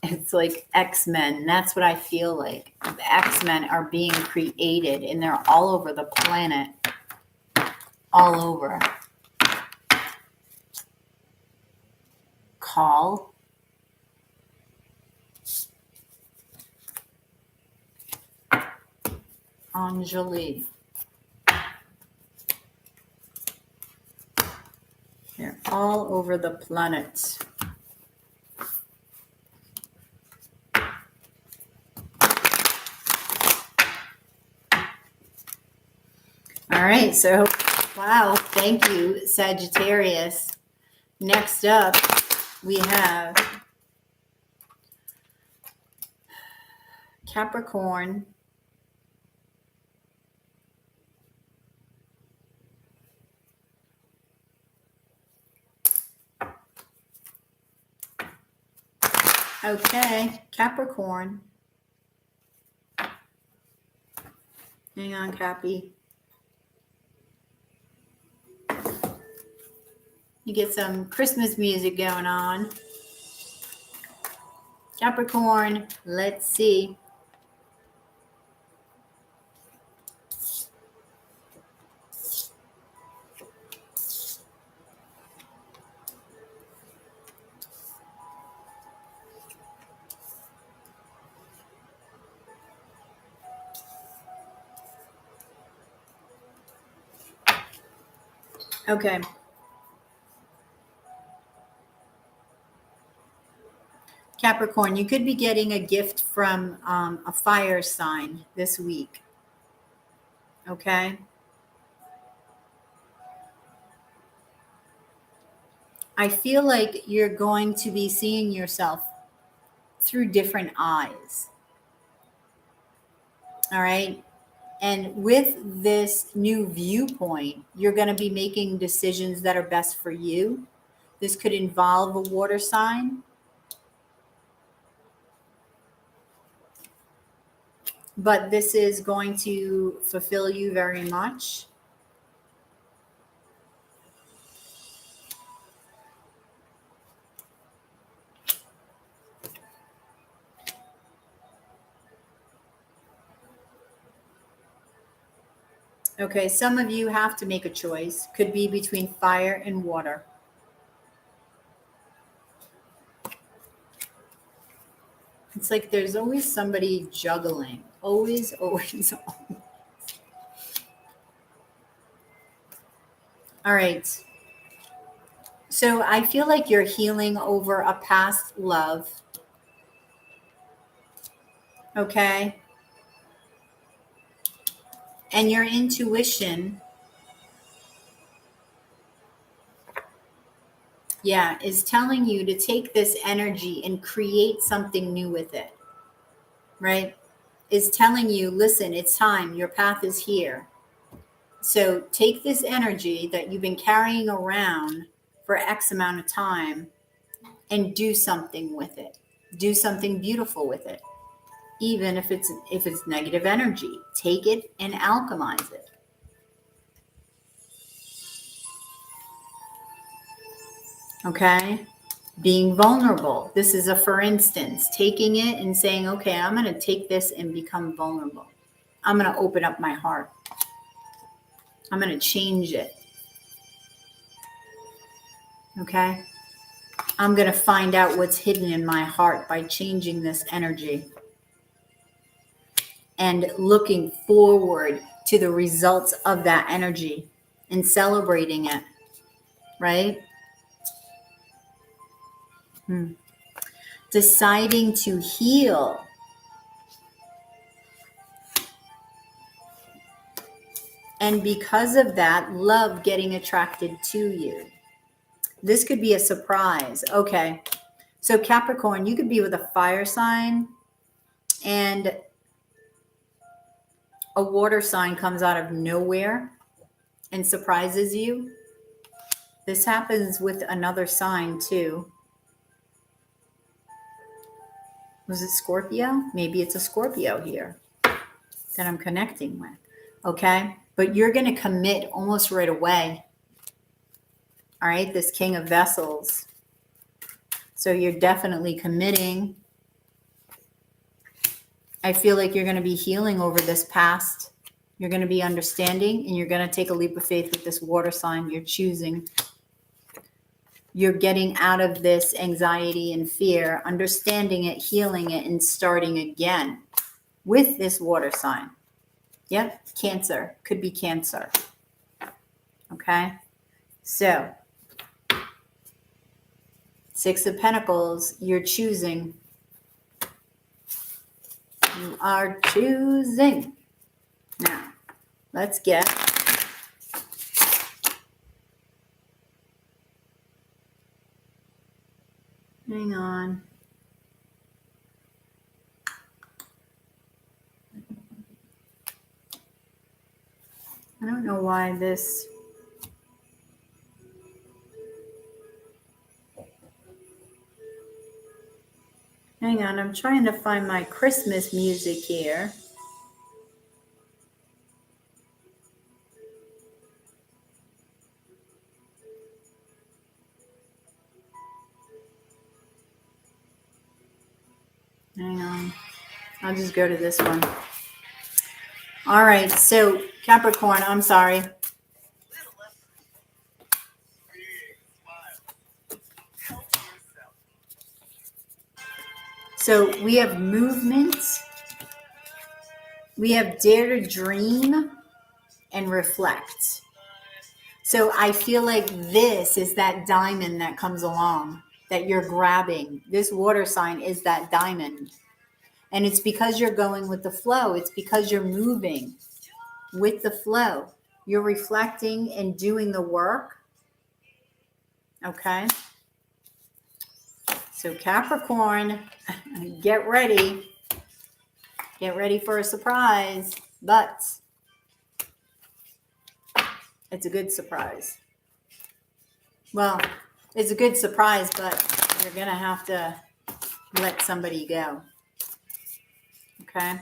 It's like X-Men. That's what I feel like. The X-Men are being created, and they're all over the planet. All over. Call. Anjali. They're all over the planet. All right, so wow, thank you, Sagittarius. Next up, we have Capricorn, okay, Capricorn. Hang on, Cappy. You get some Christmas music going on. Capricorn, let's see. Okay. Capricorn, you could be getting a gift from a fire sign this week. Okay. I feel like you're going to be seeing yourself through different eyes. All right. And with this new viewpoint, you're going to be making decisions that are best for you. This could involve a water sign. But this is going to fulfill you very much. Okay, some of you have to make a choice. Could be between fire and water. It's like there's always somebody juggling. Always, always, always. All right. So I feel like you're healing over a past love. Okay. And your intuition, yeah, is telling you to take this energy and create something new with it. Right? Is telling you, listen, it's time. Your path is here. So take this energy that you've been carrying around for X amount of time and do something with it. Do something beautiful with it. Even if it's negative energy, take it and alchemize it. Okay? Being vulnerable. This is a for instance, taking it and saying, okay, I'm going to take this and become vulnerable. I'm going to open up my heart. I'm going to change it. Okay? I'm going to find out what's hidden in my heart by changing this energy and looking forward to the results of that energy and celebrating it, right? deciding to heal. And because of that, love getting attracted to you. This could be a surprise. Okay. So Capricorn, you could be with a fire sign and a water sign comes out of nowhere and surprises you. This happens with another sign too. Was it Scorpio? Maybe it's a Scorpio here that I'm connecting with. Okay. But you're going to commit almost right away. All right. This King of Vessels. So you're definitely committing. I feel like you're going to be healing over this past. You're going to be understanding and you're going to take a leap of faith with this water sign you're choosing. You're getting out of this anxiety and fear, understanding it, healing it, and starting again with this water sign. Yep, Cancer. Could be Cancer. Okay? So, Six of Pentacles, you're choosing. You are choosing. Now, let's get hang on. I don't know why this. Hang on, I'm trying to find my Christmas music here. Hang on. I'll just go to this one. All right, so Capricorn, I'm sorry. So we have movement, we have dare to dream and reflect. So I feel like this is that diamond that comes along that you're grabbing. This water sign is that diamond. And it's because you're going with the flow. It's because you're moving with the flow. You're reflecting and doing the work. Okay. So Capricorn, get ready. Get ready for a surprise. But it's a good surprise. Well, it's a good surprise, but you're going to have to let somebody go. Okay.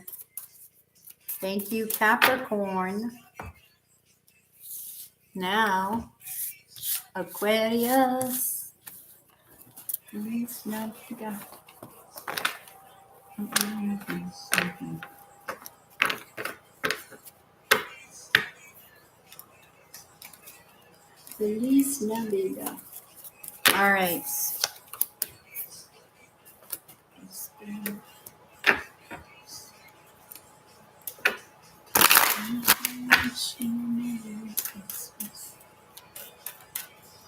Thank you, Capricorn. Now, Aquarius. Feliz Navidad. All right.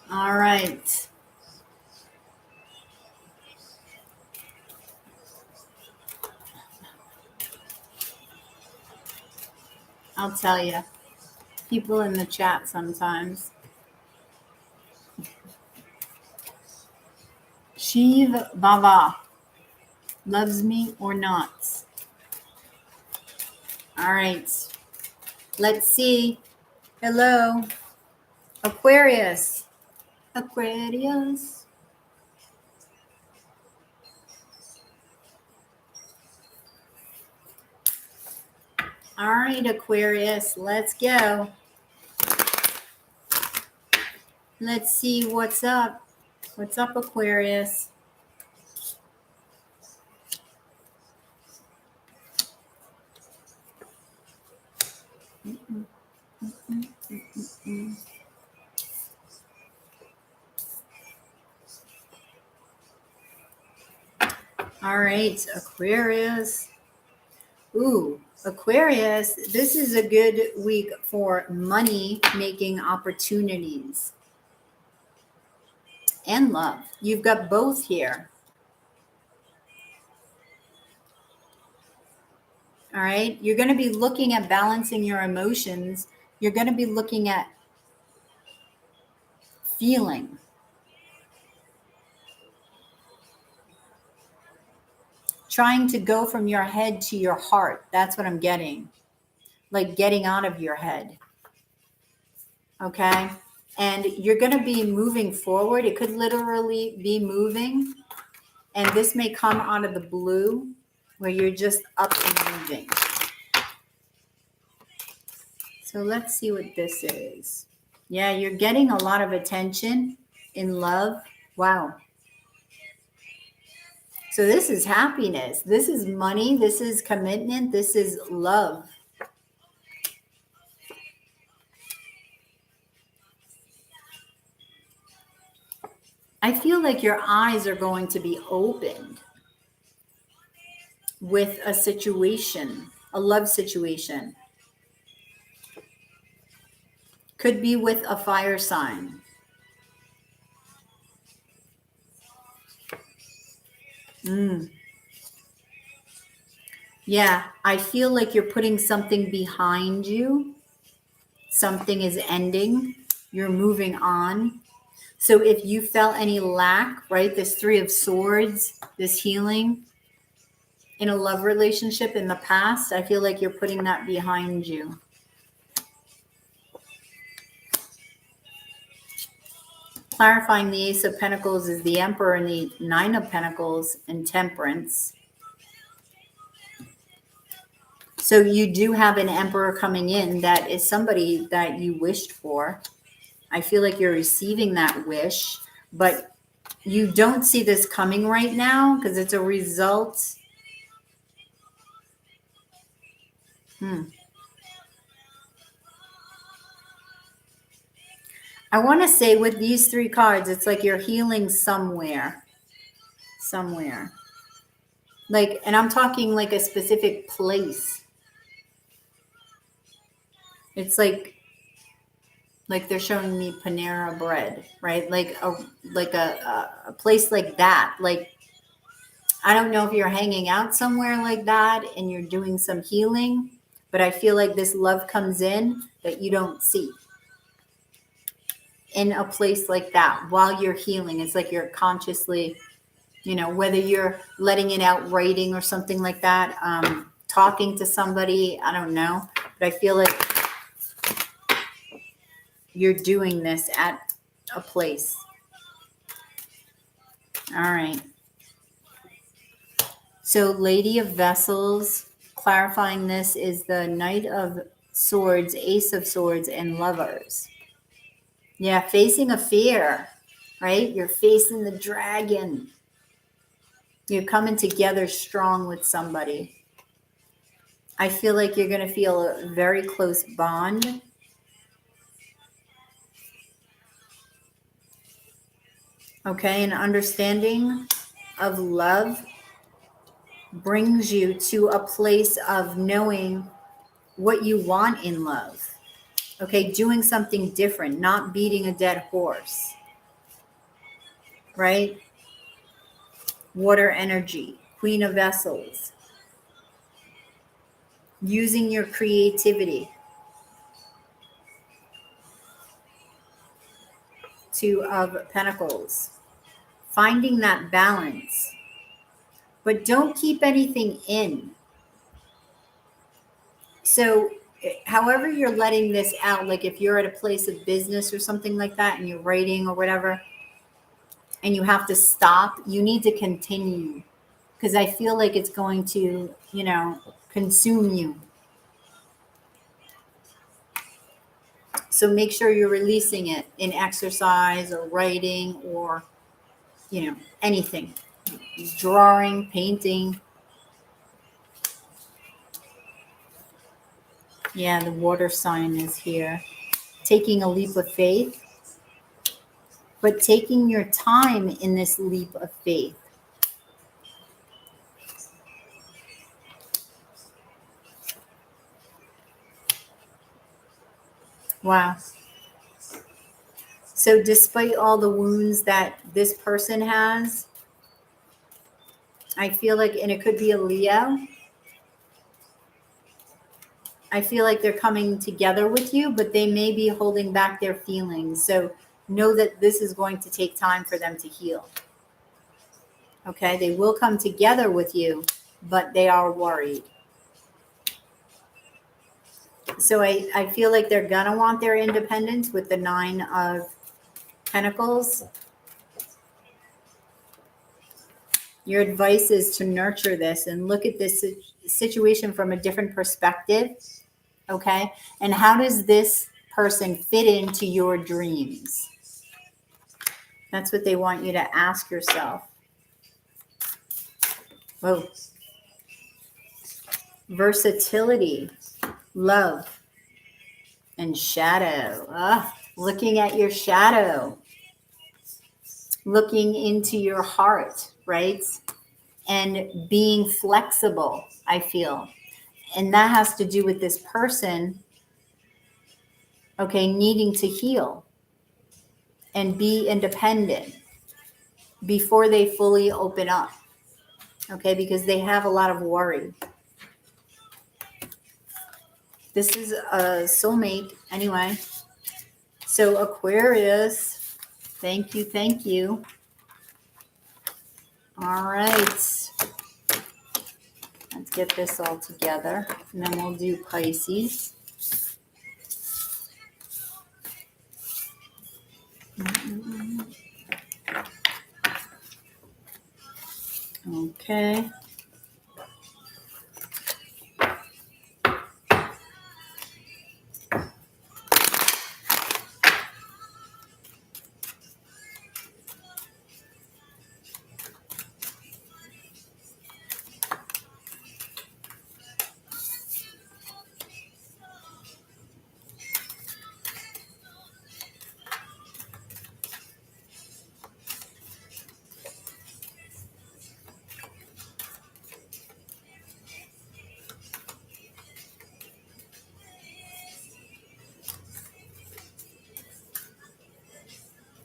All right. I'll tell you. People in the chat sometimes. Shiv Baba. Loves me or not. All right. Let's see. Hello. Aquarius. Aquarius. All right, Aquarius. Let's go. Let's see what's up. What's up, Aquarius? All right, Aquarius. Ooh, Aquarius, this is a good week for money-making opportunities and love. You've got both here. All right. You're going to be looking at balancing your emotions. You're going to be looking at feeling. Trying to go from your head to your heart. That's what I'm getting. Like getting out of your head. Okay. And you're going to be moving forward. It could literally be moving. And this may come out of the blue where you're just up and moving. So let's see what this is. Yeah, you're getting a lot of attention in love. Wow. So this is happiness. This is money. This is commitment. This is love. I feel like your eyes are going to be opened with a situation, a love situation. Could be with a fire sign. Yeah, I feel like you're putting something behind you. Something is ending. You're moving on. So if you felt any lack, right, this Three of Swords, this healing in a love relationship in the past, I feel like you're putting that behind you. Clarifying the Ace of Pentacles is the Emperor and the Nine of Pentacles and Temperance. So you do have an Emperor coming in that is somebody that you wished for. I feel like you're receiving that wish, but you don't see this coming right now because it's a result. I want to say with these three cards, it's like you're healing somewhere. Like, and I'm talking like a specific place. It's like they're showing me Panera Bread, right? Like a place like that. Like, I don't know if you're hanging out somewhere like that and you're doing some healing, but I feel like this love comes in that you don't see in a place like that while you're healing. It's like you're consciously, whether you're letting it out, writing or something like that, talking to somebody, I don't know, but I feel like you're doing this at a place. All right. So Lady of Vessels, clarifying this, is the Knight of Swords, Ace of Swords, and Lovers. Yeah, facing a fear, right? You're facing the dragon. You're coming together strong with somebody. I feel like you're going to feel a very close bond. Okay, an understanding of love brings you to a place of knowing what you want in love. Okay, doing something different, not beating a dead horse. Right? Water energy, Queen of Vessels. Using your creativity. Two of Pentacles. Finding that balance. But don't keep anything in. So however you're letting this out, like if you're at a place of business or something like that and you're writing or whatever, and you have to stop, you need to continue. Because I feel like it's going to, consume you. So make sure you're releasing it in exercise or writing or, anything. Drawing, painting. Yeah, the water sign is here. Taking a leap of faith. But taking your time in this leap of faith. Wow. So despite all the wounds that this person has, I feel like, and it could be a Leo, I feel like they're coming together with you, but they may be holding back their feelings. So know that this is going to take time for them to heal. Okay, they will come together with you, but they are worried. So I feel like they're going to want their independence with the 9 of Pentacles. Your advice is to nurture this and look at this situation from a different perspective. Okay, and how does this person fit into your dreams? That's what they want you to ask yourself. Whoa. Versatility, love, and shadow. Looking at your shadow. Looking into your heart, right? And being flexible, I feel. And that has to do with this person, okay, needing to heal and be independent before they fully open up, okay, because they have a lot of worry. This is a soulmate anyway. So Aquarius, thank you, thank you. All right. Let's get this all together. And then we'll do Pisces. Okay.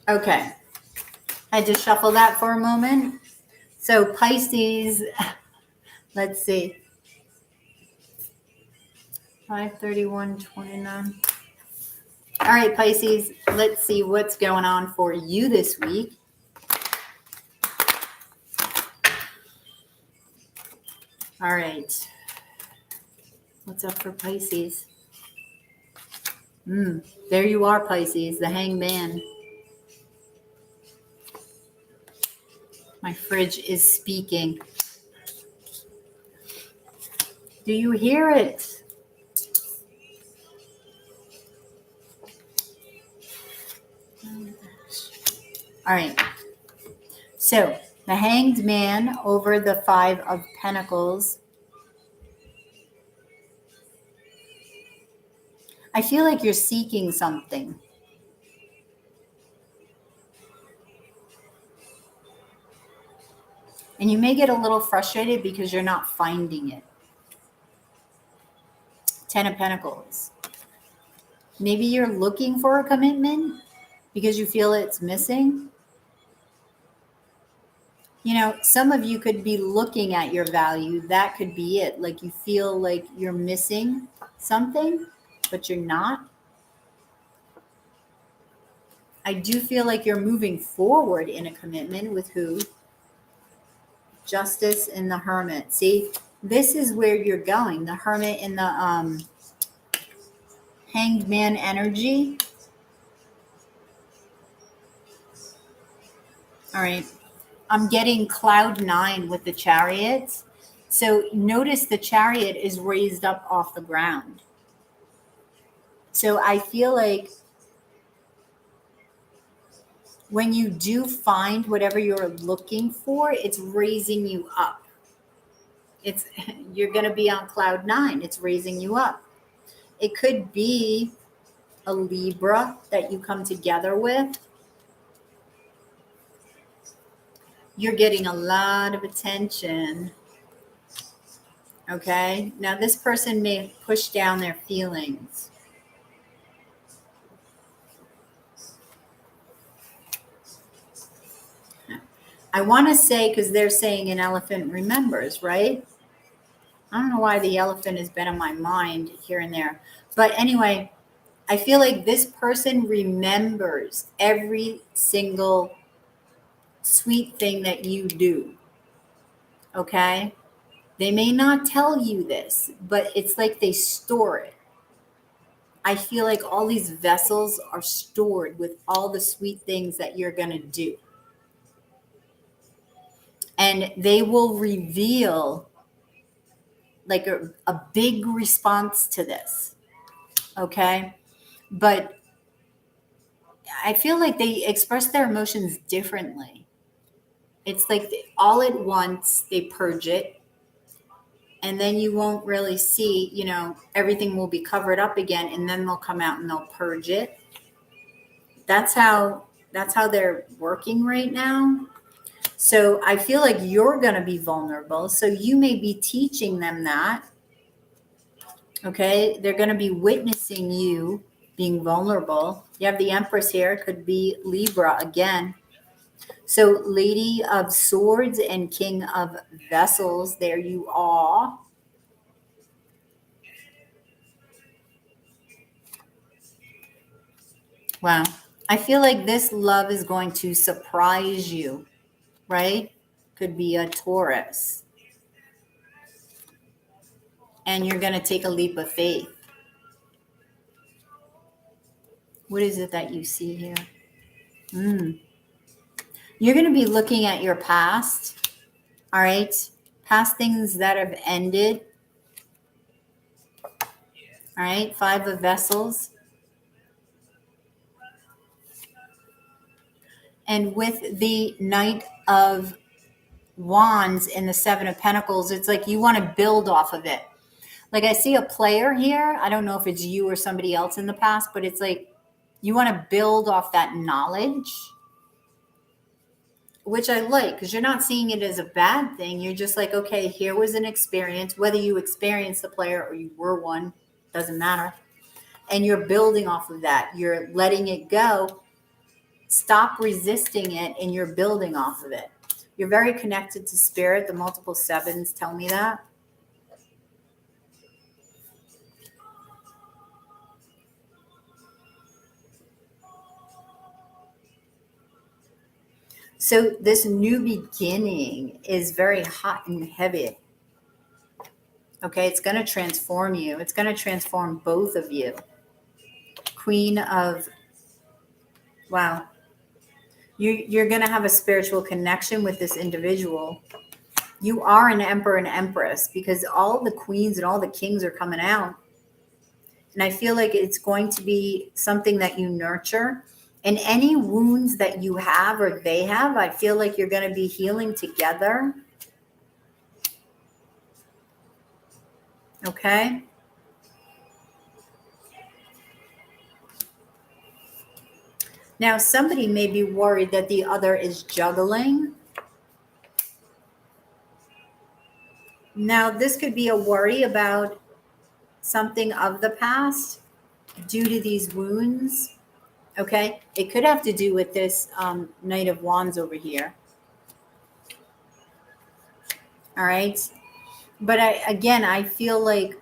Okay. I just shuffle that for a moment. So Pisces, let's see. 5/31/29. All right, Pisces, let's see what's going on for you this week. All right. What's up for Pisces? There you are, Pisces, the Hangman. My fridge is speaking. Do you hear it? All right. So the Hanged Man over the 5 of Pentacles. I feel like you're seeking something. And you may get a little frustrated because you're not finding it. 10 of Pentacles. Maybe you're looking for a commitment because you feel it's missing. You know, some of you could be looking at your value. That could be it. Like you feel like you're missing something, but you're not. I do feel like you're moving forward in a commitment with who? Justice and the Hermit. See, this is where you're going. The Hermit and the Hanged Man energy. All right. I'm getting cloud 9 with the Chariot. So notice the Chariot is raised up off the ground. So I feel like when you do find whatever you're looking for, it's raising you up. You're going to be on cloud 9. It's raising you up. It could be a Libra that you come together with. You're getting a lot of attention. Okay. Now this person may push down their feelings. I want to say, because they're saying an elephant remembers, right? I don't know why the elephant has been on my mind here and there. But anyway, I feel like this person remembers every single sweet thing that you do. Okay? They may not tell you this, but it's like they store it. I feel like all these vessels are stored with all the sweet things that you're going to do. And they will reveal like a big response to this. Okay? But I feel like they express their emotions differently. It's like all at once they purge it, and then you won't really see, everything will be covered up again, and then they'll come out and they'll purge it. That's how they're working right now. So I feel like you're going to be vulnerable. So you may be teaching them that. Okay. They're going to be witnessing you being vulnerable. You have the Empress here. It could be Libra again. So Lady of Swords and King of Vessels. There you are. Wow. I feel like this love is going to surprise you, right? Could be a Taurus. And you're going to take a leap of faith. What is it that you see here? You're going to be looking at your past, all right? Past things that have ended, all right? 5 of Vessels. And with the Knight of Wands and the 7 of Pentacles, it's like you want to build off of it. Like I see a player here. I don't know if it's you or somebody else in the past, but it's like you want to build off that knowledge, which I like, because you're not seeing it as a bad thing. You're just like, okay, here was an experience. Whether you experienced the player or you were one, doesn't matter. And you're building off of that. You're letting it go. Stop resisting it, and you're building off of it. You're very connected to spirit. The multiple 7s tell me that. So this new beginning is very hot and heavy. Okay, it's going to transform you. It's going to transform both of you. Queen of, wow. You're going to have a spiritual connection with this individual. You are an emperor and empress, because all the queens and all the kings are coming out. And I feel like it's going to be something that you nurture. And any wounds that you have or they have, I feel like you're going to be healing together. Okay? Now, somebody may be worried that the other is juggling. Now, this could be a worry about something of the past due to these wounds. Okay? It could have to do with this Knight of Wands over here. All right? But I feel like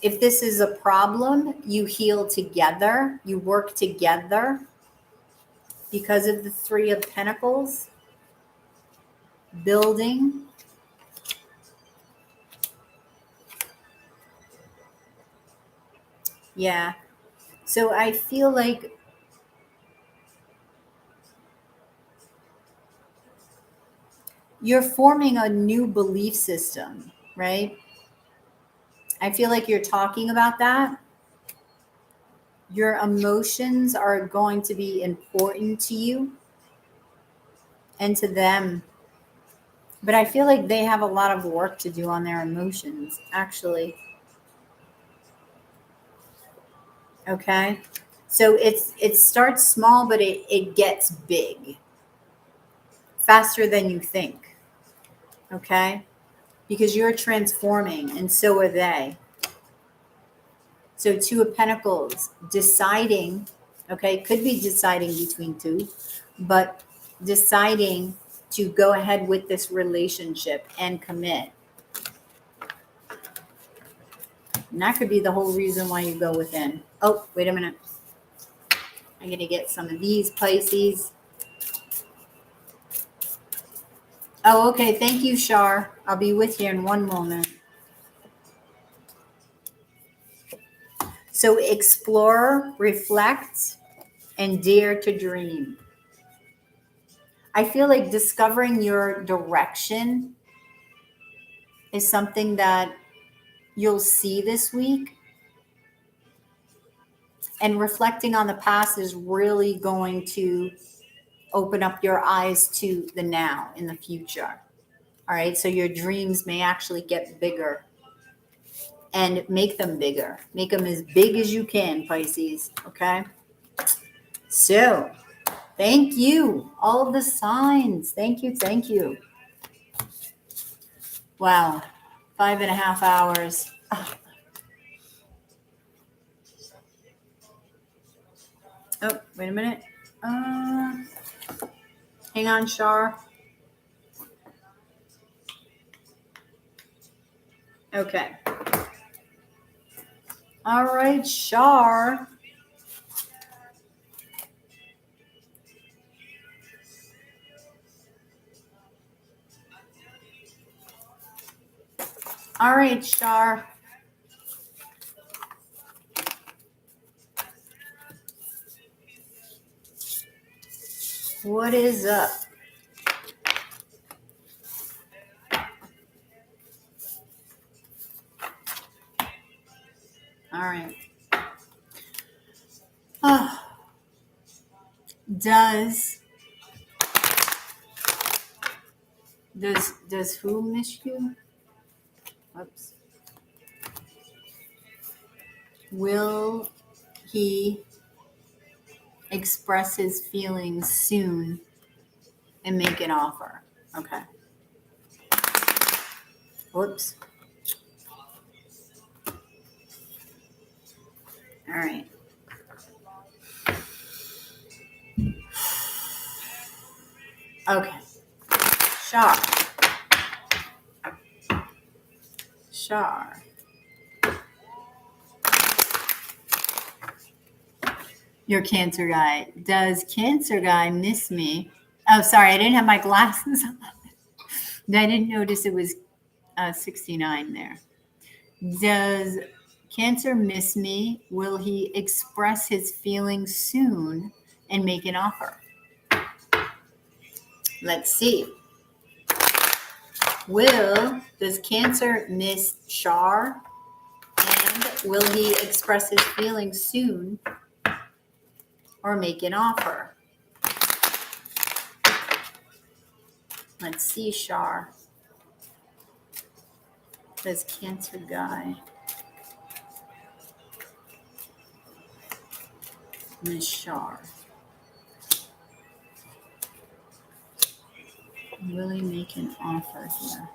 if this is a problem, you heal together, you work together because of the 3 of Pentacles, building. Yeah. So I feel like you're forming a new belief system, right? I feel like you're talking about that. Your emotions are going to be important to you and to them. But I feel like they have a lot of work to do on their emotions, actually. Okay? So it starts small, but it gets big faster than you think. Okay? Because you're transforming, and so are they. So 2 of Pentacles, deciding, okay, could be deciding between 2, but deciding to go ahead with this relationship and commit. And that could be the whole reason why you go within. Oh, wait a minute. I'm going to get some of these, Pisces. Oh, okay. Thank you, Shar. I'll be with you in one moment. So explore, reflect, and dare to dream. I feel like discovering your direction is something that you'll see this week. And reflecting on the past is really going to open up your eyes to the now in the future. All right. So your dreams may actually get bigger, and make them bigger. Make them as big as you can, Pisces. Okay. So thank you. All of the signs. Thank you. Thank you. Wow. 5.5 hours. Oh, wait a minute. Hang on, Shar. Okay. All right, Shar. All right, Shar. What is up? All right. Oh. Does who miss you? Oops. Will he express his feelings soon and make an offer? Okay. Whoops. All right. Okay. Shar. Your Cancer guy. Does Cancer guy miss me? Oh, sorry. I didn't have my glasses on. I didn't notice it was 69 there. Does Cancer miss me? Will he express his feelings soon and make an offer? Let's see. Does Cancer miss Shar? And will he express his feelings soon or make an offer? Let's see, Shar. Does Cancer guy miss Shar? Will he make an offer here?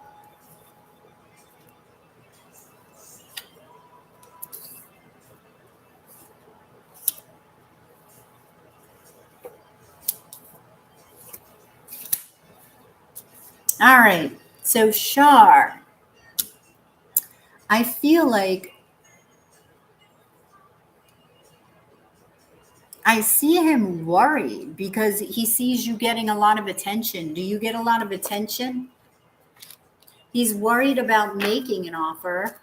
All right. So Shar, I feel like I see him worried because he sees you getting a lot of attention. Do you get a lot of attention? He's worried about making an offer.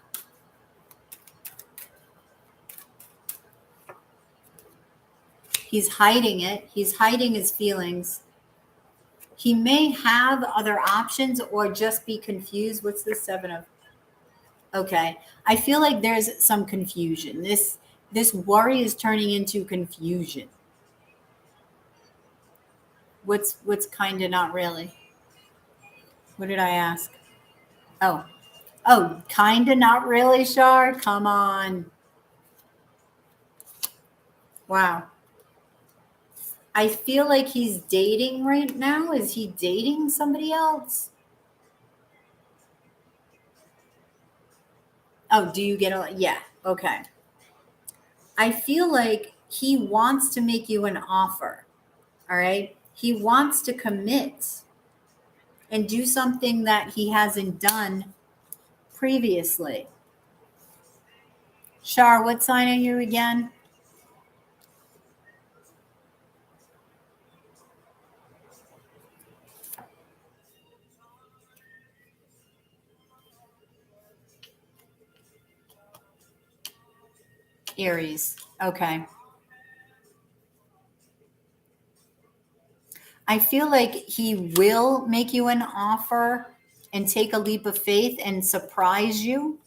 He's hiding it. He's hiding his feelings. He may have other options or just be confused. What's the 7 of? Okay. I feel like there's some confusion. This worry is turning into confusion. What's kind of not really? What did I ask? Oh, kind of not really, Shar? Come on. Wow. I feel like he's dating right now. Is he dating somebody else? Oh, do you get a, yeah, okay. I feel like he wants to make you an offer, all right? He wants to commit. and do something that he hasn't done previously. Shar, what sign are you again? Aries. Okay. I feel like he will make you an offer and take a leap of faith and surprise you.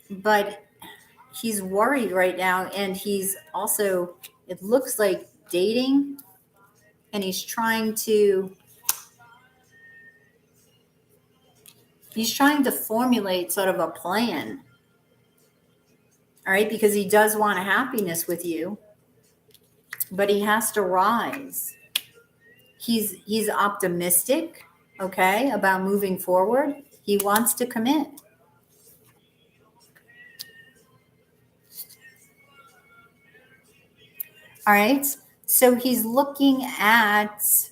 But he's worried right now, and he's also, it looks like, dating, and he's trying to formulate sort of a plan. All right, because he does want a happiness with you, but he has to rise. He's optimistic, okay, about moving forward. He wants to commit. All right, so he's looking at,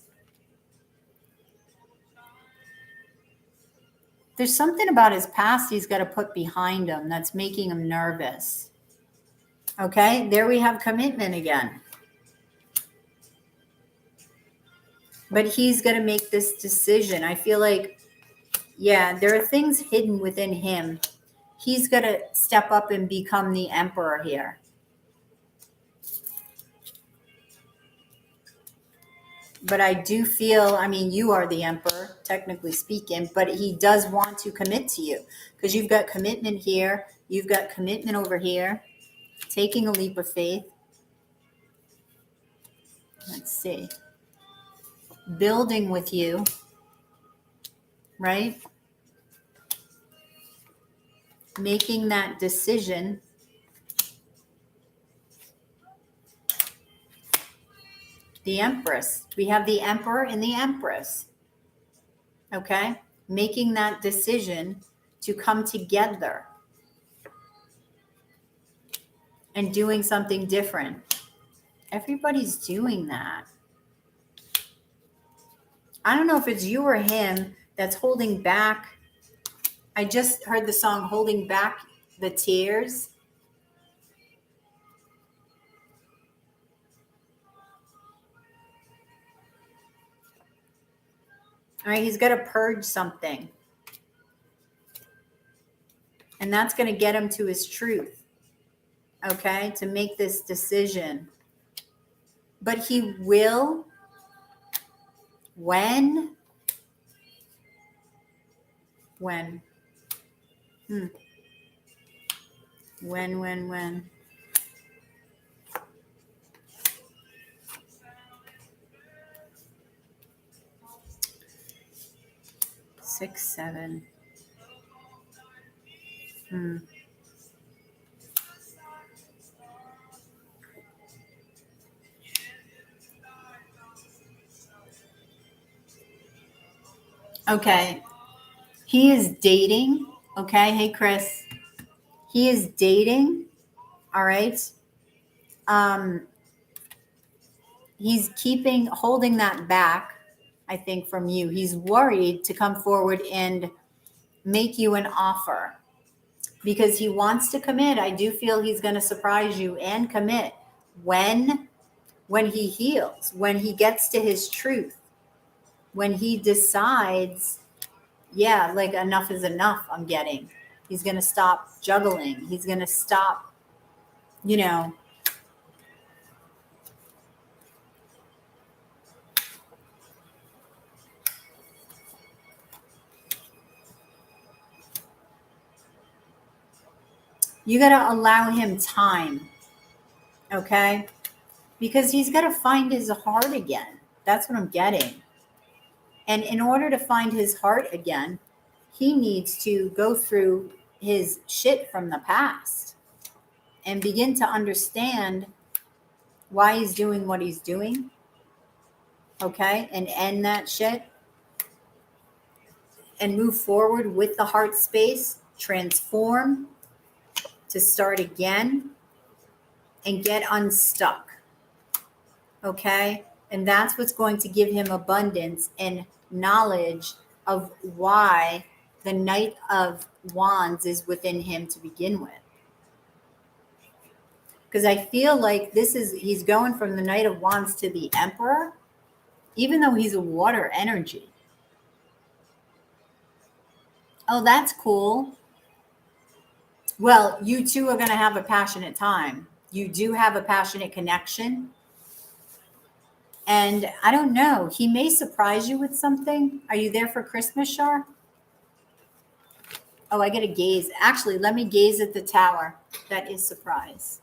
there's something about his past he's got to put behind him that's making him nervous. Okay, there we have commitment again. But he's going to make this decision. I feel like, yeah, there are things hidden within him. He's going to step up and become the emperor here. But I do feel, I mean, you are the emperor, technically speaking, but he does want to commit to you because you've got commitment here. You've got commitment over here, taking a leap of faith. Let's see. Building with you, right? Making that decision. The Empress. We have the Emperor and the Empress. Okay? Making that decision to come together and doing something different. Everybody's doing that. I don't know if it's you or him that's holding back. I just heard the song Holding Back the Tears. All right, he's got to purge something. And that's going to get him to his truth. Okay, to make this decision. But he will, when? 6, 7. Okay. He is dating. Okay. Hey, Chris. He is dating. All right. He's holding that back, I think, from you. He's worried to come forward and make you an offer because he wants to commit. I do feel he's going to surprise you and commit when he heals, when he gets to his truth, when he decides, yeah, like enough is enough, I'm getting. He's going to stop juggling. He's going to stop, you got to allow him time, okay? Because he's got to find his heart again. That's what I'm getting. And in order to find his heart again, he needs to go through his shit from the past and begin to understand why he's doing what he's doing, okay? And end that shit and move forward with the heart space, transform to start again and get unstuck, okay? And that's what's going to give him abundance and knowledge of why the Knight of Wands is within him to begin with. Because I feel like he's going from the Knight of Wands to the Emperor, even though he's a water energy. Oh, that's cool. Well, you two are going to have a passionate time. You do have a passionate connection. And I don't know, he may surprise you with something. Are you there for Christmas, Shar? Oh, I get to gaze. Actually, let me gaze at the tower. That is surprise.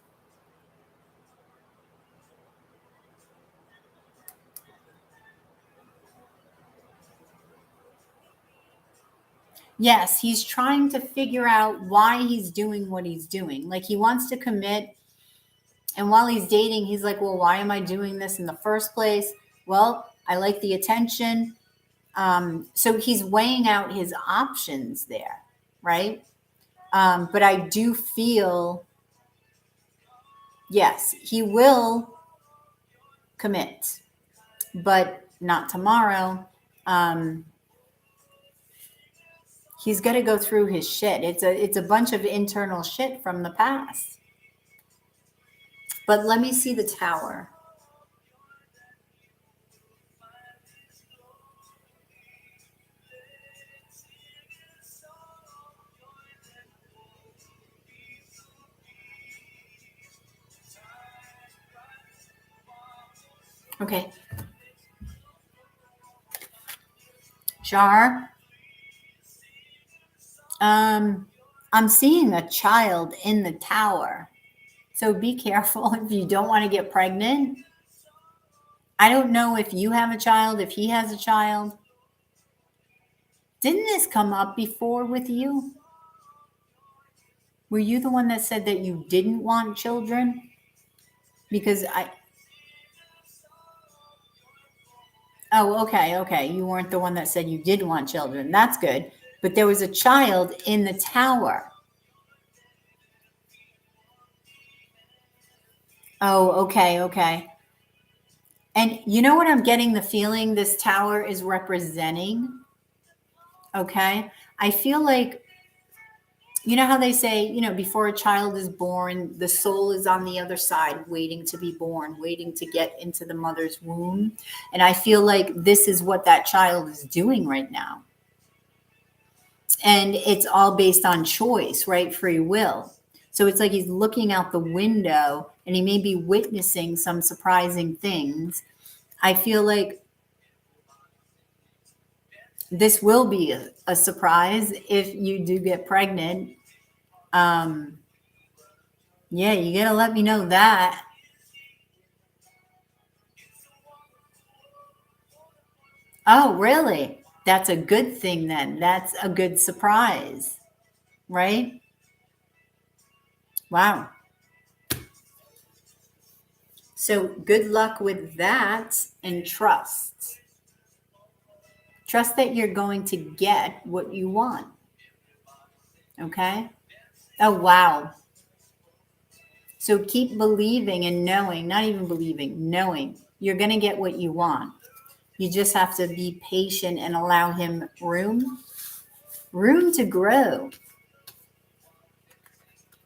Yes, he's trying to figure out why he's doing what he's doing. Like, he wants to commit. And while he's dating, he's like, well, why am I doing this in the first place? Well, I like the attention. So he's weighing out his options there, right? But I do feel, yes, he will commit, but not tomorrow. He's got to go through his shit. It's a bunch of internal shit from the past. But let me see the tower. Okay. Jar. I'm seeing a child in the tower. So be careful if you don't want to get pregnant. I don't know if you have a child, if he has a child. Didn't this come up before with you? Were you the one that said that you didn't want children? Because oh, okay. You weren't the one that said you did want children. That's good. But there was a child in the tower. Oh, okay. And you know what I'm getting the feeling this tower is representing? Okay. I feel like, you know how they say, before a child is born, the soul is on the other side, waiting to be born, waiting to get into the mother's womb. And I feel like this is what that child is doing right now. And it's all based on choice, right? Free will. So it's like he's looking out the window and he may be witnessing some surprising things. I feel like this will be a surprise if you do get pregnant. Yeah, you got to let me know that. Oh, really? That's a good thing then. That's a good surprise, right? Wow. So good luck with that and trust. Trust that you're going to get what you want. Okay? Oh, wow. So keep believing and knowing, not even believing, knowing you're going to get what you want. You just have to be patient and allow him room to grow.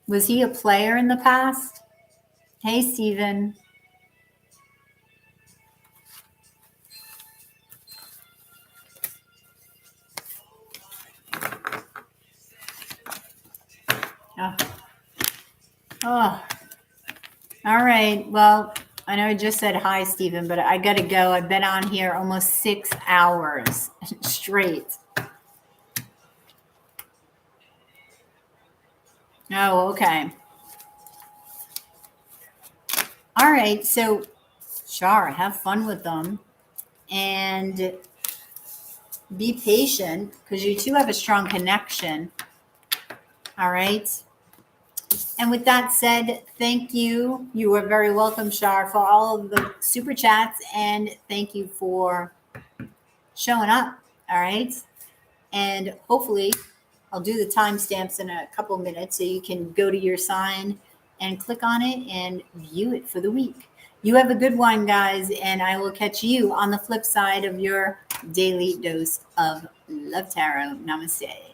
Was he a player in the past? Hey, Stephen. Oh. All right. Well, I know I just said hi, Stephen, but I got to go. I've been on here almost 6 hours straight. Oh, okay. All right. So, Shar, have fun with them and be patient because you two have a strong connection. All right. And with that said, thank you. You are very welcome, Shar, for all of the super chats. And thank you for showing up. All right. And hopefully I'll do the timestamps in a couple minutes so you can go to your sign and click on it and view it for the week. You have a good one, guys, and I will catch you on the flip side of your daily dose of love tarot. Namaste.